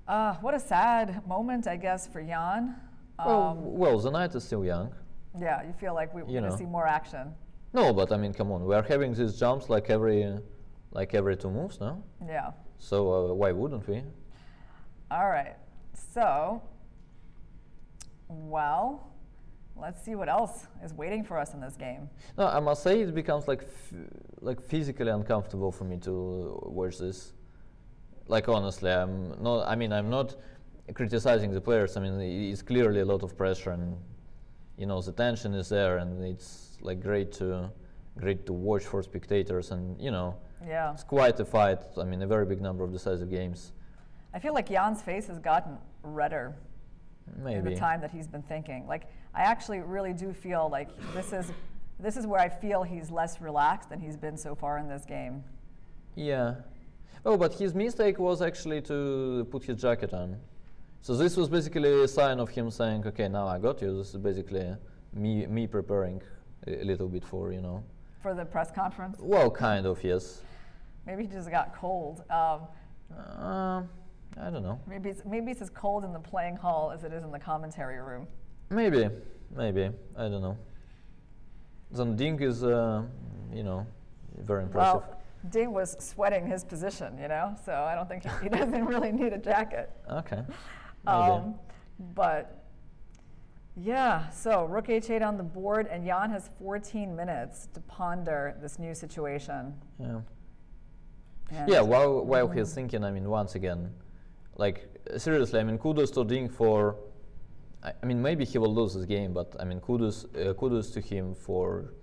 a sad moment, I guess, for Jan. Well, the knight is still young. Yeah, you feel like we're going to see more action. No, but I mean, come on, we are having these jumps like every 2 moves now. Yeah. So why wouldn't we? All right. So, well, let's see what else is waiting for us in this game. No, I must say it becomes like physically uncomfortable for me to watch this. Like honestly, I'm not criticizing the players. I mean, it's clearly a lot of pressure, and you know the tension is there, and it's like great to watch for spectators, and you know, it's quite a fight. I mean, a very big number of decisive games. I feel like Jan's face has gotten redder in the time that he's been thinking. Like, I actually really do feel like this is where I feel he's less relaxed than he's been so far in this game. Yeah. Oh, but his mistake was actually to put his jacket on. So this was basically a sign of him saying, okay, now I got you. This is basically me preparing a little bit for, you know. For the press conference? Well, kind of, yes. Maybe he just got cold. I don't know. Maybe it's as cold in the playing hall as it is in the commentary room. Maybe, I don't know. Then Ding is, you know, very impressive. Well, Ding was sweating his position, you know, so I don't think he doesn't really need a jacket. Okay. But yeah, so rook h8 on the board, and Jan has 14 minutes to ponder this new situation. Yeah. Yeah, while he's thinking, I mean, once again, like, seriously, I mean, kudos to Ding for, I mean, maybe he will lose this game, but, I mean, kudos to him for,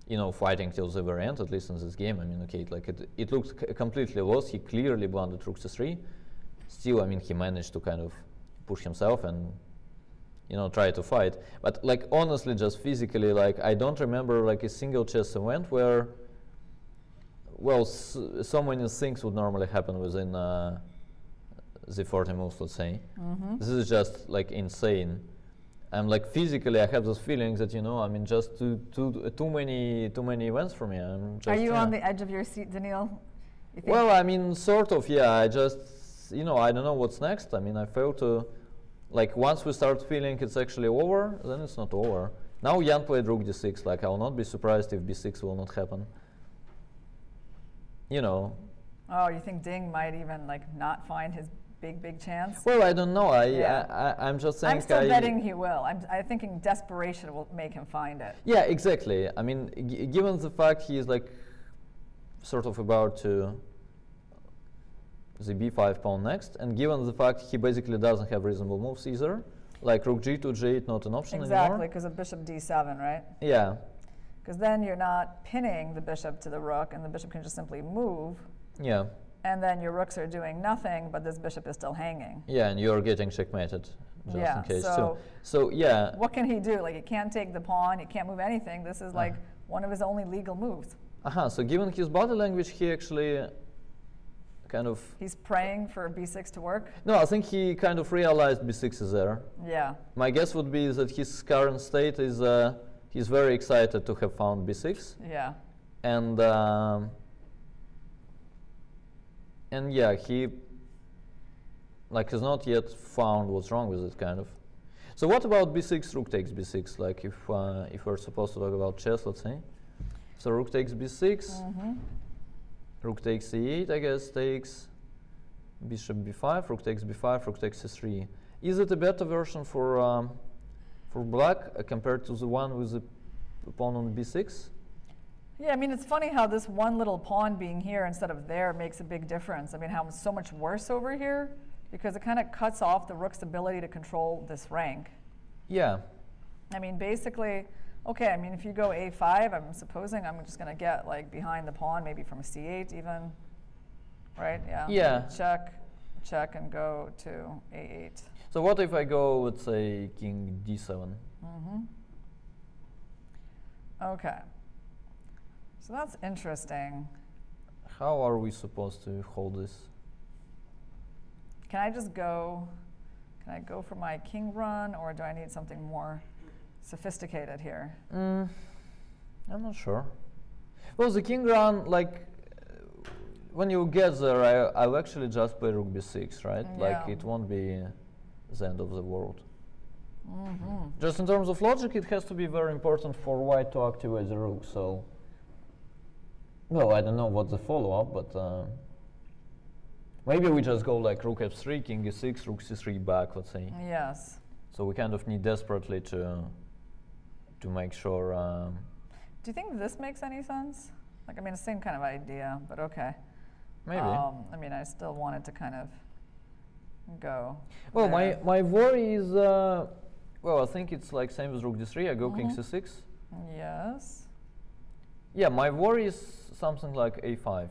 you know, fighting till the very end, at least in this game. I mean, okay, like, it looked completely lost. He clearly blundered rook c3. Still, I mean, he managed to kind of push himself and, you know, try to fight. But, like, honestly, just physically, like, I don't remember, like, a single chess event where, well, so many things would normally happen within the 40 moves, let's say. This is just like insane. I'm like physically, I have those feelings that, you know, I mean, just too many events for me. I'm just, are you on the edge of your seat, Daniil? Well, I mean, sort of, yeah. I just, you know, I don't know what's next. I mean, I fail to, like, once we start feeling it's actually over, then it's not over. Now Jan played rook d6. Like, I will not be surprised if b6 will not happen. You know. Oh, you think Ding might even like not find his big chance? Well, I don't know. I'm just saying. I'm still betting he will. I'm thinking desperation will make him find it. Yeah, exactly. I mean, given the fact he is like sort of about to the b5 pawn next, and given the fact he basically doesn't have reasonable moves either, like rook g2, g8 not an option anymore. Exactly, because of bishop d7, right? Yeah. Because then you're not pinning the bishop to the rook, and the bishop can just simply move. Yeah. And then your rooks are doing nothing, but this bishop is still hanging. Yeah, and you're getting checkmated, just in case too. So yeah. What can he do? Like, he can't take the pawn, he can't move anything. This is like one of his only legal moves. So given his body language, he actually kind of... He's praying for b6 to work? No, I think he kind of realized b6 is there. Yeah. My guess would be that his current state is he's very excited to have found b6. Yeah. And yeah, he has not yet found what's wrong with it, kind of. So what about b6, rook takes b6? Like if we're supposed to talk about chess, let's say. So rook takes b6, rook takes e8, I guess, takes bishop b5, rook takes b5, rook takes c3. Is it a better version for black compared to the one with the pawn on b6? Yeah, I mean, it's funny how this one little pawn being here instead of there makes a big difference. I mean, how it's so much worse over here, because it kind of cuts off the rook's ability to control this rank. Yeah. I mean, basically, okay, I mean, if you go a5, I'm supposing I'm just going to get, like, behind the pawn, maybe from a c8 even, right? Yeah. Yeah. Check, and go to a8. So what if I go, let's say, king d7? Okay. So that's interesting. How are we supposed to hold this? Can I go for my king run, or do I need something more sophisticated here? I'm not sure. Well, the king run, like, when you get there, I'll actually just play rook b6, right? Yeah. Like, it won't be the end of the world. Just in terms of logic, it has to be very important for white to activate the rook, so... Well, I don't know what's the follow-up, but maybe we just go like rook f3, king e6, rook c3 back, let's say. Yes. So we kind of need desperately to make sure... Do you think this makes any sense? Like, I mean, the same kind of idea, but okay. Maybe. I mean, I still wanted to kind of go Well, there. my worry is... well, I think it's like same as rook d3, I go king c6. Yes. Yeah, my worry is something like a5,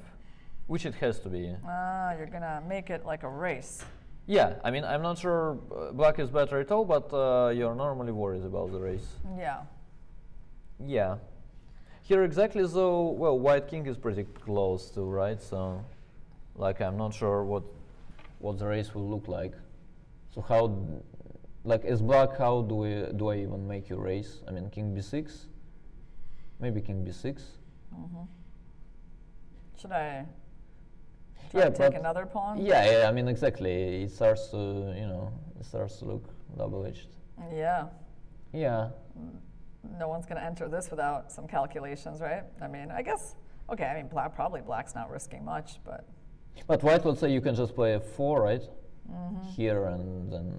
which it has to be. You're going to make it like a race. Yeah, I mean, I'm not sure black is better at all, but you're normally worried about the race. Yeah. Yeah. Here exactly though, well, white king is pretty close to, right? So, like, I'm not sure what the race will look like. So how, like, as black, how do I even make your race? I mean, king b6? Maybe king b6. Should I try to take another pawn? Yeah, I mean, exactly. It starts to, look double-edged. Yeah. Yeah. No one's going to enter this without some calculations, right? I mean, I guess, okay, I mean, probably black's not risking much, but... But white, let's say you can just play f4, right? Here, and then,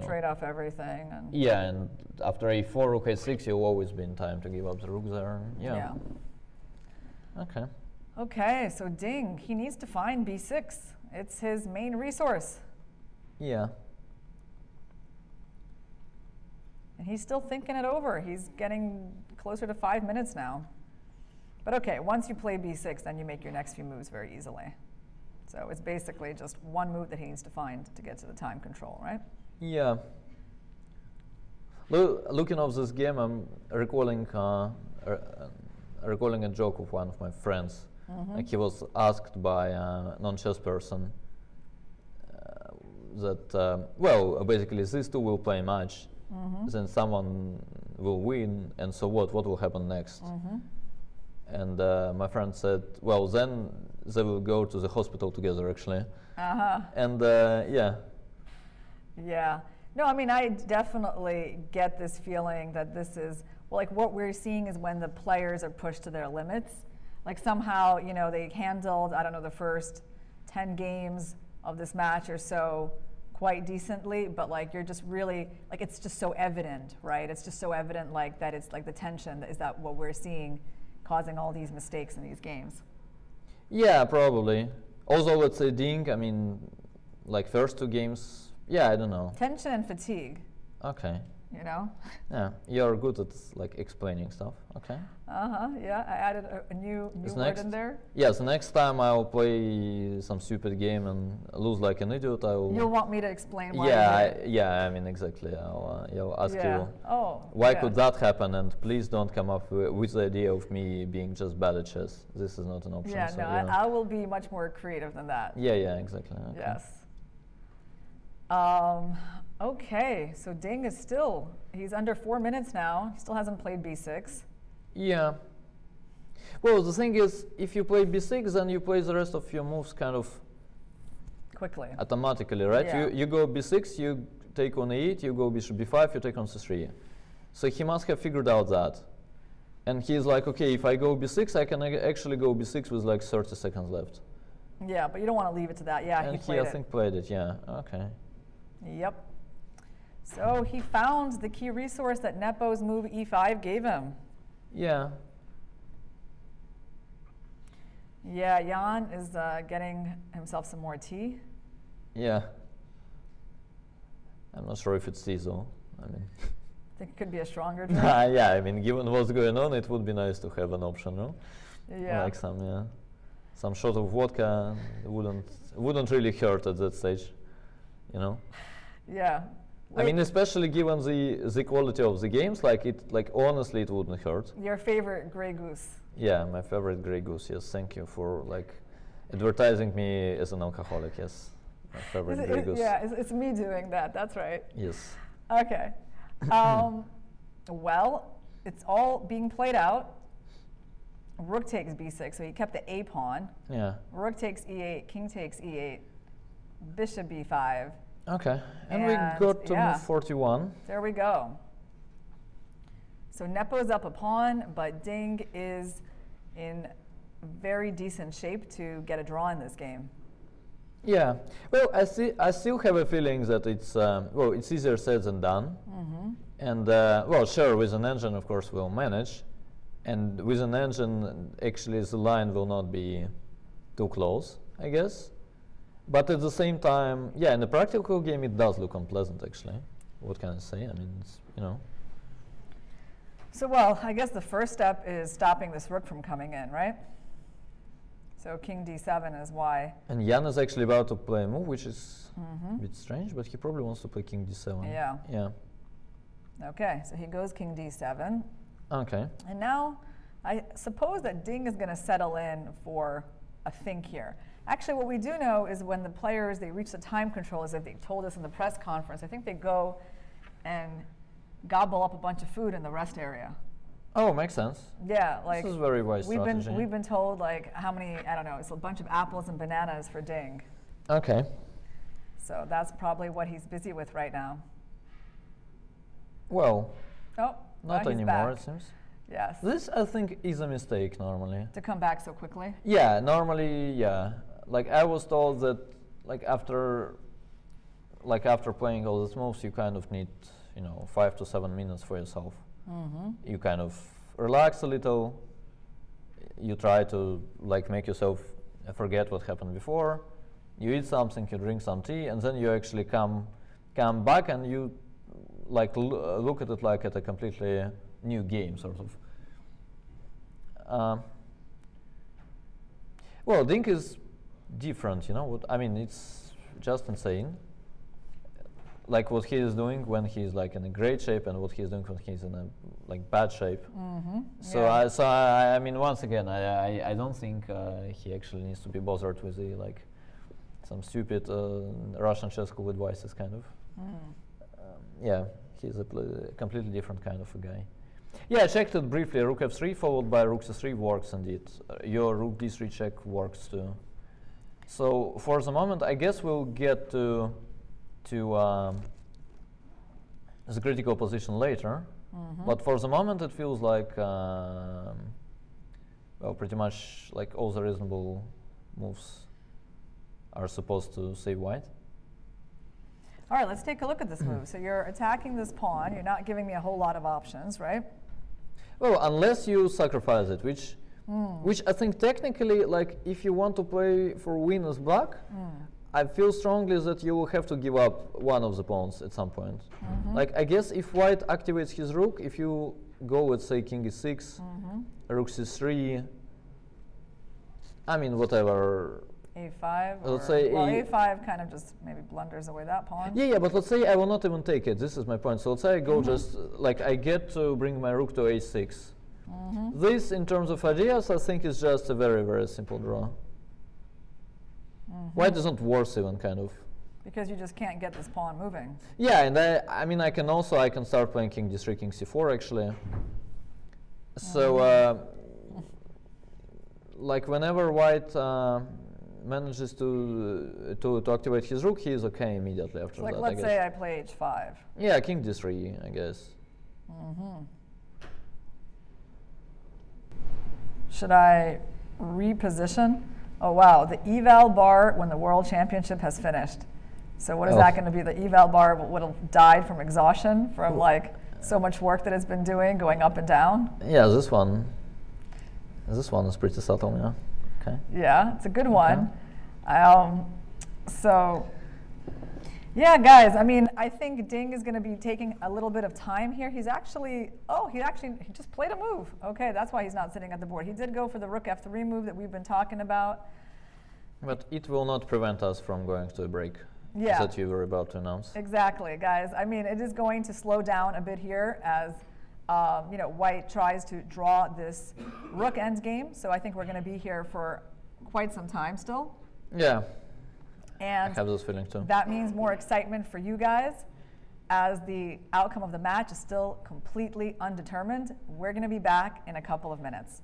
trade off everything. And yeah, and after a4, rook a6, you'll always be in time to give up the rook there. Yeah. Okay. Okay, so Ding, he needs to find b6. It's his main resource. Yeah. And he's still thinking it over. He's getting closer to 5 minutes now. But okay, once you play b6, then you make your next few moves very easily. So it's basically just one move that he needs to find to get to the time control, right? Yeah. Looking at this game, I'm recalling a joke of one of my friends. Like, he was asked by a non-chess person that, well, basically these two will play a match, then someone will win, and so what will happen next? And my friend said, well, then they will go to the hospital together, actually. And yeah. Yeah. No, I mean, I definitely get this feeling that this is, well, like, what we're seeing is when the players are pushed to their limits. Like, somehow, they handled, I don't know, the first 10 games of this match or so quite decently, but, like, you're just really, like, it's just so evident, right? It's just so evident, like, that it's, like, the tension is that what we're seeing causing all these mistakes in these games. Yeah, probably. although let's say Ding, I mean, like first 2 games, yeah, I don't know. Tension and fatigue. Okay. You know? Yeah, you're good at like explaining stuff. Okay. Yeah, I added a new word in there. Yes, next time I'll play some stupid game and lose like an idiot. You'll want me to explain why. Yeah, I mean exactly. I'll ask you. Oh. Why could that happen? And please don't come up with the idea of me being just bad at chess. This is not an option. Yeah, so, no, I will be much more creative than that. Yeah, exactly. Okay. Yes. Okay, so Ding is he's under 4 minutes now. He still hasn't played b6. Yeah. Well, the thing is, if you play b6, then you play the rest of your moves kind of quickly, automatically, right? Yeah. You go b6, you take on e8, you go bishop b5, you take on c3. So he must have figured out that. And he's like, okay, if I go b6, I can actually go b6 with like 30 seconds left. Yeah, but you don't want to leave it to that. Yeah, and he played it. I think played it, yeah, okay. Yep. So he found the key resource that Nepo's move e5 gave him. Yeah. Yeah, Jan is getting himself some more tea. Yeah. I'm not sure if it's tea though. I mean. I think it could be a stronger drink. Yeah, I mean, given what's going on, it would be nice to have an option, no? Yeah. Like some shot of vodka wouldn't really hurt at that stage, you know? Yeah. I mean, especially given the quality of the games, like honestly, it wouldn't hurt. Your favorite Grey Goose. Yeah, my favorite Grey Goose. Yes, thank you for like advertising me as an alcoholic. Yes, my favorite Grey Goose. Yeah, it's me doing that. That's right. Yes. Okay. Well, it's all being played out. Rook takes b6, so he kept the a pawn. Yeah. Rook takes e8, king takes e8, bishop b5. Okay, and we got to move 41. There we go. So Nepo's up a pawn, but Ding is in very decent shape to get a draw in this game. Yeah, well, I still have a feeling that it's it's easier said than done. And well, sure, with an engine, of course, we'll manage, and with an engine, actually, the line will not be too close, I guess. But at the same time, yeah, in the practical game, it does look unpleasant, actually. What can I say? I mean, it's, you know. So, well, I guess the first step is stopping this rook from coming in, right? So king d7 is why. And Jan is actually about to play a move, which is a bit strange, but he probably wants to play king d7. Yeah. Yeah. Okay, so he goes king d7. Okay. And now, I suppose that Ding is going to settle in for a think here. Actually, what we do know is when the players, they reach the time control, as they told us in the press conference, I think they go and gobble up a bunch of food in the rest area. Oh, makes sense. Yeah, like this is very wise strategy. We've been told like how many, I don't know, it's a bunch of apples and bananas for Ding. Okay. So that's probably what he's busy with right now. Well, not anymore, it seems. Yes. This, I think, is a mistake normally. To come back so quickly? Yeah, normally, yeah. Like I was told that, like after playing all these moves, you kind of need, 5 to 7 minutes for yourself. You kind of relax a little. You try to like make yourself forget what happened before. You eat something, you drink some tea, and then you actually come back and you like look at it like at a completely new game, sort of. Well, Ding is different, I mean, it's just insane. Like what he is doing when he's like in a great shape, and what he's doing when he's in a like bad shape. So I mean, once again, I don't think he actually needs to be bothered with the like some stupid Russian chess school advices, kind of. Yeah, he's a completely different kind of a guy. Yeah, I checked it briefly. Rook f3 followed by rook c3 works indeed. Your rook d3 check works too. So for the moment, I guess we'll get to the critical position later. But for the moment, it feels like well, pretty much like all the reasonable moves are supposed to save white. All right, let's take a look at this move. So you're attacking this pawn. You're not giving me a whole lot of options, right? Well, unless you sacrifice it, which Which I think technically, like, if you want to play for winner's black, I feel strongly that you will have to give up one of the pawns at some point. Like, I guess if white activates his rook, if you go with, say, king e6, rook c3, I mean, whatever. A5? Let's say well, A5 kind of just maybe blunders away that pawn. Yeah, but let's say I will not even take it. This is my point. So let's say I go just, like, I get to bring my rook to h6. This, in terms of ideas, I think is just a very, very simple draw. White isn't worse even, kind of. Because you just can't get this pawn moving. Yeah, and I mean, I can start playing king d3, king c4, actually. So, like, whenever white manages to activate his rook, he is okay immediately after so, like, that, let's say I play h5. Yeah, king d3, I guess. Should I reposition? Oh wow, the eval bar when the World Championship has finished. So what is that going to be? The eval bar would have died from exhaustion, from like so much work that it's been doing, going up and down? Yeah, this one is pretty subtle, yeah. Okay. Yeah, it's a good one. So, yeah, guys, I mean, I think Ding is going to be taking a little bit of time here. He just played a move. Okay, that's why he's not sitting at the board. He did go for the rook f3 move that we've been talking about. But it will not prevent us from going to a break. Yeah. That you were about to announce. Exactly, guys. I mean, it is going to slow down a bit here as white tries to draw this rook endgame. So I think we're going to be here for quite some time still. Yeah. And I have those feelings too. That means more excitement for you guys as the outcome of the match is still completely undetermined. We're going to be back in a couple of minutes.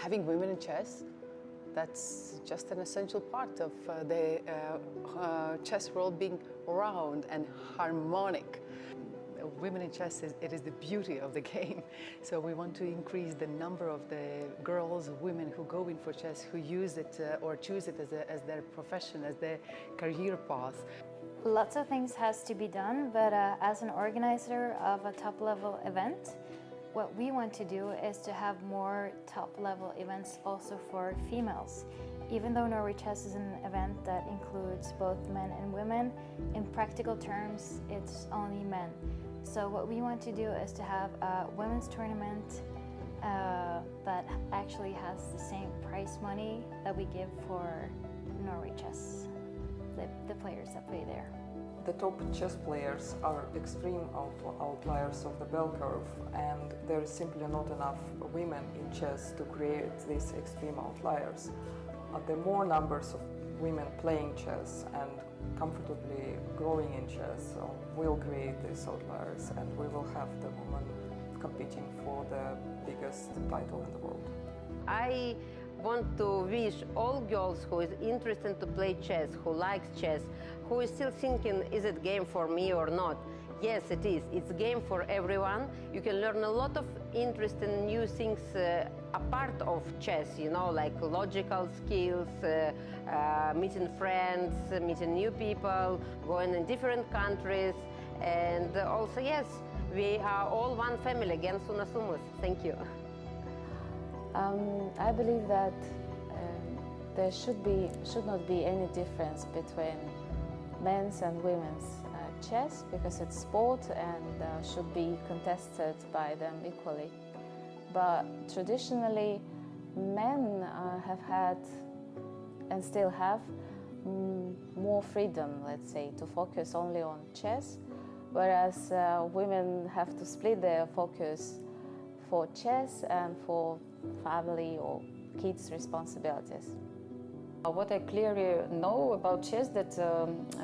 having women in chess, that's just an essential part of the chess world being round and harmonic. Women in chess, it is the beauty of the game. So we want to increase the number of the girls, women who go in for chess, who use it or choose it as their profession, as their career path. Lots of things has to be done, but as an organizer of a top-level event, what we want to do is to have more top-level events also for females. Even though Norway Chess is an event that includes both men and women, in practical terms, it's only men. So what we want to do is to have a women's tournament that actually has the same prize money that we give for Norway Chess, the players that play there. The top chess players are extreme outliers of the bell curve, and there is simply not enough women in chess to create these extreme outliers. The more numbers of women playing chess and comfortably growing in chess will create these outliers, and we will have the women competing for the biggest title in the world. I want to wish all girls who is interested to play chess, who likes chess, who is still thinking, is it game for me or not? Yes, it is. It's a game for everyone. You can learn a lot of interesting new things apart of chess, you know, like logical skills, meeting friends, meeting new people, going in different countries. And also, yes, we are all one family, Gen Sunasumus. Thank you. I believe that there should not be any difference between men's and women's chess, because it's sport and should be contested by them equally. But traditionally, men have had and still have more freedom, let's say, to focus only on chess, whereas women have to split their focus for chess and for family or kids' responsibilities. What I clearly know about chess that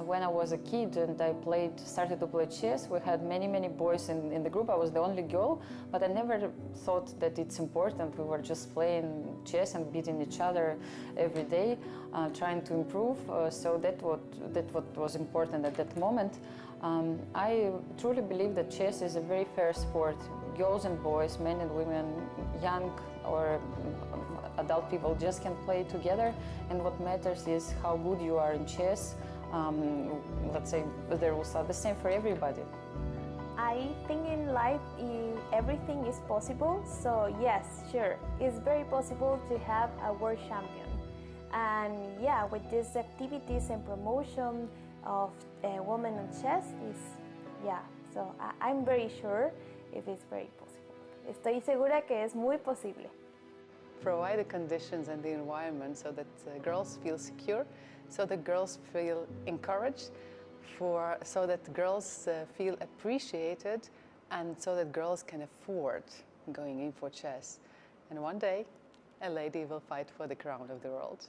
when I was a kid and I started to play chess, we had many boys in the group. I was the only girl, but I never thought that it's important. We were just playing chess and beating each other every day, trying to improve. So that what was important at that moment. I truly believe that chess is a very fair sport. Girls and boys, men and women, young or adult people just can play together, and what matters is how good you are in chess. Let's say the rules are the same for everybody. I think in life everything is possible, so yes, sure, it's very possible to have a world champion. And yeah, with these activities and promotion of women in chess so I'm very sure if it's very possible. Estoy segura que es muy posible. Provide the conditions and the environment so that girls feel secure, so that girls feel encouraged, so that girls feel appreciated, and so that girls can afford going in for chess. And one day, a lady will fight for the crown of the world.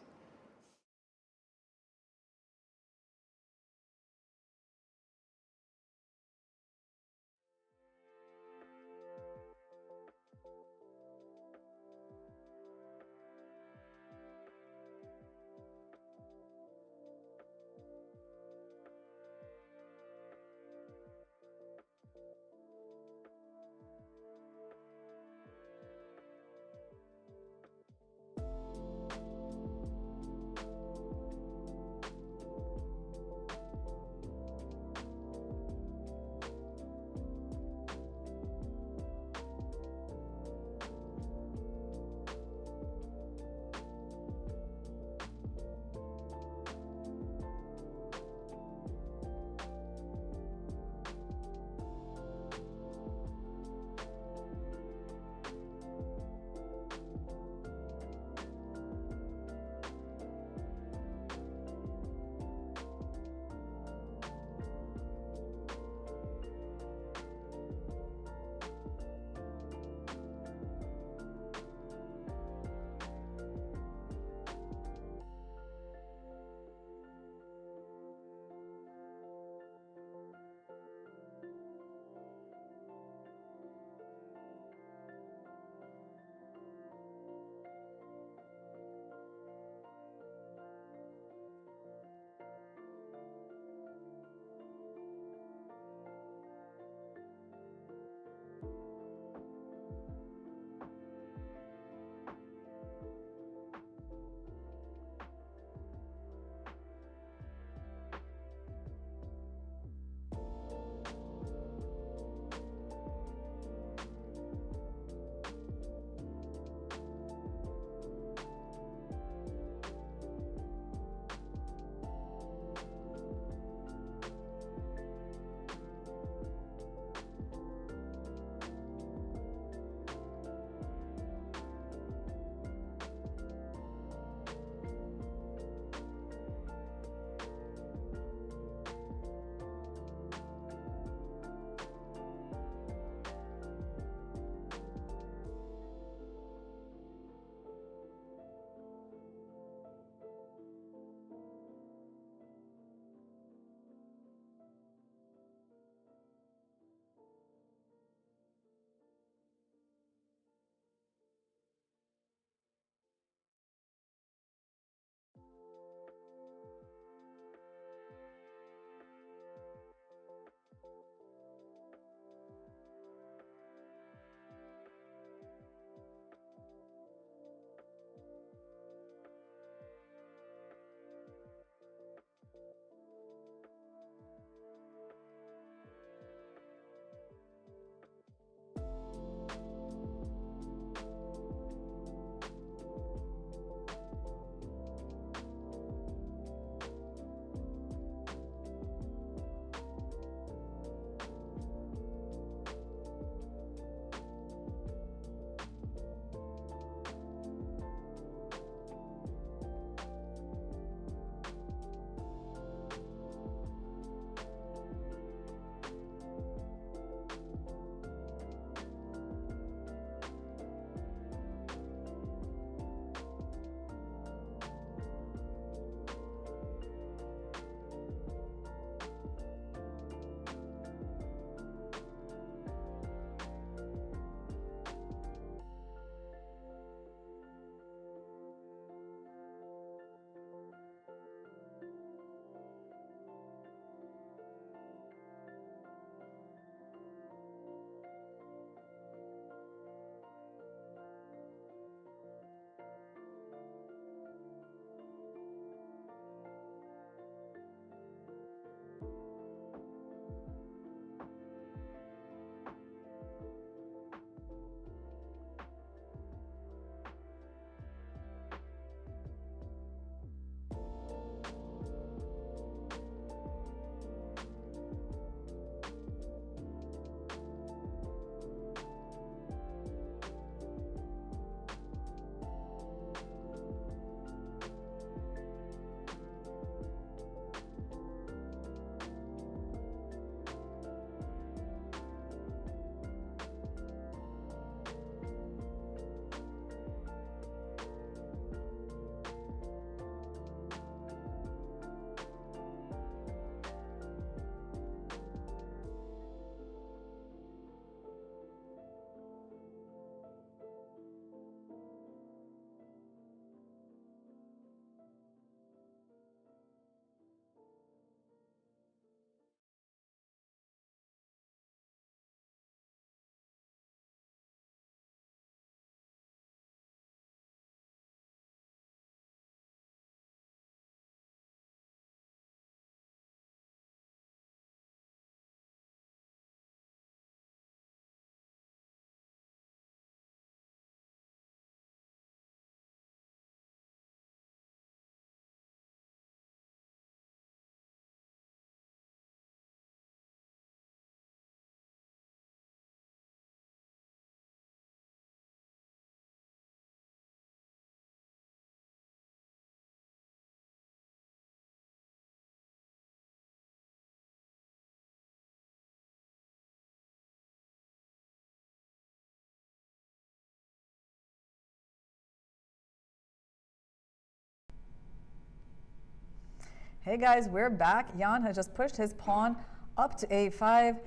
Hey guys, we're back. Jan has just pushed his pawn up to a5.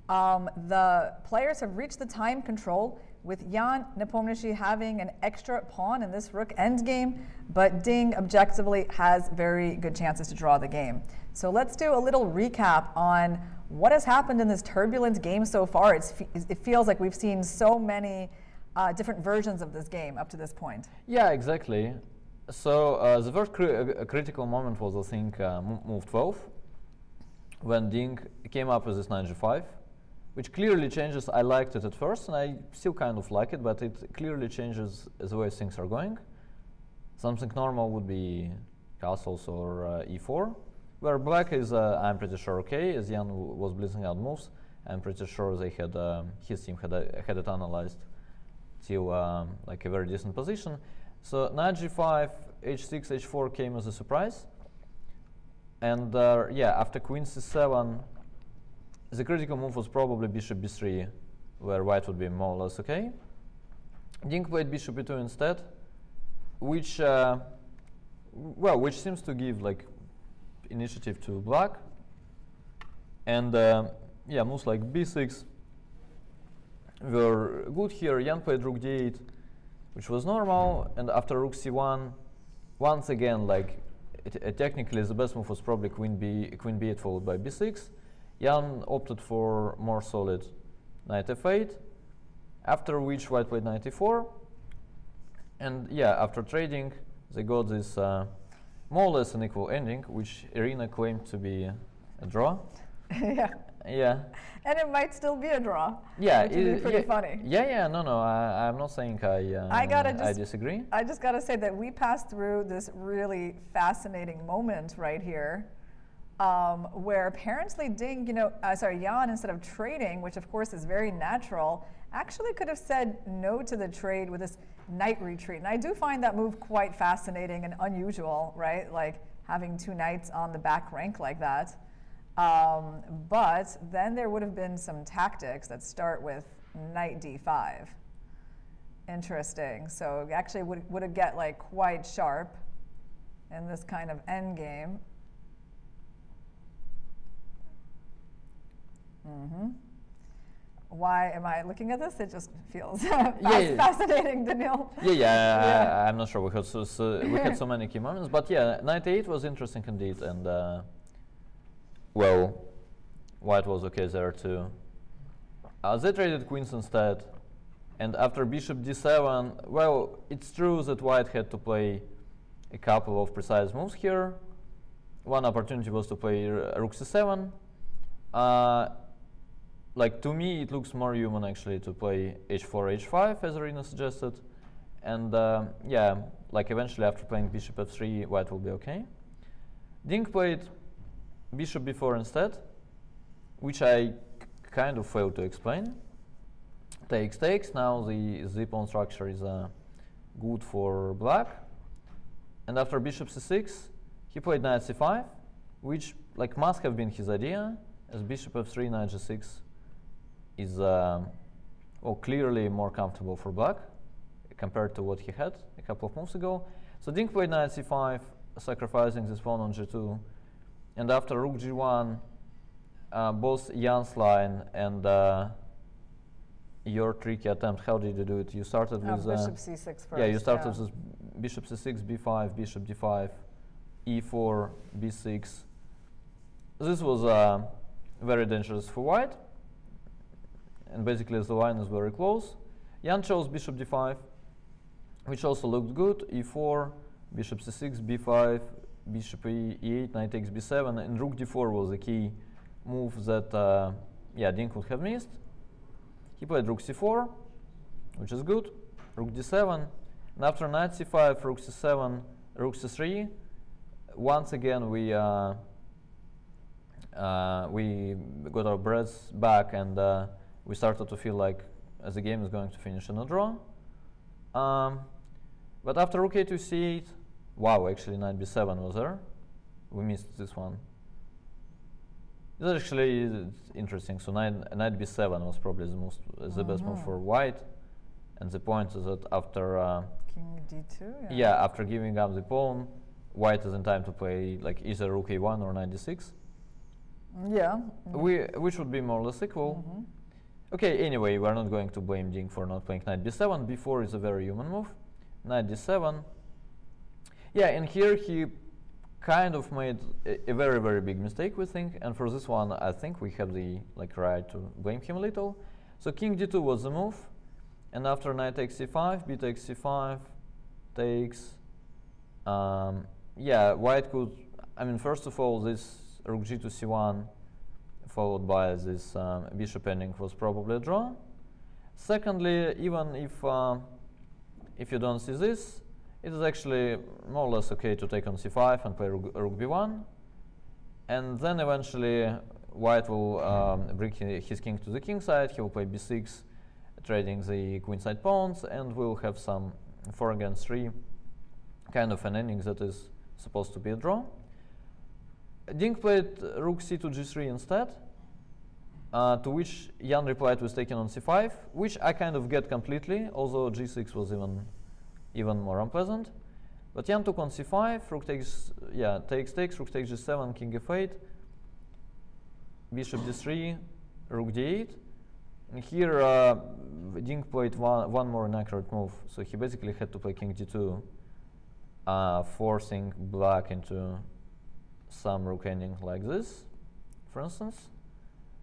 The players have reached the time control, with Jan Nepomniachtchi having an extra pawn in this rook endgame, but Ding objectively has very good chances to draw the game. So let's do a little recap on what has happened in this turbulent game so far. It feels like we've seen so many different versions of this game up to this point. Yeah, exactly. So the first critical moment was, I think, move 12, when Ding came up with this knight g5, which clearly changes. I liked it at first, and I still kind of like it, but it clearly changes the way things are going. Something normal would be castles or e4, where black is, I'm pretty sure, okay. As Jan was blitzing out moves, I'm pretty sure they had his team had it analyzed till like a very decent position. So knight g5, h6, h4 came as a surprise, and yeah, after queen c7. The critical move was probably bishop b3, where white would be more or less okay. Ding played bishop e2 instead, which well, which seems to give like initiative to black. And yeah, moves like b6 were good here. Jan played rook d8, which was normal, and after rook c1, once again, like technically the best move was probably queen b8 followed by b6. Jan opted for more solid knight f8, after which white played knight e4, and yeah, after trading, they got this more or less an equal ending, which Irina claimed to be a draw. Yeah. Yeah. And it might still be a draw. Yeah, which would be pretty funny. Yeah, no, I'm not saying I disagree. I just gotta say that we passed through this really fascinating moment right here. Where apparently Ding, Jan, instead of trading, which of course is very natural, actually could have said no to the trade with this knight retreat. And I do find that move quite fascinating and unusual, right? Like having two knights on the back rank like that. But then there would have been some tactics that start with knight d5. Interesting. So actually would it get like quite sharp in this kind of endgame. Why am I looking at this? It just feels fascinating, Daniil. Yeah, I'm not sure. We had so many key moments, but yeah, knight 8 was interesting indeed, and well, white was okay there too. They traded queens instead, and after bishop d7, well, it's true that white had to play a couple of precise moves here. One opportunity was to play rook c7. Like, to me, it looks more human actually to play h4, h5, as Irina suggested. And yeah, like eventually after playing bishop f3, white will be okay. Ding played bishop b4 instead, which I kind of failed to explain. Takes. Now the pawn structure is good for black. And after bishop c6, he played knight c5, which like must have been his idea, as bishop f3, knight g6 is clearly more comfortable for black compared to what he had a couple of months ago. So Ding played knight c5, sacrificing this pawn on g2, and after rook g1, both Jan's line and your tricky attempt. How did you do it? You started with bishop c6 first. Yeah, you started with bishop c6, b5, bishop d5, e4, b6. This was very dangerous for white, and basically the line is very close. Jan chose bishop d5, which also looked good. e4, bishop c6, b5, bishop e8, knight takes b7, and rook d4 was the key move that yeah, Ding would have missed. He played rook c4, which is good. Rook d7, and after knight c5, rook c7, rook c3, once again we got our breaths back, and we started to feel like the game is going to finish in a draw. But after rook a2 c8, wow, actually knight b7 was there. We missed this one. This is actually interesting. So knight b7 was probably the best move for white, and the point is that after king d2. yeah, after giving up the pawn, white is in time to play like either rook a1 or knight d6. Yeah. Which would be more or less equal. Okay, anyway, we're not going to blame Ding for not playing knight b7. b4 is a very human move. Knight d7. Yeah, and here he kind of made a very, very big mistake, we think. And for this one, I think we have the right to blame him a little. So king d2 was the move. And after knight takes c5, b takes c5, takes... yeah, white could... I mean, first of all, this rook g to c1 followed by this bishop ending was probably a draw. Secondly, even if you don't see this, it is actually more or less okay to take on c5 and play rook b1. And then eventually white will bring his king to the king side, he will play b6, trading the queenside pawns, and we'll have some 4 against 3 kind of an ending that is supposed to be a draw. Ding played rook c to g3 instead, to which Jan replied with taking on c5, which I kind of get completely, although g6 was even more unpleasant. But Jan took on c5, rook takes, takes, rook takes g7, king f8, bishop d3, rook d8. And here Ding played one more inaccurate move, so he basically had to play king d2, forcing black into some rook ending like this, for instance,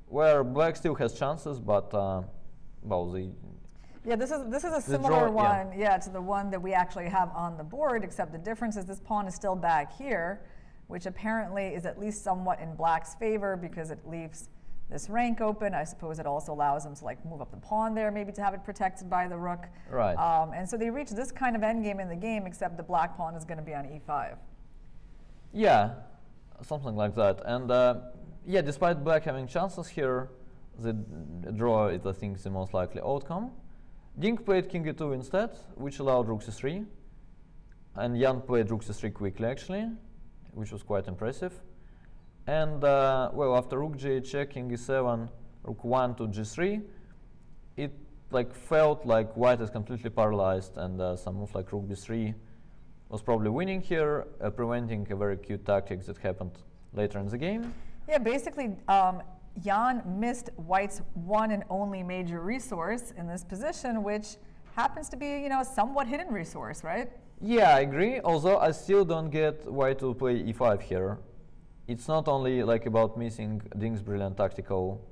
where black still has chances, but well, yeah, this is a similar one, to the one that we actually have on the board, except the difference is this pawn is still back here, which apparently is at least somewhat in black's favor because it leaves this rank open. I suppose it also allows them to like move up the pawn there, maybe to have it protected by the rook. Right. And so they reach this kind of endgame in the game, except the black pawn is going to be on e5. Yeah, something like that. And yeah, despite black having chances here, the draw is, I think, the most likely outcome. Ding played king e2 instead, which allowed rook c3. And Jan played rook c3 quickly, actually, which was quite impressive. And well, after rook g8 check, king e7, rook 1 to g3, it felt like white is completely paralyzed, and some move like rook b3 was probably winning here, preventing a very cute tactic that happened later in the game. Yeah, basically, Jan missed white's one and only major resource in this position, which happens to be, a somewhat hidden resource, right? Yeah, I agree. Although I still don't get white to play e5 here. It's not only about missing Ding's brilliant tactical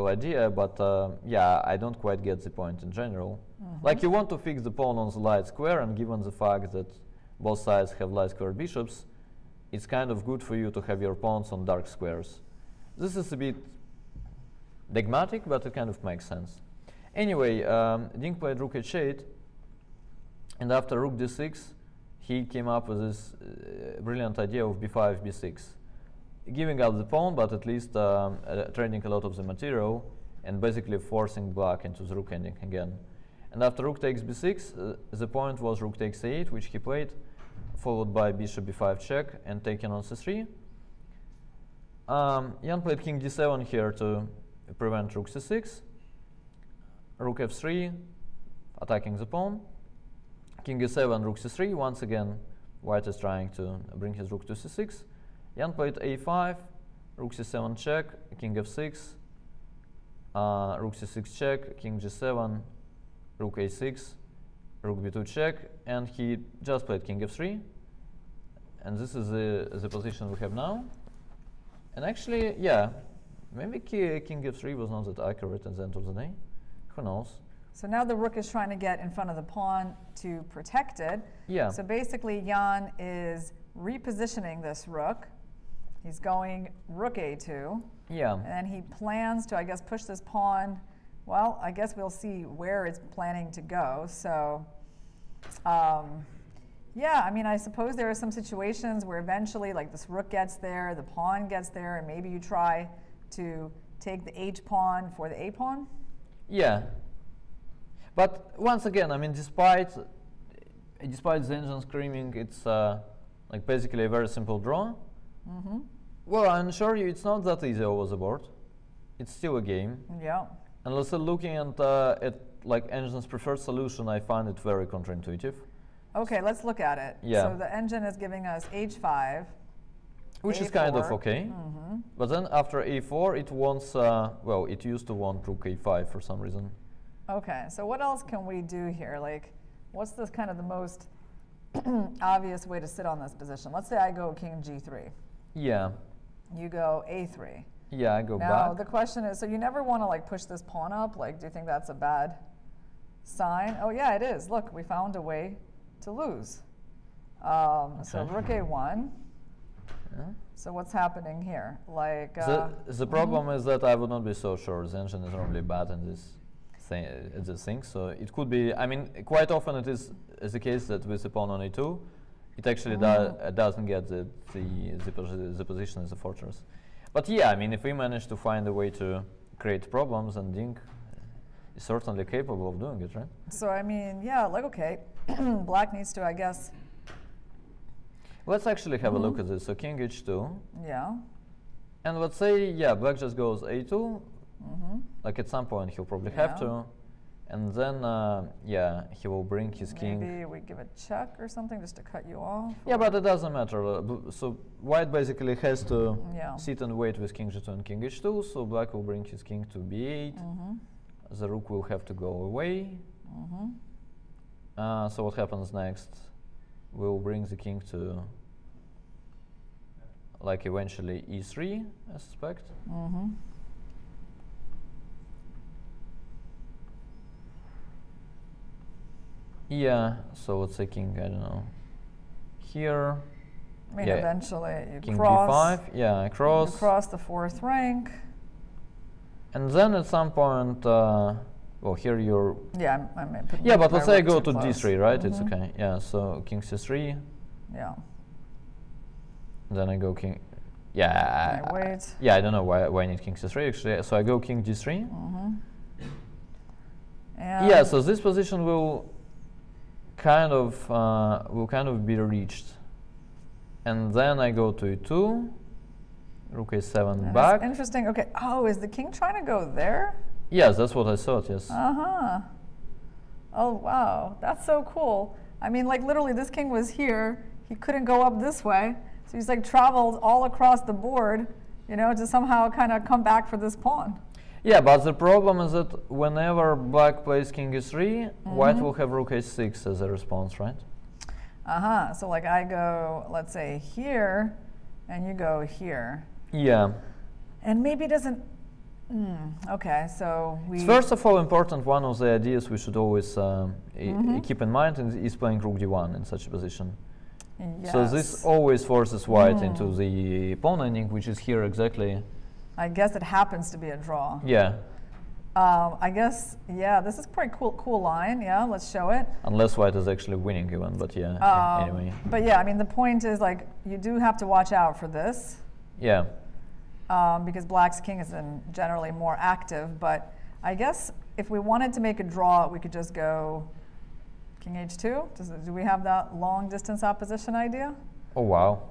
idea, but yeah, I don't quite get the point in general. Like, you want to fix the pawn on the light square, and given the fact that both sides have light square bishops, it's kind of good for you to have your pawns on dark squares. This is a bit dogmatic, but it kind of makes sense. Anyway, Ding played rook h8, and after rook d6, he came up with this brilliant idea of b5, b6, giving up the pawn, but at least trading a lot of the material, and basically forcing black into the rook ending again. And after rook takes b6, the point was rook takes a8, which he played, followed by bishop b5 check and taken on c3. Jan played king d7 here to prevent rook c6, rook f3, attacking the pawn, king e7, rook c3. Once again, white is trying to bring his rook to c6. Jan played a5, rook c7 check, king f6, rook c6 check, king g7, rook a6, rook b2 check, and he just played king f3. And this is the position we have now. And actually, yeah, maybe king f3 was not that accurate at the end of the day. Who knows? So now the rook is trying to get in front of the pawn to protect it. Yeah. So basically, Jan is repositioning this rook. He's going rook a2. Yeah. And then he plans to, I guess, push this pawn. Well, I guess we'll see where it's planning to go. So, yeah, I mean, I suppose there are some situations where eventually, like, this rook gets there, the pawn gets there, and maybe you try to take the h pawn for the a pawn. Yeah. But once again, I mean, despite the engine screaming, it's like basically a very simple draw. Well, I'm sure you, it's not that easy over the board. It's still a game. Yeah. And also looking at like engine's preferred solution, I find it very counterintuitive. Okay, let's look at it. Yeah. So the engine is giving us h5. Which is a4. kind of okay. But then after a4, it wants, well, it used to want rook a5 for some reason. Okay, so what else can we do here? Like, what's this kind of the most obvious way to sit on this position? Let's say I go king g3. Yeah. You go a3. Yeah, I go Now, back. the question is, so you never want to like push this pawn up? Like, do you think that's a bad sign? Oh yeah, it is. Look, we found a way to lose. So rook a1. Yeah. So what's happening here? Like the problem is that I would not be so sure. The engine is normally bad in this thing. So it could be. I mean, quite often it is the case that with the pawn on a2, it actually doesn't get the position as a fortress. But yeah, I mean, if we manage to find a way to create problems, then Ding is certainly capable of doing it, right? So I mean, yeah, like okay, black needs to, I guess. Let's actually have a look at this. So king h2. Yeah. And let's say, yeah, black just goes a2. Like at some point he'll probably have to. And then, yeah, he will bring his king. Maybe we give a check or something just to cut you off. Yeah, but it doesn't matter. So white basically has to Yeah. sit and wait with king g2 and king h2. So black will bring his king to b8. The rook will have to go away. So what happens next? We'll bring the king to, like, eventually e3, I suspect. Yeah, so let's say king, I don't know, here. I mean, yeah, eventually you king cross. b5, yeah, I cross. You cross the 4th rank. And then at some point, well, here you're. Yeah, I mean. Yeah, but let's say I go to d3, right? It's okay. Yeah, so king c3. Yeah. Then I go king. Yeah. I wait. Yeah, I don't know why I need king c3 actually. So I go king d3. And Yeah, so this position will kind of be reached, and then I go to e2, rook a7 and back. it's interesting. Okay. Oh, is the king trying to go there? Yes, that's what I thought. Yes. Oh wow, that's so cool. I mean, like literally, this king was here. He couldn't go up this way, so he's like traveled all across the board, you know, to somehow kind of come back for this pawn. Yeah, but the problem is that whenever black plays king e3, white will have rook a6 as a response, right? So like I go, let's say here, and you go here. Yeah. And maybe it doesn't. Okay, so we. First of all, important one of the ideas we should always keep in mind is playing rook d1 in such a position. Yes. So this always forces white into the pawn ending, which is here exactly. I guess it happens to be a draw. Yeah. I guess, yeah, this is pretty cool line. Yeah, let's show it. Unless white is actually winning even, but yeah, anyway. But yeah, I mean, the point is like, you do have to watch out for this. Yeah. Because black's king is generally more active, but I guess if we wanted to make a draw, we could just go king h2. Do we have that long distance opposition idea? Oh, wow.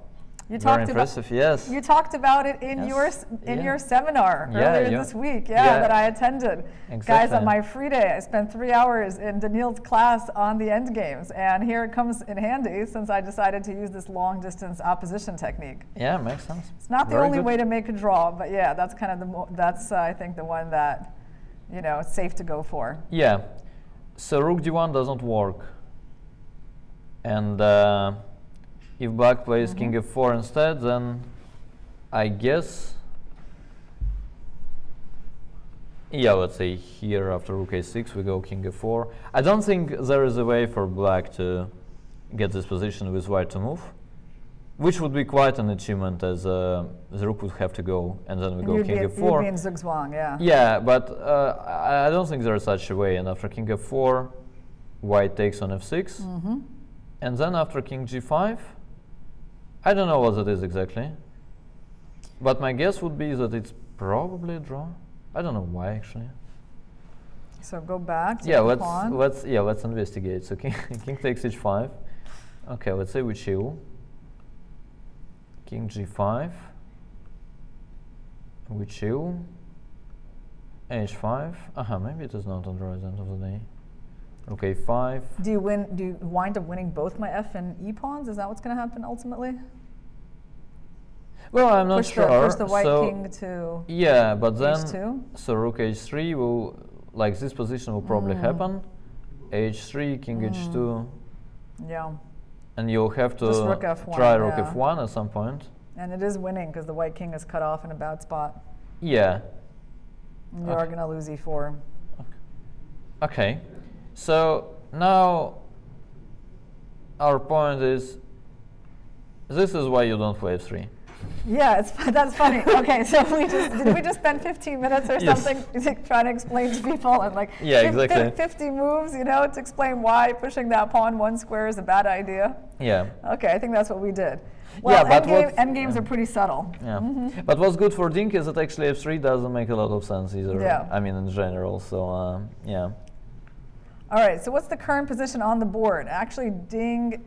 You Very talked impressive, about, yes. You talked about it in your seminar earlier this week, that I attended. Exactly. Guys, on my free day, I spent 3 hours in Daniil's class on the endgames, and here it comes in handy since I decided to use this long distance opposition technique. Yeah, makes sense. It's not the only way to make a draw, but yeah, that's kind of that's I think the one that, you know, it's safe to go for. Yeah. So rook d1 doesn't work, and if black plays king f4 instead, then I guess, yeah, let's say here after rook a6 we go king f4. I don't think there is a way for black to get this position with white to move, which would be quite an achievement, as the rook would have to go and then we go king f4. You'd be in zugzwang, yeah. Yeah, but I don't think there is such a way. And after king f4, white takes on f6, and then after king g5, I don't know what it is exactly, but my guess would be that it's probably a draw. I don't know why actually. So go back to yeah, the pawn. let's investigate. So king takes h5. Okay, let's say we chill. King g5. We chill. h5. Maybe it is not a draw at the end of the day. Rook a5. Do you win? Do you wind up winning both my f and e pawns? Is that what's going to happen ultimately? Well, I'm not sure. Push the white so king to yeah, but then h2? so rook h3 will, like this position will probably happen. h3, king h2. Yeah. And you'll have to Just rook f1, try rook yeah. f1 at some point. And it is winning because the white king is cut off in a bad spot. Yeah. And you're going to lose e4. Okay. So now our point is, this is why you don't play f3. Yeah, that's funny. Okay, so did we just spend 15 minutes or Yes. something trying to explain to people and like Yeah, exactly. 50 moves, you know, to explain why pushing that pawn one square is a bad idea? Yeah. Okay, I think that's what we did. Well, Yeah, but endgames are pretty subtle. Yeah. But what's good for Ding is that actually f3 doesn't make a lot of sense either. Yeah. I mean, in general. So yeah. All right, so what's the current position on the board? Actually, Ding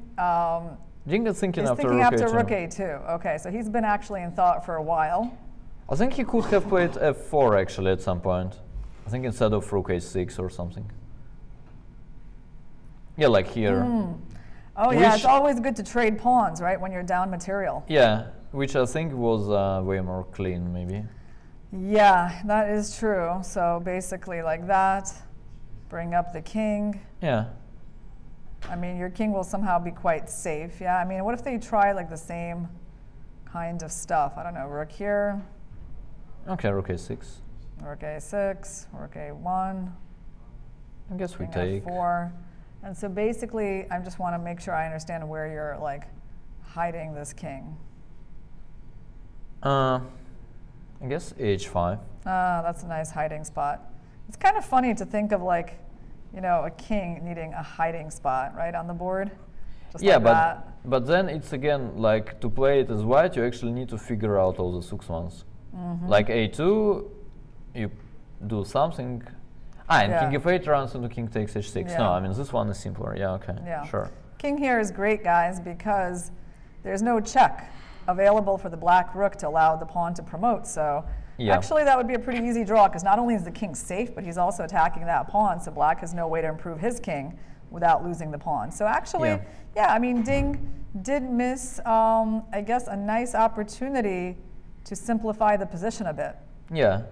Ding is thinking after rook a2. Okay, so he's been actually in thought for a while. I think he could have played f4 actually at some point. I think instead of rook a6 or something. Yeah, like here. Oh yeah, it's always good to trade pawns, right, when you're down material. Yeah, which I think was way more clean, maybe. Yeah, that is true. So basically like that, bring up the king. Yeah. I mean, your king will somehow be quite safe, yeah? I mean, what if they try like the same kind of stuff? I don't know, rook here. Okay, rook a6. Rook a6, rook a1. I guess we king take. f4. And so basically, I just want to make sure I understand where you're like hiding this king. I guess h5. That's a nice hiding spot. It's kind of funny to think of like, you know, a king needing a hiding spot, right, on the board. Just Yeah, like but then it's again like to play it as white, you actually need to figure out all the sux ones. Like a2, you do something. And king f8 runs into king takes h6. Yeah. No, I mean this one is simpler. Yeah, okay, Yeah. sure. King here is great, guys, because there's no check available for the black rook to allow the pawn to promote. So Yeah. actually, that would be a pretty easy draw because not only is the king safe, but he's also attacking that pawn. So black has no way to improve his king without losing the pawn. So actually, yeah, I mean, Ding did miss, I guess, a nice opportunity to simplify the position a bit. Yeah.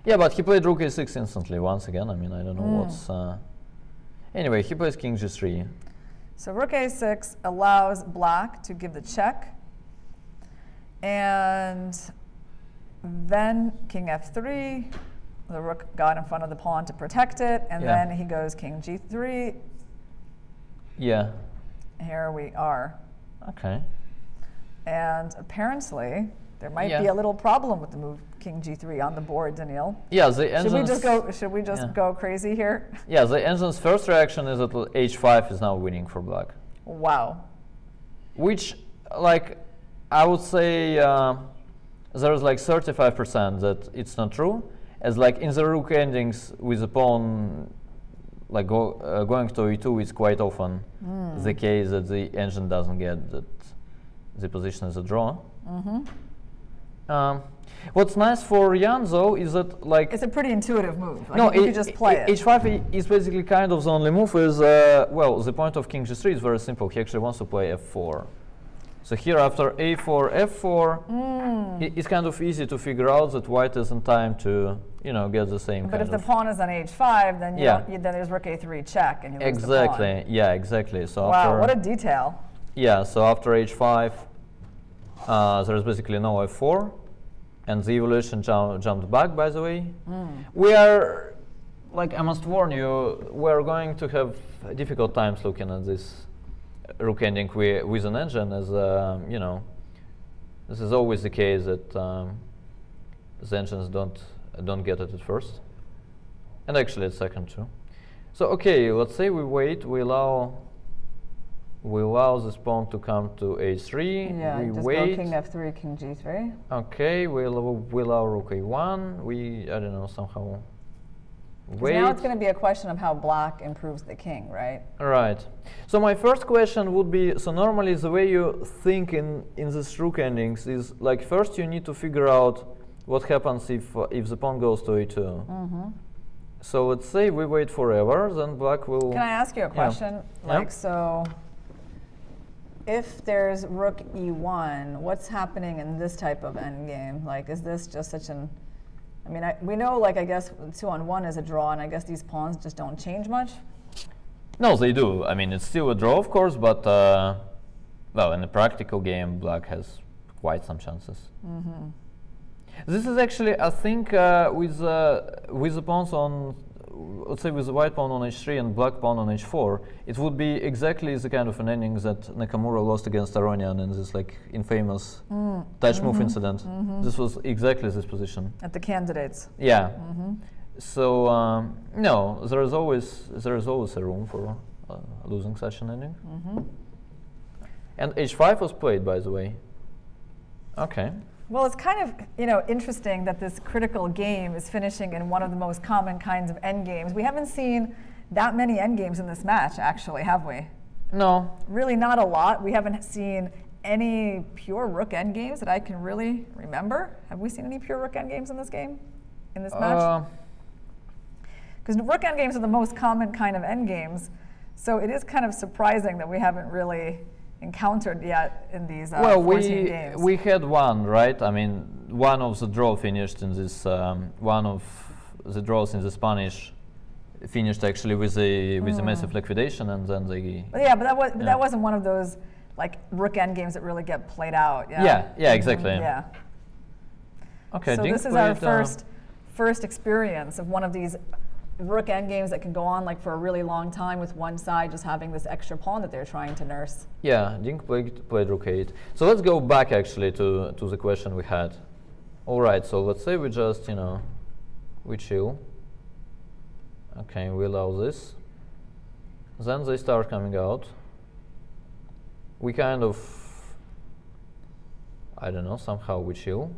Yeah, but he played rook a6 instantly once again. I mean, I don't know what's... Anyway, he plays king g3. So rook a6 allows black to give the check. And then king f3. The rook got in front of the pawn to protect it. And then he goes king g3. Yeah. Here we are. Okay. And apparently, there might be a little problem with the move king g3 on the board, Daniil. Yeah, the engine's... Should we just go crazy here? Yeah, the engine's first reaction is that h5 is now winning for black. Wow. Which, like, I would say there's like 35% that it's not true. As like in the rook endings with the pawn like going to e2, it's quite often the case that the engine doesn't get that the position is a draw. What's nice for Jan though is that like it's a pretty intuitive move. Like no, you could just play it. h5 is basically kind of the only move. Is well, the point of king g3 is very simple. He actually wants to play f4. So here after a4, f4, it's kind of easy to figure out that white is in time to get the same. But if the pawn is on h5, then then there's rook a3 check and you lose the pawn. Yeah, exactly. So wow, after, what a detail. Yeah, so after h5, there's basically no f4, and the evolution jumped back. By the way, we are, like I must warn you, we're going to have difficult times looking at this rook ending with an engine, as this is always the case that the engines don't get it at first, and actually at second too. So okay, let's say we wait, we allow this pawn to come to h3. Yeah, we just wait. go king f3, king g3. Okay, we allow rook a1. We I don't know somehow. Wait. Now it's going to be a question of how black improves the king, right? Right. So my first question would be, so normally the way you think in these rook endings is like first you need to figure out what happens if the pawn goes to e2. So let's say we wait forever, then black will... Can I ask you a question? Like, so if there's rook e1, what's happening in this type of endgame? Like, is this just such an... I mean, we know, like, I guess 2-on-1 is a draw, and I guess these pawns just don't change much? No, they do. I mean, it's still a draw, of course, but, well, in a practical game, black has quite some chances. Mm-hmm. This is actually, I think, with the pawns on, let's say with the white pawn on h3 and black pawn on h4, it would be exactly the kind of an ending that Nakamura lost against Aronian in this like infamous touch move incident. This was exactly this position. At the candidates. Yeah. So no, there is always a room for losing such an ending. And h5 was played, by the way. Okay. Well, it's kind of, you know, interesting that this critical game is finishing in one of the most common kinds of endgames. We haven't seen that many endgames in this match, actually, have we? No. Really not a lot. We haven't seen any pure rook endgames that I can really remember. Have we seen any pure rook endgames in this game, in this match? Because rook endgames are the most common kind of endgames, so it is kind of surprising that we haven't really encountered yet in these 14 games. We had one, right? I mean, one of the draw finished in this. One of the draws in the Spanish finished actually with a massive liquidation, and then they. But yeah, but that wasn't one of those like rook end games that really get played out. Yeah, exactly. Yeah. Okay. So this is our first experience of one of these rook end games that can go on like for a really long time with one side just having this extra pawn that they're trying to nurse. Yeah, Ding played rook 8. So let's go back actually to the question we had. All right, so let's say we just, you know, we chill. Okay, we allow this. Then they start coming out. We kind of, I don't know, somehow we chill.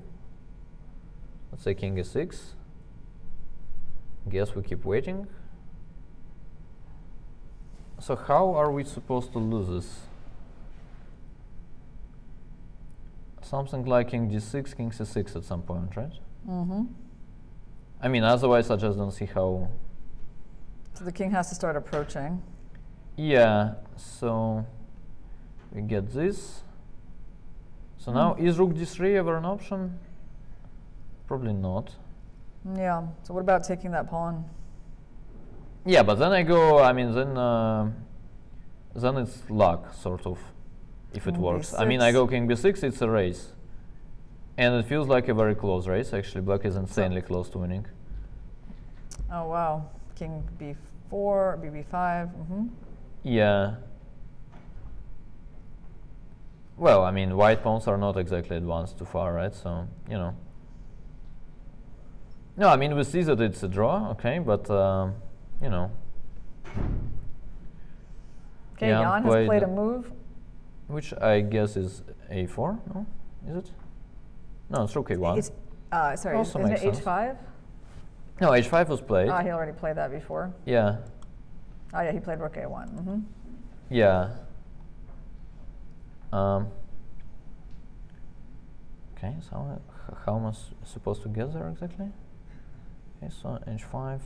Let's say king e6. Guess we keep waiting. So how are we supposed to lose this? Something like king d6, king c6 at some point, right? I mean, otherwise I just don't see how. So the king has to start approaching. Yeah, so we get this. So now, is rook d3 ever an option? Probably not. Yeah, so what about taking that pawn? Yeah, but then I go, I mean, then it's luck, sort of, if it works. B6. I mean, I go king b6, it's a race. And it feels like a very close race, actually. Black is insanely close to winning. Oh, wow. King b4, bb5. Yeah. Well, I mean, white pawns are not exactly advanced too far, right? So, you know. No, I mean, we see that it's a draw, okay, but, you know. Okay, Jan has played a move. Which I guess is a4, no? Is it? No, it's rook a1. Sorry, isn't it h5? No, h5 was played. He already played that before. Yeah. Oh, yeah, he played rook a1. Yeah. Okay, so how am I supposed to get there exactly? Okay, so h5.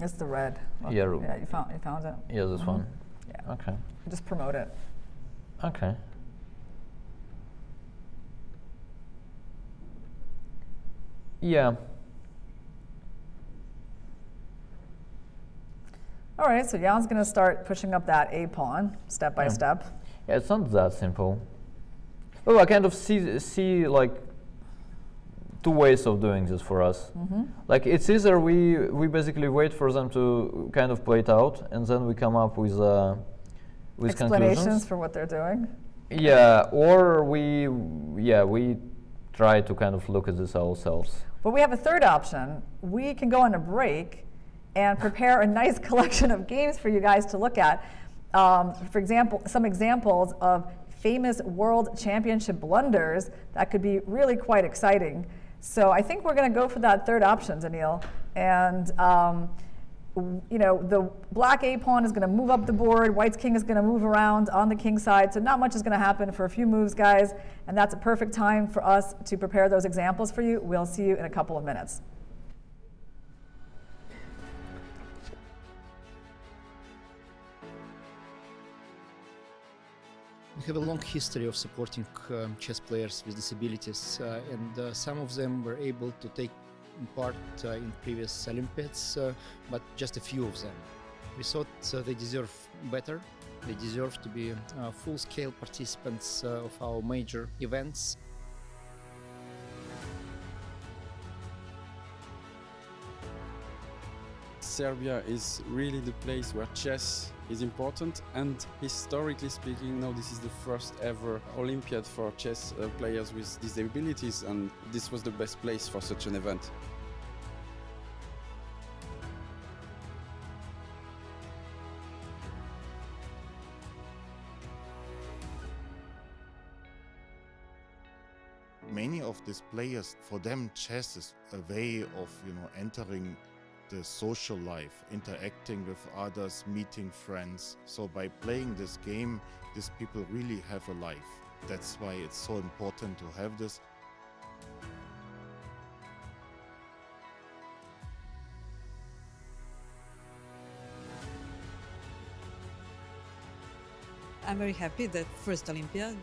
It's the red. Look. Yeah, yeah, you found it. Yeah, this one. Yeah. Okay. Just promote it. Okay. Yeah. All right, so Jan's going to start pushing up that a pawn step by step. Yeah, it's not that simple. Well, I kind of see like two ways of doing this for us. Like it's either we basically wait for them to kind of play it out, and then we come up with explanations conclusions for what they're doing. Yeah, or we try to kind of look at this ourselves. But we have a third option. We can go on a break and prepare a nice collection of games for you guys to look at. For example, some examples of famous world championship blunders that could be really quite exciting. So I think we're going to go for that third option, Daniil. And you know, the black a pawn is going to move up the board. White's king is going to move around on the king side. So not much is going to happen for a few moves, guys. And that's a perfect time for us to prepare those examples for you. We'll see you in a couple of minutes. We have a long history of supporting chess players with disabilities, and some of them were able to take part in previous Olympiads, but just a few of them. We thought they deserve better. They deserve to be full-scale participants of our major events. Serbia is really the place where chess is important, and historically speaking, now this is the first ever Olympiad for chess players with disabilities, and this was the best place for such an event. Many of these players, for them chess is a way of entering the social life, interacting with others, meeting friends. So by playing this game, these people really have a life. That's why it's so important to have this. I'm very happy that first Olympiad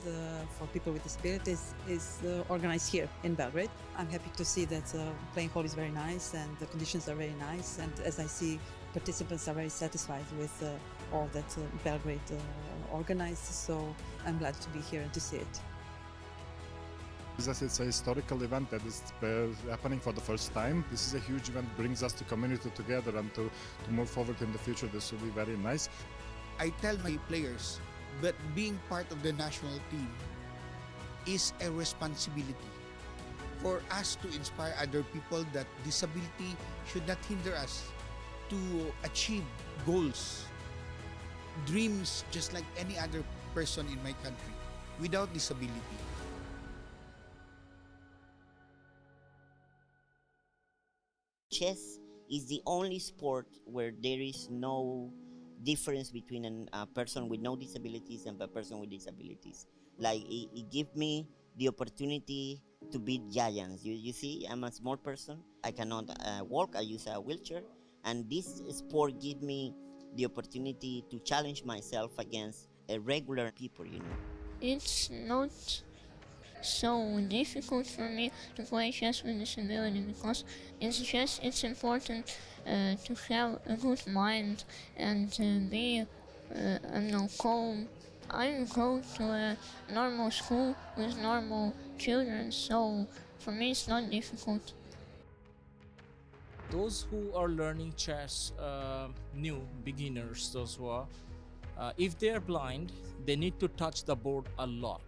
for people with disabilities is organized here in Belgrade. I'm happy to see that playing hall is very nice and the conditions are very nice, and as I see, participants are very satisfied with all that Belgrade organized, so I'm glad to be here and to see it. As it's a historical event that is happening for the first time. This is a huge event, brings us the community together, and to move forward in the future, this will be very nice. I tell my players that being part of the national team is a responsibility for us to inspire other people that disability should not hinder us to achieve goals, dreams, just like any other person in my country without disability. Chess is the only sport where there is no difference between a person with no disabilities and a person with disabilities. Like it gives me the opportunity to beat giants. You see, I'm a small person. I cannot walk. I use a wheelchair, and this sport gives me the opportunity to challenge myself against regular people. It's not so difficult for me to play chess with disability because it's important to have a good mind and to be calm. I go to a normal school with normal children, so for me it's not difficult. Those who are learning chess, new beginners, those who are, if they are blind, they need to touch the board a lot.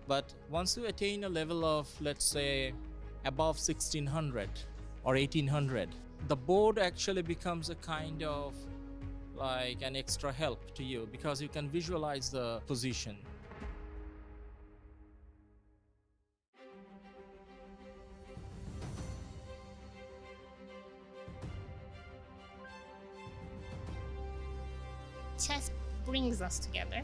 But once you attain a level of, let's say, above 1600 or 1800, the board actually becomes a kind of like an extra help to you because you can visualize the position. Chess brings us together,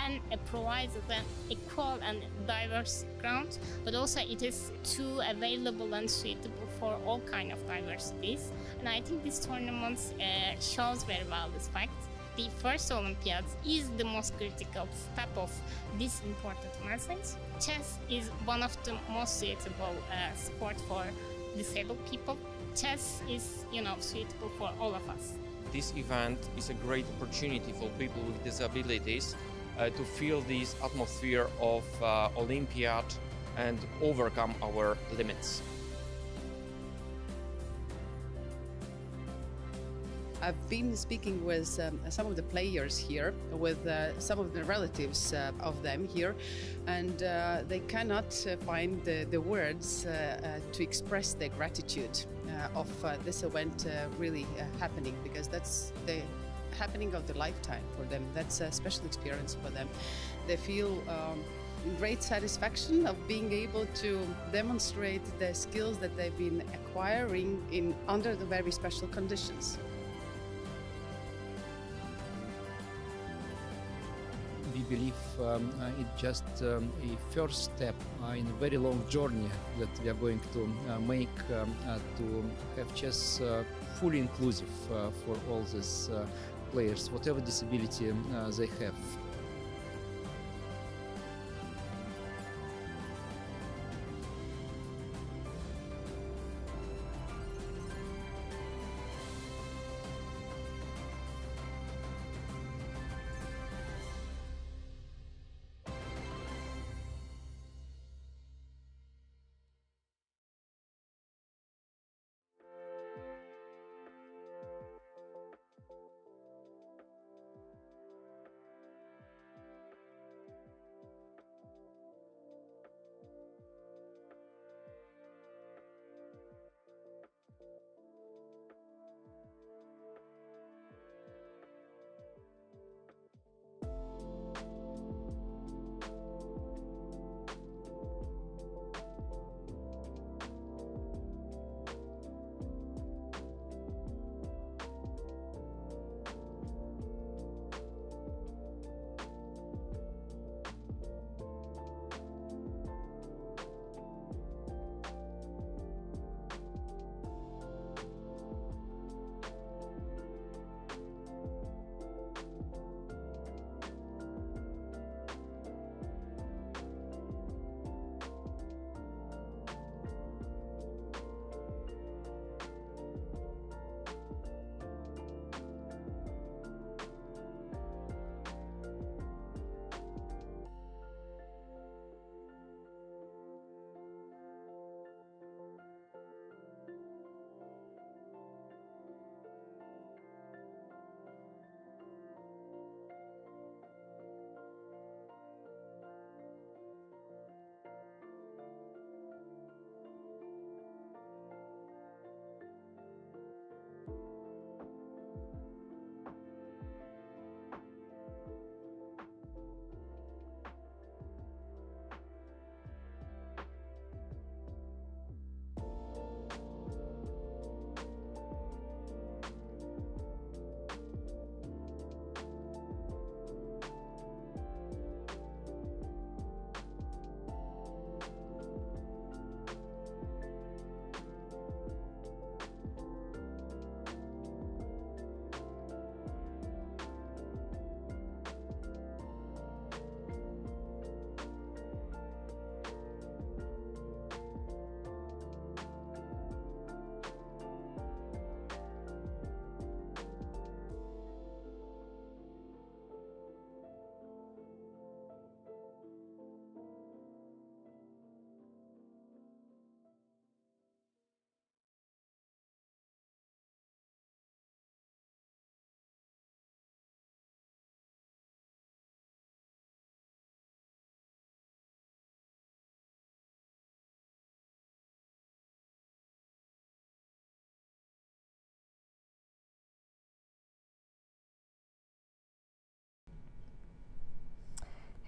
and it provides an equal and diverse ground, but also it is too available and suitable for all kind of diversities. And I think this tournament shows very well this fact. The first Olympiads is the most critical step of this important message. Chess is one of the most suitable sport for disabled people. Chess is, suitable for all of us. This event is a great opportunity for people with disabilities to feel this atmosphere of Olympiad and overcome our limits. I've been speaking with some of the players here, with some of the relatives of them here, and they cannot find the words to express their gratitude of this event really happening, because that's the happening of the lifetime for them. That's a special experience for them. They feel great satisfaction of being able to demonstrate the skills that they've been acquiring under the very special conditions. We believe it's just a first step in a very long journey that we are going to make to have chess fully inclusive for all these players, whatever disability they have.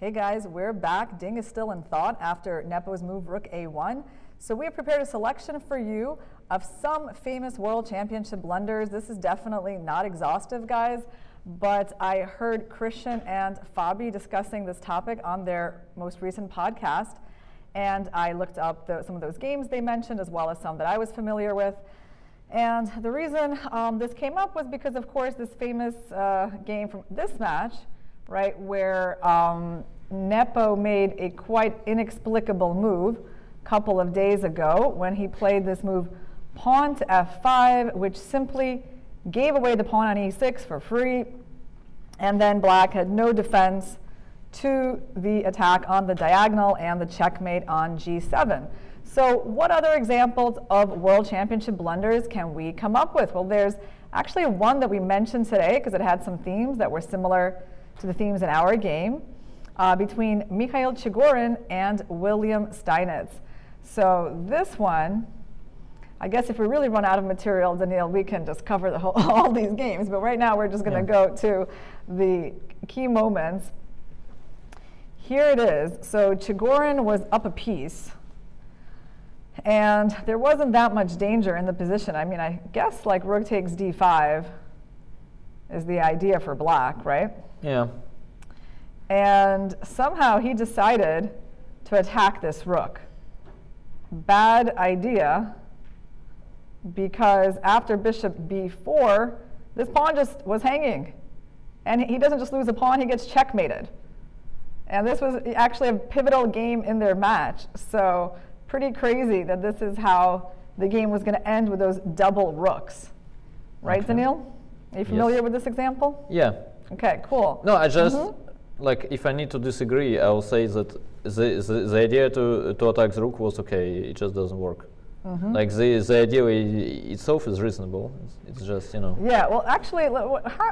Hey guys, we're back. Ding is still in thought after Nepo's move rook a1. So we have prepared a selection for you of some famous World Championship blunders. This is definitely not exhaustive, guys, but I heard Christian and Fabi discussing this topic on their most recent podcast, and I looked up some of those games they mentioned, as well as some that I was familiar with. And the reason this came up was because, of course, this famous game from this match, right, where Nepo made a quite inexplicable move a couple of days ago when he played this move pawn to f5, which simply gave away the pawn on e6 for free, and then black had no defense to the attack on the diagonal and the checkmate on g7. So what other examples of World Championship blunders can we come up with? Well, there's actually one that we mentioned today because it had some themes that were similar to the themes in our game between Mikhail Chigorin and William Steinitz. So this one, I guess if we really run out of material, Daniil, we can just cover the all these games. But right now, we're just going to go to the key moments. Here it is. So Chigorin was up a piece, and there wasn't that much danger in the position. I mean, I guess like rook takes d5 is the idea for black, right? Yeah. And somehow he decided to attack this rook. Bad idea, because after bishop b4, this pawn just was hanging. And he doesn't just lose a pawn, he gets checkmated. And this was actually a pivotal game in their match. So pretty crazy that this is how the game was going to end with those double rooks. Right, Daniil? Are you familiar with this example? Yeah. Okay, cool. No, I just, like, if I need to disagree, I will say that the idea to attack the rook was okay, it just doesn't work. Like, the idea itself is reasonable. It's just, you know. Yeah, well, actually,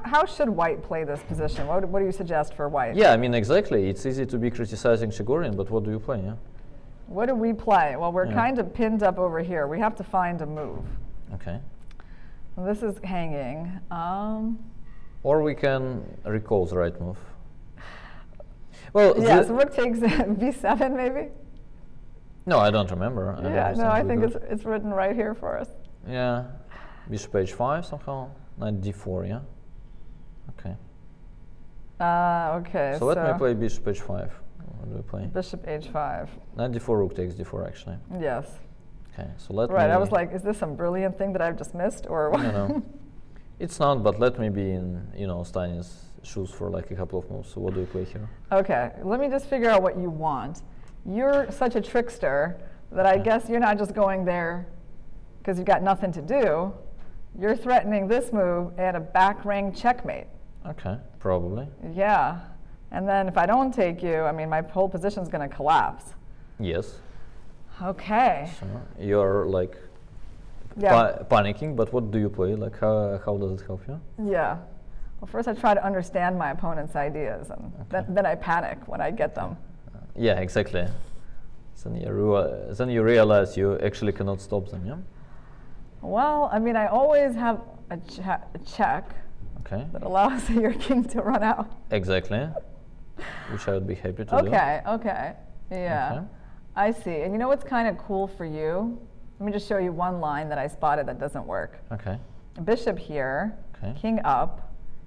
how should white play this position? What do you suggest for white? Yeah, I mean, exactly. It's easy to be criticizing Chigorin, but what do you play, yeah? What do we play? Well, we're kind of pinned up over here. We have to find a move. Okay. This is hanging. Or we can recall the right move. Well, yes, rook takes b7 maybe? No, I don't remember. Yeah, no, I think it's written right here for us. Yeah, bishop h5 somehow, knight d4, yeah? Okay. Okay, so let me play bishop h5. What do we play? Bishop h5. Knight d4, rook takes d4 actually. Yes. Okay, so let me... Right, I was like, is this some brilliant thing that I've just missed, or what? No. It's not, but let me be in, you know, Stani's shoes for like a couple of moves. So what do you play here? Okay, let me just figure out what you want. You're such a trickster that I guess you're not just going there because you've got nothing to do. You're threatening this move and a back ring checkmate. Okay, probably. Yeah, and then if I don't take you, I mean, my whole position's going to collapse. Yes. Okay. So you're like panicking, but what do you play? Like how does it help you? Yeah. Well, first I try to understand my opponent's ideas, and then I panic when I get them. Yeah, exactly. Then you realize you actually cannot stop them, yeah? Well, I mean, I always have a check that allows your king to run out. Exactly. Which I would be happy to do. Okay, yeah. Okay. I see. And you know what's kind of cool for you? Let me just show you one line that I spotted that doesn't work. Okay. Bishop here, king up,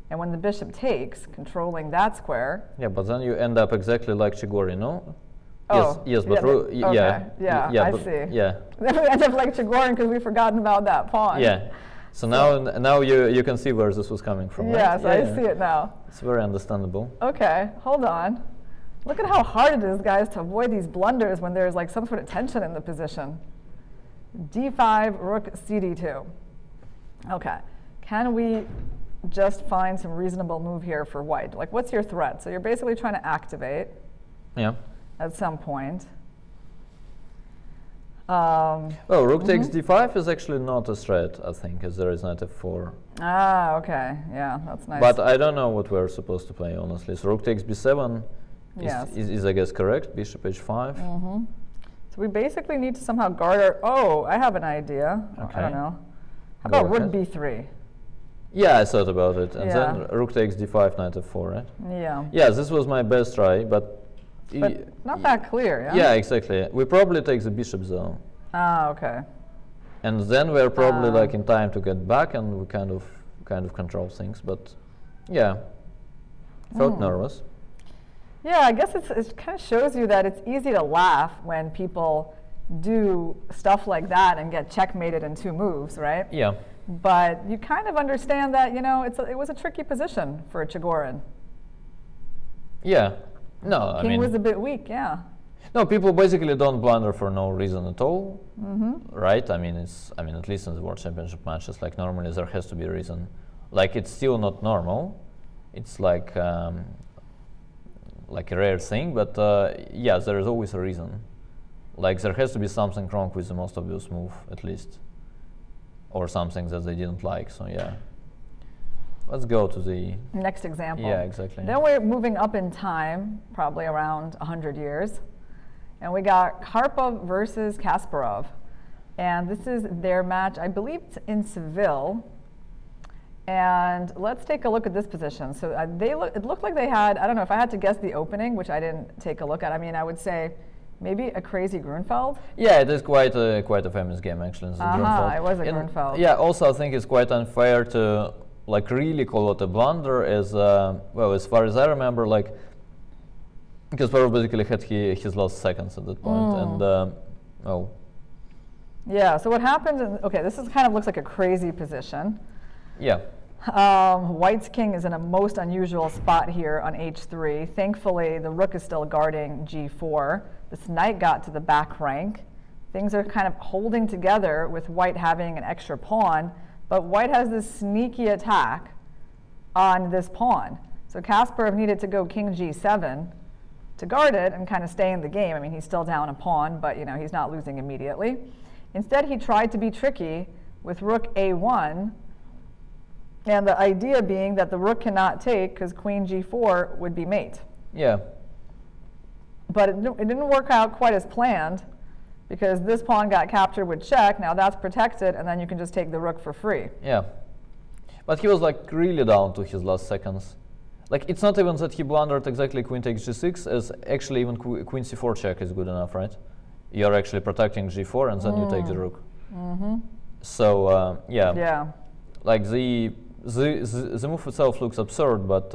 and when the bishop takes, controlling that square. Yeah, but then you end up exactly like Chigorin, no? Oh, yes, but I see. Yeah. Then we end up like Chigorin because we've forgotten about that pawn. Yeah. So now you can see where this was coming from. Yes, right? I see it now. It's very understandable. Okay, hold on. Look at how hard it is, guys, to avoid these blunders when there's like some sort of tension in the position. d5, rook, cd2. Okay, can we just find some reasonable move here for white? Like, what's your threat? So you're basically trying to activate at some point. Well, rook takes d5 is actually not a threat, I think, as there is knight f4. Ah, okay, yeah, that's nice. But I don't know what we're supposed to play, honestly. So rook takes b7 is I guess, correct. Bishop h5. So we basically need to somehow guard our... Oh, I have an idea. Okay. I don't know. How about rook b3? Yeah, I thought about it. And then rook takes d5, knight f4, right? Yeah. Yeah, this was my best try, but But not that clear, yeah? Yeah, exactly. We probably take the bishop though. Ah, okay. And then we're probably like in time to get back, and we kind of control things. But yeah, felt nervous. Yeah, I guess it kind of shows you that it's easy to laugh when people do stuff like that and get checkmated in 2 moves, right? Yeah. But you kind of understand that, you know, it was a tricky position for Chigorin. Yeah. No, King was a bit weak, yeah. No, people basically don't blunder for no reason at all, Mm-hmm. right? I mean, at least in the World Championship matches, like normally there has to be a reason. Like it's still not normal. It's like a rare thing, but yeah, there is always a reason. Like there has to be something wrong with the most obvious move, at least, or something that they didn't like. So yeah, let's go to the next example. Yeah, exactly. Then we're moving up in time, probably around 100 years, and we got Karpov versus Kasparov, and this is their match. I believe it's in Seville. And let's take a look at this position. So it looked like they had, I don't know, if I had to guess the opening, which I didn't take a look at, I mean, I would say maybe a crazy Grunfeld. Yeah, it is quite a famous game, actually. Grunfeld. It was a Grunfeld. Yeah, also I think it's quite unfair to like really call it a blunder, as well, as far as I remember, like Kasparov basically had his last seconds at that point, and oh. Yeah, so what happened, okay, this is kind of looks like a crazy position. Yeah. White's king is in a most unusual spot here on h3. Thankfully, the rook is still guarding g4. This knight got to the back rank. Things are kind of holding together with white having an extra pawn, but white has this sneaky attack on this pawn. So Kasparov needed to go king g7 to guard it and kind of stay in the game. I mean, he's still down a pawn, but you know, he's not losing immediately. Instead, he tried to be tricky with rook a1, and the idea being that the rook cannot take because queen g4 would be mate. Yeah. But it didn't work out quite as planned, because this pawn got captured with check. Now that's protected, and then you can just take the rook for free. Yeah. But he was like really down to his last seconds. Like it's not even that he blundered exactly queen takes g6, as actually even queen c4 check is good enough, right? You're actually protecting g4 and then you take the rook. Mm-hmm. So yeah. Yeah. Like the move itself looks absurd, but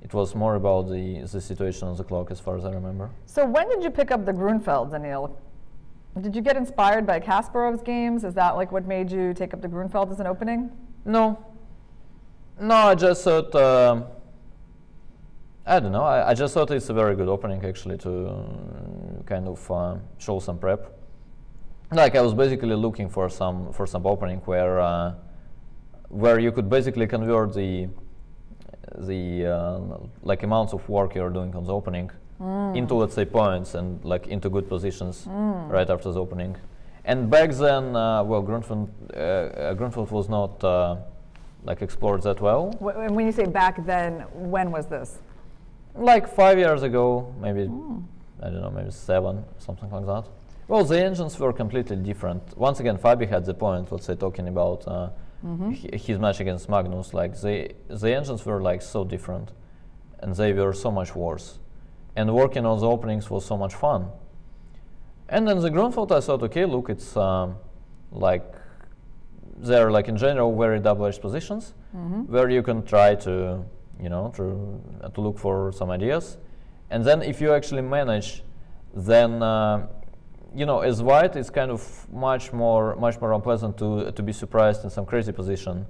it was more about the situation on the clock, as far as I remember. So when did you pick up the Grunfeld, Daniil? Did you get inspired by Kasparov's games? Is that like what made you take up the Grunfeld as an opening? No. No, I just thought, I don't know, I just thought it's a very good opening actually to kind of show some prep. Like I was basically looking for some opening where you could basically convert the like amounts of work you're doing on the opening into, let's say, points and like into good positions right after the opening. And back then, well, Grunfeld was not like explored that well. And when you say back then, when was this? Like 5 years ago, maybe, I don't know, maybe 7, something like that. Well, the engines were completely different. Once again, Fabi had the point, let's say, talking about his match against Magnus. Like the engines were like so different, and they were so much worse. And working on the openings was so much fun. And then the Grunfeld, I thought, okay, look, it's like they're like in general very double-edged positions where you can try to, you know, to look for some ideas. And then if you actually manage, then you know, as white, it's kind of much more unpleasant to be surprised in some crazy position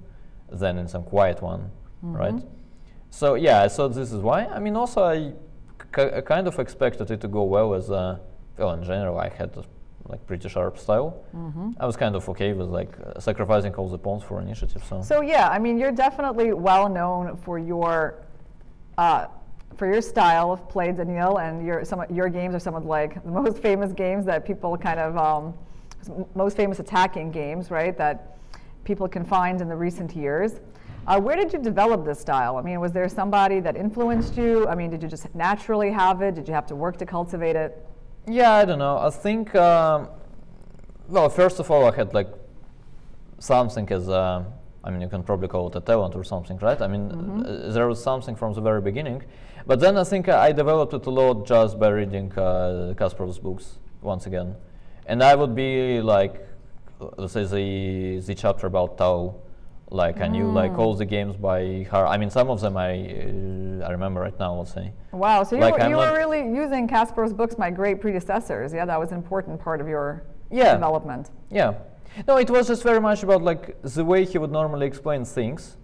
than in some quiet one, right? So yeah, I thought this is why. I mean, also I kind of expected it to go well, as well, in general I had like pretty sharp style. I was kind of okay with like sacrificing all the pawns for initiative. So yeah, I mean, you're definitely well known for your style of play, Daniil, and your games are some of like the most famous games that people kind of most famous attacking games, right? That people can find in the recent years. Where did you develop this style? I mean, was there somebody that influenced you? I mean, did you just naturally have it? Did you have to work to cultivate it? Yeah, I don't know. I think, well, first of all, I had like something as I mean, you can probably call it a talent or something, right? I mean, there was something from the very beginning. But then I think I developed it a lot just by reading Kasparov's books once again. And I would be like, let's say the chapter about Tao, like I knew like all the games by heart. I mean, some of them I remember right now, let's say. Wow, so like you were really using Kasparov's books, my great predecessors. Yeah, that was an important part of your development. Yeah. No, it was just very much about like the way he would normally explain things.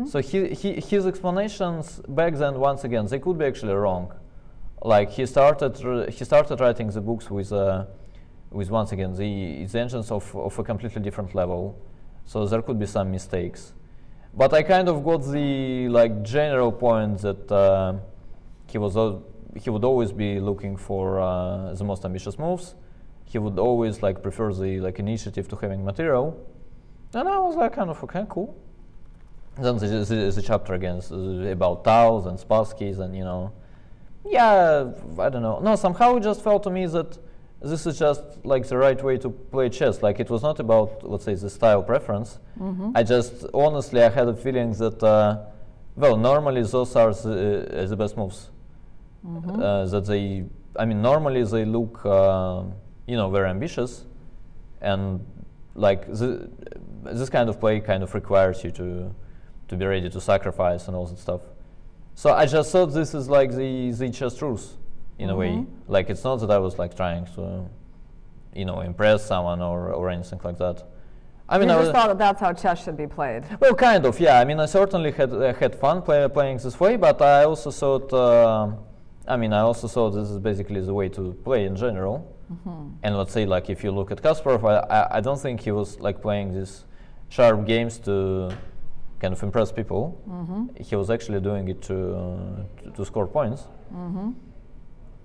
So his explanations back then, once again, they could be actually wrong. Like he started writing the books with once again the engines of a completely different level. So there could be some mistakes. But I kind of got the like general point that he would always be looking for the most ambitious moves. He would always like prefer the like initiative to having material, and I was like kind of okay, cool. Then the chapter again is about Taos and Spasskys, and yeah, I don't know. No, somehow it just felt to me that this is just like the right way to play chess. Like it was not about, let's say, the style preference. I just honestly I had a feeling that well, normally those are the best moves. That they, I mean, normally they look very ambitious, and like this kind of play kind of requires you to be ready to sacrifice and all that stuff. So I just thought this is like the chess truth in a way. Like it's not that I was like trying to impress someone or anything like that. I mean, you just thought that that's how chess should be played. Well, kind of, yeah. I mean, I certainly had fun playing this way, but I also thought this is basically the way to play in general. And let's say, like, if you look at Kasparov, I don't think he was like playing these sharp games to kind of impress people. He was actually doing it to score points.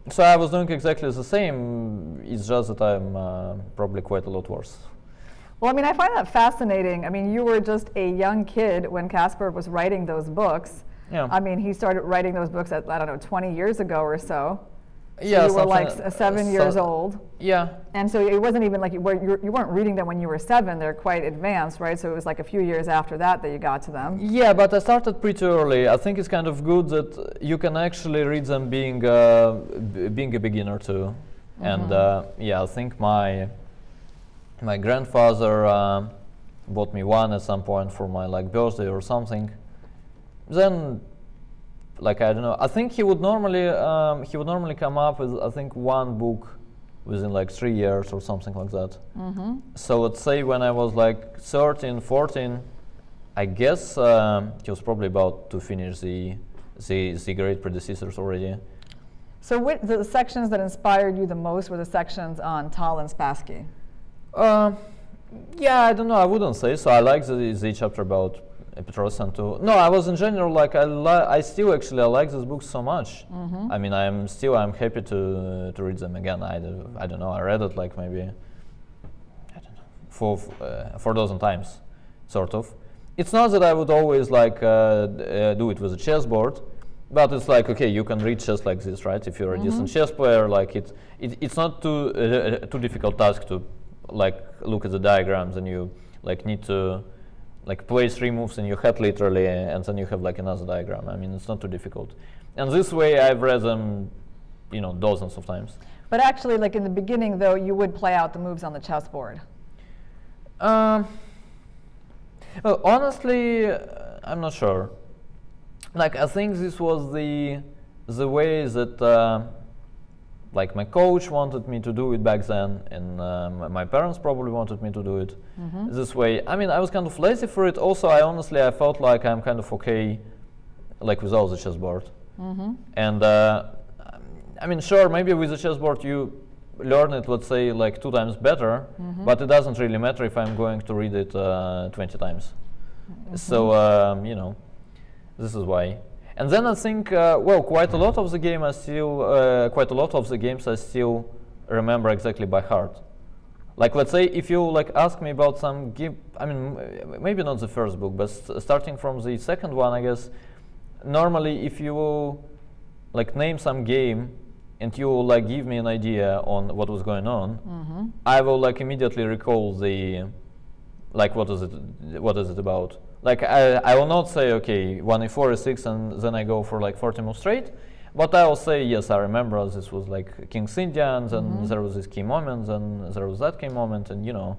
So I was doing exactly the same. It's just that I'm probably quite a lot worse. Well, I mean, I find that fascinating. I mean, you were just a young kid when Kasparov was writing those books. Yeah. I mean, he started writing those books at, I don't know, 20 years ago or so. So yeah, you were like 7 years old. Yeah. And so it wasn't even like you weren't reading them when you were 7. They're quite advanced, right? So it was like a few years after that you got to them. Yeah, but I started pretty early. I think it's kind of good that you can actually read them being a beginner too. And yeah, I think my grandfather bought me one at some point for my like birthday or something. Then, like, I don't know, I think he would normally come up with, I think, one book within like 3 years or something like that. So let's say when I was like 13, 14, I guess he was probably about to finish the great predecessors already. So what the sections that inspired you the most were the sections on Tal and Spassky? Yeah, I don't know, I wouldn't say so. I like the chapter about Petrosyan too. No, I was in general like I still actually like these books so much. I mean, I'm happy to read them again. I don't know. I read it like maybe I don't know 4,000 times, sort of. It's not that I would always like do it with a chessboard, but it's like okay, you can read chess like this, right? If you're a decent chess player, like it's not too difficult task to like look at the diagrams and you like need to like play 3 moves in your head literally, and then you have like another diagram. I mean, it's not too difficult. And this way I've read them, dozens of times. But actually, like in the beginning though, you would play out the moves on the chessboard. Well, honestly, I'm not sure. Like, I think this was the way that like my coach wanted me to do it back then, and my parents probably wanted me to do it this way. I mean, I was kind of lazy for it. Also, I felt like I'm kind of okay, like without the chessboard. And I mean, sure, maybe with the chessboard you learn it, let's say, like 2 times better, but it doesn't really matter if I'm going to read it 20 times. So this is why. And then I think, well, quite a lot of the games I still remember exactly by heart. Like, let's say if you like ask me about some game, I mean, maybe not the first book, but starting from the second one, I guess. Normally, if you like name some game and you like give me an idea on what was going on, I will like immediately recall the like what is it about, Like I will not say, okay, 1e4, e6, and then I go for like 40 moves straight. But I will say, yes, I remember this was like King's Indians, and there was this key moment, and there was that key moment, and you know.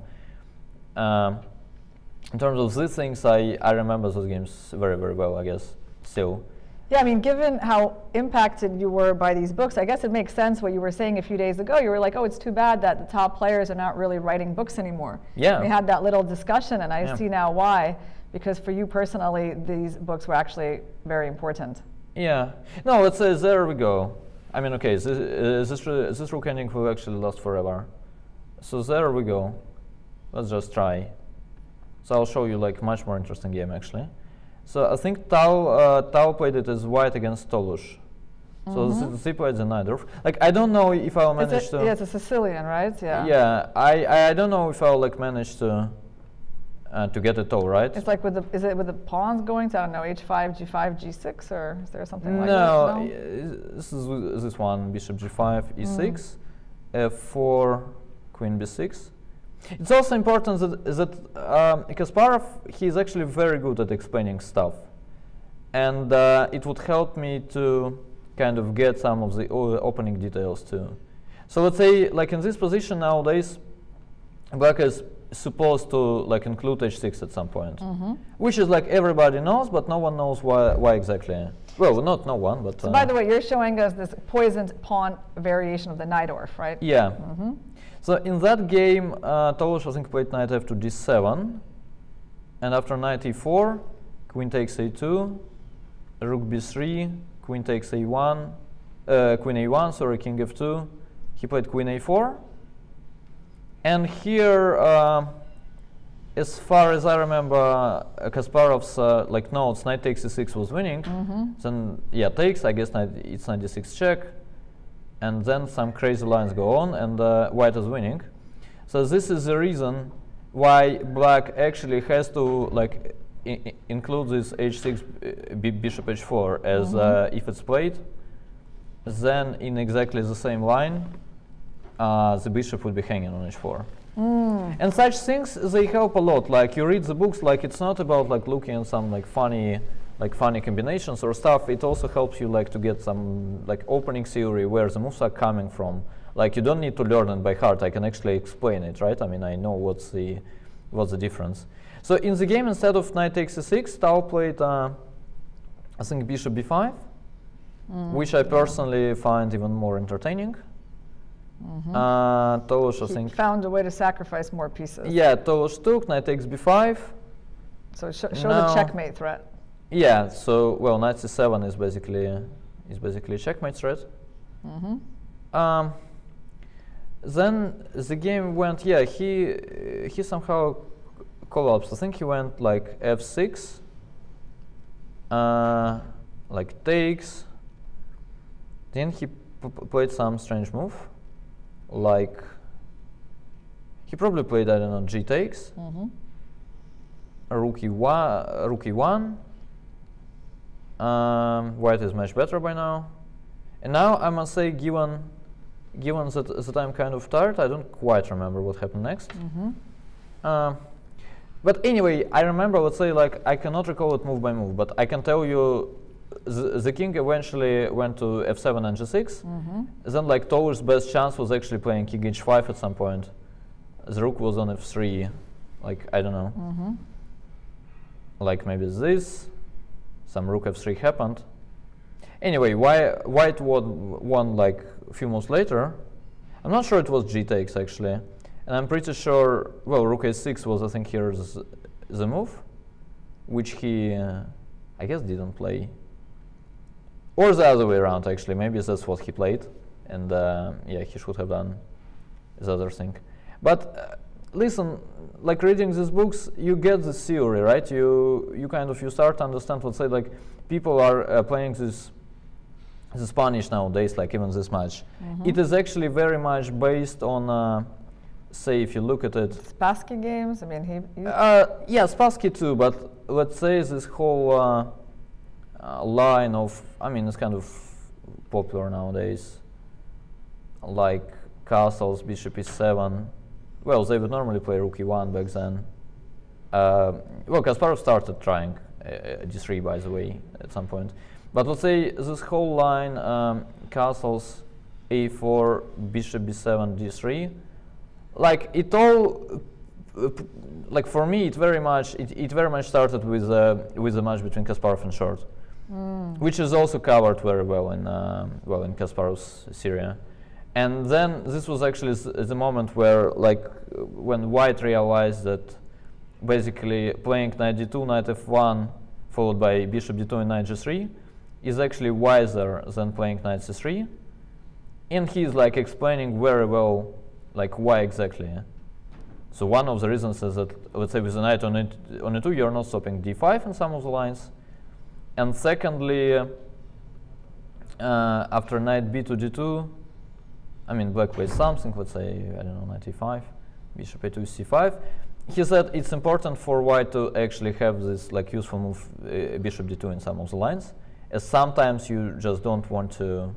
In terms of these things, I remember those games very, very well, I guess, still. Yeah, I mean, given how impacted you were by these books, I guess it makes sense what you were saying a few days ago. You were like, oh, it's too bad that the top players are not really writing books anymore. Yeah. We had that little discussion, and I see now why. Because for you personally, these books were actually very important. Yeah. No, let's say there we go. I mean, okay, this rook ending will actually last forever. So there we go. Let's just try. So I'll show you like much more interesting game actually. So I think Tao played it as white against Tolush. So he played the knight. Like I don't know if I'll manage to. Yeah, it's a Sicilian, right? Yeah. Yeah, I don't know if I'll like manage to get it all right. It's like with the, is it with the pawns going to, I don't know, h5, g5, g6, or is there something like that? No, this is this one, bishop g5, e6, f4, queen b6. It's also important that Kasparov, he's actually very good at explaining stuff. And it would help me to kind of get some of the opening details too. So let's say, like in this position nowadays, black is supposed to like include h6 at some point, which is like everybody knows, but no one knows why exactly. Well, not no one, but. So by the way, you're showing us this poisoned pawn variation of the Najdorf, right? Yeah. So in that game, Tolush I think played knight f to d7, and after knight e4, queen takes a2, rook b3, queen takes a1, queen a1, sorry, king f2. He played queen a4. And here, as far as I remember, Kasparov's like notes, knight takes e6 was winning. Then yeah, takes. I guess it's knight d6 check, and then some crazy lines go on, and white is winning. So this is the reason why black actually has to like include this h6 bishop h4 as if it's played. Then in exactly the same line, the bishop would be hanging on h4. And such things, they help a lot. Like you read the books, like it's not about like looking at some like funny combinations or stuff. It also helps you like to get some like opening theory where the moves are coming from. Like you don't need to learn it by heart. I can actually explain it, right? I mean, I know what's the difference. So in the game, instead of knight takes e6, Tao played I think bishop b5, which I personally find even more entertaining. Tolush, I think, found a way to sacrifice more pieces. Yeah, Tolush took, knight takes b5. So show the checkmate threat. Yeah, so well, knight c7 is basically a checkmate threat. Then the game went, yeah, he somehow collapsed. I think he went like f6, like takes. Then he played some strange move. Like he probably played, I don't know, g takes, rook e1, white is much better by now. And now I must say, given that I'm kind of tired, I don't quite remember what happened next. But anyway, I remember, let's say, like I cannot recall it move by move, but I can tell you the king eventually went to f7 and g6. Then like Tolush's best chance was actually playing king h5 at some point. The rook was on f3, like I don't know. Like maybe this, some rook f3 happened. Anyway, white won like a few moves later. I'm not sure it was g takes actually. And I'm pretty sure, well, rook a6 was I think here's the move, which he I guess didn't play. Or the other way around, actually. Maybe that's what he played, and yeah, he should have done the other thing. But listen, like reading these books, you get the theory, right? You kind of start to understand. Let's say like people are playing this Spanish nowadays, like even this much. It is actually very much based on, say, if you look at it. Spassky games. I mean, yeah, Spassky too. But let's say this whole. Line of, I mean, it's kind of popular nowadays, like castles, bishop e7. Well, they would normally play rook e1 back then. well, Kasparov started trying d3, by the way, at some point. But let's say this whole line, castles, a4, bishop b7, d3, like it all, like for me, it very much started with the match between Kasparov and Short, which is also covered very well in Kasparov's series. And then this was actually the moment where, like, when White realized that basically playing knight d2, knight f1, followed by bishop d2 and knight g3 is actually wiser than playing knight c3. And he's like explaining very well, like, why exactly. So one of the reasons is that, let's say, with the knight on e2, you're not stopping d5 in some of the lines. And secondly, after knight b to d2, I mean, black plays something, let's say, I don't know, knight e5, bishop a2, c5. He said it's important for White to actually have this, like, useful move, bishop d2 in some of the lines, as sometimes you just don't want to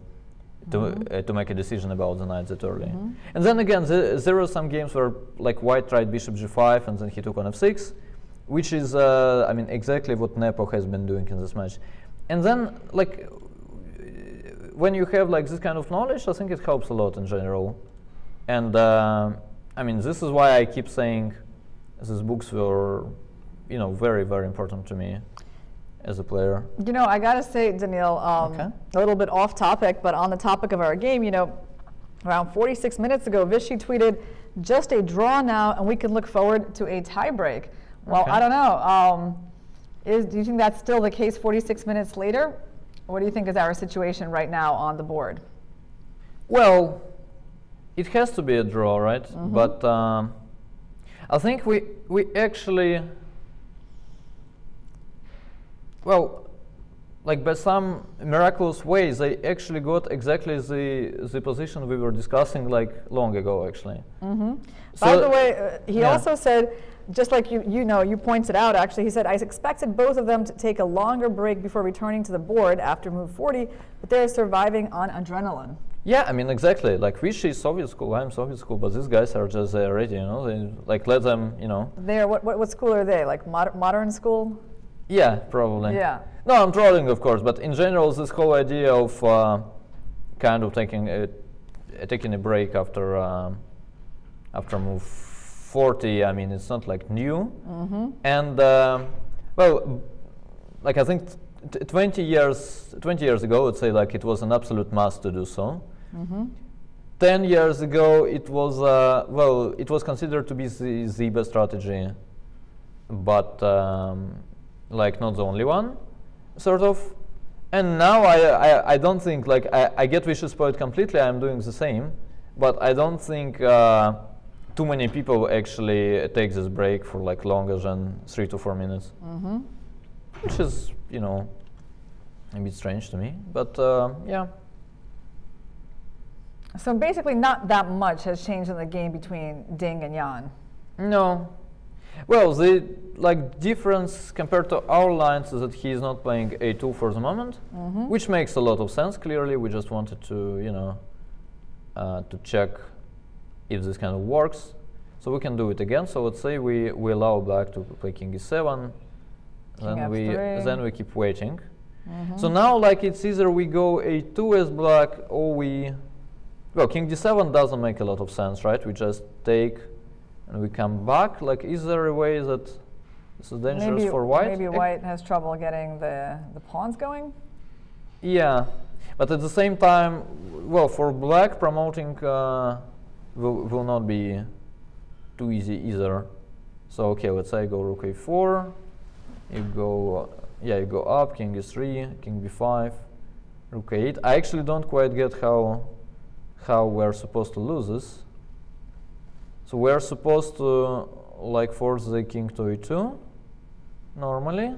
make a decision about the knight that early. And then again, there were some games where, like, White tried bishop g5 and then he took on f6, which is, I mean, exactly what Nepo has been doing in this match. And then, like, when you have, like, this kind of knowledge, I think it helps a lot in general. And I mean, this is why I keep saying these books were, you know, very, very important to me as a player. You know, I gotta say, Daniil, a little bit off topic, but on the topic of our game, you know, around 46 minutes ago, Vishy tweeted, "Just a draw now, and we can look forward to a tiebreak." Well, I don't know. Do you think that's still the case 46 minutes later? What do you think is our situation right now on the board? Well, it has to be a draw, right? But I think we actually, well, like, by some miraculous ways, they actually got exactly the position we were discussing, like, long ago, actually. So, by the way, he also said, just like you pointed out, actually, he said, I expected both of them to take a longer break before returning to the board after move 40, but they're surviving on adrenaline. Yeah, I mean, exactly. Like, Vishy is Soviet school, I'm Soviet school, but these guys are just there already, you know, they, like, let them, you know. They're, what school are they, like modern school? Yeah, probably. Yeah. No, I'm trolling, of course, but in general, this whole idea of kind of taking a break after move 40, I mean, it's not, like, new. And well, like, I think 20 years ago, let's say, like, it was an absolute must to do so. 10 years ago, it was well, it was considered to be the best strategy, but like, not the only one, sort of. And now I don't think, like, I get Vishy's point completely. I'm doing the same, but I don't think too many people actually take this break for, like, longer than 3 to 4 minutes, which is, you know, a bit strange to me. But yeah. So basically, not that much has changed in the game between Ding and Jan. No. Well, the, like, difference compared to our lines is that he is not playing a2 for the moment, which makes a lot of sense. Clearly, we just wanted to, you know, to check if this kind of works. So we can do it again. So let's say we allow black to play king e7, then we keep waiting. So now, like, it's either we go a2 as black, or we, well, king d7 doesn't make a lot of sense, right? We just take and we come back. Like, is there a way that this is dangerous for White? Maybe White has trouble getting the pawns going? Yeah, but at the same time, well, for black, promoting will not be too easy either. So, okay, let's say I go rook a4, you go, yeah, you go up, king e3, king b5, rook a8. I actually don't quite get how we're supposed to lose this. So we're supposed to, like, force the king to e2, normally.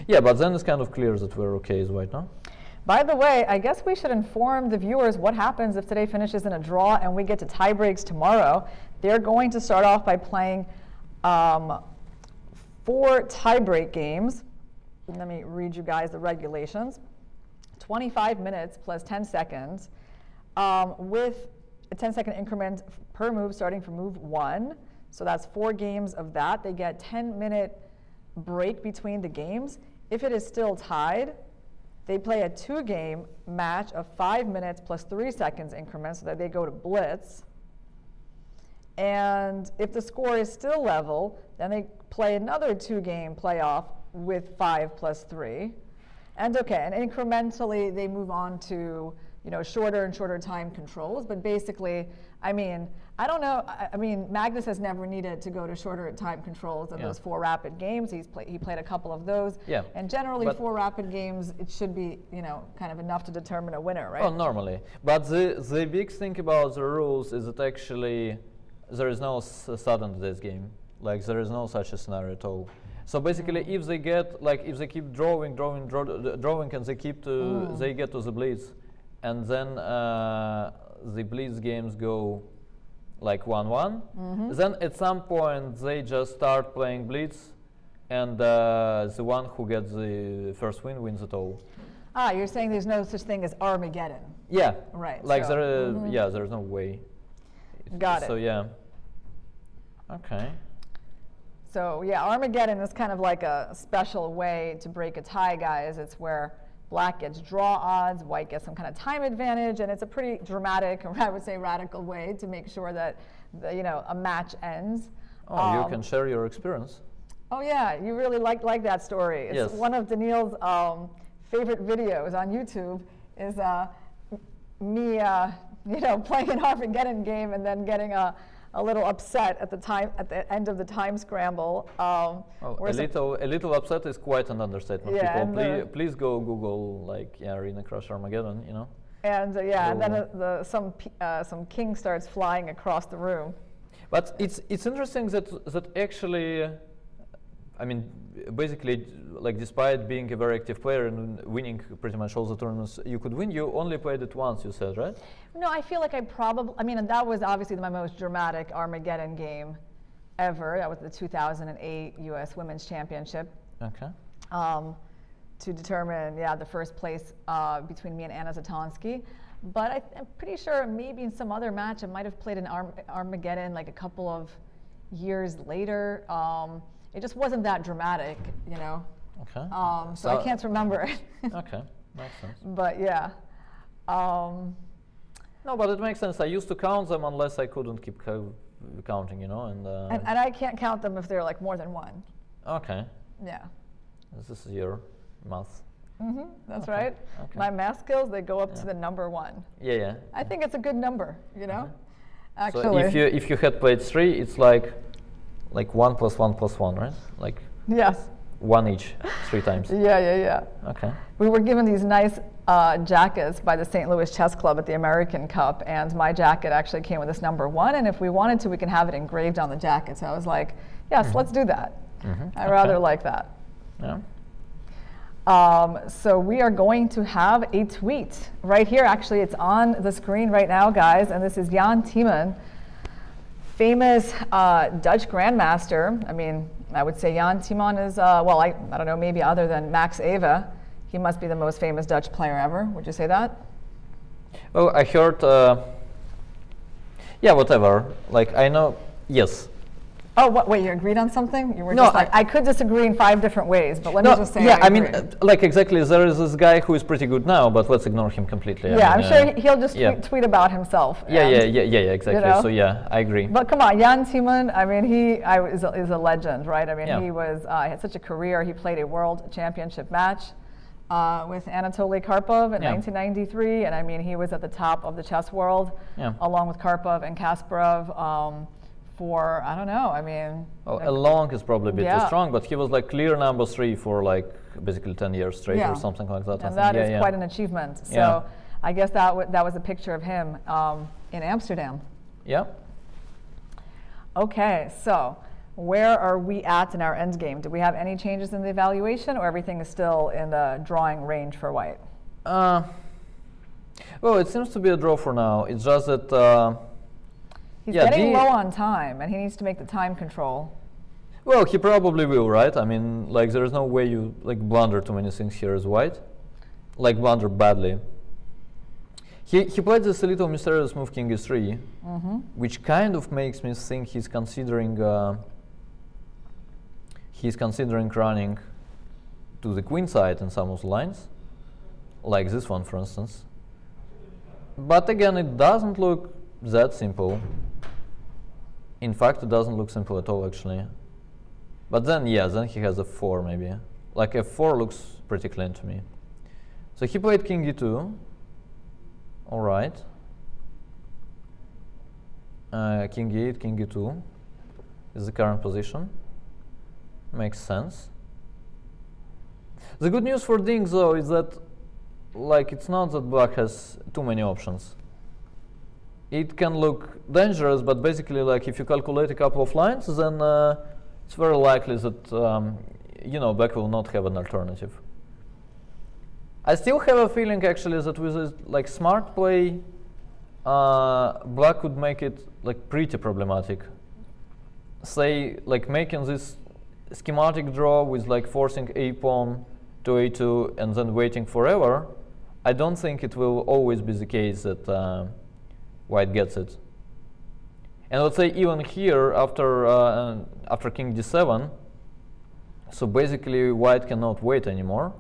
Yeah, but then it's kind of clear that we're okay as White, no? By the way, I guess we should inform the viewers what happens if today finishes in a draw and we get to tie breaks tomorrow. They're going to start off by playing 4 tie-break games. Let me read you guys the regulations. 25 minutes plus 10 seconds with a 10-second increment per move starting from move 1. So that's 4 games of that. They get 10-minute break between the games. If it is still tied, they play a 2-game match of 5 minutes plus 3 seconds increments so that they go to blitz. And if the score is still level, then they play another 2-game playoff with 5 plus 3. And incrementally they move on to shorter and shorter time controls. But basically, I mean, I don't know. I mean, Magnus has never needed to go to shorter time controls than those 4 rapid games. He played a couple of those. Yeah. And generally, 4 rapid games, it should be kind of enough to determine a winner, right? Oh, normally. But the big thing about the rules is that actually there is no sudden death game. Like there is no such a scenario at all. So basically, if they keep drawing, and they keep they get to the blitz, and then the blitz games go like 1-1. Then at some point they just start playing blitz, and the one who gets the first win wins it all. Ah, you're saying there's no such thing as Armageddon. Yeah. Right. Like there's no way. Got it. So yeah. Okay. So yeah, Armageddon is kind of like a special way to break a tie, guys. It's where black gets draw odds, white gets some kind of time advantage, and it's a pretty dramatic, or I would say radical way to make sure that a match ends. Oh, you can share your experience. Oh yeah, you really like that story. It's one of Daniil's favorite videos on YouTube is me playing an Armageddon game and then getting a little upset at the end of the time scramble. A little upset is quite an understatement. Yeah, people, please go Google Irina Krush Armageddon, And and then some king starts flying across the room. But it's interesting that actually, I mean, basically, despite being a very active player and winning pretty much all the tournaments you could win, you only played it once, you said, right? No, I feel like that was obviously my most dramatic Armageddon game ever. That was the 2008 U.S. Women's Championship. Okay. To determine, the first place between me and Anna Zatonsky. But I'm pretty sure maybe in some other match I might have played an Armageddon a couple of years later. It just wasn't that dramatic, Okay. So I can't remember it. Okay, makes sense. But yeah. No, but it makes sense. I used to count them unless I couldn't keep counting, and I can't count them if they're more than one. Okay. Yeah. This is your math. That's right. Okay. My math skills, they go up to the number 1. Yeah. I think it's a good number, Actually. So if you had played 3, it's like 1 plus 1 plus 1, right? Yes. 1 each, 3 times. Yeah. Okay. We were given these nice jackets by the St. Louis Chess Club at the American Cup, and my jacket actually came with this number 1, and if we wanted to, we can have it engraved on the jacket. So I was like, yes, let's do that. I rather like that. Yeah. So we are going to have a tweet right here. Actually, it's on the screen right now, guys, and this is Jan Timman, famous Dutch grandmaster. I mean, I would say Jan Timman is, I don't know, maybe other than Max Eva, he must be the most famous Dutch player ever. Would you say that? Well, I heard, whatever. I know, yes. Oh, wait, you agreed on something? You were just I could disagree in 5 different ways, but let me just say I mean, exactly, there is this guy who is pretty good now, but let's ignore him completely. Yeah, I'm sure he'll just tweet about himself. Yeah, exactly. So yeah, I agree. But come on, Jan Timman, I mean, he is a legend, right? I mean, he had such a career. He played a world championship match with Anatoly Karpov in 1993, and I mean, he was at the top of the chess world, along with Karpov and Kasparov. For, I don't know, I mean... Oh, along is probably a bit too strong, but he was clear number 3 for basically 10 years straight or something like that. And that is quite an achievement. So I guess that was a picture of him in Amsterdam. Yeah. Okay, so where are we at in our endgame? Do we have any changes in the evaluation, or everything is still in the drawing range for white? Well, it seems to be a draw for now. It's just that... He's getting low on time, and he needs to make the time control. Well, he probably will, right? I mean, there is no way you blunder too many things here as white. Blunder badly. He played this a little mysterious move, king e3, Mhm. which kind of makes me think he's considering running to the queen side in some of the lines, like this one, for instance. But again, it doesn't look that simple. In fact, it doesn't look simple at all, actually. But then, yeah, then he has f4 maybe. Like f4 looks pretty clean to me. So he played king e2. All right. King e8, king e2 is the current position. Makes sense. The good news for Ding, though, is that like it's not that black has too many options. It can look dangerous, but basically, like if you calculate a couple of lines, then it's very likely that you know, black will not have an alternative. I still have a feeling actually that with a like smart play, black could make it like pretty problematic. Say like making this schematic draw with like forcing a pawn to a2 and then waiting forever. I don't think it will always be the case that white gets it. And let's say even here after king d7, so basically white cannot wait anymore.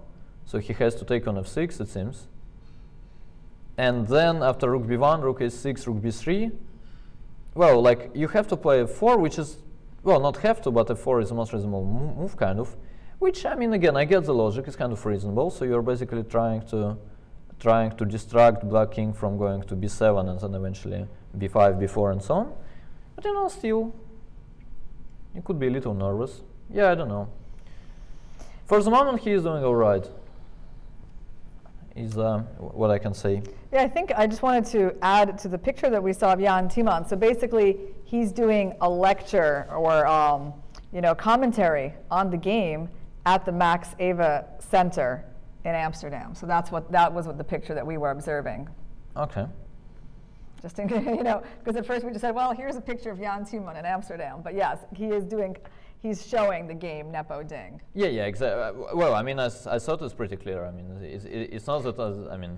So he has to take on f6, it seems. And then after rook b1, rook a6, rook b3, well, like you have to play f4, which is, well, not have to, but f4 is the most reasonable move, kind of. Which, I mean, again, I get the logic, it's kind of reasonable. So you're basically trying to distract black king from going to b7 and then eventually b5, b4, and so on. But you know, still, you could be a little nervous. Yeah, I don't know. For the moment, he is doing all right. Is what I can say. Yeah, I think I just wanted to add to the picture that we saw of Jan Timman. So basically, he's doing a lecture or you know, commentary on the game at the Max Ava Center in Amsterdam. So that was what the picture that we were observing. Okay. Just in case, you know, because at first we just said, well, here's a picture of Jan Timman in Amsterdam. But yes, he's showing the game Nepo Ding. Yeah, yeah, exactly. Well, I mean, I thought it's pretty clear. I mean, it's not that, I mean,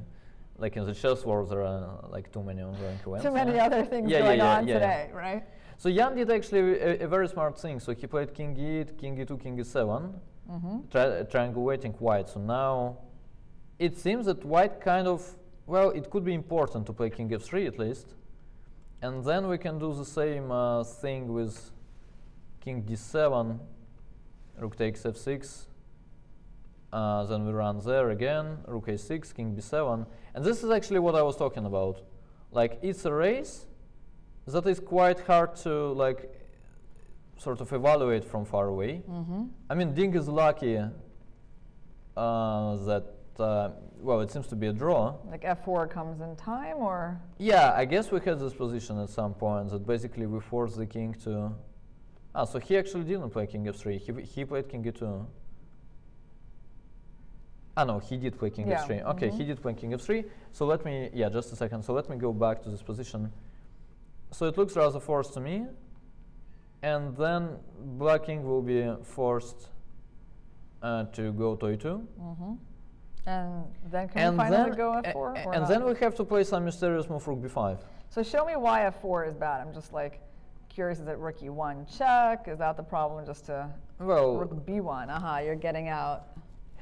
like in the chess world, there are like too many ongoing events. Too many other things going on today, right? So Jan did actually a very smart thing. So he played king e8, king e2, king e7, triangulating white. So now it seems that white kind of, well, it could be important to play king f3 at least. And then we can do the same thing with king d7, rook takes f6, then we run there again, rook a6, king b7. And this is actually what I was talking about. Like, it's a race that is quite hard to, like, sort of evaluate from far away. I mean, Ding is lucky that, well, it seems to be a draw. Like f4 comes in time, or? Yeah, I guess we had this position at some point that basically we forced the king to... Ah, so he actually didn't play king f3. He played king e2. Ah, no, he did play king f3. Okay, he did play king f3. So let me, yeah, just a second. So let me go back to this position. So it looks rather forced to me. And then black king will be forced to go to e2. And then can we finally go f4? And then we have to play some mysterious move, rook b5. So show me why f4 is bad. I'm just like curious, is it rook e1 check? Is that the problem, just to rook b1? You're getting out.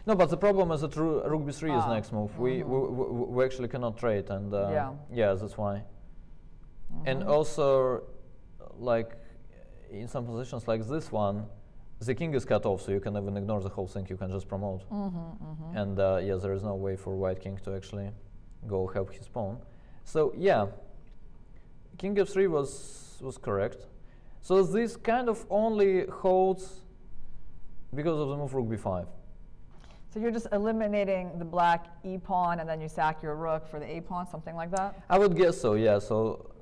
No, but the problem is that rook b3 is next move. We actually cannot trade, and yeah, that's why. And also, like in some positions like this one, the king is cut off, so you can even ignore the whole thing. You can just promote. And yeah, there is no way for white king to actually go help his pawn. So yeah, king f3 was correct. So this kind of only holds because of the move rook b5. So you're just eliminating the black e pawn, and then you sack your rook for the a pawn, something like that? I would guess so, yeah. So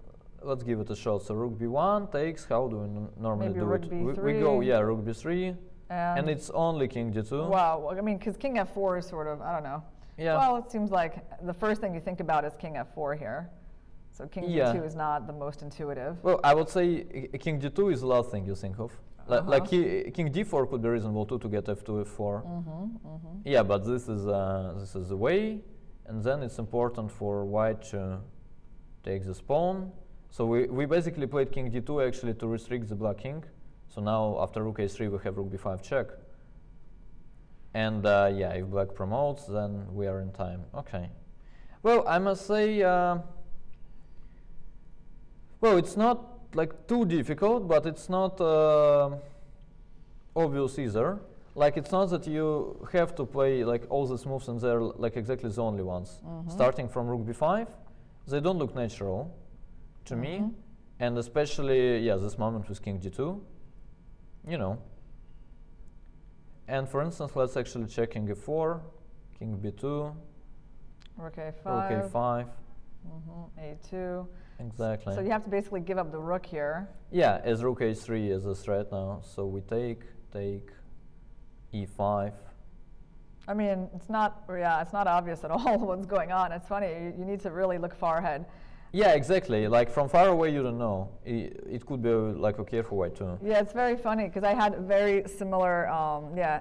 let's give it a shot. So rook b1 takes, how do we normally do rook it? b3. We go, yeah, rook b3, and it's only king d2. Wow, I mean, because king f4 is sort of, I don't know. Yeah. Well, it seems like the first thing you think about is king f4 here. So king d2 is not the most intuitive. Well, I would say king d2 is the last thing you think of. Like king d4 could be reasonable too, to get f2, f4. Yeah, but this is the way. and then it's important for white to take the pawn. So we basically played king d2 actually to restrict the black king. So now after rook a3 we have rook b5 check. And yeah, if black promotes, then we are in time. Okay. Well, I must say, well, it's not like too difficult, but it's not obvious either. Like, it's not that you have to play like all these moves and they're like exactly the only ones. Starting from rook b5, they don't look natural to me, and especially, yeah, this moment with king d2, you know. And for instance, let's actually check king e4, king b2, rook a5, rook a5, a2. Exactly. So you have to basically give up the rook here. Yeah, as rook a3 is a threat now, so we take e5. I mean, it's not obvious at all what's going on. It's funny, you need to really look far ahead. Yeah, exactly. Like from far away, you don't know. It could be like okay for white too. Yeah, it's very funny because I had a very similar,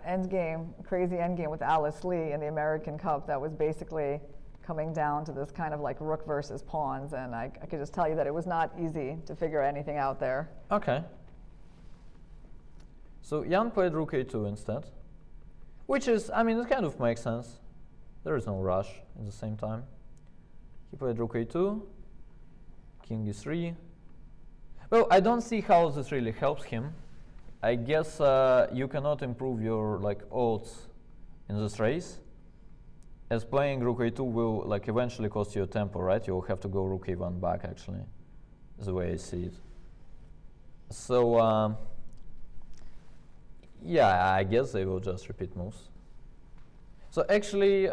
endgame, crazy endgame with Alice Lee in the American Cup that was basically coming down to this kind of like rook versus pawns, and I could just tell you that it was not easy to figure anything out there. Okay. So Jan played rook a2 instead, which is, I mean, it kind of makes sense. There is no rush at the same time. He played rook a2. King e3. Well, I don't see how this really helps him. I guess you cannot improve your like odds in this race, as playing rook a2 will like eventually cost you a tempo, right? You will have to go rook a1 back, actually, is the way I see it. So yeah, I guess they will just repeat moves. So actually,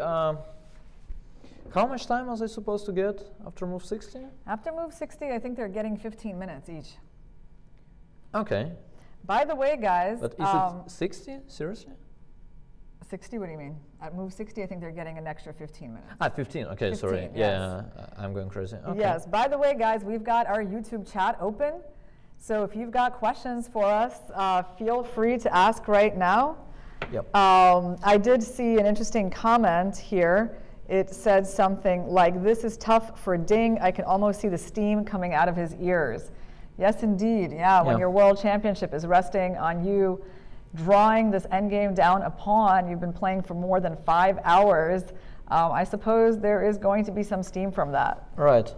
how much time are they supposed to get after move 60? After move 60, I think they're getting 15 minutes each. Okay. By the way, guys. But is it 60? Seriously? 60? What do you mean? At move 60, I think they're getting an extra 15 minutes. Ah, 15. Okay, 15, sorry. yes. Yeah, I'm going crazy. Okay. Yes. By the way, guys, we've got our YouTube chat open. So if you've got questions for us, feel free to ask right now. Yep. I did see an interesting comment here. It said something like, "This is tough for Ding. I can almost see the steam coming out of his ears." Yes, indeed. Yeah, when your world championship is resting on you drawing this endgame down a pawn, you've been playing for more than 5 hours. I suppose there is going to be some steam from that. Right.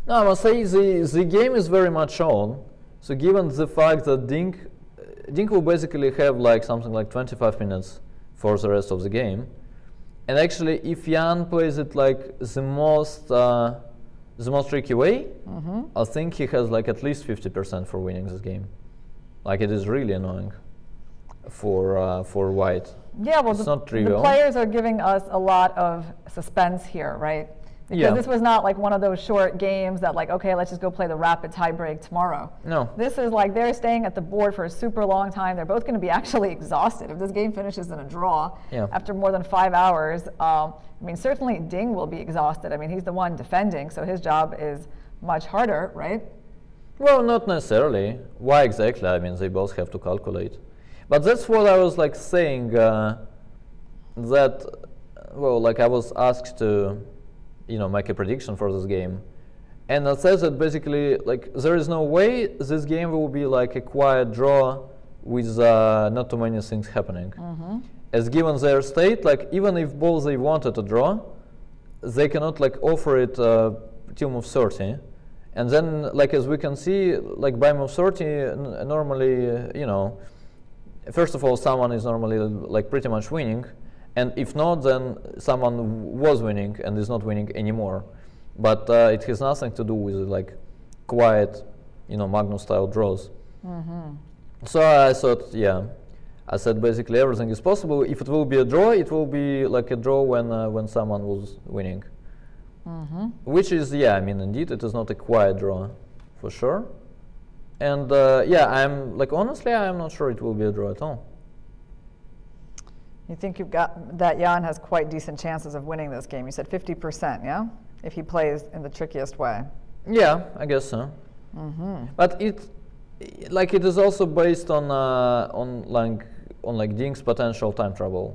No, I must say the game is very much on. So given the fact that Ding will basically have like something like 25 minutes for the rest of the game. And actually, if Jan plays it like the most tricky way, I think he has like at least 50% for winning this game. Like it is really annoying for white. Yeah, well, it's not trivial. The players are giving us a lot of suspense here, right? Because this was not like one of those short games that like, okay, let's just go play the rapid tiebreak tomorrow. No. This is like they're staying at the board for a super long time. They're both going to be actually exhausted. If this game finishes in a draw after more than 5 hours, I mean, certainly Ding will be exhausted. I mean, he's the one defending, so his job is much harder, right? Well, not necessarily. Why exactly? I mean, they both have to calculate. But that's what I was like saying, that, well, like I was asked to, make a prediction for this game. And it says that basically, like, there is no way this game will be like a quiet draw with not too many things happening. As given their state, like, even if both they wanted to draw, they cannot like offer it till move 30. And then, like, as we can see, like by move 30, normally, first of all, someone is normally like pretty much winning. And if not, then someone was winning and is not winning anymore. But it has nothing to do with like quiet, Magnus-style draws. So I thought, I said basically everything is possible. If it will be a draw, it will be like a draw when someone was winning. Which is, I mean, indeed, it is not a quiet draw, for sure. And I'm like, honestly, I am not sure it will be a draw at all. You think you've got that Jan has quite decent chances of winning this game? You said 50%, yeah? If he plays in the trickiest way. Yeah, I guess so. But it is also based on Ding's potential time trouble.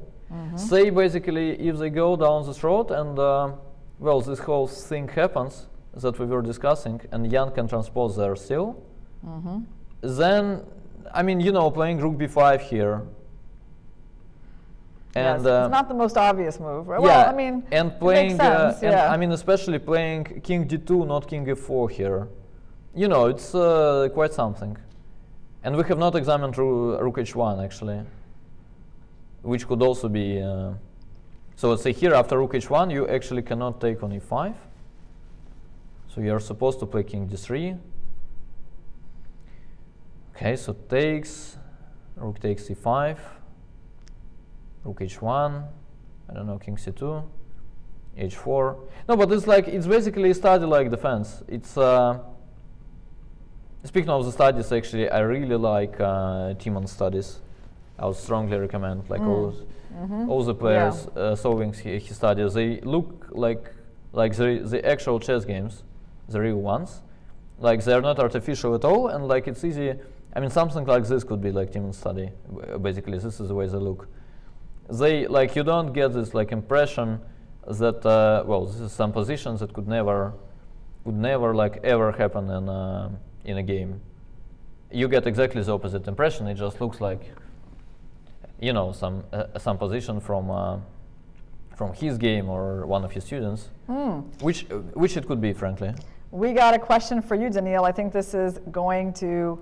Say basically if they go down this road and well, this whole thing happens that we were discussing, and Jan can transpose there still. Then, I mean, you know, playing rook b5 here. And yes, it's not the most obvious move, right? Yeah, well, I mean, and playing, it makes sense, yeah. I mean, especially playing king d2, not king f4 here. You know, it's quite something. And we have not examined rook h1 actually, which could also be. So let's say here after rook h1, you actually cannot take on e5. So you're supposed to play king d3. Okay, so takes, rook takes e5, rook h1, I don't know, king c2, h4. No, but it's like, it's basically a study-like defense. It's, speaking of the studies, actually, I really like Timon studies. I would strongly recommend, like all the players solving his studies. They look like the actual chess games, the real ones. Like they're not artificial at all, and like it's easy. I mean, something like this could be like Timon's study. Basically, this is the way they look. They like, you don't get this like impression that well, this is some positions that would never like ever happen in a game. You get exactly the opposite impression. It just looks like, you know, some position from his game or one of his students, which it could be, frankly. We got a question for you, Daniil. I think this is going to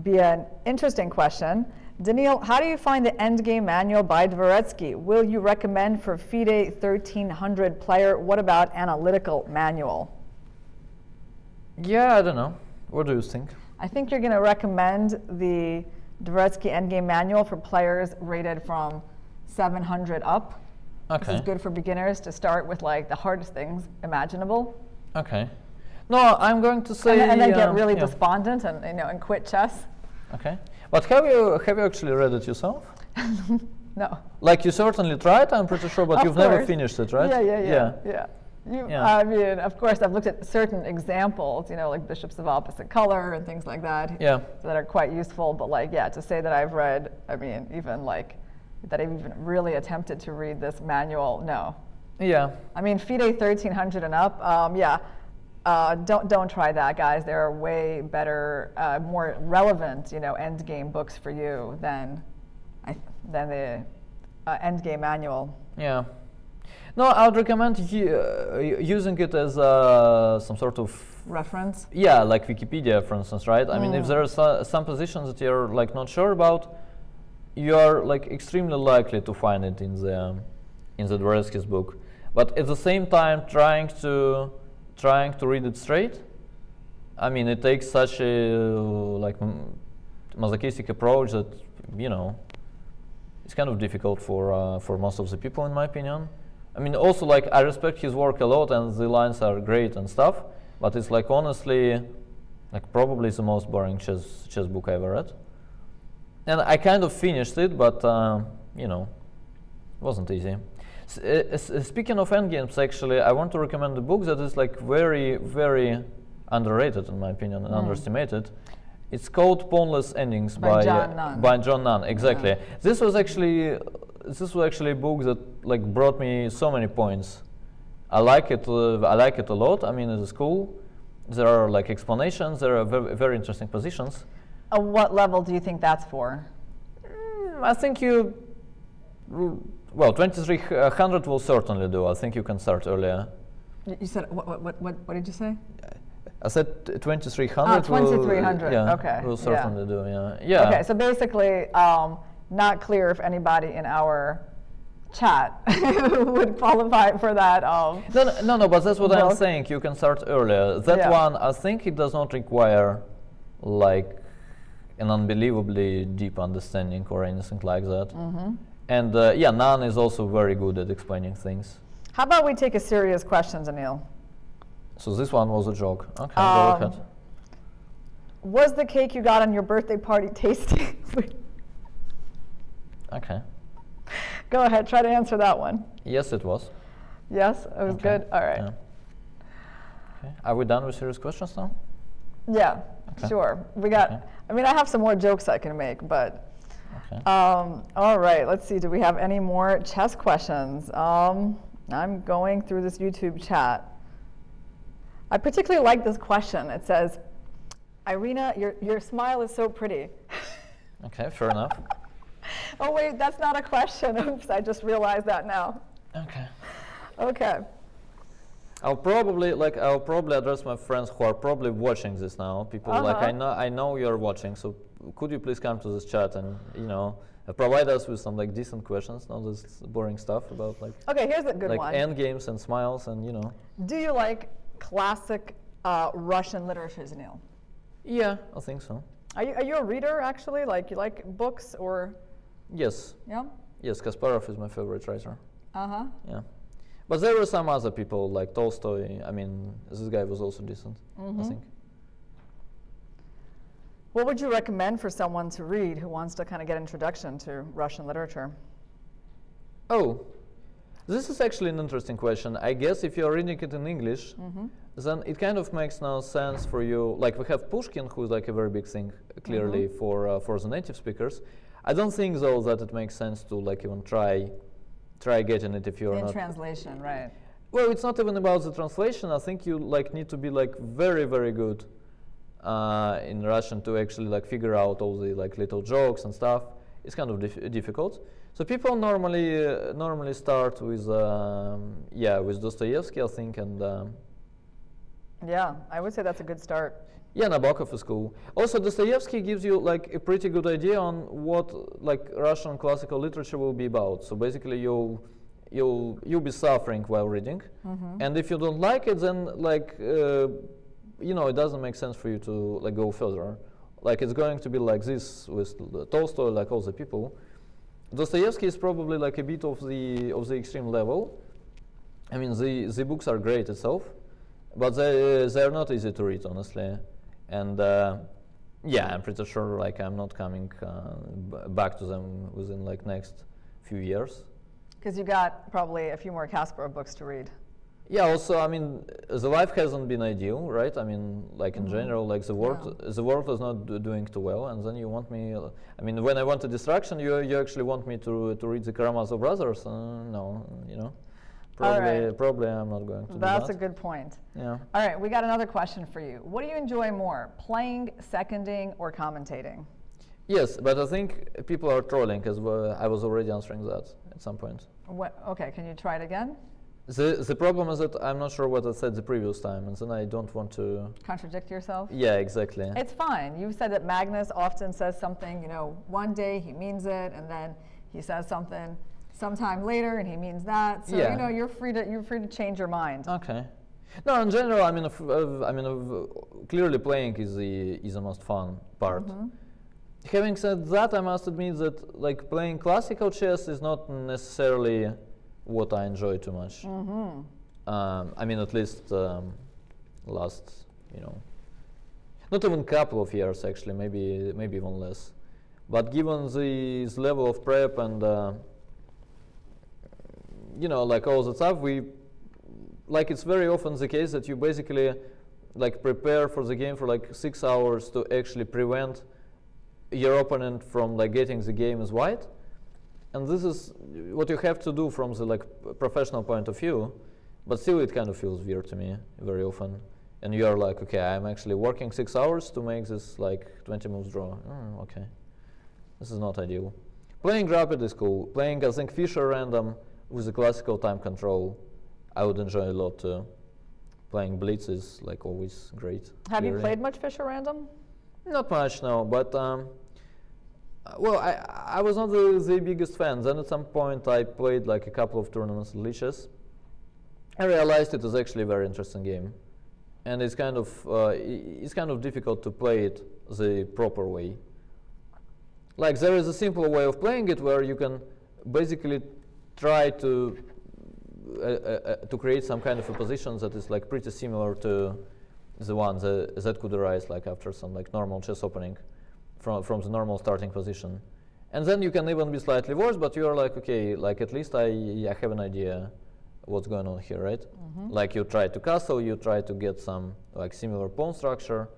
be an interesting question. Daniil, how do you find the endgame manual by Dvoretsky? Will you recommend for FIDE 1300 player? What about analytical manual? Yeah, I don't know. What do you think? I think you're going to recommend the Dvoretsky endgame manual for players rated from 700 up. Okay. This is good for beginners to start with like the hardest things imaginable. Okay. No, I'm going to say and then get really despondent and and quit chess. Okay. But have you actually read it yourself? No. Like you certainly tried, I'm pretty sure, but you've never finished it, right? Yeah. I mean, of course, I've looked at certain examples, like bishops of opposite color and things like that. Yeah. That are quite useful, but like, to say that I've read, I mean, even like, that I've even really attempted to read this manual, no. Yeah. I mean, FIDE 1300 and up, don't try that, guys. There are way better, more relevant, end game books for you than the end game manual. Yeah. No, I would recommend using it as some sort of reference. Yeah, like Wikipedia, for instance, right? I mean, if there are some positions that you're like not sure about, you are like extremely likely to find it in the Dvoretsky's book. But at the same time, trying to read it straight, I mean, it takes such a like masochistic approach that it's kind of difficult for most of the people, in my opinion. I mean, also like I respect his work a lot, and the lines are great and stuff. But it's like honestly, like probably the most boring chess book I ever read. And I kind of finished it, but it wasn't easy. Speaking of endgames, actually, I want to recommend a book that is like very, very underrated, in my opinion, and underestimated. It's called Pawnless Endings by John Nunn. Exactly. Yeah. This was actually a book that like brought me so many points. I like it a lot. I mean, it is cool. There are like explanations. There are very, very interesting positions. What level do you think that's for? I think 2300 will certainly do. I think you can start earlier. You said what did you say? I said 2300. 2300. Yeah, okay. Will certainly do. Yeah. Okay, so basically, not clear if anybody in our chat would qualify for that. No, but that's what I'm saying. You can start earlier. That one, I think it does not require like an unbelievably deep understanding or anything like that. And Nunn is also very good at explaining things. How about we take a serious question, Daniil? So this one was a joke. Okay, go ahead. Was the cake you got on your birthday party tasty? Okay. Go ahead, try to answer that one. Yes, it was. Yes, it was good? All right. Yeah. Okay. Are we done with serious questions now? Yeah, sure. We got, I mean, I have some more jokes I can make, but Okay. All right, let's see. Do we have any more chess questions? I'm going through this YouTube chat. I particularly like this question. It says, Irina, your smile is so pretty. Okay, fair enough. Oh wait, that's not a question. Oops, I just realized that now. Okay. Okay. I'll probably address my friends who are probably watching this now. People like I know you're watching, so could you please come to this chat and provide us with some like decent questions, not this boring stuff about like. Okay, here's a good one. Like endgames and smiles and Do you like classic Russian literature, Daniil? Yeah, I think so. Are you a reader actually? Like you like books or? Yes. Yeah. Yes, Kasparov is my favorite writer. Yeah. But there were some other people like Tolstoy. I mean, this guy was also decent, I think. What would you recommend for someone to read who wants to kind of get introduction to Russian literature? Oh, this is actually an interesting question. I guess if you're reading it in English, then it kind of makes no sense for you. Like we have Pushkin, who is like a very big thing, clearly for the native speakers. I don't think though that it makes sense to like even try getting it if you're not. In translation, right? Well, it's not even about the translation. I think you like need to be like very, very good in Russian to actually like figure out all the like little jokes and stuff. It's kind of difficult. So people normally start with with Dostoevsky, I think, and yeah, I would say that's a good start. Yeah, Nabokov is cool. Also, Dostoevsky gives you like a pretty good idea on what like Russian classical literature will be about. So basically, you'll be suffering while reading, and if you don't like it, then like it doesn't make sense for you to like go further. Like it's going to be like this with Tolstoy, like all the people. Dostoevsky is probably like a bit of the extreme level. I mean, the books are great itself, but they're not easy to read, honestly. And yeah, I'm pretty sure like I'm not coming back to them within like next few years. Because you got probably a few more Kasparov books to read. Yeah. Also, I mean, the life hasn't been ideal, right? I mean, like in general, like the world is not doing too well. And then you want me. I mean, when I want a distraction, you actually want me to read the Karamazov Brothers. No, Probably I'm not going to do that. That's a good point. Yeah. All right, we got another question for you. What do you enjoy more, playing, seconding, or commentating? Yes, but I think people are trolling, as well. I was already answering that at some point. Okay, can you try it again? The problem is that I'm not sure what I said the previous time, and then I don't want to contradict yourself. Yeah, exactly. It's fine. You said that Magnus often says something, one day he means it, and then he says something sometime later, and he means that. So you're free to change your mind. Okay. No, in general, I mean, clearly playing is the most fun part. Having said that, I must admit that like playing classical chess is not necessarily what I enjoy too much. I mean, at least last, not even couple of years actually, maybe even less. But given this level of prep and like all the stuff, it's very often the case that you basically like prepare for the game for like 6 hours to actually prevent your opponent from like getting the game as white. And this is what you have to do from the like professional point of view, but still it kind of feels weird to me very often. And you are like, okay, I'm actually working 6 hours to make this like 20 moves draw. Okay, this is not ideal. Playing rapid is cool. Playing, I think, Fischer random with the classical time control, I would enjoy a lot too. Playing blitz is like always great. Have you played much Fischer random? Not much, no, but well, I was not the biggest fan. Then at some point I played like a couple of tournaments in Lichess. I realized it was actually a very interesting game, and it's kind of difficult to play it the proper way. Like there is a simple way of playing it where you can basically try to create some kind of a position that is like pretty similar to the one that could arise like after some like normal chess opening from the normal starting position. And then you can even be slightly worse, but you're like, okay, like at least I have an idea what's going on here, right? Like you try to castle, you try to get some like similar pawn structure,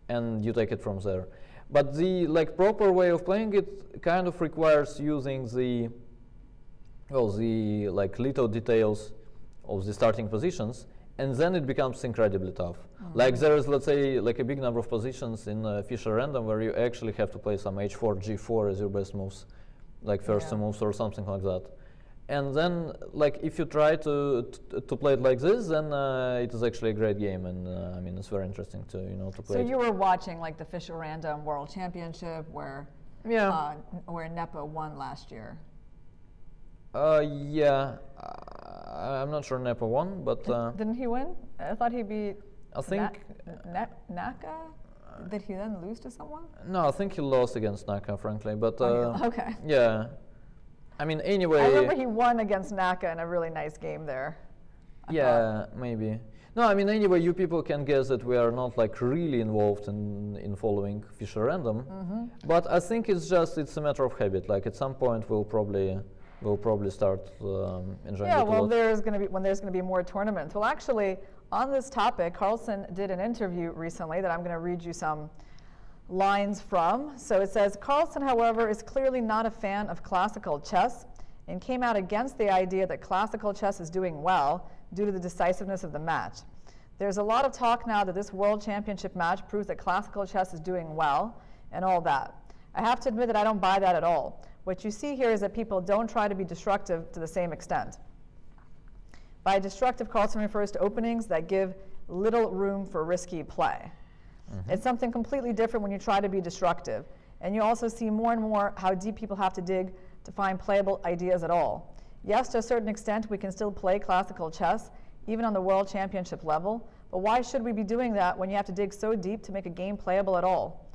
and you take it from there. But the proper way of playing it kind of requires using the little details of the starting positions, and then it becomes incredibly tough. Like there is, let's say, like a big number of positions in Fischer Random where you actually have to play some h4, g4 as your best moves, like first two moves or something like that. And then, like, if you try to play it like this, then it is actually a great game, and I mean, it's very interesting to to play. So you were watching like the Fischer Random World Championship where where Nepo won last year. Yeah, I'm not sure Nepo won, but didn't he win? I thought he beat. I think Naka. Did he then lose to someone? No, I think he lost against Naka, frankly. But okay. Yeah. I mean, anyway. I remember he won against Naka in a really nice game there. Yeah, maybe. No, I mean, anyway, you people can guess that we are not like really involved in following Fischer Random. But I think it's a matter of habit. Like at some point, we'll probably start enjoying it a lot. Well, when there's going to be more tournaments. Well, actually, on this topic, Carlsen did an interview recently that I'm going to read you some lines from. So it says, Carlsen, however, is clearly not a fan of classical chess and came out against the idea that classical chess is doing well due to the decisiveness of the match. There's a lot of talk now that this World Championship match proves that classical chess is doing well and all that. I have to admit that I don't buy that at all. What you see here is that people don't try to be destructive to the same extent. By destructive, Carlsen refers to openings that give little room for risky play. It's something completely different when you try to be destructive. And you also see more and more how deep people have to dig to find playable ideas at all. Yes, to a certain extent, we can still play classical chess, even on the World Championship level, but why should we be doing that when you have to dig so deep to make a game playable at all?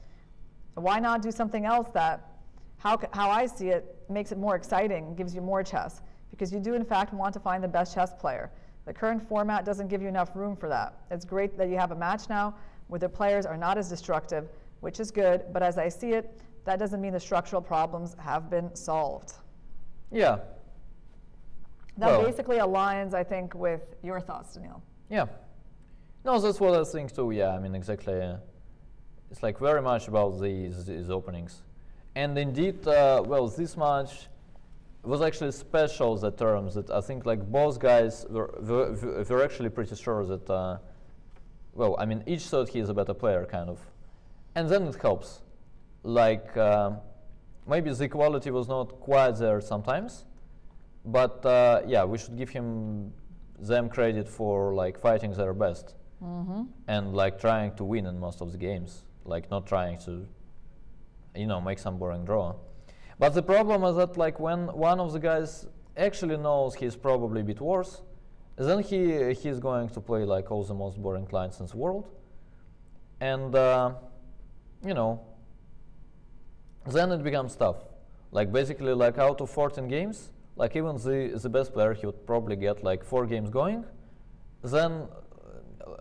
Why not do something else that, how I see it, makes it more exciting, gives you more chess? Because you do, in fact, want to find the best chess player. The current format doesn't give you enough room for that. It's great that you have a match now where the players are not as destructive, which is good, but as I see it, that doesn't mean the structural problems have been solved. Yeah. That basically aligns, I think, with your thoughts, Daniil. Yeah. No, that's what I think too, yeah, I mean, exactly. It's like very much about these openings. And indeed, this match was actually special, the terms that I think like both guys were actually pretty sure that, I mean, each thought he is a better player, kind of. And then it helps. Like, maybe the quality was not quite there sometimes, but yeah, we should give them credit for like fighting their best and like trying to win in most of the games, like not trying to, make some boring draw. But the problem is that like when one of the guys actually knows he's probably a bit worse, then he's going to play like all the most boring clients in the world, and then it becomes tough. Like basically, like out of 14 games, like even the best player, he would probably get like 4 games going. Then,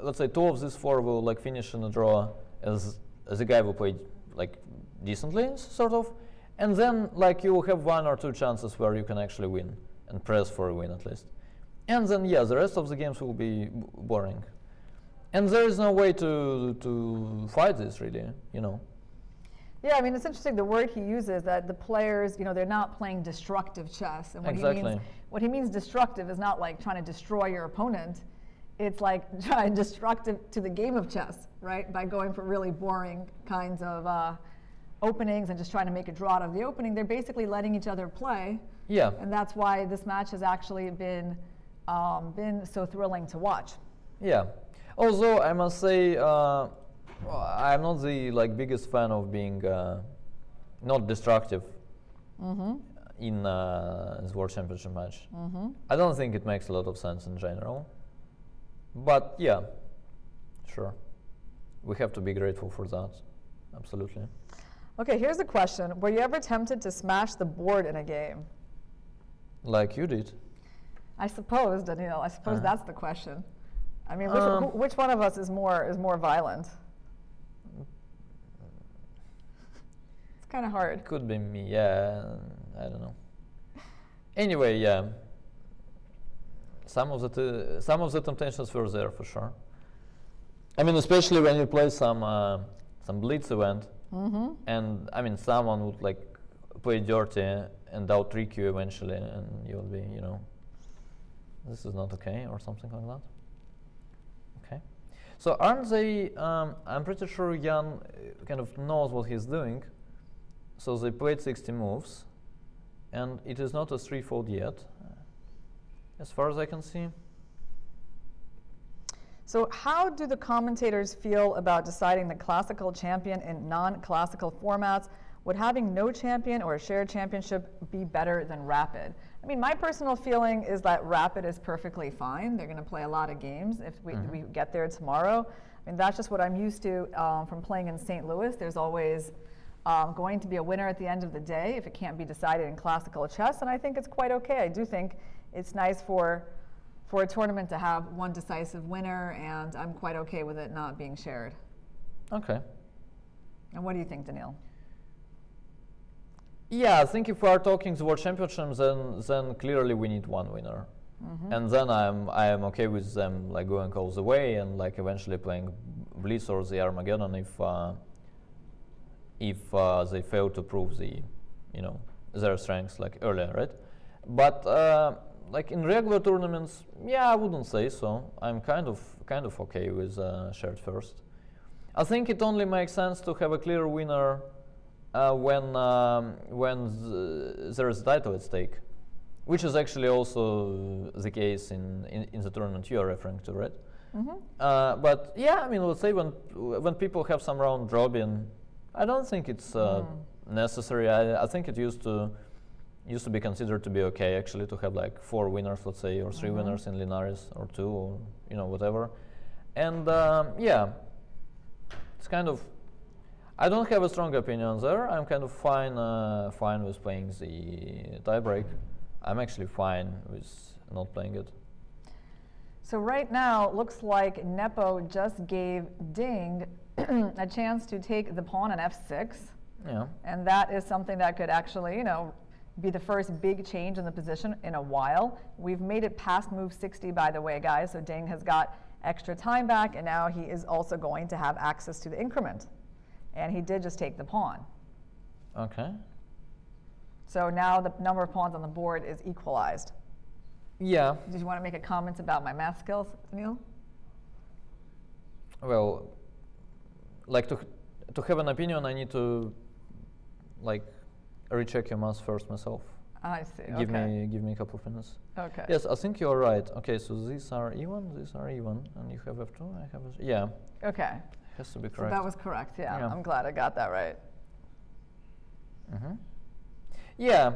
let's say 2 of these 4 will like finish in a draw as a guy who played like decently, sort of. And then like you will have 1 or 2 chances where you can actually win and press for a win at least. And then yeah, the rest of the games will be boring. And there is no way to fight this really, Yeah, I mean, it's interesting, the word he uses, that the players, they're not playing destructive chess. And what he means destructive is not like trying to destroy your opponent. It's like trying destructive to the game of chess, right? By going for really boring kinds of openings and just trying to make a draw out of the opening. They're basically letting each other play. Yeah. And that's why this match has actually been so thrilling to watch. Yeah. Although I must say, I'm not the biggest fan of being not destructive in this World Championship match. I don't think it makes a lot of sense in general. But yeah, sure. We have to be grateful for that. Absolutely. Okay, here's a question. Were you ever tempted to smash the board in a game? Like you did. I suppose, Daniil. I suppose that's the question. I mean, which one of us is more violent? It's kind of hard. Could be me. Yeah, I don't know. Anyway, yeah. Some of the temptations were there for sure. I mean, especially when you play some blitz event, And I mean, someone would like play dirty and out-trick you eventually, and you'll be, you know, this is not okay, or something like that. Okay. So aren't they, I'm pretty sure Jan kind of knows what he's doing. So they played 60 moves, and it is not a 3-fold yet, as far as I can see. So how do the commentators feel about deciding the classical champion in non-classical formats? Would having no champion or a shared championship be better than rapid? I mean, my personal feeling is that rapid is perfectly fine. They're going to play a lot of games if we get there tomorrow. I mean, that's just what I'm used to from playing in St. Louis. There's always going to be a winner at the end of the day if it can't be decided in classical chess, and I think it's quite okay. I do think it's nice for a tournament to have one decisive winner, and I'm quite okay with it not being shared. Okay. And what do you think, Daniil? Yeah, I think if we are talking the World Championships, then clearly we need one winner. And then I am okay with them like going all the way and like eventually playing Blitz or the Armageddon if they fail to prove the, you know, their strengths like earlier, right? But like in regular tournaments, yeah, I wouldn't say so. I'm kind of okay with shared first. I think it only makes sense to have a clear winner when there is a title at stake, which is actually also the case in the tournament you are referring to, right? But yeah, I mean, let's say when people have some round robin, I don't think it's necessary. I think it used to be considered to be okay actually to have like 4 winners, let's say, or 3 winners in Linares, or 2, or you know, whatever. And yeah, it's kind of, I don't have a strong opinion there. I'm kind of fine with playing the tiebreak. I'm actually fine with not playing it. So right now, it looks like Nepo just gave Ding a chance to take the pawn on f6. Yeah. And that is something that could actually, you know, be the first big change in the position in a while. We've made it past move 60, by the way, guys. So Ding has got extra time back, and now he is also going to have access to the increment. And he did just take the pawn. Okay. So now the number of pawns on the board is equalized. Yeah. Did you want to make a comment about my math skills, Daniil? Well, like to have an opinion, I need to like recheck your math first myself. I see. Give me a couple of minutes. Okay. Yes, I think you're right. Okay, so these are even, and you have f2. I have a, yeah. Okay. Has to be correct. So that was correct. Yeah. I'm glad I got that right. Yeah.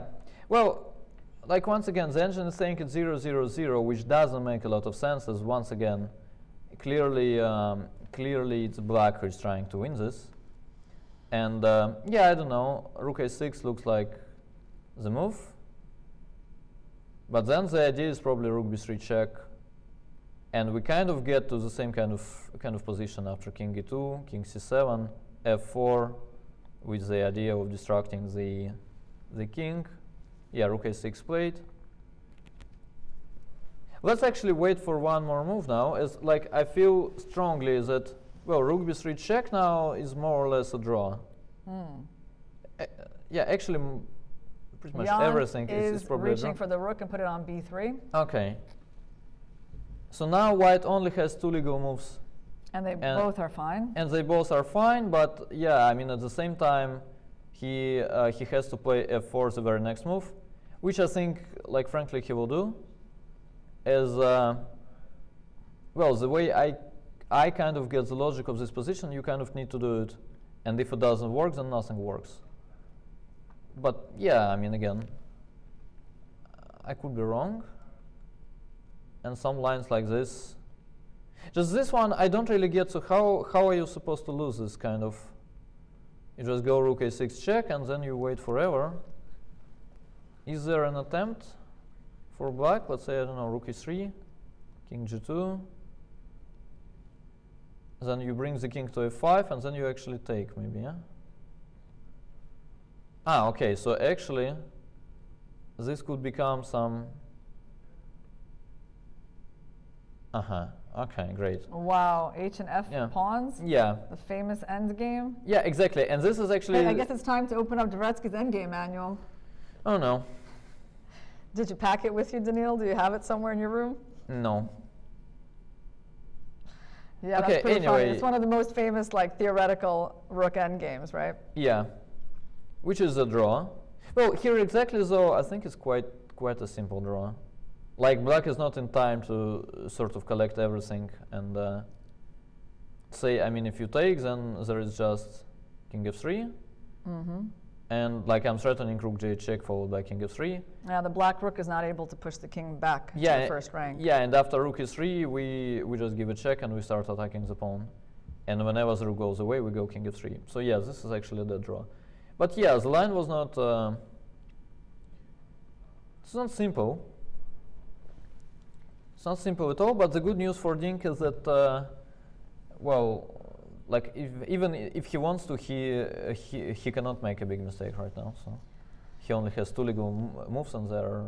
Well, like once again, the engine is saying it's 0-0-0, which doesn't make a lot of sense. As once again, clearly it's black who is trying to win this. And yeah, I don't know. Rook a6 looks like the move. But then the idea is probably rook b3 check, and we kind of get to the same kind of position after king e2, king c7, f4, with the idea of distracting the king. Yeah, rook a6 played. Let's actually wait for one more move now, as like I feel strongly that, well, rook b3 check now is more or less a draw. Yeah, actually pretty much everything is probably reaching for the rook and put it on b3. Okay. So now white only has 2 legal moves. And they both are fine? And they both are fine, but yeah, I mean, at the same time, he has to play f4 the very next move, which I think, like, frankly, he will do. As, well, the way I kind of get the logic of this position, you kind of need to do it. And if it doesn't work, then nothing works. But yeah, I mean, again, I could be wrong. And some lines like this. Just this one, I don't really get. So how are you supposed to lose this kind of? You just go rook a6 check, and then you wait forever. Is there an attempt for black? Let's say, I don't know, rook e3, king g2. Then you bring the king to f5, and then you actually take, maybe, yeah? Ah, okay, so actually, this could become some Okay, great. Wow, H and F pawns? Yeah. The famous endgame? Yeah, exactly. And this is actually... I guess it's time to open up Dvoretsky's endgame manual. Oh, no. Did you pack it with you, Daniil? Do you have it somewhere in your room? No. Yeah, okay, that's pretty anyway, funny. It's one of the most famous, like, theoretical rook endgames, right? Yeah, which is a draw. Well, here exactly, though, I think it's quite a simple draw. Like, black is not in time to sort of collect everything, and say, I mean, if you take, then there is just king f3, and like I'm threatening rook j8 check followed by king f3. Yeah, the black rook is not able to push the king back to the first rank. Yeah, and after rook e3, we just give a check and we start attacking the pawn. And whenever the rook goes away, we go king f3. So yeah, this is actually the draw. But yeah, the line was not... it's not simple. It's not simple at all, but the good news for Ding is that, well, like even if he wants to, he cannot make a big mistake right now. So he only has two legal moves, and they're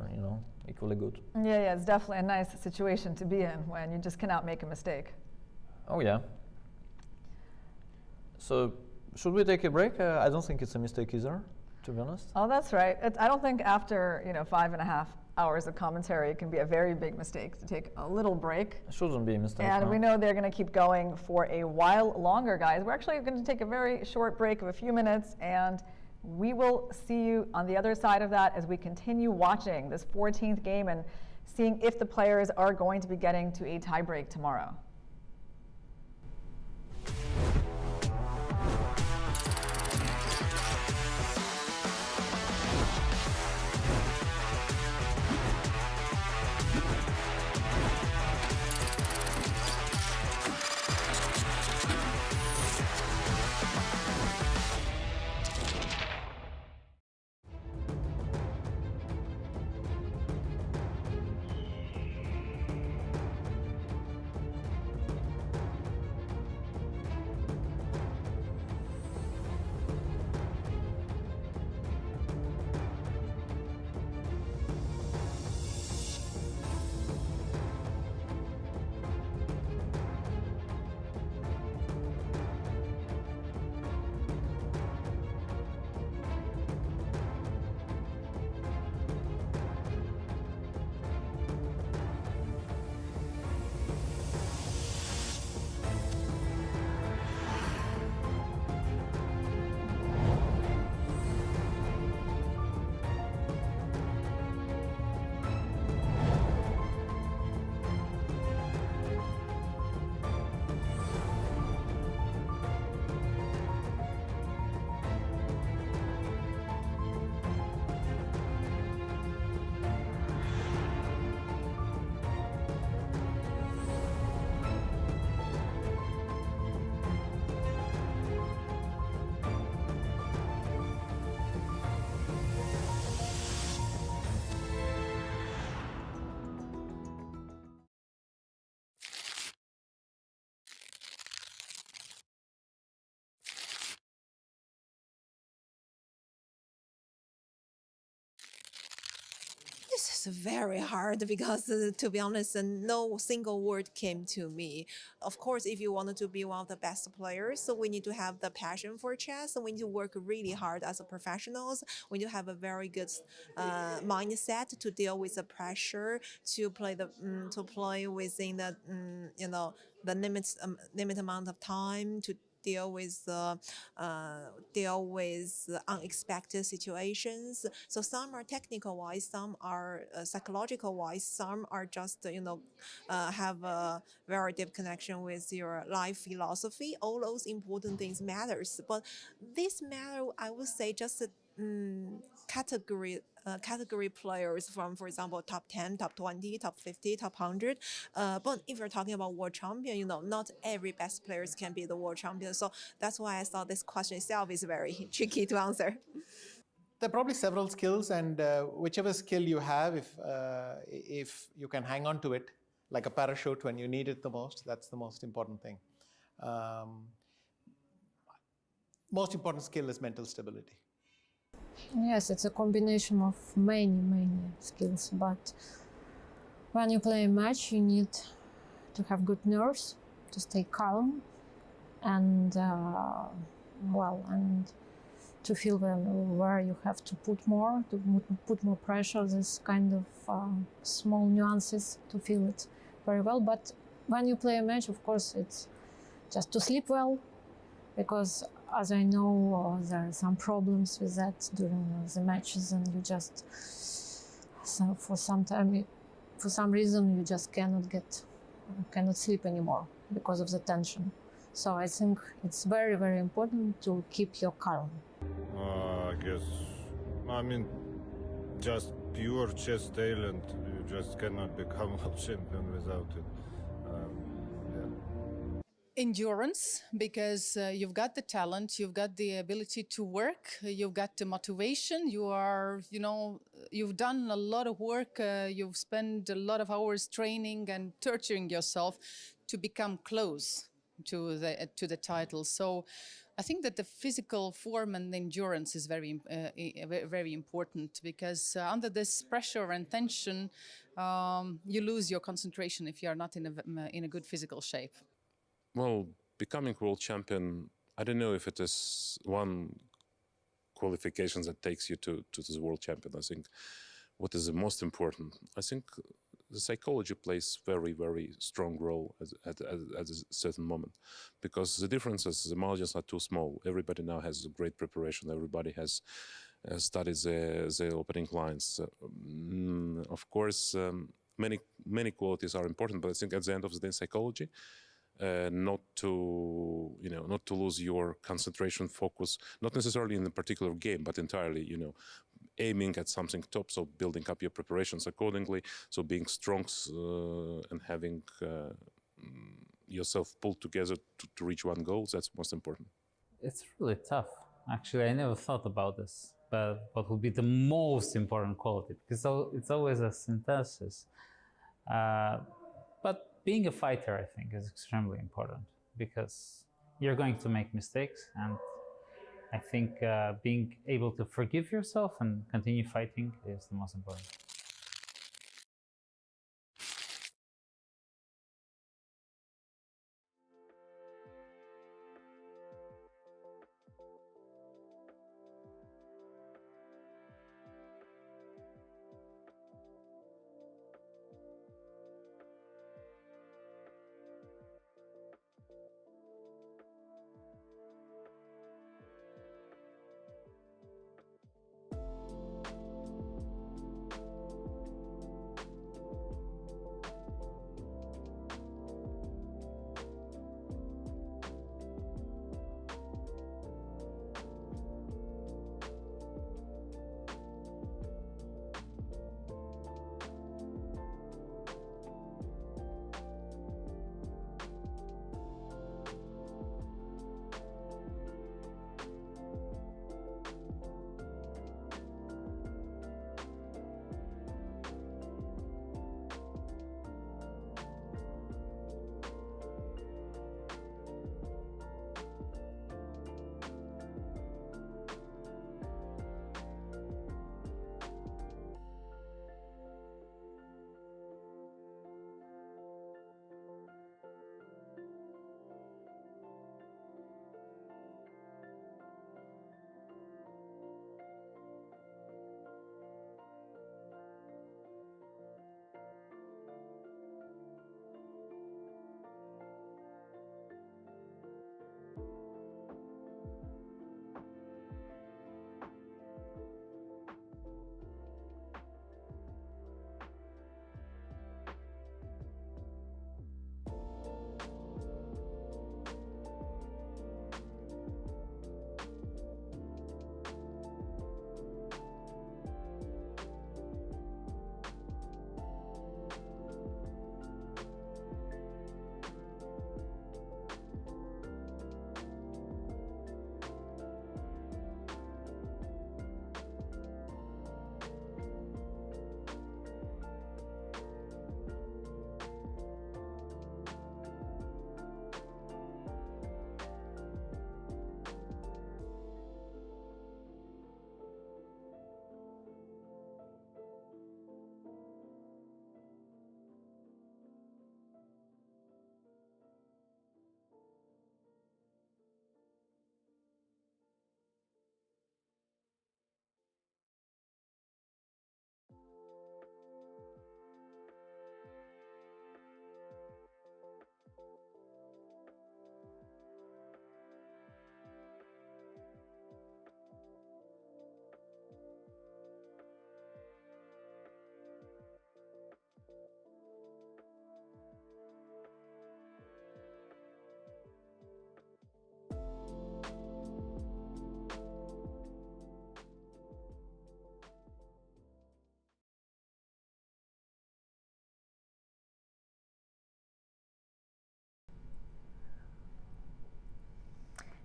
equally good. Yeah, it's definitely a nice situation to be in when you just cannot make a mistake. Oh yeah. So should we take a break? I don't think it's a mistake either, to be honest. Oh, that's right. I don't think after 5.5 hours of commentary, it can be a very big mistake to take a little break. It shouldn't be a mistake. And we know they're going to keep going for a while longer, guys. We're actually going to take a very short break of a few minutes, and we will see you on the other side of that as we continue watching this 14th game and seeing if the players are going to be getting to a tiebreak tomorrow. This is very hard because, to be honest, no single word came to me. Of course, if you wanted to be one of the best players, so we need to have the passion for chess. We need to work really hard as a professionals. We need to have a very good mindset to deal with the pressure, to play within the the limit amount of time, to deal with unexpected situations. So some are technical wise, some are psychological wise, some are just have a very deep connection with your life philosophy. All those important things matters, but this matter, I would say, just category players from, for example, top 10, top 20, top 50, top 100. But if you're talking about world champion, not every best players can be the world champion. So that's why I thought this question itself is very tricky to answer. There are probably several skills, and whichever skill you have, if you can hang on to it like a parachute when you need it the most, that's the most important thing. Most important skill is mental stability. Yes, it's a combination of many skills, but when you play a match, you need to have good nerves, to stay calm, and and to feel where you have to put more pressure. This kind of small nuances to feel it very well. But when you play a match, of course, it's just to sleep well, because as I know, there are some problems with that during the matches, and you just, for some reason, you just cannot sleep anymore because of the tension. So I think it's very, very important to keep your calm. I guess, just pure chess talent, you just cannot become world champion without it. Endurance, because you've got the talent, you've got the ability to work, you've got the motivation, you've done a lot of work, you've spent a lot of hours training and torturing yourself to become close to the title. So I think that the physical form and the endurance is very important, because under this pressure and tension, you lose your concentration if you are not in a good physical shape. Well, becoming world champion, I don't know if it is one qualification that takes you to the world champion. I think what is the most important, I think the psychology plays very, very strong role at a certain moment, because the differences, the margins are too small. Everybody now has great preparation. Everybody has studied the opening lines. Of course, many qualities are important, but I think at the end of the day, psychology. Not to lose your concentration, focus, not necessarily in a particular game, but entirely, aiming at something top. So building up your preparations accordingly. So being strong and having yourself pulled together to reach one goal. That's most important. It's really tough. Actually, I never thought about this. But what would be the most important quality? Because it's always a synthesis. But being a fighter, I think, is extremely important, because you're going to make mistakes, and I think being able to forgive yourself and continue fighting is the most important.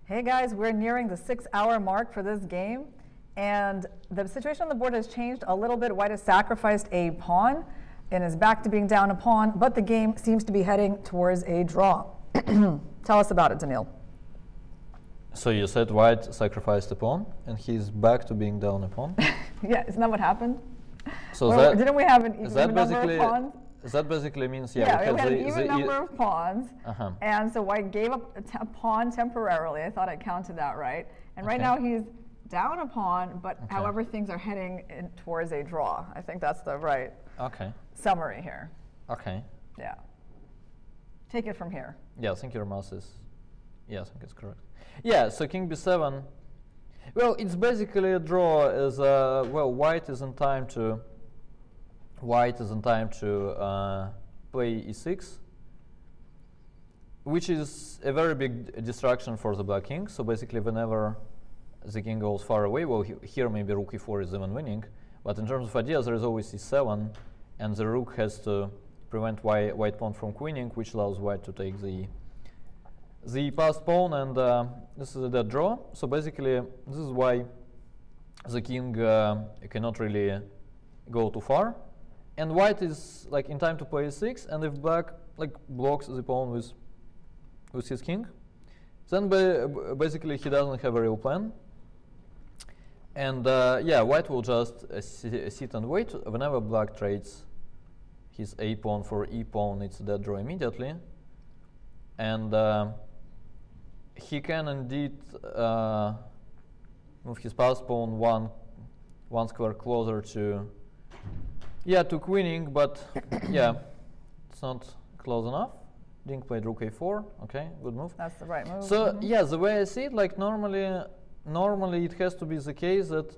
Hey guys, we're nearing the 6-hour mark for this game, and the situation on the board has changed a little bit. White has sacrificed a pawn and is back to being down a pawn, but the game seems to be heading towards a draw. Tell us about it, Daniil. So you said White sacrificed a pawn, and he's back to being down a pawn? Yeah, isn't that what happened? So or didn't we have an even number of pawns? That basically means, we had an even number of pawns, Uh-huh. and so White gave up a pawn temporarily. I thought I counted that right. And right now he's down a pawn, but however things are heading towards a draw. I think that's the right summary here. Okay. Yeah. Take it from here. Yeah, I think your mouse is, yeah, I think it's correct. Yeah, so king b7. Well, it's basically a draw as, well, White is in time to play e6, which is a very big distraction for the black king. So basically whenever the king goes far away, well, here maybe rook e4 is even winning, but in terms of ideas there is always e7, and the rook has to prevent white pawn from queening, which allows White to take the passed pawn, and this is a dead draw. So basically this is why the king cannot really go too far. And White is like in time to play e6, and if black like blocks the pawn with his king, then basically he doesn't have a real plan. And yeah, White will just sit and wait. Whenever black trades his a pawn for e pawn, it's a dead draw immediately. And he can indeed move his passed pawn one square closer to queening, but yeah, it's not close enough. Ding played rook a4. Okay, good move. That's the right move. So yeah, the way I see it, like normally it has to be the case that,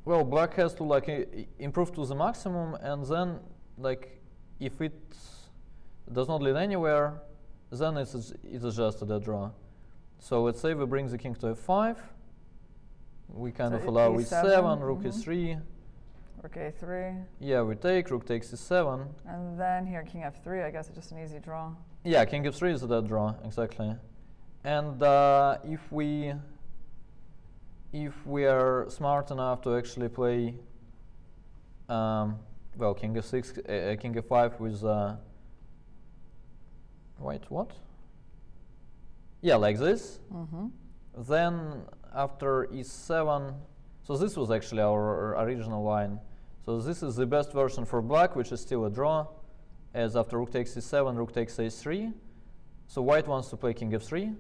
well, black has to like improve to the maximum, and then like if it does not lead anywhere, then it's just a dead draw. So let's say we bring the king to f5. We kind of allow e7, rook e3. Rook a3. Yeah, we take, rook takes e7. And then here, king f3, I guess it's just an easy draw. Yeah, king f3 is a dead draw, exactly. And if we are smart enough to actually play, well, king f6, king f5 with, wait, what? Yeah, like this. Then after e7, so this was actually our original line. So this is the best version for black, which is still a draw, as after rook takes e7, rook takes a3. So White wants to play king f3.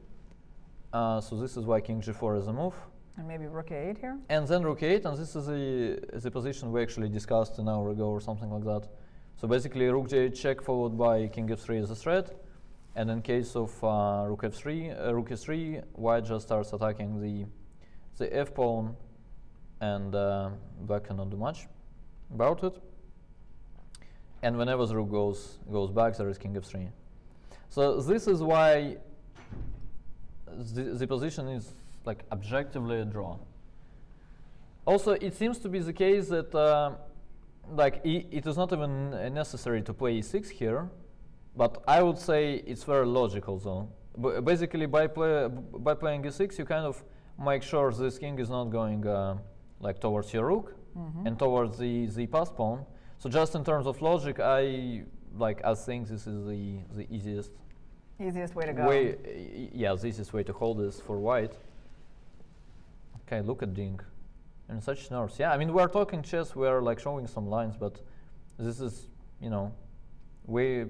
So this is why king g4 is a move. And maybe rook a8 here? And then rook a8, and this is the position we actually discussed an hour ago or something like that. So basically rook j8 check followed by king f3 is a threat. And in case of rook e3, White just starts attacking the f pawn, and black cannot do much about it. And whenever the rook goes back, there is king f3. So this is why the position is like objectively a draw. Also, it seems to be the case that like it is not even necessary to play e6 here, but I would say it's very logical though. Basically, by playing e6, you kind of make sure this king is not going like towards your rook and towards the passed pawn. So just in terms of logic, I think this is the easiest way to go. Yeah, the easiest way to hold this for White. Okay, look at Ding, and such nerves. Yeah, I mean we're talking chess, we're like showing some lines, but this is, you know, we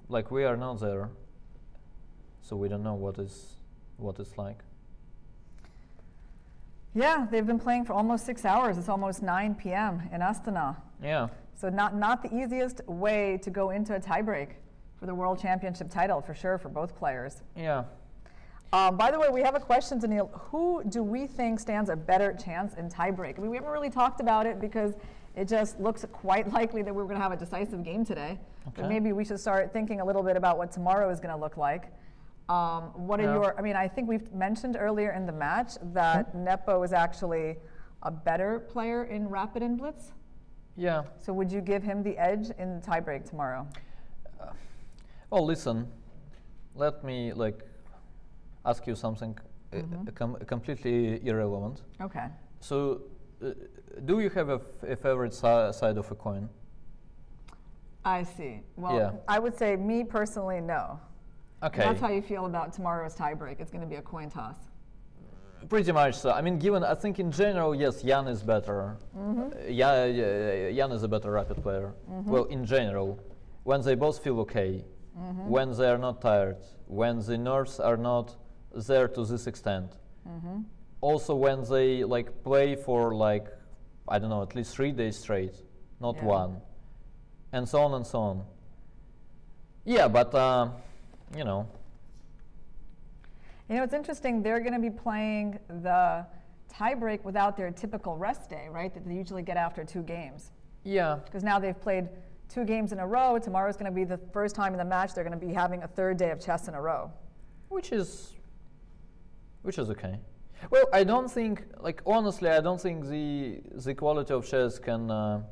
are not there, so we don't know what it's like. Yeah, they've been playing for almost 6 hours. It's almost 9 p.m. in Astana. Yeah. So not the easiest way to go into a tiebreak for the World Championship title, for sure, for both players. Yeah. By the way, we have a question, Daniil. Who do we think stands a better chance in tiebreak? I mean, we haven't really talked about it because it just looks quite likely that we're going to have a decisive game today. Okay. But maybe we should start thinking a little bit about what tomorrow is going to look like. What are your, I mean, I think we've mentioned earlier in the match that Nepo is actually a better player in rapid and blitz. Yeah. So would you give him the edge in the tiebreak tomorrow? Well, listen, let me ask you something completely irrelevant. Okay. So, do you have a favorite side of a coin? I see. Well, Yeah. I would say me personally, no. Okay. And that's how you feel about tomorrow's tiebreak. It's going to be a coin toss. Pretty much so. I mean, I think in general, yes, Jan is better. Jan is a better rapid player. Well, in general, when they both feel okay, when they are not tired, when the nerves are not there to this extent. Also, when they like play for like, I don't know, at least 3 days straight, not one, and so on and so on. Yeah, but you know. You know, it's interesting, they're going to be playing the tiebreak without their typical rest day, right, that they usually get after 2 games. Yeah. Because now they've played 2 games in a row. Tomorrow's going to be the first time in the match they're going to be having a 3rd day of chess in a row. Which is okay. Well, I don't think, like, honestly, I don't think the quality of chess can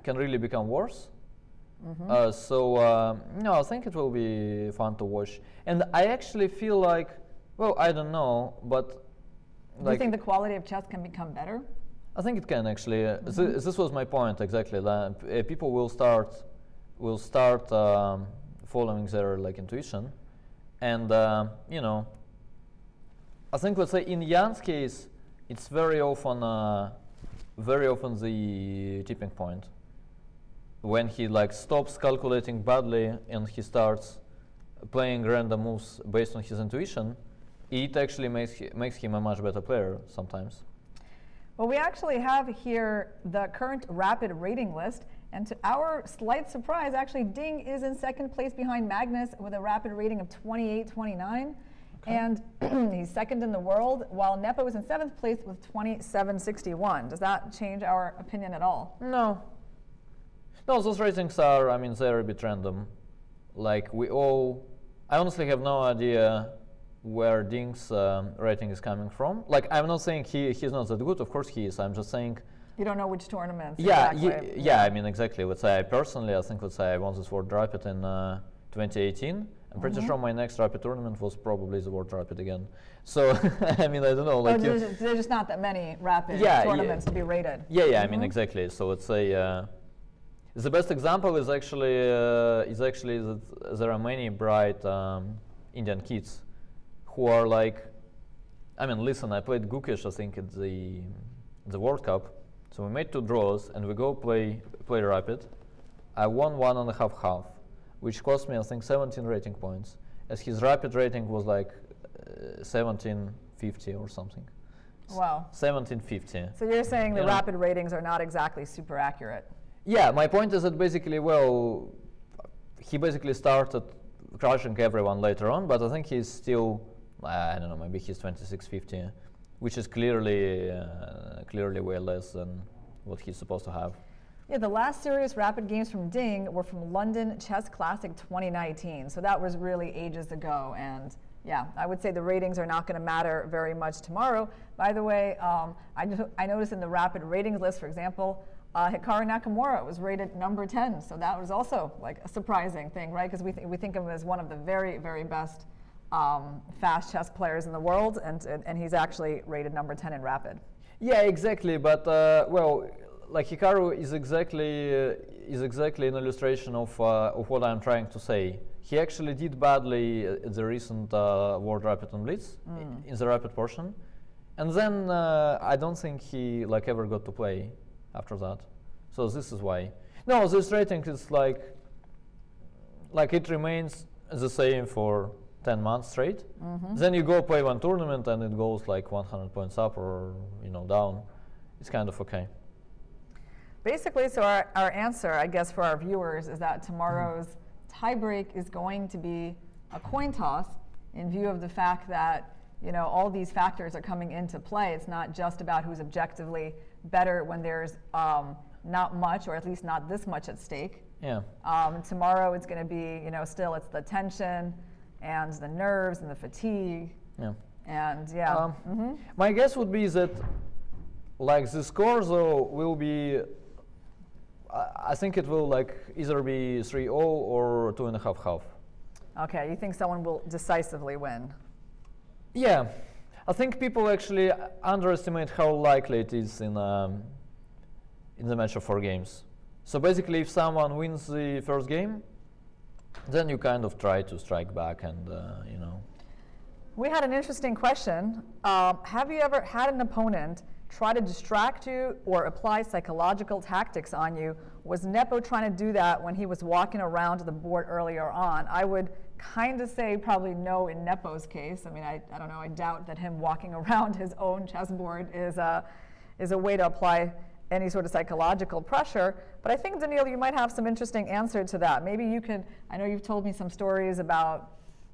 really become worse. No, I think it will be fun to watch. And I actually feel like, well, I don't know, but Do you think the quality of chess can become better? I think it can actually. This was my point exactly. That people will start following their like intuition, and you know, I think, let's say in Jan's case, it's very often the tipping point when he like stops calculating badly and he starts playing random moves based on his intuition. It actually makes him a much better player sometimes. Well, we actually have here the current rapid rating list, and to our slight surprise, actually Ding is in 2nd place behind Magnus with a rapid rating of 28-29, and he's 2nd in the world, while Nepo is in 7th place with 27-61. Does that change our opinion at all? No. No, those ratings are, I mean, they're a bit random. Like I honestly have no idea where Ding's rating is coming from. Like, I'm not saying he's not that good, of course he is, I'm just saying... You don't know which tournaments. Yeah, exactly. yeah, I mean, exactly. Let's say, personally, I think, let's say, I won this World Rapid in 2018. I'm pretty sure my next Rapid tournament was probably the World Rapid again. So, I mean, I don't know. Like, there's just not that many Rapid tournaments to be rated. Yeah, I mean, exactly. So, let's say, the best example is actually that there are many bright Indian kids who are like, I mean, listen, I played Gukesh, I think, at the World Cup. So we made 2 draws and we go play Rapid. I won 1.5/2, which cost me, I think, 17 rating points, as his Rapid rating was like 1750 or something. Wow. 1750. So you're saying the Rapid ratings are not exactly super accurate? Yeah, my point is that basically, well, he basically started crushing everyone later on, but I think he's still, I don't know, maybe he's 2650, which is clearly way less than what he's supposed to have. Yeah, the last serious Rapid games from Ding were from London Chess Classic 2019, so that was really ages ago, and yeah, I would say the ratings are not going to matter very much tomorrow. By the way, I noticed in the Rapid ratings list, for example, Hikaru Nakamura was rated number 10, so that was also like a surprising thing, right? Because we think of him as one of the very, very best fast chess players in the world, and he's actually rated number 10 in Rapid. Yeah, exactly. But well, like Hikaru is exactly an illustration of what I'm trying to say. He actually did badly at the recent World Rapid on Blitz in the Rapid portion, and then I don't think he like ever got to play after that. So this is why. No, this rating is like it remains the same for 10 months straight. Then you go play one tournament and it goes like 100 points up or down. It's kind of okay. Basically, so our answer, I guess, for our viewers is that tomorrow's tiebreak is going to be a coin toss in view of the fact that all these factors are coming into play. It's not just about who's objectively better when there's not much, or at least not this much at stake. Yeah. Tomorrow it's going to be, still it's the tension and the nerves and the fatigue. Yeah. And yeah. My guess would be that, like, the score though will be, I think it will like either be 3-0 or 2.5/2. Okay, you think someone will decisively win? Yeah, I think people actually underestimate how likely it is in the match of 4 games. So basically, if someone wins the first game, then you kind of try to strike back and, you know. We had an interesting question. Have you ever had an opponent try to distract you or apply psychological tactics on you? Was Nepo trying to do that when he was walking around the board earlier on? I would kind of say probably no in Nepo's case. I mean, I don't know, I doubt that him walking around his own chessboard is a way to apply any sort of psychological pressure. But I think, Daniil, you might have some interesting answer to that. Maybe you could, I know you've told me some stories about,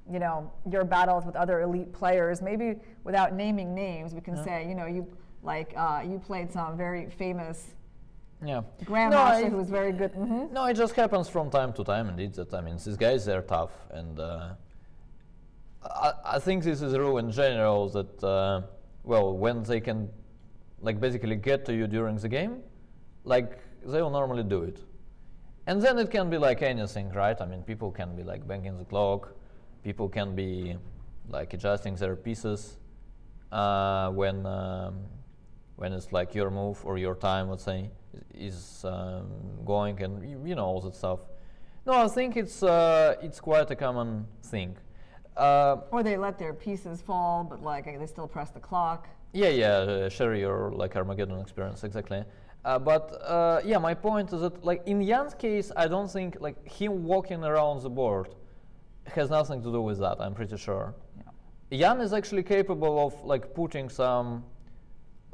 you know, your battles with other elite players. Maybe without naming names, we can say, you know, you played some very famous grandmaster who was very good. Mm-hmm. No, it just happens from time to time, indeed. That I mean, these guys, they're tough, and I think this is a rule in general that well, when they can, like, basically get to you during the game, like, they will normally do it. And then it can be like anything, right? I mean, people can be like banging the clock, people can be like adjusting their pieces when it's like your move or your time, let's say, is going, and you know, all that stuff. No, I think it's quite a common thing. Or they let their pieces fall, but like they still press the clock. Yeah, share your like Armageddon experience, exactly. But yeah, my point is that like in Jan's case, I don't think like him walking around the board has nothing to do with that. I'm pretty sure. Yeah. Jan is actually capable of like putting some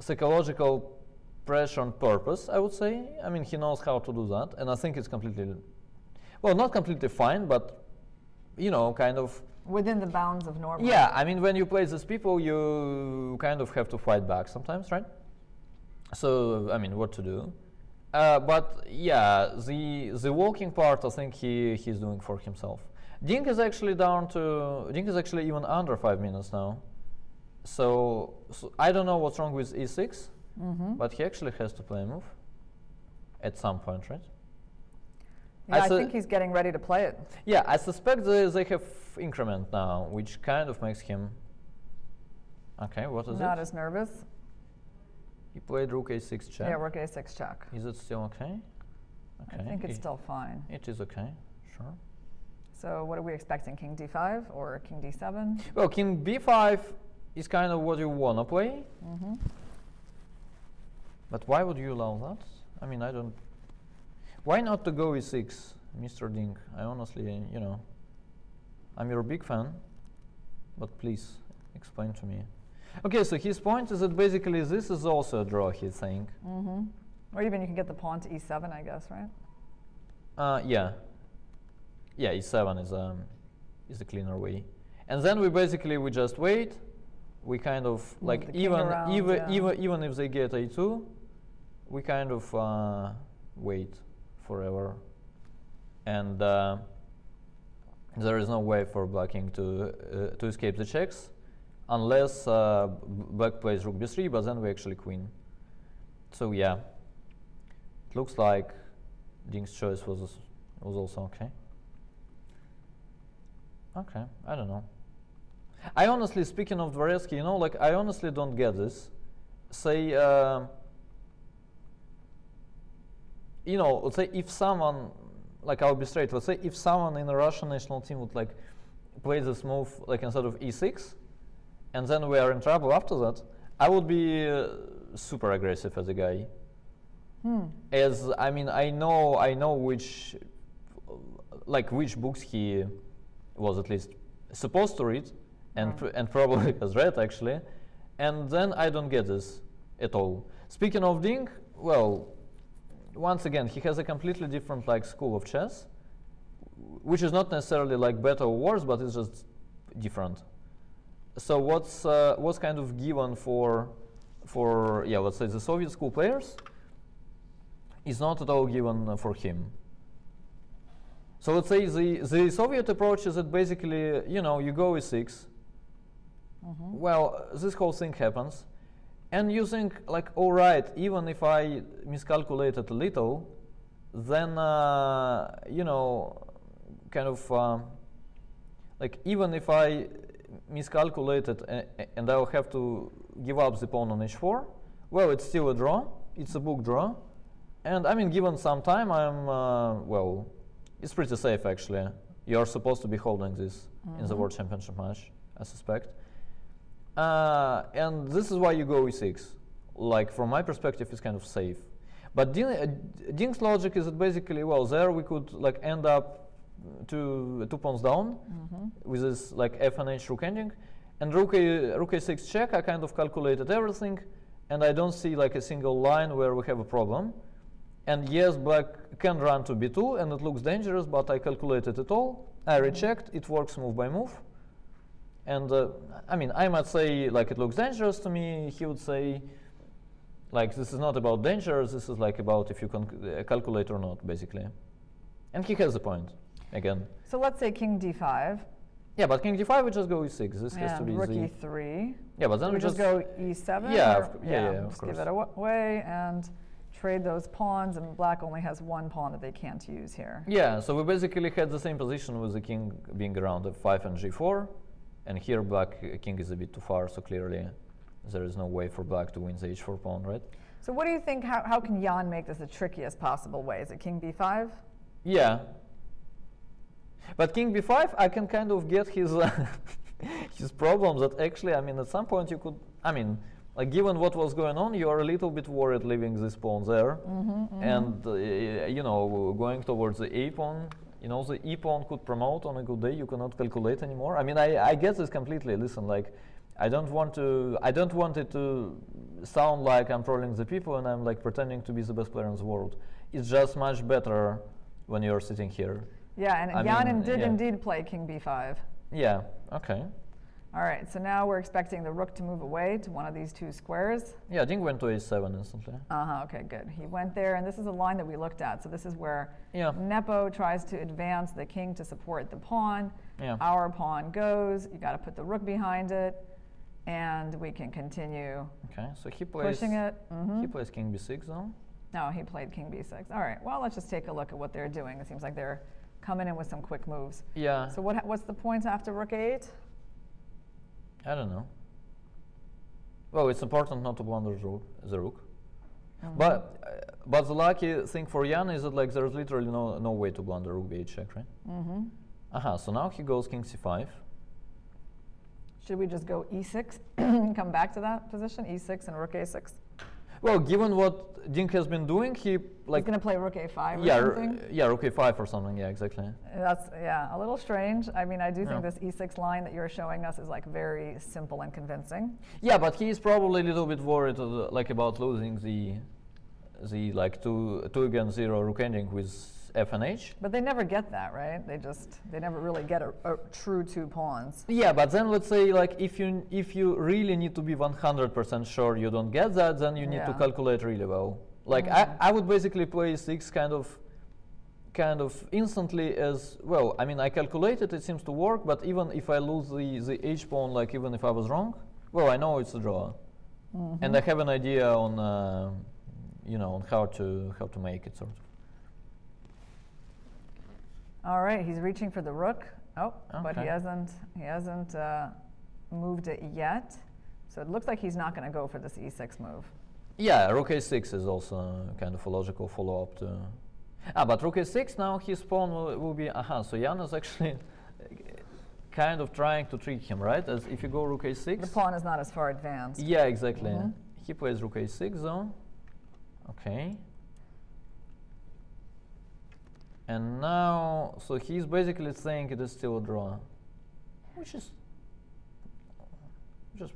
psychological pressure on purpose, I would say. I mean, he knows how to do that, and I think it's completely, well, not completely fine, but you know, kind of within the bounds of normal. Yeah, I mean, when you play these people, you kind of have to fight back sometimes, right? So, I mean, what to do? But yeah, the walking part, I think he's doing for himself. Ding is actually even under 5 minutes now. So I don't know what's wrong with e6, but he actually has to play a move at some point, right? Yeah, I think he's getting ready to play it. Yeah, I suspect they have increment now, which kind of makes him, okay, what is it? Not as nervous. He played rook a6 check. Yeah, rook a6 check. Is it still okay? Okay. I think it's still fine. It is okay, sure. So what are we expecting, king d5 or king d7? Well, king b5 is kind of what you want to play. But why would you allow that? I mean, I don't... Why not to go e6, Mr. Ding? I honestly, you know, I'm your big fan, but please explain to me. Okay, so his point is that basically this is also a draw, he's saying. Or even you can get the pawn to e7, I guess, right? Yeah. Yeah, e7 is a cleaner way. And then we just wait. We kind of like even if they get a2, we kind of wait forever, and there is no way for blacking to escape the checks, unless black plays rook b3, but then we actually queen. So yeah, it looks like Ding's choice was also okay. Okay, I don't know. I honestly, speaking of Dvoretsky, you know, like I honestly don't get this. Say, you know, let's say if someone, like I'll be straight, let's say if someone in the Russian national team would like play this move like instead of e6, and then we are in trouble after that, I would be super aggressive as a guy. As I mean, I know which books he was at least supposed to read, and probably has read actually, and then I don't get this at all. Speaking of Ding, well, once again, he has a completely different like school of chess, which is not necessarily like better or worse, but it's just different. So what's kind of given for yeah, let's say the Soviet school players is not at all given for him. So let's say the Soviet approach is that basically, you know, you go e6. Well, this whole thing happens, and you think like, all right, even if I miscalculated a little, then you know, kind of like even if I miscalculated and I'll have to give up the pawn on h4, well, it's still a draw. It's a book draw. And I mean, given some time, I'm, well, it's pretty safe actually. You're supposed to be holding this in the World Championship match, I suspect. And this is why you go e6. Like, from my perspective, it's kind of safe. But Ding's logic is that basically, well, there we could like end up two pawns down with this like f and h rook ending. And rook a6 check, I kind of calculated everything. And I don't see like a single line where we have a problem. And yes, black can run to b2, and it looks dangerous, but I calculated it all. I rechecked, it works move by move. And I mean, I might say like it looks dangerous to me. He would say like this is not about danger, this is like about if you can calculate or not, basically. And he has a point, again. So let's say king d5. Yeah, but king d5 we just go e6. This has to be rook the e3. Yeah, but then we just go e7. Yeah, of just course. give it away and trade those pawns, and black only has one pawn that they can't use here. Yeah, so we basically had the same position with the king being around f5 and g4, and here black king is a bit too far, so clearly there is no way for black to win the h4 pawn, right? So what do you think, how can Jan make this the trickiest possible way? Is it king b5? Yeah. But king b5, I can kind of get his his problems that actually, I mean, at some point you could, I mean, like given what was going on, you are a little bit worried leaving this pawn there. And, you know, going towards the a pawn, you know, the e pawn could promote on a good day, you cannot calculate anymore. I mean, I get this completely. Listen, like, I don't want it to sound like I'm trolling the people and I'm like pretending to be the best player in the world. It's just much better when you're sitting here. Yeah, and Jan did indeed play king b5. Yeah, okay. All right, so now we're expecting the rook to move away to one of these two squares. Yeah, Ding went to a7 instantly. Okay, good. He went there, and this is a line that we looked at. So this is where Nepo tries to advance the king to support the pawn. Our pawn goes. You got to put the rook behind it, and we can continue. Okay, so he plays pushing it. He plays king b6 though. No, he played king b6. All right. Well, let's just take a look at what they're doing. It seems like they're coming in with some quick moves. Yeah. So what's the point after rook a8? I don't know. Well, it's important not to blunder the rook. But the lucky thing for Jan is that like there's literally no way to blunder rook b8 check, right? So now he goes king c5. Should we just go e6 and come back to that position, e6 and rook a6? Well, given what Ding has been doing, he's going to play rook a5 or something? Yeah, rook a5 or something, yeah, exactly. That's, a little strange. I mean, I do think this e6 line that you're showing us is like very simple and convincing. Yeah, but he is probably a little bit worried like about losing the like 2 against 0 rook ending with f and h. But they never get that, right? They never really get a true 2 pawns. Yeah, but then let's say like if you really need to be 100% sure you don't get that, then you need to calculate really well. Like I would basically play 6 kind of instantly as well. I mean, I calculated, it seems to work, but even if I lose the h pawn, like even if I was wrong, well, I know it's a draw, and I have an idea on you know, on how to make it, sort of. All right, he's reaching for the rook. But he hasn't moved it yet. So it looks like he's not going to go for this e6 move. Yeah, rook a6 is also kind of a logical follow-up to... but rook a6, now his pawn will be... so Jan is actually kind of trying to trick him, right? As if you go rook a6... The pawn is not as far advanced. Yeah, exactly. He plays rook a6 though. Okay. And now, so he's basically saying it is still a draw, which is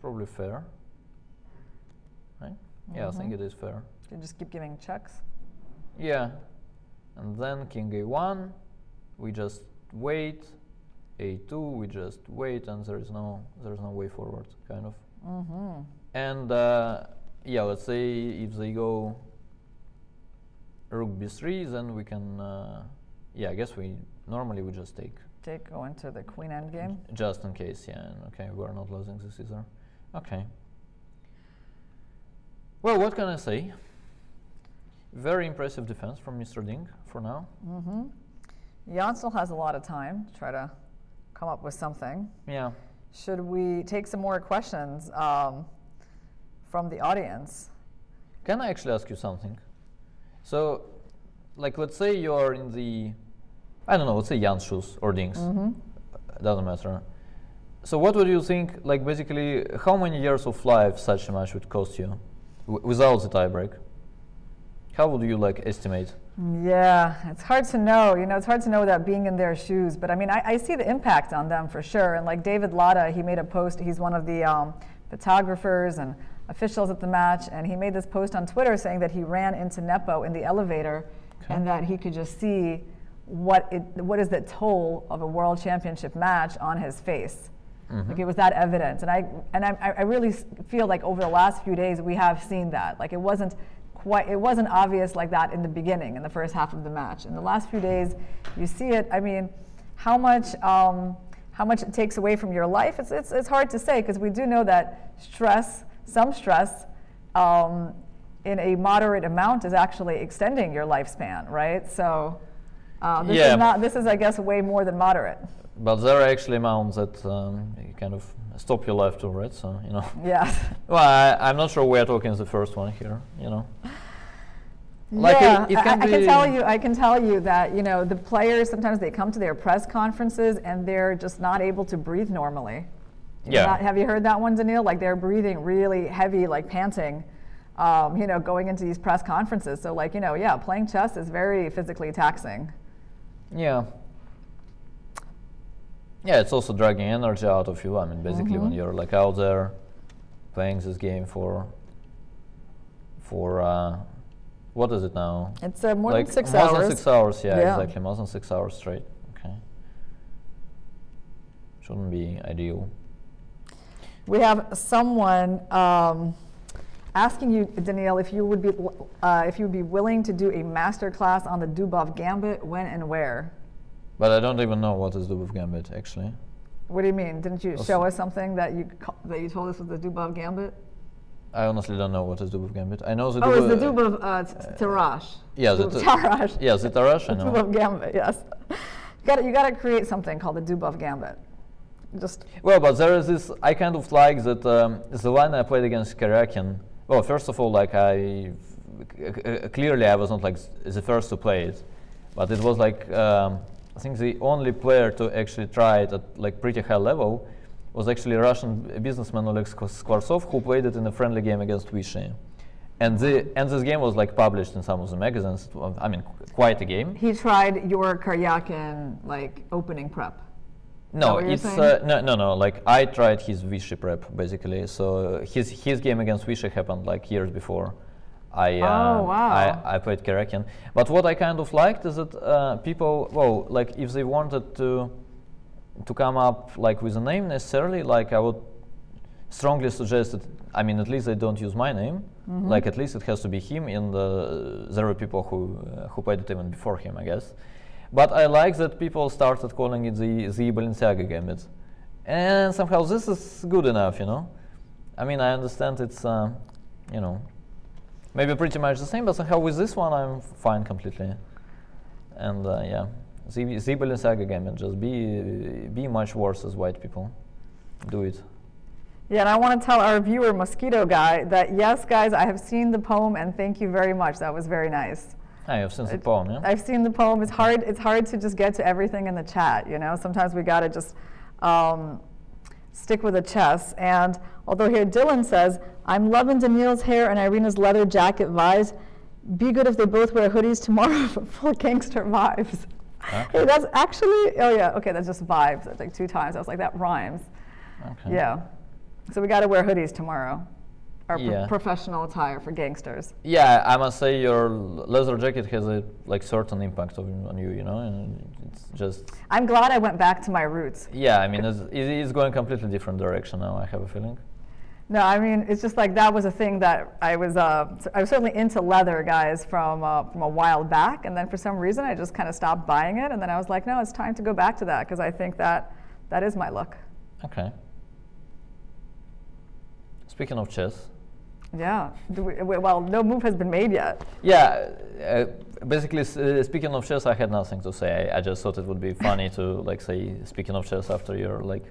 probably fair, right? Yeah, I think it is fair. You just keep giving checks. Yeah, and then king a1, we just wait. A2, we just wait, and there is no way forward, kind of. And yeah, let's say if they go rook b3, then we can. Yeah, I guess we normally just go into the queen endgame. Just in case, yeah. Okay, we're not losing this either. Okay. Well, what can I say? Very impressive defense from Mr. Ding for now. Jan still has a lot of time to try to come up with something. Yeah. should we take some more questions from the audience? Can I actually ask you something? So, like, let's say you're in the, I don't know, let's say Jan's shoes or Ding's. Doesn't matter. So what would you think, like, basically, how many years of life such a match would cost you without the tiebreak? How would you, like, estimate? Yeah, it's hard to know. You know, it's hard to know without being in their shoes. But I mean, I see the impact on them for sure. And like David Lada, he made a post. He's one of the photographers and officials at the match. And he made this post on Twitter saying that he ran into Nepo in the elevator and that he could just see what is the toll of a world championship match on his face. Like it was that evident. And I really feel like over the last few days we have seen that. Like it wasn't obvious like that in the beginning, in the first half of the match. In the last few days, you see it. I mean, how much it takes away from your life, it's hard to say, because we do know that some stress, in a moderate amount is actually extending your lifespan, right? So this is, I guess, way more than moderate. But there are actually amounts that kind of stop your life too, right? So, you know. Yeah. Well, I'm not sure we're talking the first one here, you know. Like yeah, I can tell you that, you know, the players, sometimes they come to their press conferences and they're just not able to breathe normally. Have you heard that one, Daniil? Like they're breathing really heavy, like panting, you know, going into these press conferences. So like, you know, yeah, playing chess is very physically taxing. Yeah. Yeah, it's also dragging energy out of you. I mean, basically when you're like out there playing this game for what is it now? It's more like than 6 hours. More than 6 hours, yeah, exactly. More than 6 hours straight. Okay. Shouldn't be ideal. We have someone asking you, Daniil, if you would be willing to do a master class on the Dubov gambit, when and where. But I don't even know what is Dubov gambit actually. What do you mean? Didn't you show us something that you told us was the Dubov gambit? I honestly don't know what is Dubov gambit. I know the Dubov. Oh, it's the Dubov Tarrasch. Yeah, the Tarrasch. Yes, the Tarrasch. I know. Dubov gambit. Yes. You got to create something called the Dubov gambit. Well, but there is this. I kind of like that the line I played against Karyakin. Well, first of all, like clearly I was not like the first to play it, but it was like I think the only player to actually try it at like pretty high level was actually a Russian businessman Oleg Skvarsov, who played it in a friendly game against Vichy. And this game was like published in some of the magazines. I mean, quite a game. He tried your Karyakin like opening prep. No, it's no. Like I tried his Vichy prep basically. So his game against Vichy happened like years before. I played Karyakin. But what I kind of liked is that people, well, like if they wanted to come up like with a name necessarily, like I would strongly suggest that, I mean, at least they don't use my name. Like at least it has to be him, and there were people who played it even before him, I guess. But I like that people started calling it the Balenciaga gambit, and somehow this is good enough, you know. I mean, I understand it's you know, maybe pretty much the same, but somehow with this one I'm fine completely. And yeah, the Balenciaga gambit, just be much worse as white people. Do it. Yeah, and I want to tell our viewer, Mosquito Guy, that yes, guys, I have seen the poem, and thank you very much. That was very nice. I have seen the poem, yeah? I've seen the poem. It's hard to just get to everything in the chat, you know? Sometimes we got to just stick with the chess. And although here Dylan says, I'm loving Daniil's hair and Irina's leather jacket vibes. Be good if they both wear hoodies tomorrow for full gangster vibes. Okay. Hey, that's actually, oh yeah, okay, that's just vibes. That's like 2 times. I was like, that rhymes. Okay. Yeah. So we got to wear hoodies tomorrow. Our professional attire for gangsters. Yeah, I must say your leather jacket has a like certain impact on you, you know, and it's just. I'm glad I went back to my roots. Yeah, I mean, it's going completely different direction now. I have a feeling. No, I mean, it's just like that was a thing that I was certainly into leather, guys, from a while back, and then for some reason I just kind of stopped buying it, and then I was like, no, it's time to go back to that because I think that is my look. Okay. Speaking of chess. Yeah. Well, no move has been made yet. Yeah. Basically, speaking of chess, I had nothing to say. I just thought it would be funny to like say speaking of chess after your like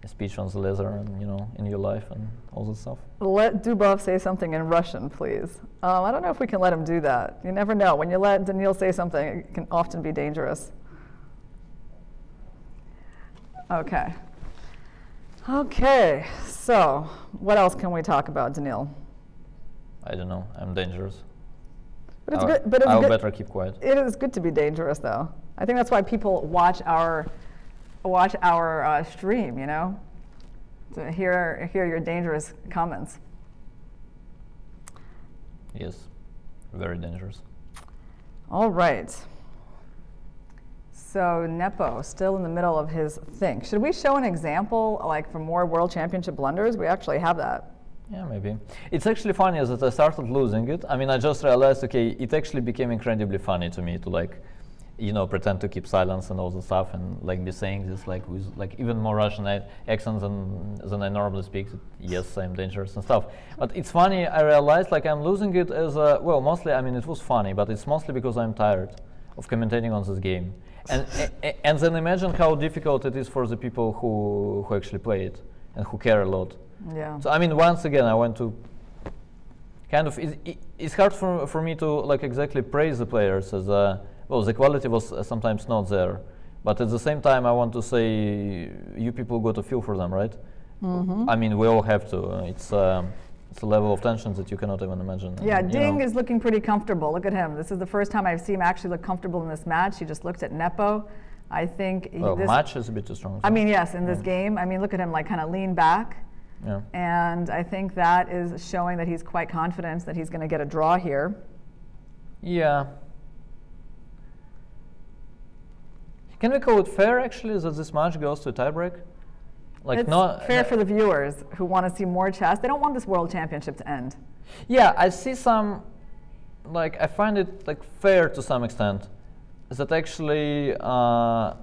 a speech on the leather and in your life and all that stuff. Let Dubov say something in Russian, please. I don't know if we can let him do that. You never know. When you let Daniil say something, it can often be dangerous. Okay. Okay, so what else can we talk about, Daniil? I don't know. I'm dangerous. But it's good. But it's I'll good. better keep quiet. It is good to be dangerous, though. I think that's why people watch our stream. To hear your dangerous comments. Yes, very dangerous. All right. So Nepo, still in the middle of his thing. Should we show an example, like for more World Championship blunders? We actually have that. Yeah, maybe. It's actually funny that I started losing it. I mean, I just realized, okay, it actually became incredibly funny to me to pretend to keep silence and all the stuff and be saying this with even more Russian accent than I normally speak. Yes, I'm dangerous and stuff. But it's funny, I realized I'm losing it as mostly, I mean, it was funny, but it's mostly because I'm tired of commentating on this game. And then imagine how difficult it is for the people who actually play it and who care a lot. Yeah. So I mean, once again, I want to it's hard for me to exactly praise the players as the quality was sometimes not there, but at the same time I want to say you people got to feel for them, right? Mm-hmm. I mean, we all have to. It's a level of tension that you cannot even imagine. Yeah, Ding is looking pretty comfortable. Look at him. This is the first time I've seen him actually look comfortable in this match. He just looked at Nepo. I think match is a bit too strong. I mean, yes, in this game. I mean, look at him kind of lean back. Yeah. And I think that is showing that he's quite confident that he's going to get a draw here. Yeah. Can we call it fair, actually, that this match goes to tiebreak? It's fair for the viewers who want to see more chess. They don't want this World Championship to end. Yeah, I see some, I find it fair to some extent, that actually none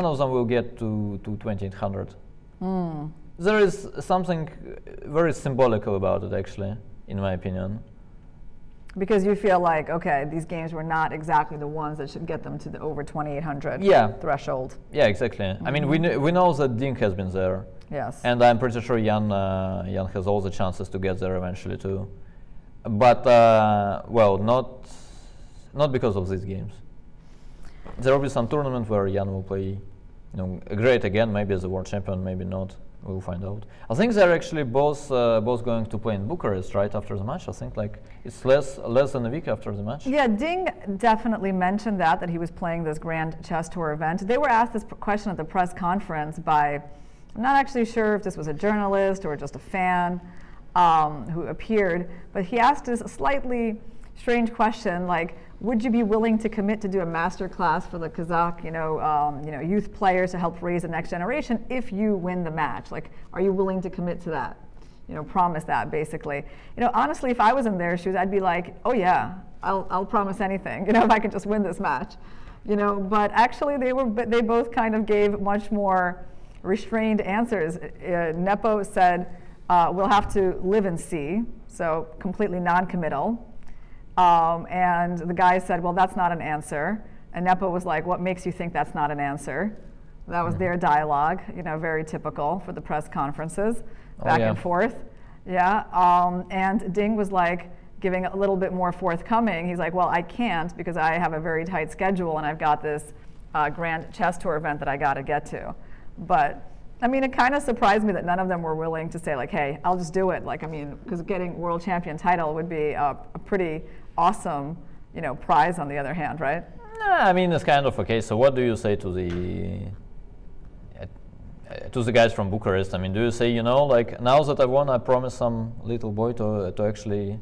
of them will get to 2800. Mm. There is something very symbolical about it, actually, in my opinion. Because you feel okay, these games were not exactly the ones that should get them to the over 2800 threshold. Yeah, exactly. Mm-hmm. I mean, we know that Ding has been there. Yes. And I'm pretty sure Jan has all the chances to get there eventually too. But not because of these games. There will be some tournament where Jan will play, great again, maybe as a world champion, maybe not. We'll find out. I think they're actually both going to play in Bucharest right after the match. I think it's less than a week after the match. Yeah, Ding definitely mentioned that he was playing this Grand Chess Tour event. They were asked this question at the press conference by, I'm not actually sure if this was a journalist or just a fan who appeared, but he asked us a slightly strange question would you be willing to commit to do a master class for the Kazakh, youth players to help raise the next generation if you win the match? Are you willing to commit to that? Promise that, basically. Honestly, if I was in their shoes, I'd be like, oh yeah, I'll promise anything, if I could just win this match. But actually they both kind of gave much more restrained answers. Nepo said, we'll have to live and see, so completely non-committal. And the guy said, well, that's not an answer. And Nepo was like, what makes you think that's not an answer? That was their dialogue, very typical for the press conferences, back and forth. Yeah. And Ding was giving a little bit more forthcoming. He's like, well, I can't because I have a very tight schedule and I've got this Grand Chess Tour event that I got to get to. But I mean, it kind of surprised me that none of them were willing to say hey, I'll just do it. Because getting world champion title would be a pretty awesome, prize on the other hand, right? I mean, it's kind of okay. So what do you say to the guys from Bucharest? I mean, do you say, now that I won, I promise some little boy to actually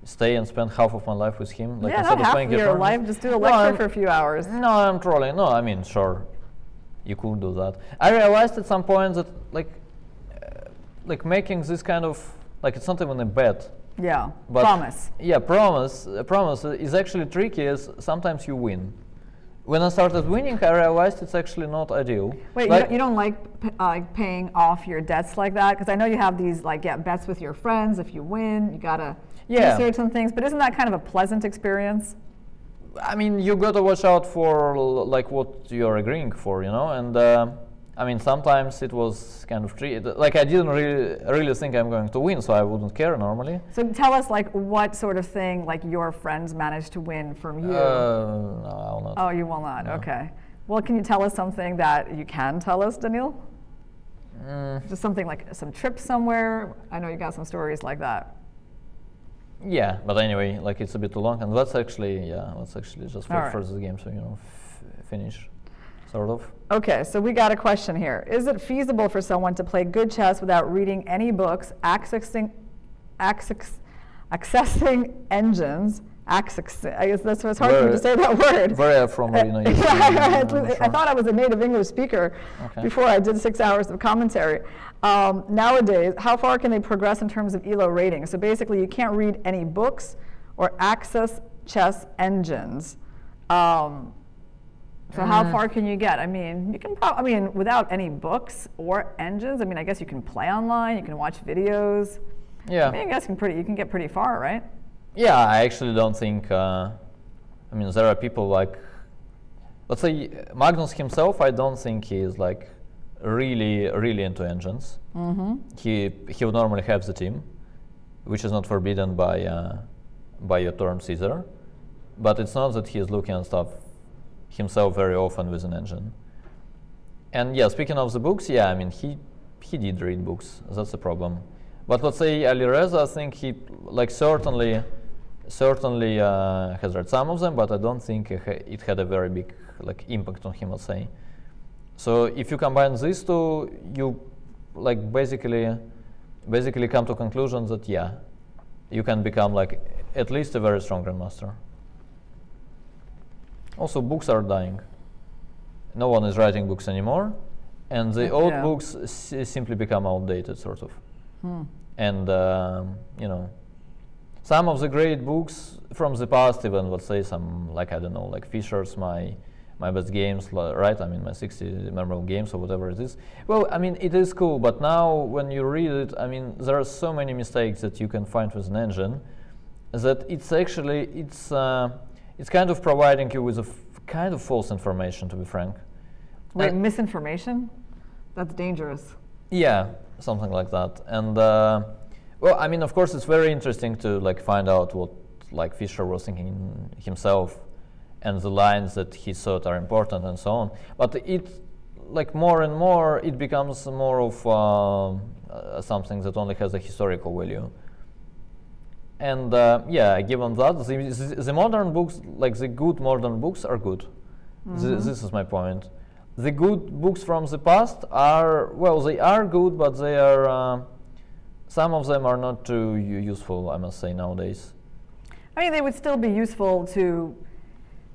stay and spend half of my life with him? Yeah, not half of your life, just do a lecture for a few hours. No, I'm trolling. No, I mean, sure, you could do that. I realized at some point that making this kind of, it's not even a bet. Yeah, but promise. Yeah, promise is actually tricky as sometimes you win. When I started winning, I realized it's actually not ideal. Wait, you don't like paying off your debts like that? Because I know you have these bets with your friends. If you win, you gotta research some things. But isn't that kind of a pleasant experience? I mean, you gotta watch out for what you're agreeing for, and I mean, sometimes it was kind of tricky. Like, I didn't really think I'm going to win, so I wouldn't care normally. So tell us, like, what sort of thing, like, your friends managed to win from you? No, I will not. Oh, you will not. No. Okay. Well, can you tell us something that you can tell us, Daniil? Just something like some trip somewhere. I know you got some stories like that. Yeah, but anyway, like, it's a bit too long, and let's actually just wait for the game, so finish, sort of. Okay, so we got a question here. Is it feasible for someone to play good chess without reading any books, accessing engines? I guess that's what's hard for me to say that word. Very from Irina. I thought I was a native English speaker before I did 6 hours of commentary. Nowadays, how far can they progress in terms of ELO rating? So basically, you can't read any books or access chess engines. So how far can you get? I mean, you can without any books or engines. I mean, I guess you can play online. You can watch videos. Yeah. I mean, I guess you can get pretty far, right? Yeah, I actually don't think. I mean, there are people like, let's say, Magnus himself. I don't think he is like really into engines. He would normally have the team, which is not forbidden by your terms either. But it's not that he is looking at stuff himself very often with an engine. And yeah, speaking of the books, yeah, I mean, he did read books. That's the problem. But let's say Alireza, I think he like certainly has read some of them, but I don't think it had a very big like impact on him, let's say. So if you combine these two, you like basically come to conclusion that yeah, you can become like at least a very strong grandmaster. Also, books are dying. No one is writing books anymore, and the old books simply become outdated, sort of. And you know, some of the great books from the past, even let's say some like I don't know, like Fischer's my best games, right? I mean, my 60 memorable games or whatever it is. Well, I mean, it is cool, but now when you read it, I mean, there are so many mistakes that you can find with an engine that it's actually it's kind of providing you with a kind of false information, to be frank. Wait, misinformation? That's dangerous. Yeah, something like that. And well, I mean, of course, it's very interesting to like find out what like Fischer was thinking himself, and the lines that he thought are important and so on. But it, like more and more, it becomes more of something that only has a historical value. And yeah, given that, the modern books, like the good modern books, are good. This is my point. The good books from the past are, well, they are good, but they are, some of them are not too useful, I must say, nowadays. I mean, they would still be useful to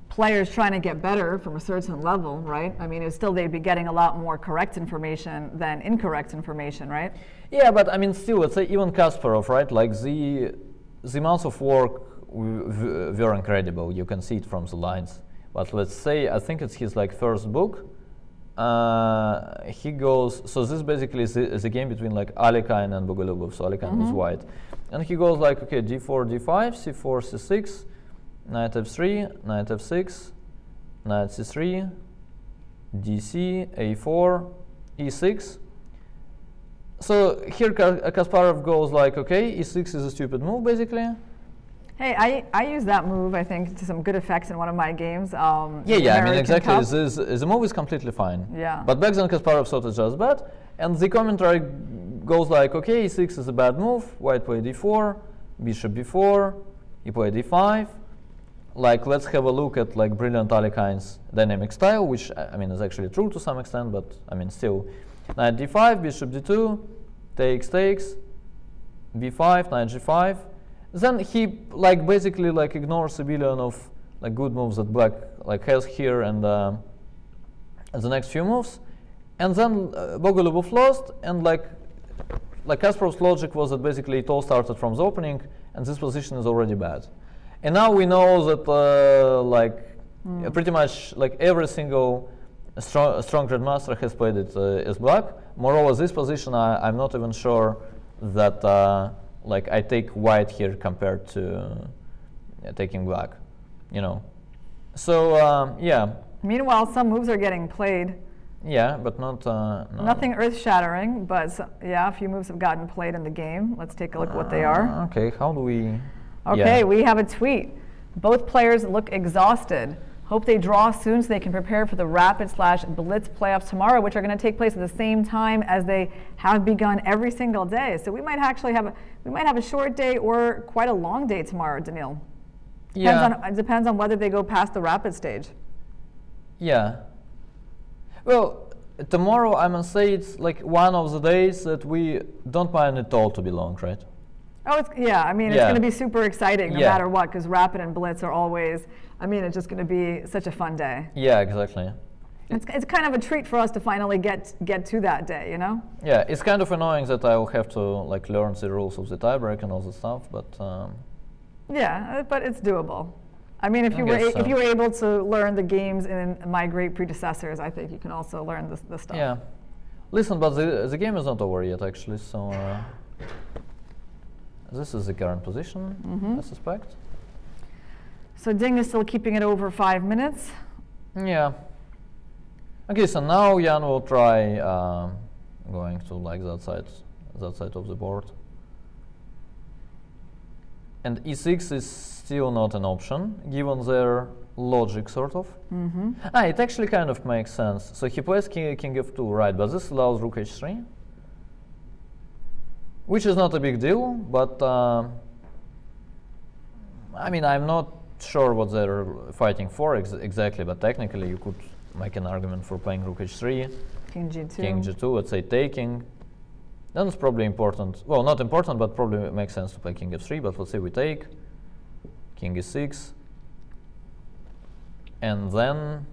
players trying to get better from a certain level, right? I mean, they'd be getting a lot more correct information than incorrect information, right? Yeah, but I mean, still, let's say even Kasparov, right? Like the amounts of work were incredible. You can see it from the lines. But let's say, I think it's his like first book. He goes, so this basically is a game between like Alekhine and Bogolubov. So Alekhine was white. And he goes like, okay, d4, d5, c4, c6, knight f3, knight f6, knight c3, dc, a4, e6. So here Kasparov goes like, okay, e6 is a stupid move, basically. Hey, I use that move, I think, to some good effects in one of my games. Yeah, I mean, exactly. The move is completely fine. Yeah. But back then Kasparov thought it's just bad. And the commentary goes like, okay, e6 is a bad move, white play d4, bishop b4, you play d5. Like, let's have a look at like brilliant Alekhine's dynamic style, which I mean is actually true to some extent, but I mean still. Knight d5, bishop d2, takes, b5, knight g5. Then he like basically like ignores a billion of like good moves that black like has here and the next few moves, and then Bogolubov lost, and like Kasparov's logic was that basically it all started from the opening, and this position is already bad. And now we know that pretty much like every single strong grandmaster has played it as black. Moreover, this position I'm not even sure that like I take white here compared to taking black, you know. So yeah. Meanwhile, some moves are getting played Yeah, but not... no. Nothing earth-shattering, but yeah, a few moves have gotten played in the game. Let's take a look at what they are. Okay, how do we... Okay, yeah. we have a tweet. Both players look exhausted. Hope they draw soon so they can prepare for the rapid/blitz playoffs tomorrow, which are going to take place at the same time as they have begun every single day. So we might actually have a short day or quite a long day tomorrow, Daniil. It depends on whether they go past the rapid stage. Yeah. Well, tomorrow I must say it's like one of the days that we don't mind at all to be long, right? Oh, yeah. I mean, it's going to be super exciting no matter what, because rapid and blitz are always. I mean, it's just going to be such a fun day. Yeah, exactly. It's kind of a treat for us to finally get to that day, you know? Yeah, it's kind of annoying that I will have to like learn the rules of the tiebreak and all the stuff, but. Yeah, but it's doable. I mean, if you were able to learn the games in my great predecessors, I think you can also learn this stuff. Yeah. Listen, but the game is not over yet, actually. So this is the current position, I suspect. So Ding is still keeping it over 5 minutes. Yeah. Okay, so now Jan will try going to like that side of the board. And e6 is still not an option, given their logic, sort of. It actually kind of makes sense. So he plays king f2, right, but this allows rook h3, which is not a big deal, but I mean, I'm not sure what they're fighting for exactly, but technically you could make an argument for playing rook h3, king g2, king g2, let's say taking. Then it's probably important, well, not important, but probably makes sense to play king f3, but let's say we take, king e6, and then...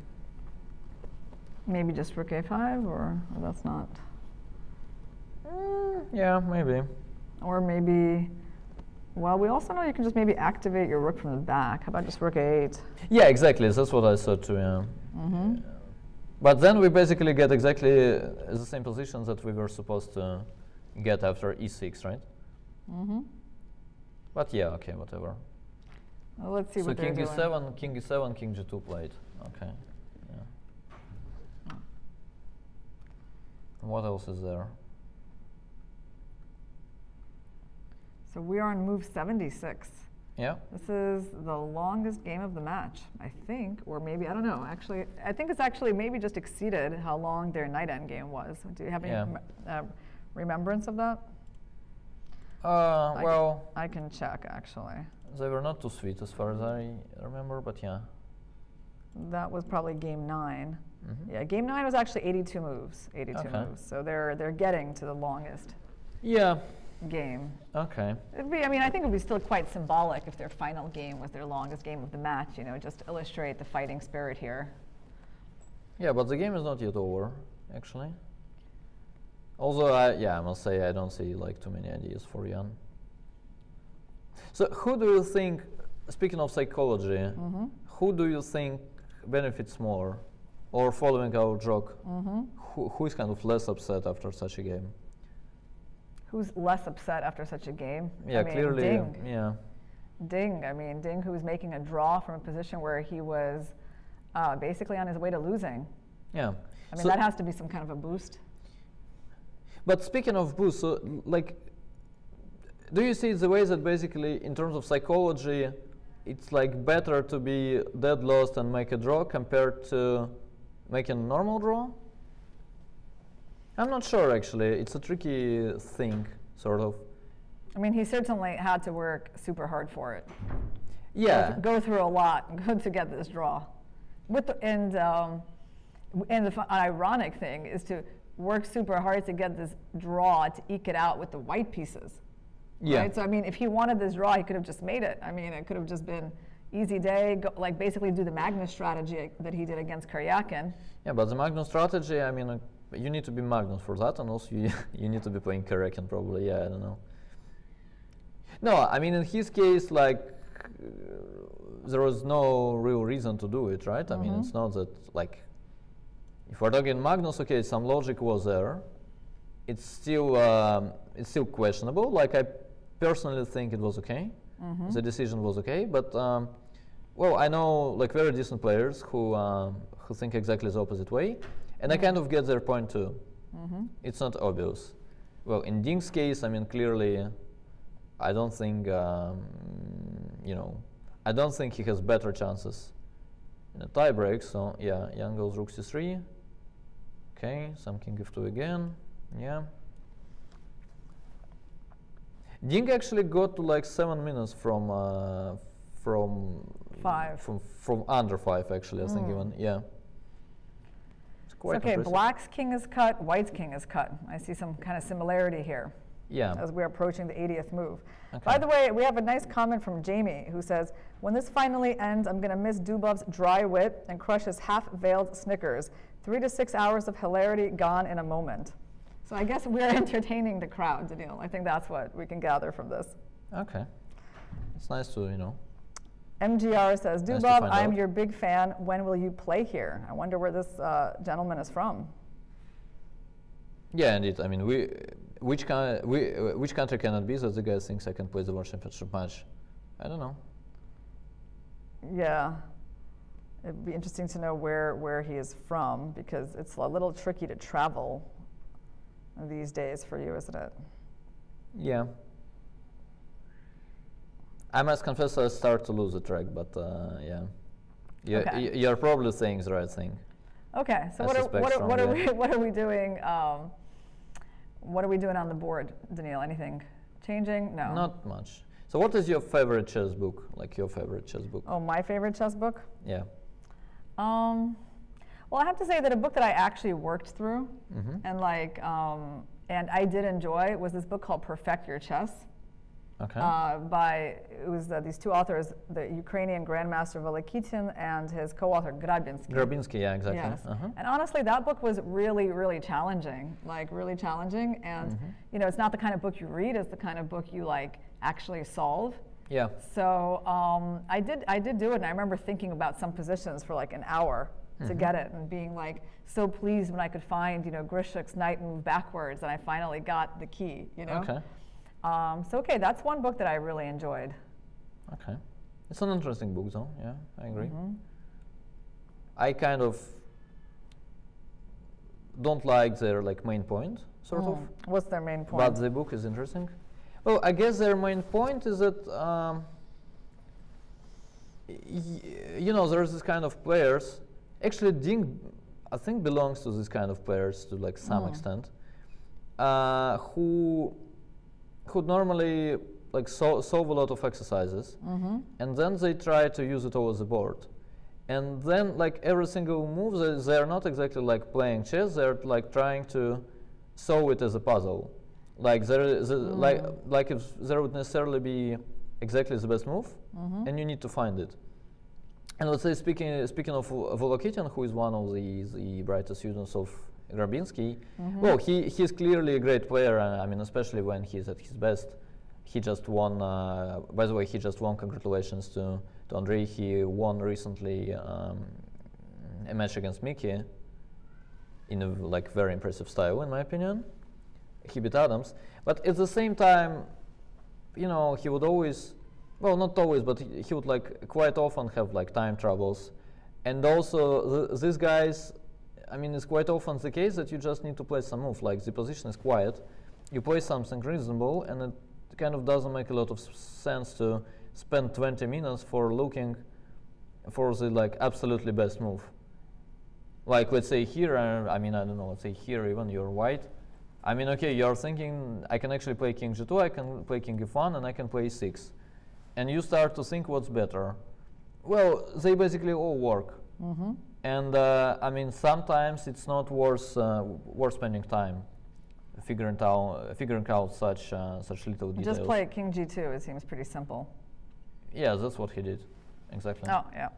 Maybe just rook a5, or that's not... yeah, maybe. Or maybe, well, we also know you can just maybe activate your rook from the back. How about just rook a8? Yeah, exactly, that's what I said too, yeah. But then we basically get exactly the same positions that we were supposed to get after e6, right? But yeah, okay, whatever. Well, let's see what they're doing. So king e7, king g2 played. Okay. Yeah. What else is there? So we are on move 76. Yeah. This is the longest game of the match, I think, or maybe, I don't know. Actually, I think it's actually maybe just exceeded how long their knight endgame was. Do you have any remembrance of that? Well, I can check, actually. They were not too sweet as far as I remember, but yeah. That was probably game 9. Yeah, game 9 was actually 82 moves. 82 moves. So they're getting to the longest. Yeah. Game. Okay. I mean, I think it would be still quite symbolic if their final game was their longest game of the match, you know, just to illustrate the fighting spirit here. Yeah, but the game is not yet over, actually. Also, I must say I don't see like too many ideas for Jan. So who do you think, speaking of psychology, who do you think benefits more? Or following our joke, who is kind of less upset after such a game? Who's less upset after such a game? Yeah, I mean, clearly, Ding. yeah. Ding, I mean, Ding, who was making a draw from a position where he was basically on his way to losing. Yeah. I mean, that has to be some kind of a boost. But speaking of boost, so, like, do you see the way that basically, in terms of psychology, it's like better to be dead lost and make a draw compared to making a normal draw? I'm not sure, actually. It's a tricky thing, sort of. I mean, he certainly had to work super hard for it. Yeah. Go through a lot to get this draw. And the ironic thing is to work super hard to get this draw to eke it out with the white pieces. Yeah. Right? So, I mean, if he wanted this draw, he could have just made it. I mean, it could have just been easy day, like basically do the Magnus strategy that he did against Karyakin. Yeah, but the Magnus strategy, I mean, you need to be Magnus for that, and also you need to be playing Karyakin probably, yeah, I don't know. No, I mean, in his case, like, there was no real reason to do it, right? I mean, it's not that, like, if we're talking Magnus, okay, some logic was there. It's still questionable. Like, I personally think it was okay. The decision was okay, but well, I know like very decent players who think exactly the opposite way, and I kind of get their point too. It's not obvious. Well, in Ding's case, I mean, clearly, I don't think, you know, I don't think he has better chances in a tiebreak. So yeah, Jan goes rook c3. Okay, some king f2 again. Yeah. Ding actually got to like 7 minutes from 5. From under 5 actually. I think even It's quite okay, impressive. black's king is cut, white's king is cut. I see some kind of similarity here. Yeah. As we're approaching the 80th move. Okay. By the way, we have a nice comment from Jamie who says, when this finally ends, I'm going to miss Dubov's dry wit and Krush's half-veiled snickers. 3 to 6 hours of hilarity gone in a moment. So I guess we're entertaining the crowd, Daniil. I think that's what we can gather from this. Okay. It's nice to, you know. MGR says, Nice to Dubov, find I'm out. your big fan. When will you play here? I wonder where this gentleman is from. Yeah, indeed. I mean, which country can it be that the guy thinks I can play the World Championship match? I don't know. Yeah. It'd be interesting to know where he is from, because it's a little tricky to travel these days for you, isn't it? Yeah. I must confess I start to lose the track, but yeah. Okay. You're probably saying the right thing. Okay, so I what suspect are we strongly. what are we doing? What are we doing on the board, Daniil? Anything changing? No. Not much. So what is your favorite chess book? Like your favorite chess book? Oh, my favorite chess book? Yeah. Well, I have to say that a book that I actually worked through and like and I did enjoy was this book called Perfect Your Chess. Okay. It was these two authors, the Ukrainian Grandmaster Velikitin and his co-author Grabinsky. Grabinsky, yeah, exactly. Yes. And honestly, that book was really, really challenging, like really challenging. And you know, it's not the kind of book you read; it's the kind of book you like actually solve. Yeah. So I did do it, and I remember thinking about some positions for like an hour to get it, and being like so pleased when I could find, you know, Grishuk's knight move backwards, and I finally got the key. You know. Okay. So okay, that's one book that I really enjoyed. Okay. It's an interesting book, though. Yeah, I agree. I kind of don't like their like main point, sort of. What's their main point? But the book is interesting. Well, I guess their main point is that you know, there's this kind of players. Actually, Ding, I think, belongs to this kind of players to like some extent, who normally like solve a lot of exercises, and then they try to use it over the board, and then like every single move, they're not exactly like playing chess. They're like trying to solve it as a puzzle. Like like if there would necessarily be exactly the best move, and you need to find it. And let's say speaking of Volokitin, who is one of the brightest students of Grabinsky, well, he's clearly a great player. I mean, especially when he's at his best. He just won. By the way, he just won. Congratulations to Andrei. He won recently a match against Mickey in a like very impressive style, in my opinion. He beat Adams, but at the same time, you know, he would always, well, not always, but he would like quite often have like time troubles, and also these guys. I mean, it's quite often the case that you just need to play some move. Like the position is quiet, you play something reasonable, and it kind of doesn't make a lot of sense to spend 20 minutes for looking for the like absolutely best move. Like let's say here, I mean, I don't know, let's say here even you're white. I mean, okay, you're thinking I can actually play king g2, I can play king f1, and I can play e6. And you start to think what's better. Well, they basically all work. And I mean, sometimes it's not worth spending time figuring out such little details. Just play king g2. It seems pretty simple. Yeah, that's what he did, exactly. Oh yeah.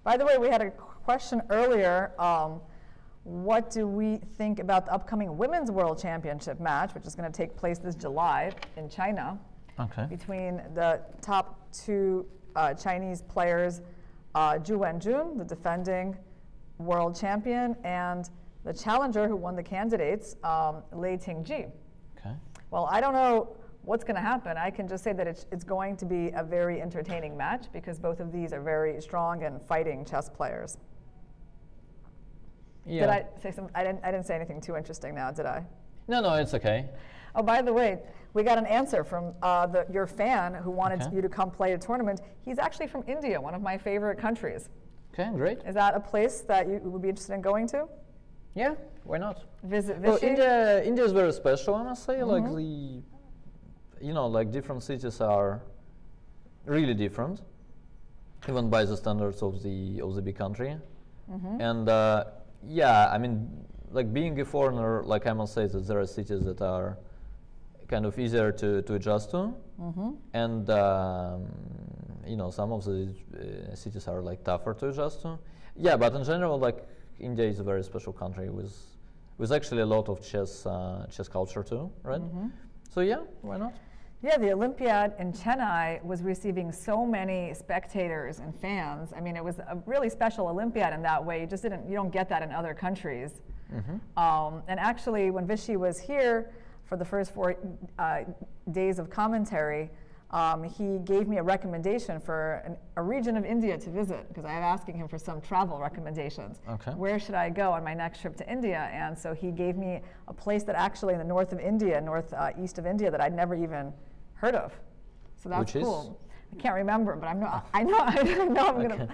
By the way, we had a question earlier. What do we think about the upcoming Women's World Championship match, which is going to take place this July in China, between the top two Chinese players, Zhu Wenjun, the defending world champion, and the challenger who won the candidates, Lei Tingji. Okay. Well, I don't know what's going to happen. I can just say that it's going to be a very entertaining match because both of these are very strong and fighting chess players. Yeah. Did I say something? I didn't say anything too interesting now, did I? No, it's okay. Oh, by the way, we got an answer from your fan who wanted you to come play a tournament. He's actually from India, one of my favorite countries. Okay, great. Is that a place that you would be interested in going to? Yeah, why not? Visit Well, Vichy? India is very special, I must say. Like like different cities are really different, even by the standards of the big country. And yeah, I mean, like being a foreigner, like I must say that there are cities that are kind of easier to adjust to, and some of the cities are like tougher to adjust to. Yeah, but in general, like India is a very special country with actually a lot of chess culture too, right? So yeah, why not? Yeah, the Olympiad in Chennai was receiving so many spectators and fans. I mean, it was a really special Olympiad in that way. You don't get that in other countries. And actually, when Vichy was here for the first 4 days of commentary, he gave me a recommendation for a region of India to visit because I am asking him for some travel recommendations. Okay. Where should I go on my next trip to India? And so he gave me a place that actually in the north of India, northeast of India, that I'd never even heard of. So that's cool. I can't remember, but I know I'm gonna.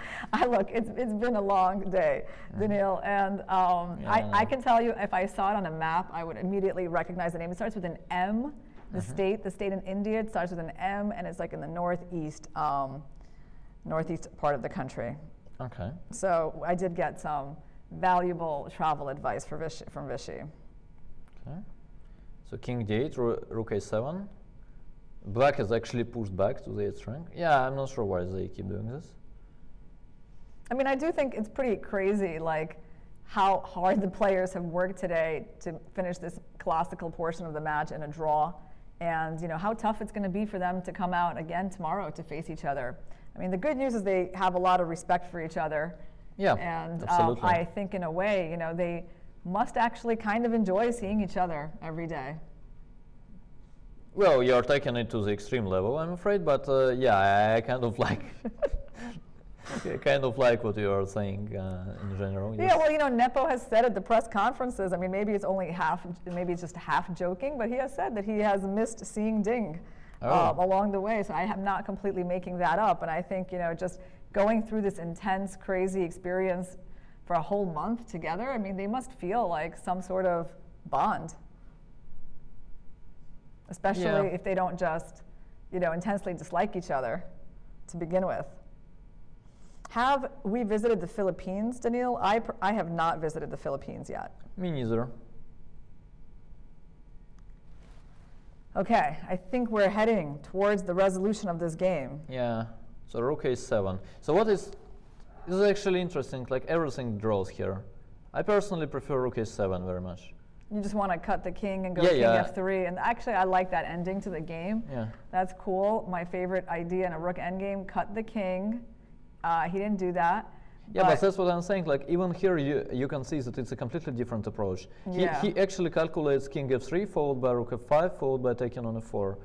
Look, it's been a long day, Daniil, and I can tell you if I saw it on a map, I would immediately recognize the name. It starts with an M. The state in India, it starts with an M, and it's like in the northeast part of the country. Okay. So I did get some valuable travel advice from Vichy. Okay. So King D8, Rook A7. Black is actually pushed back to the 8th rank. Yeah, I'm not sure why they keep doing this. I mean, I do think it's pretty crazy, like how hard the players have worked today to finish this classical portion of the match in a draw. And how tough it's going to be for them to come out again tomorrow to face each other. I mean, the good news is they have a lot of respect for each other. Yeah, and absolutely. I think in a way, they must actually kind of enjoy seeing each other every day. Well, you're taking it to the extreme level, I'm afraid, but yeah, I kind of like what you are saying in general. Yes. Yeah, well, Nepo has said at the press conferences, I mean, maybe it's just half joking, but he has said that he has missed seeing Ding along the way. So I am not completely making that up. And I think, just going through this intense, crazy experience for a whole month together, I mean, they must feel like some sort of bond. Especially if they don't just, intensely dislike each other to begin with. Have we visited the Philippines, Daniil? I have not visited the Philippines yet. Me neither. Okay, I think we're heading towards the resolution of this game. Yeah, so Rook A7. So this is actually interesting, like everything draws here. I personally prefer Rook A7 very much. You just want to cut the king and go king F3, and actually I like that ending to the game. Yeah. That's cool. My favorite idea in a rook endgame, cut the king. He didn't do that. Yeah, but that's what I'm saying. Like even here, you can see that it's a completely different approach. Yeah. He actually calculates king F3 followed by rook F5 followed by taking on F4.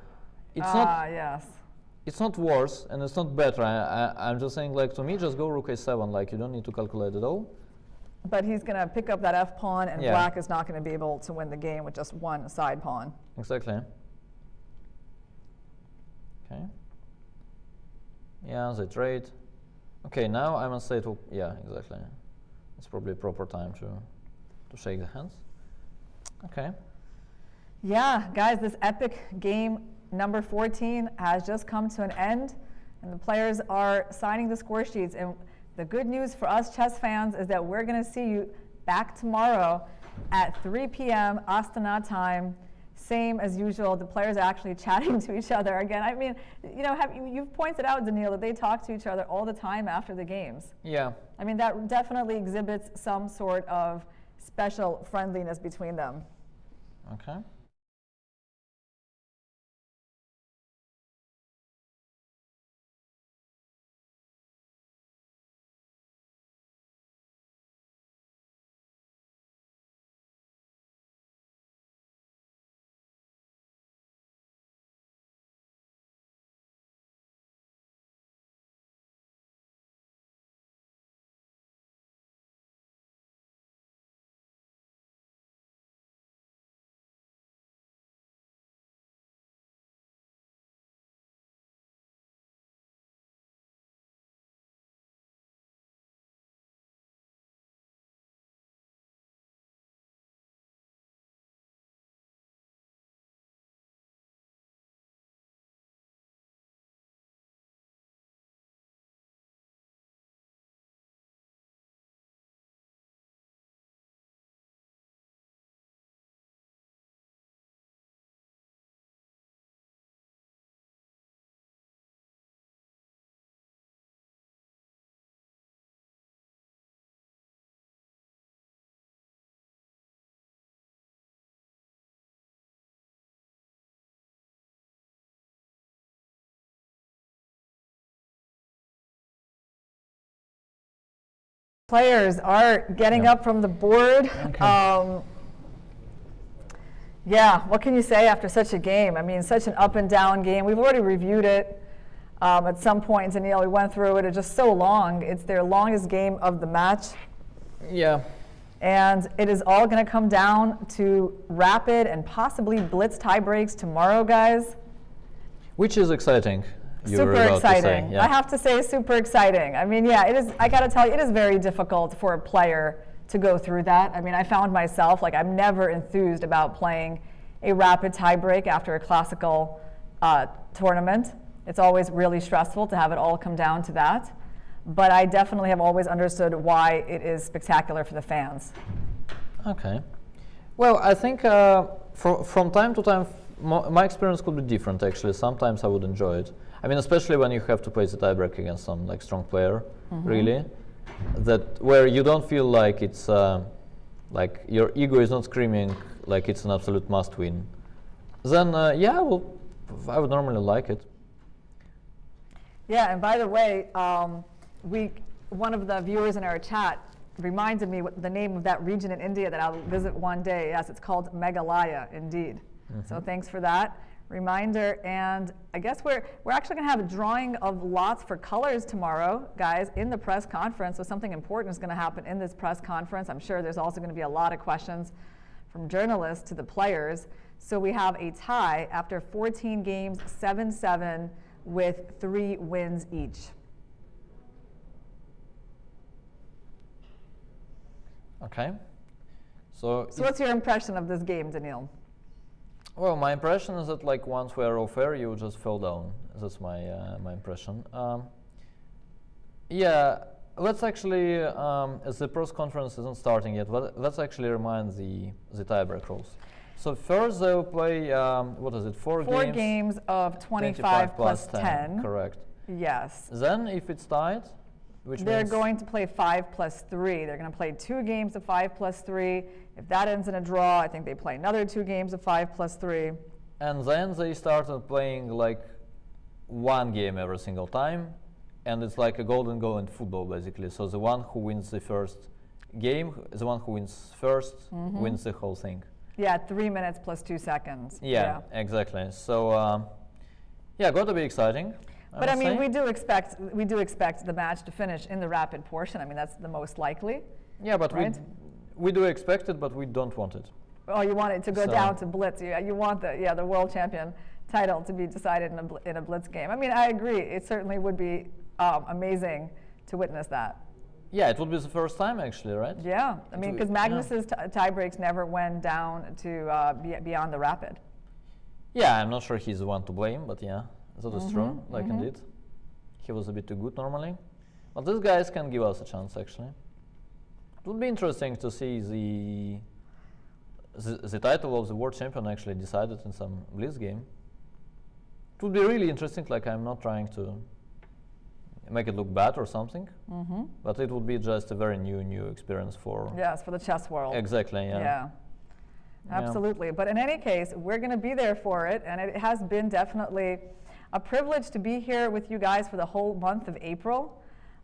It's yes. It's not worse and it's not better. I'm just saying, like to me, just go rook A7. Like you don't need to calculate at all. But he's going to pick up that F pawn, and black is not going to be able to win the game with just one side pawn. Exactly. Okay. Yeah, they trade. Okay, now I must say yeah, exactly. It's probably a proper time to shake the hands. Okay. Yeah, guys, this epic game number 14 has just come to an end, and the players are signing the score sheets. And the good news for us chess fans is that we're going to see you back tomorrow at 3 p.m. Astana time. Same as usual, the players are actually chatting to each other again. I mean, you've pointed out, Daniil, that they talk to each other all the time after the games. Yeah. I mean, that definitely exhibits some sort of special friendliness between them. Okay. Players are getting up from the board. Okay. Yeah, what can you say after such a game? I mean, such an up and down game. We've already reviewed it at some point, Daniil. We went through it. It's just so long. It's their longest game of the match. Yeah. And it is all going to come down to rapid and possibly blitz tie breaks tomorrow, guys. Which is exciting. Super exciting. Yeah. I have to say, super exciting. I mean, yeah, it is. I got to tell you, it is very difficult for a player to go through that. I mean, I found myself, like, I'm never enthused about playing a rapid tiebreak after a classical tournament. It's always really stressful to have it all come down to that. But I definitely have always understood why it is spectacular for the fans. Okay. Well, I think from time to time, my experience could be different, actually. Sometimes I would enjoy it. I mean, especially when you have to play the tiebreak against some like strong player, really. That where you don't feel like it's like your ego is not screaming like it's an absolute must win. Then yeah, well, I would normally like it. Yeah, and by the way, one of the viewers in our chat reminded me what the name of that region in India that I'll visit one day. Yes, it's called Meghalaya, indeed. So thanks for that reminder. And I guess we're actually going to have a drawing of lots for colors tomorrow, guys, in the press conference. So something important is going to happen in this press conference. I'm sure there's also going to be a lot of questions from journalists to the players. So we have a tie after 14 games, 7-7, with 3 wins each. Okay. So what's your impression of this game, Daniil? Well, my impression is that like once we are off air, you just fell down. That's my my impression. Yeah, let's actually, as the press conference isn't starting yet, let's actually remind the tiebreak rules. So first they will play, what is it, 4 games? 4 games of 25 plus 10. Correct. Yes. Then if it's tied, which they're means going to play 5 plus 3. They're going to play 2 games of 5 plus 3. If that ends in a draw, I think they play another 2 games of 5 plus 3. And then they started playing like 1 game every single time, and it's like a golden goal in football basically. So the one who wins the first game, the one who wins first, wins the whole thing. Yeah, 3 minutes plus 2 seconds. Yeah, exactly. So yeah, got to be exciting. But I mean, we do expect the match to finish in the rapid portion. I mean, that's the most likely. Yeah, but right? we do expect it, but we don't want it. Oh, you want it to go down to blitz. You want the world champion title to be decided in a blitz game. I mean, I agree. It certainly would be amazing to witness that. Yeah, it would be the first time actually, right? Yeah, I mean, because Magnus's tie breaks never went down to beyond the rapid. Yeah, I'm not sure he's the one to blame, but yeah, that is true. Like indeed, he was a bit too good normally, but these guys can give us a chance actually. It would be interesting to see the title of the world champion actually decided in some blitz game. It would be really interesting. Like, I'm not trying to make it look bad or something, but it would be just a very new experience for for the chess world. Exactly. Yeah. Absolutely. Yeah. But in any case, we're going to be there for it, and it has been definitely a privilege to be here with you guys for the whole month of April.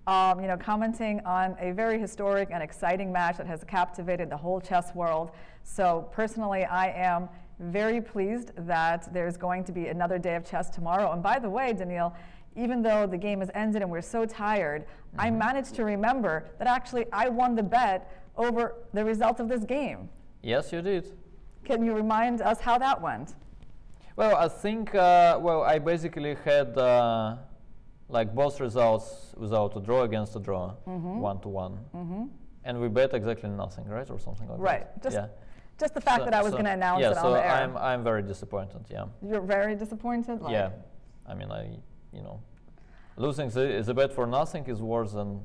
You know, commenting on a very historic and exciting match that has captivated the whole chess world. So personally, I am very pleased that there's going to be another day of chess tomorrow. And by the way, Daniil, even though the game has ended and we're so tired, I managed to remember that actually I won the bet over the result of this game. Yes, you did. Can you remind us how that went? Well, I think, well, I basically had like both results without a draw against a draw, 1-1. And we bet exactly nothing, right? Or something like that. Right. Just the fact that I was going to announce it on the air. Yeah, so I'm very disappointed, yeah. You're very disappointed? Like, yeah. I mean, you know, losing the bet for nothing is worse than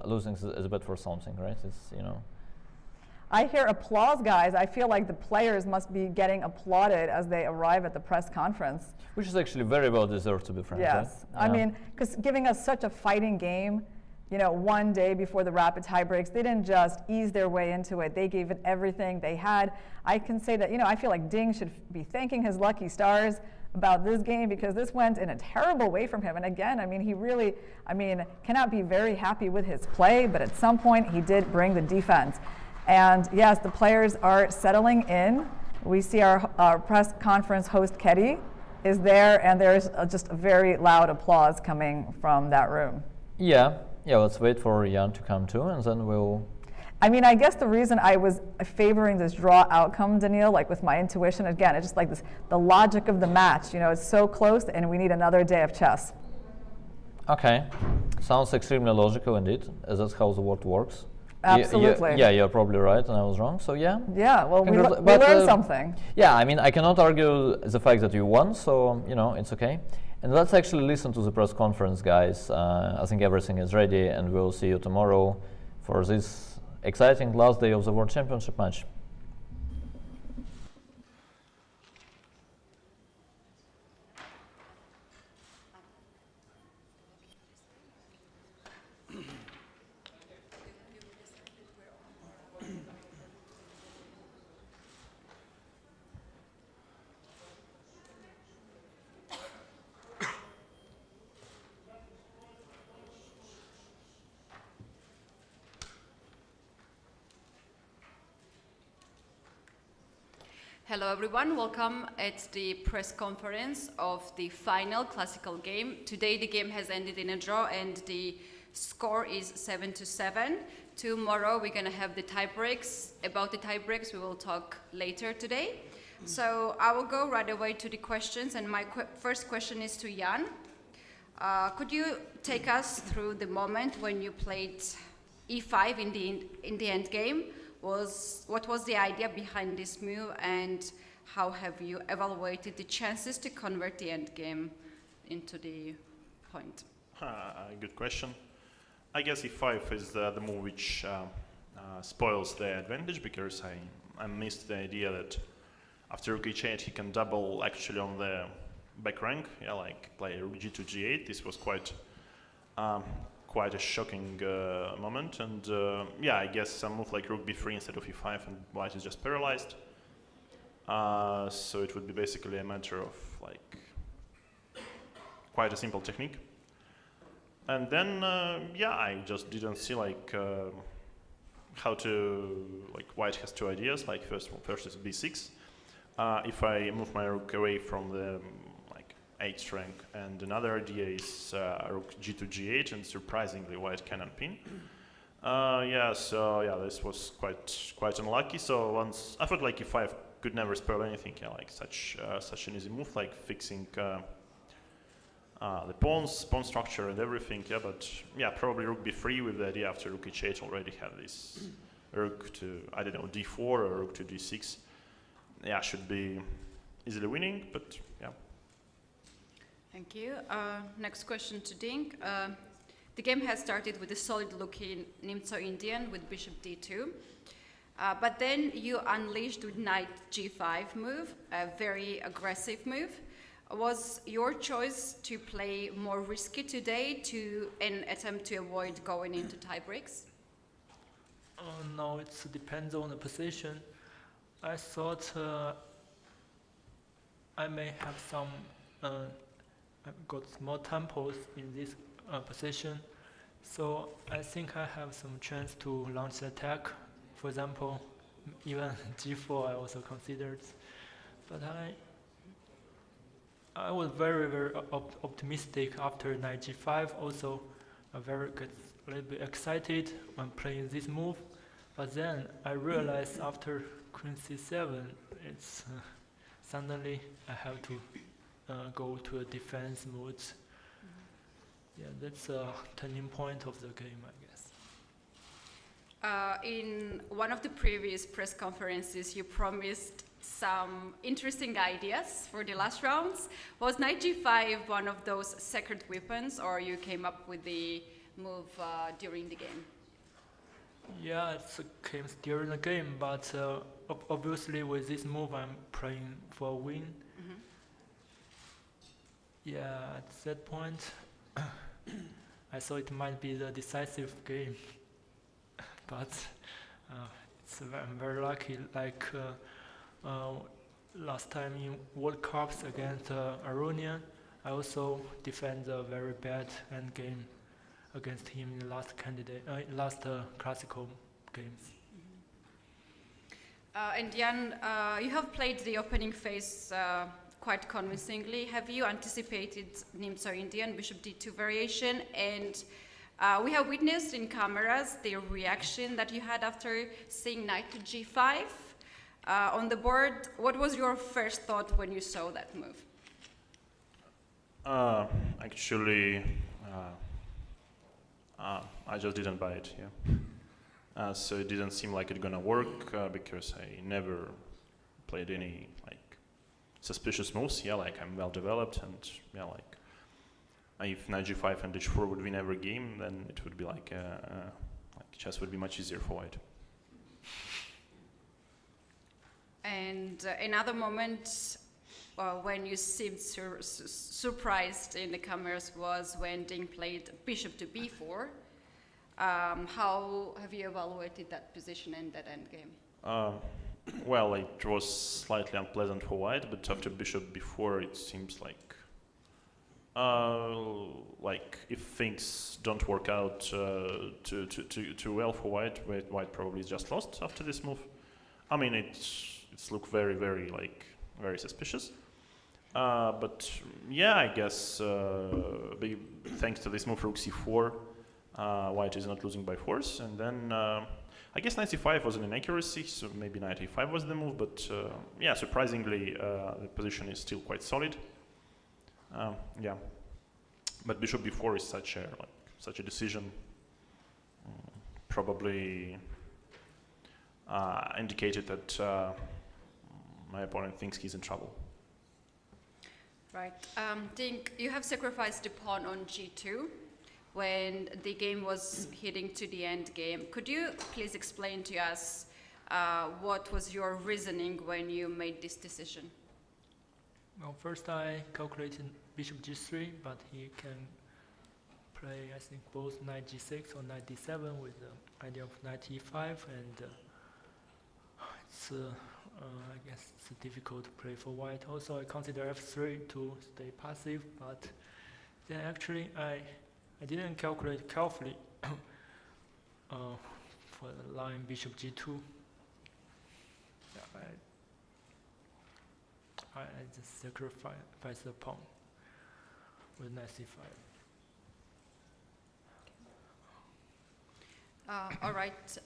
losing the bet for something, right? It's, you know. I hear applause, guys. I feel like the players must be getting applauded as they arrive at the press conference. Which is actually very well deserved, to be frank. Yes. Right? I mean, because giving us such a fighting game, you know, one day before the rapid tie breaks, they didn't just ease their way into it. They gave it everything they had. I can say that, you know, I feel like Ding should be thanking his lucky stars. about this game because this went in a terrible way from him. And again, I mean, he really, cannot be very happy with his play, but at some point he did bring the defense. And yes, the players are settling in. We see our press conference host, Kedi, is there, and there's just a very loud applause coming from that room. Yeah, let's wait for Jan to come too, and then we'll... I guess the reason I was favoring this draw outcome, Daniil, like with my intuition, again, it's just like this, the logic of the match, it's so close and we need another day of chess. Okay, sounds extremely logical indeed, as that's how the world works. Absolutely. You're probably right and I was wrong, so yeah. Yeah, well, we learned something. Yeah, I cannot argue the fact that you won, so, it's okay. And let's actually listen to the press conference, guys. I think everything is ready and we'll see you tomorrow for this exciting last day of the World Championship match. Hello everyone, welcome at the press conference of the final classical game. Today the game has ended in a draw and the score is 7-7. Tomorrow we're going to have the tiebreaks. About the tiebreaks we will talk later today. So I will go right away to the questions, and my first question is to Jan. Could you take us through the moment when you played e5 in the end game? What was the idea behind this move, and how have you evaluated the chances to convert the endgame into the point? Good question. I guess e5 is the move which spoils the advantage, because I missed the idea that after rook h8 he can double actually on the back rank, like play g2 g8. This was quite a shocking moment, and I guess some move like rook b3 instead of e5 and white is just paralyzed. So it would be basically a matter of like quite a simple technique. And then I just didn't see like how to, like white has two ideas, like first is b6. If I move my rook away from the 8th rank, and another idea is rook g2 g8, and surprisingly white cannot pin. This was quite unlucky. So once I thought like e5 could never spoil anything, like such an easy move, like fixing the pawn structure and everything. But probably rook b3 with the idea after rook h8 already have this rook to, I don't know, d4 or rook to d6. Should be easily winning, but yeah. Thank you. Next question to Ding. The game has started with a solid-looking Nimzo-Indian with bishop d2, but then you unleashed with knight g5 move, a very aggressive move. Was your choice to play more risky today to an attempt to avoid going into tiebreaks? No, it depends on the position. I thought I may have some I've got small tempos in this position, so I think I have some chance to launch the attack. For example, even g4 I also considered, but I was very optimistic after knight g5. Also, I get a little bit excited when playing this move, but then I realized after queen c7, it's suddenly I have to go to a defense mode. That's a turning point of the game, I guess. In one of the previous press conferences, you promised some interesting ideas for the last rounds. Was knight g5 one of those secret weapons, or you came up with the move during the game? Yeah, it came during the game, but obviously with this move I'm playing for a win. At that point, I thought it might be the decisive game, but I'm very lucky. Like last time in World Cups against Irina, I also defend a very bad endgame against him in the last classical games. And Jan, you have played the opening phase quite convincingly. Have you anticipated Nimzo Indian Bishop D2 variation? And we have witnessed in cameras the reaction that you had after seeing knight to G5 on the board. What was your first thought when you saw that move? Actually, I just didn't buy it. Yeah. So it didn't seem like it's gonna work because I never played any like suspicious moves. Yeah, like I'm well developed, and yeah, like if knight G5 and H4 would win every game, then it would be like chess would be much easier for white. And another moment when you seemed surprised in the cameras was when Ding played bishop to b4. How have you evaluated that position and that endgame? Well, it was slightly unpleasant for white, but after bishop b4, it seems like if things don't work out too well for white probably just lost after this move. I mean, it's looked very suspicious. But yeah, I guess thanks to this move rook c4, white is not losing by force. And then I guess knight c5 was an inaccuracy, so maybe knight a5 was the move. But yeah, surprisingly, the position is still quite solid. Yeah, but bishop b4 is such a decision. Probably indicated that my opponent thinks he's in trouble. Right. Ding, you have sacrificed the pawn on g2 when the game was heading to the end game. Could you please explain to us what was your reasoning when you made this decision? Well, first I calculated bishop g3, but he can play, I think, both knight g6 or knight d7 with the idea of knight e5, and it's I guess it's difficult to play for white. Also, I consider f3 to stay passive, but then actually I didn't calculate carefully for the line bishop g2. I just sacrifice the pawn with knight c5. All right.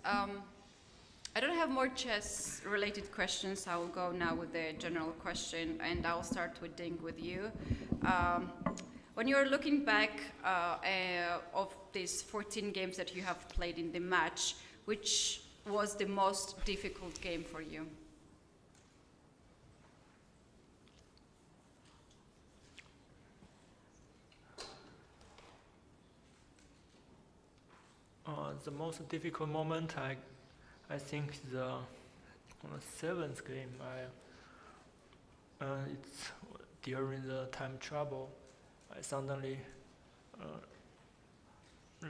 I don't have more chess-related questions. I will go now with the general question, and I'll start with Ding with you. When you're looking back of these 14 games that you have played in the match, which was the most difficult game for you? The most difficult moment, I think on the 7th game, it's during the time trouble. I suddenly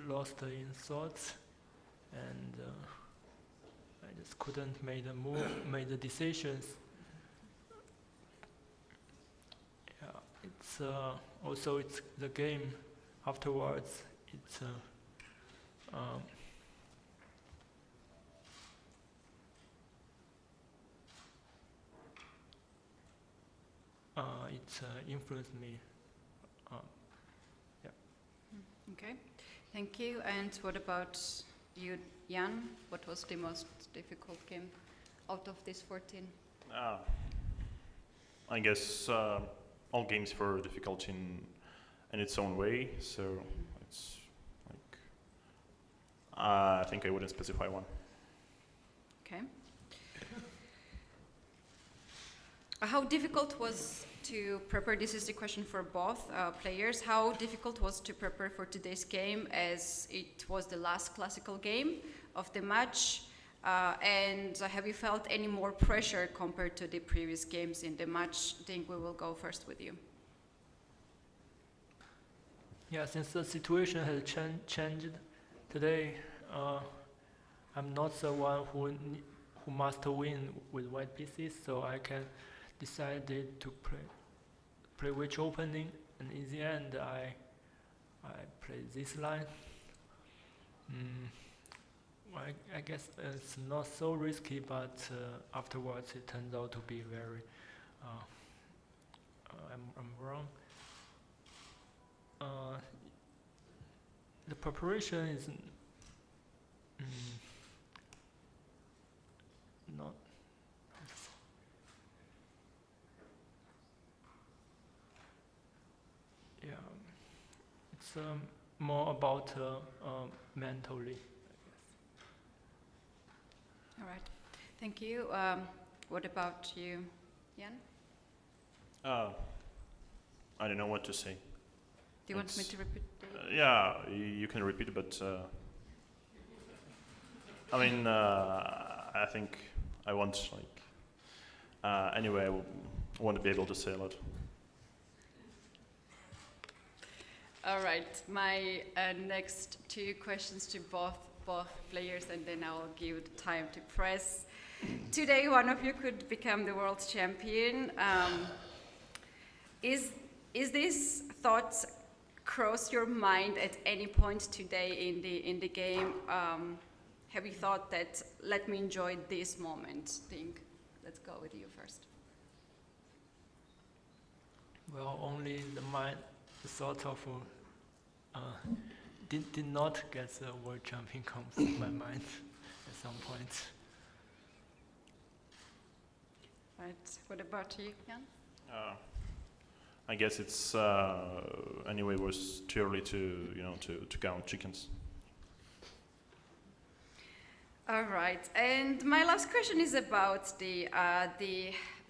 lost in thoughts, and I just couldn't make the move, make the decisions. Yeah, it's also it's the game afterwards. It's influenced me. Yeah. Okay, thank you. And what about you, Jan? What was the most difficult game out of these 14? I guess all games were difficult in its own way. So it's like I think I wouldn't specify one. Okay. How difficult was to prepare? This is the question for both players. How difficult was to prepare for today's game, as it was the last classical game of the match? And have you felt any more pressure compared to the previous games in the match? I think we will go first with you. Yeah, since the situation has changed today, I'm not the one who must win with white pieces, so I can decided to play which opening, and in the end I played this line. I guess it's not so risky, but afterwards it turns out to be very. I'm wrong. The preparation is not. Yeah, it's more about mentally. All right, thank you. What about you, Jan? I don't know what to say. Do you want me to repeat? Yeah, you can repeat, but I mean, I think I want anyway, I want to be able to say a lot. All right, my next two questions to both players, and then I'll give the time to press. Today, one of you could become the world champion. Is this thought cross your mind at any point today in the game? Have you thought that let me enjoy this moment? Ding, let's go with you first. Well, only the thought of did not get the world champion comes to my mind at some point. Right. What about you, Jan? I guess it's anyway was too early to count chickens. All right, and my last question is about the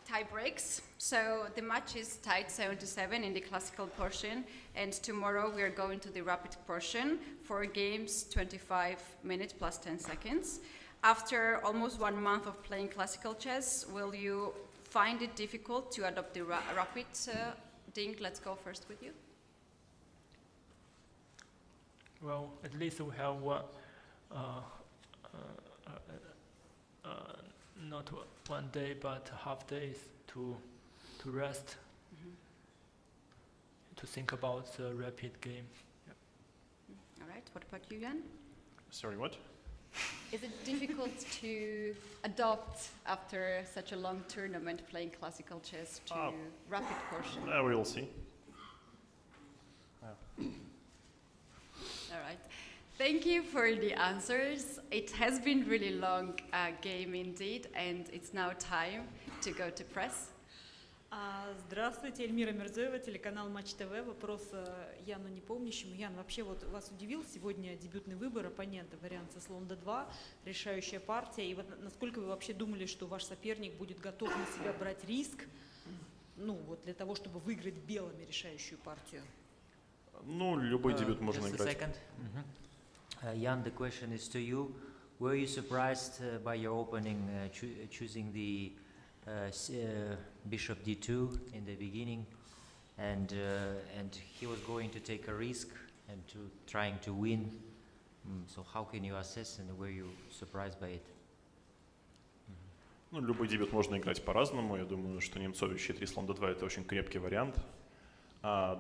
tie breaks. So the match is tied 7-7 in the classical portion, and tomorrow we are going to the rapid portion. 4 games, 25 minutes plus 10 seconds. After almost 1 month of playing classical chess, will you find it difficult to adopt the rapid? Ding, let's go first with you. Well, at least we have not 1 day, but half days to rest, to think about the rapid game. Yep. All right. What about you, Jan? Sorry, what? Is it difficult to adopt after such a long tournament playing classical chess to rapid portion? We will see. All right. Thank you for the answers. It has been really long game indeed, and it's now time to go to press. Здравствуйте, Эльмира Мирзоева, телеканал Матч ТВ. Вопрос Яну Непомнящему. Ян, вообще вот вас удивил сегодня дебютный выбор оппонента, вариант со слон d2, решающая партия. И вот насколько вы вообще думали, что ваш соперник будет готов на себя брать риск, ну вот для того, чтобы выиграть белыми решающую партию? Ну, любой дебют можно играть. Jan, the question is to you. Were you surprised by your opening, choosing the bishop d2 in the beginning, and he was going to take a risk and trying to win? So how can you assess, and were you surprised by it? Ну, любой дебют можно играть по-разному. Я думаю, что Немцович и 3 слон d2 это очень крепкий вариант.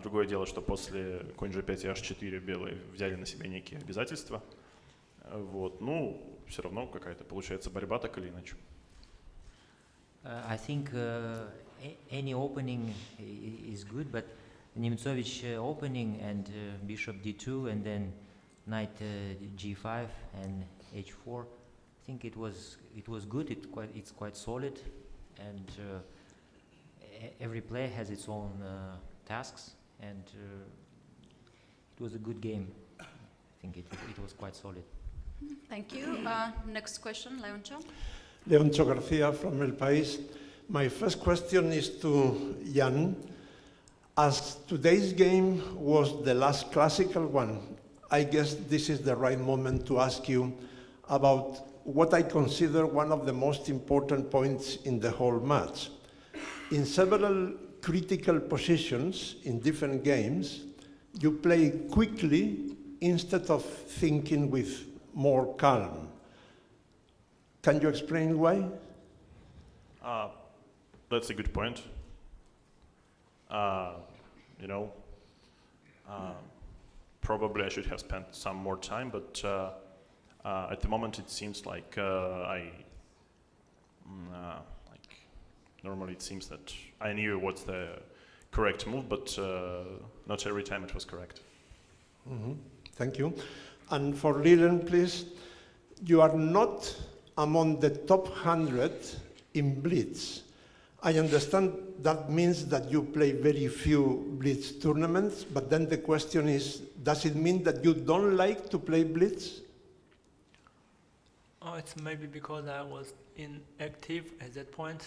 Другое дело, что после конь g5 и h4 белые взяли на себя некие обязательства. Вот. Ну, все равно какая-то получается борьба, так или иначе. I think any opening is good, but Nemcovich opening and bishop d2 and then knight g5 and h4, I think it was good. It's quite solid, and every player has its own tasks, and it was a good game. I think it was quite solid. Thank you. Next question, Leoncho. Leoncho Garcia from El País. My first question is to Jan. As today's game was the last classical one, I guess this is the right moment to ask you about what I consider one of the most important points in the whole match. In several critical positions in different games, you play quickly instead of thinking with more calm. Can you explain why? That's a good point. You know, probably I should have spent some more time, but at the moment it seems like normally it seems that I knew what's the correct move, but not every time it was correct. Mm-hmm. Thank you. And for Liren, please, you are not among the top 100 in Blitz. I understand that means that you play very few Blitz tournaments, but then the question is, does it mean that you don't like to play Blitz? Oh, it's maybe because I was inactive at that point.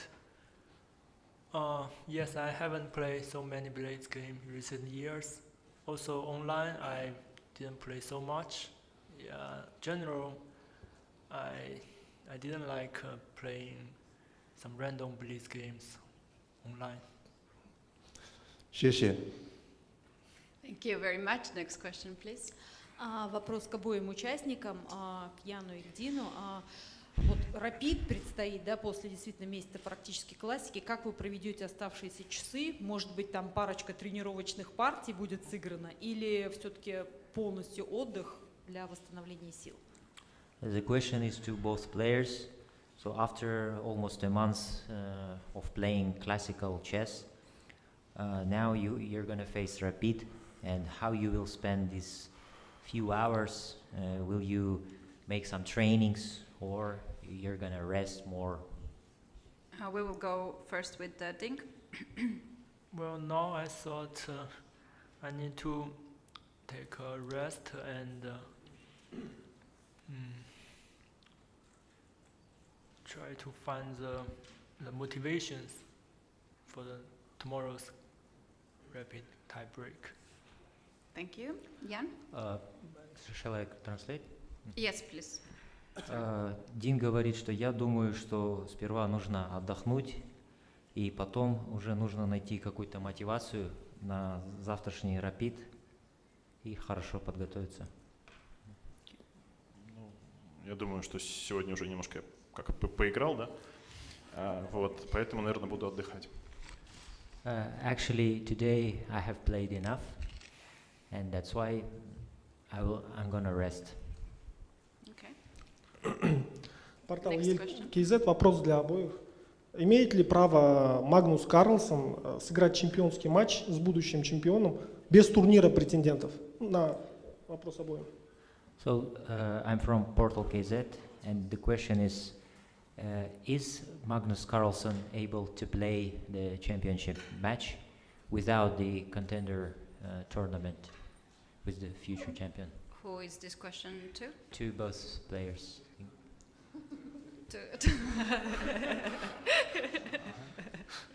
Yes, I haven't played so many Blitz games in recent years. Also online, I didn't play so much. Yeah, general, I didn't like playing some random Blitz games online. 谢谢. Thank you very much. Next question, please. Вопрос к обоим участникам, к Яну и к Дину. Вот Rapid предстоит, да, после действительно месяца практически классики. Как вы проведете оставшиеся часы? Может быть, там парочка тренировочных партий будет сыграна, или все-таки полностью отдых для восстановления сил? The question is to both players. So after almost a month of playing classical chess, now you're going to face Rapid, and how you will spend these few hours? Will you make some trainings, or you're going to rest more? We will go first with Ding. Well, now I thought I need to take a rest and try to find the motivations for tomorrow's Rapid tiebreak. Thank you. Jan? Shall I translate? Yes, please. Дин говорит, что я думаю, что сперва нужно отдохнуть, и потом уже нужно найти какую-то мотивацию на завтрашний Rapid и хорошо подготовиться. Я думаю, что сегодня уже немножко как поиграл, да? Вот, поэтому, наверное, буду отдыхать. Actually, today I have played enough, and that's why I'm gonna rest. Портал KZ, вопрос для обоих. Имеет ли право Магнус Карлсон сыграть чемпионский матч с будущим чемпионом без турнира претендентов? На вопрос обоим. So I'm from Portal KZ, and the question is Magnus Carlsen able to play the championship match without the contender tournament with the future champion? Who is this question to? To both players.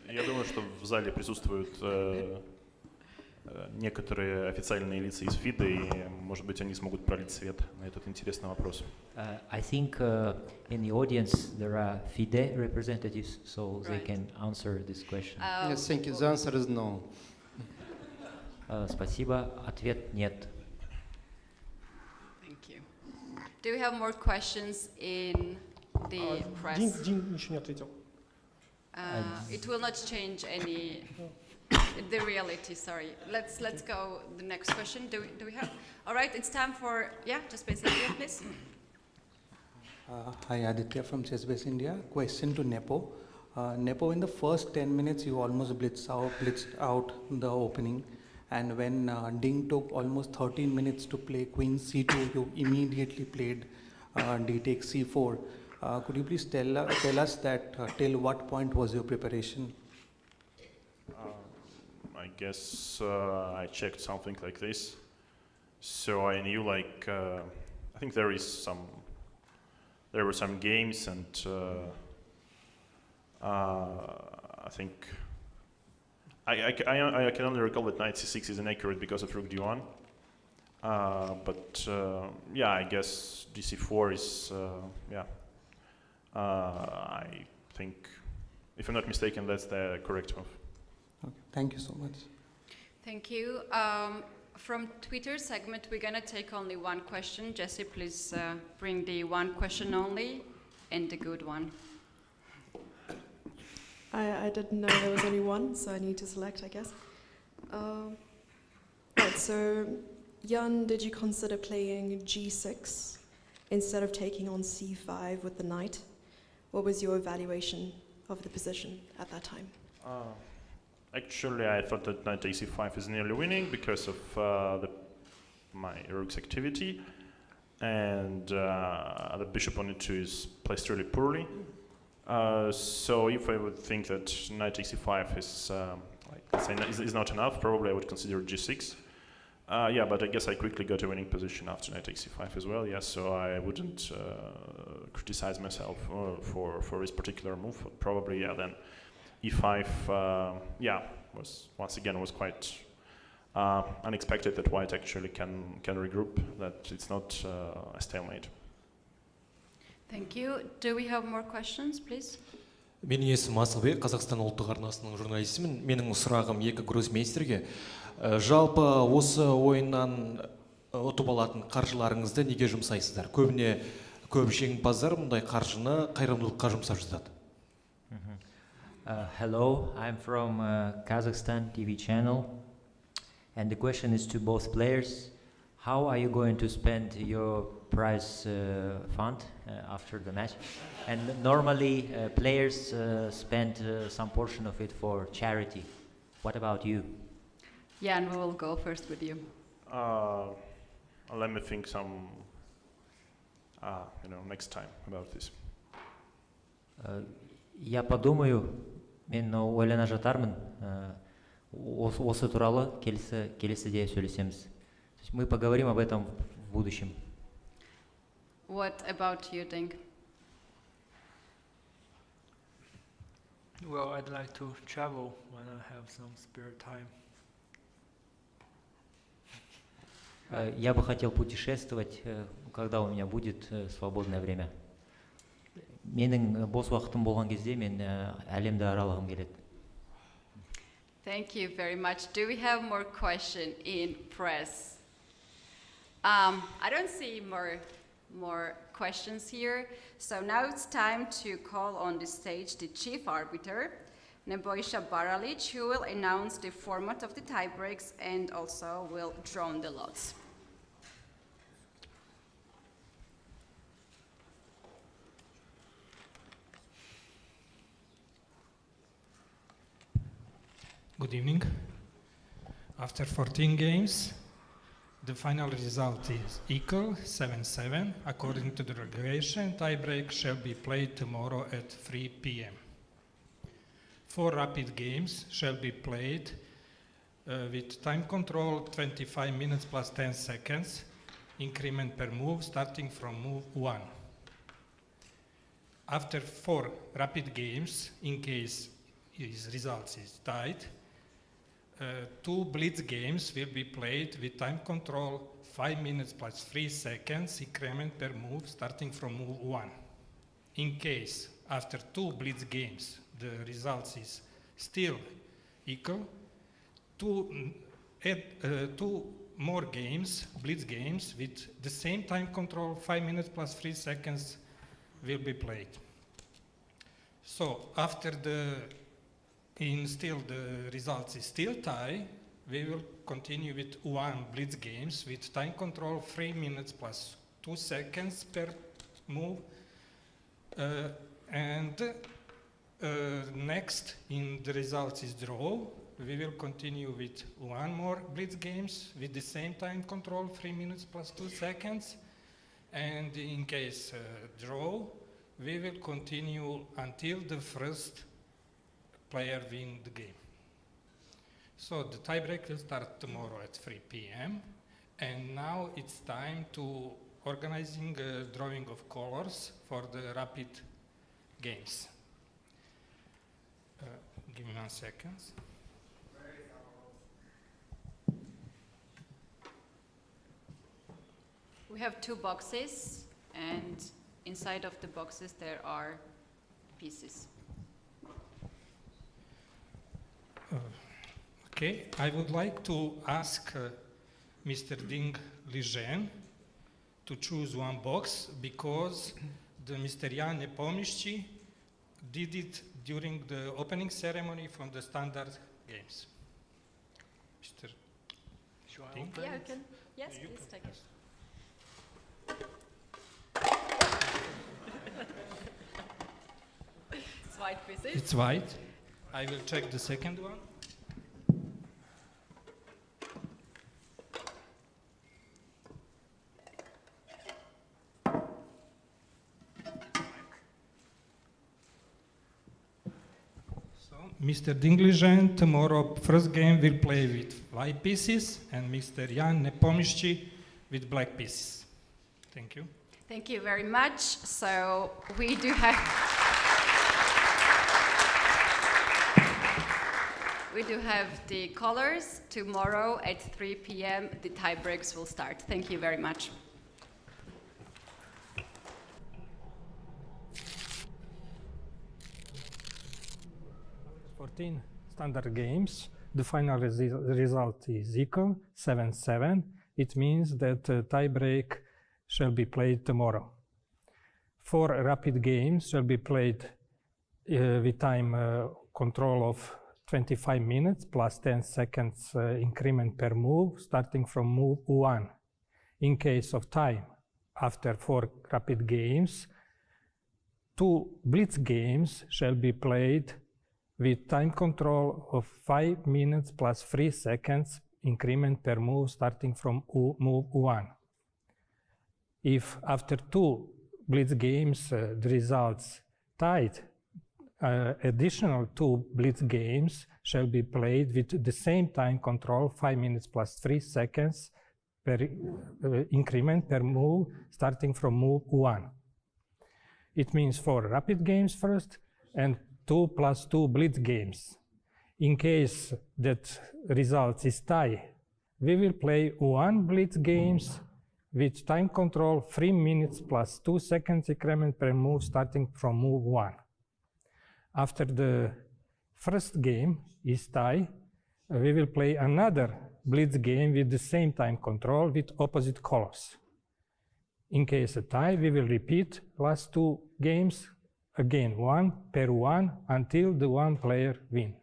Я думаю, что в зале присутствуют некоторые официальные лица из FIDE, и, может быть, они смогут пролить свет на этот интересный вопрос. I think in the audience there are FIDE representatives, so they can answer this question. Yes, thank you. The answer is no. Спасибо. Ответ нет. Thank you. Do we have more questions in the press? Дин еще не ответил. It will not change any the reality. Sorry. Let's go the next question. Do we have? All right. It's time for Chess Base India, please. Hi, Aditya from Chess Base India. Question to Nepo. Nepo, in the first 10 minutes, you almost blitzed out the opening. And when Ding took almost 13 minutes to play Queen C2, you immediately played D takes C4. Could you please tell us that till what point was your preparation? I guess I checked something like this. So I knew, like, I think there were some games, and I think I can only recall that knight c6 is inaccurate because of rook d1. But I guess dc4 is I think, if I'm not mistaken, that's the correct move. Okay, thank you so much. Thank you. From Twitter segment, we're gonna take only one question. Jesse, please bring the one question only and the good one. I didn't know there was only one, so I need to select, I guess. Right, so Jan, did you consider playing g6 instead of taking on c5 with the knight? What was your evaluation of the position at that time? Actually, I thought that knight ac5 is nearly winning because of my rook's activity, and the bishop on e2 is placed really poorly. So if I would think that knight ac5 is not enough, probably I would consider g6. Yeah, but I guess I quickly got a winning position after knight ac5 as well. Yeah, so I wouldn't criticize myself for this particular move. Probably, yeah. Then e5, yeah, was once again quite unexpected that white actually can regroup. That it's not a stalemate. Thank you. Do we have more questions, please? Менің есімім Асылбек, Қазақстан ұлттық арнасының журналистімін. Менің сұрағым екі гроссмейстерге. Жалпы осы ойыннан ұтып алатын қаржыларыңызды неге жұмсайсыздар? Көбіне көп жеңімпаздар мұндай қаржыны қайырымдылыққа жұмсап жатады. Hello, I'm from Kazakhstan TV channel, and the question is to both players. How are you going to spend your prize fund after the match? And normally players spend some portion of it for charity. What about you? Jan, we will go first with you. Let me think some, next time about this. Я подумаю, мен ойлана жатармын, осы туралы келесіде сөйлесеміз. Мы поговорим об этом в будущем. What about you, Ding? Well, I'd like to travel when I have some spare time. Я бы хотел путешествовать, когда у меня будет свободное время. Менің бос уақытым болған кезде мен әлемді аралағым келеді. Thank you very much. Do we have more questions in press? I don't see more questions here. So now it's time to call on the stage the chief arbiter, Nebojša Baralic, who will announce the format of the tiebreaks and also will draw the lots. Good evening. After 14 games, the final result is equal, 7-7. According to the regulation, tiebreak shall be played tomorrow at 3 p.m. 4 rapid games shall be played with time control 25 minutes plus 10 seconds, increment per move starting from move 1. After 4 rapid games, in case his results is tied, 2 blitz games will be played with time control 5 minutes plus 3 seconds, increment per move starting from move 1. In case after 2 blitz games the results is still equal, 2 more games, blitz games with the same time control 5 minutes plus 3 seconds will be played. So after the results is still tie, we will continue with 1 blitz games with time control 3 minutes plus 2 seconds per move. Next in the results is draw. We will continue with 1 more blitz games with the same time control 3 minutes plus 2 seconds. And in case draw, we will continue until the first player win the game. So the tiebreak will start tomorrow at 3 p.m. And now it's time to organizing a drawing of colors for the rapid games. Give me 1 second. We have 2 boxes, and inside of the boxes there are pieces. Okay, I would like to ask Mr. Ding Liren to choose 1 box because the Mr. Jan Nepomniachtchi did it during the opening ceremony from the standard games. Mr. Ding? Yeah, you can. Yes, please take it. It's white pieces. It's white. I will check the second one. Mr. Ding Liren tomorrow first game will play with white pieces and Mr. Jan Nepomniachtchi with black pieces. Thank you. Thank you very much. So we do have the colors. Tomorrow at 3 p.m. the tie breaks will start. Thank you very much. Standard games, the final result is equal, 7-7. It means that tie-break shall be played tomorrow. 4 rapid games shall be played with time control of 25 minutes plus 10 seconds increment per move, starting from move 1. In case of time, after 4 rapid games, 2 blitz games shall be played with time control of 5 minutes plus 3 seconds increment per move starting from move 1. If after 2 blitz games the results tied, additional 2 blitz games shall be played with the same time control, 5 minutes plus 3 seconds per increment per move starting from move 1. It means 4 rapid games first and 2 plus 2 blitz games. In case that result is tie, we will play 1 blitz games with time control 3 minutes plus 2 seconds increment per move starting from move 1. After the first game is tie, we will play another blitz game with the same time control with opposite colors. In case of tie, we will repeat last 2 games again, 1 per 1 until the one player wins.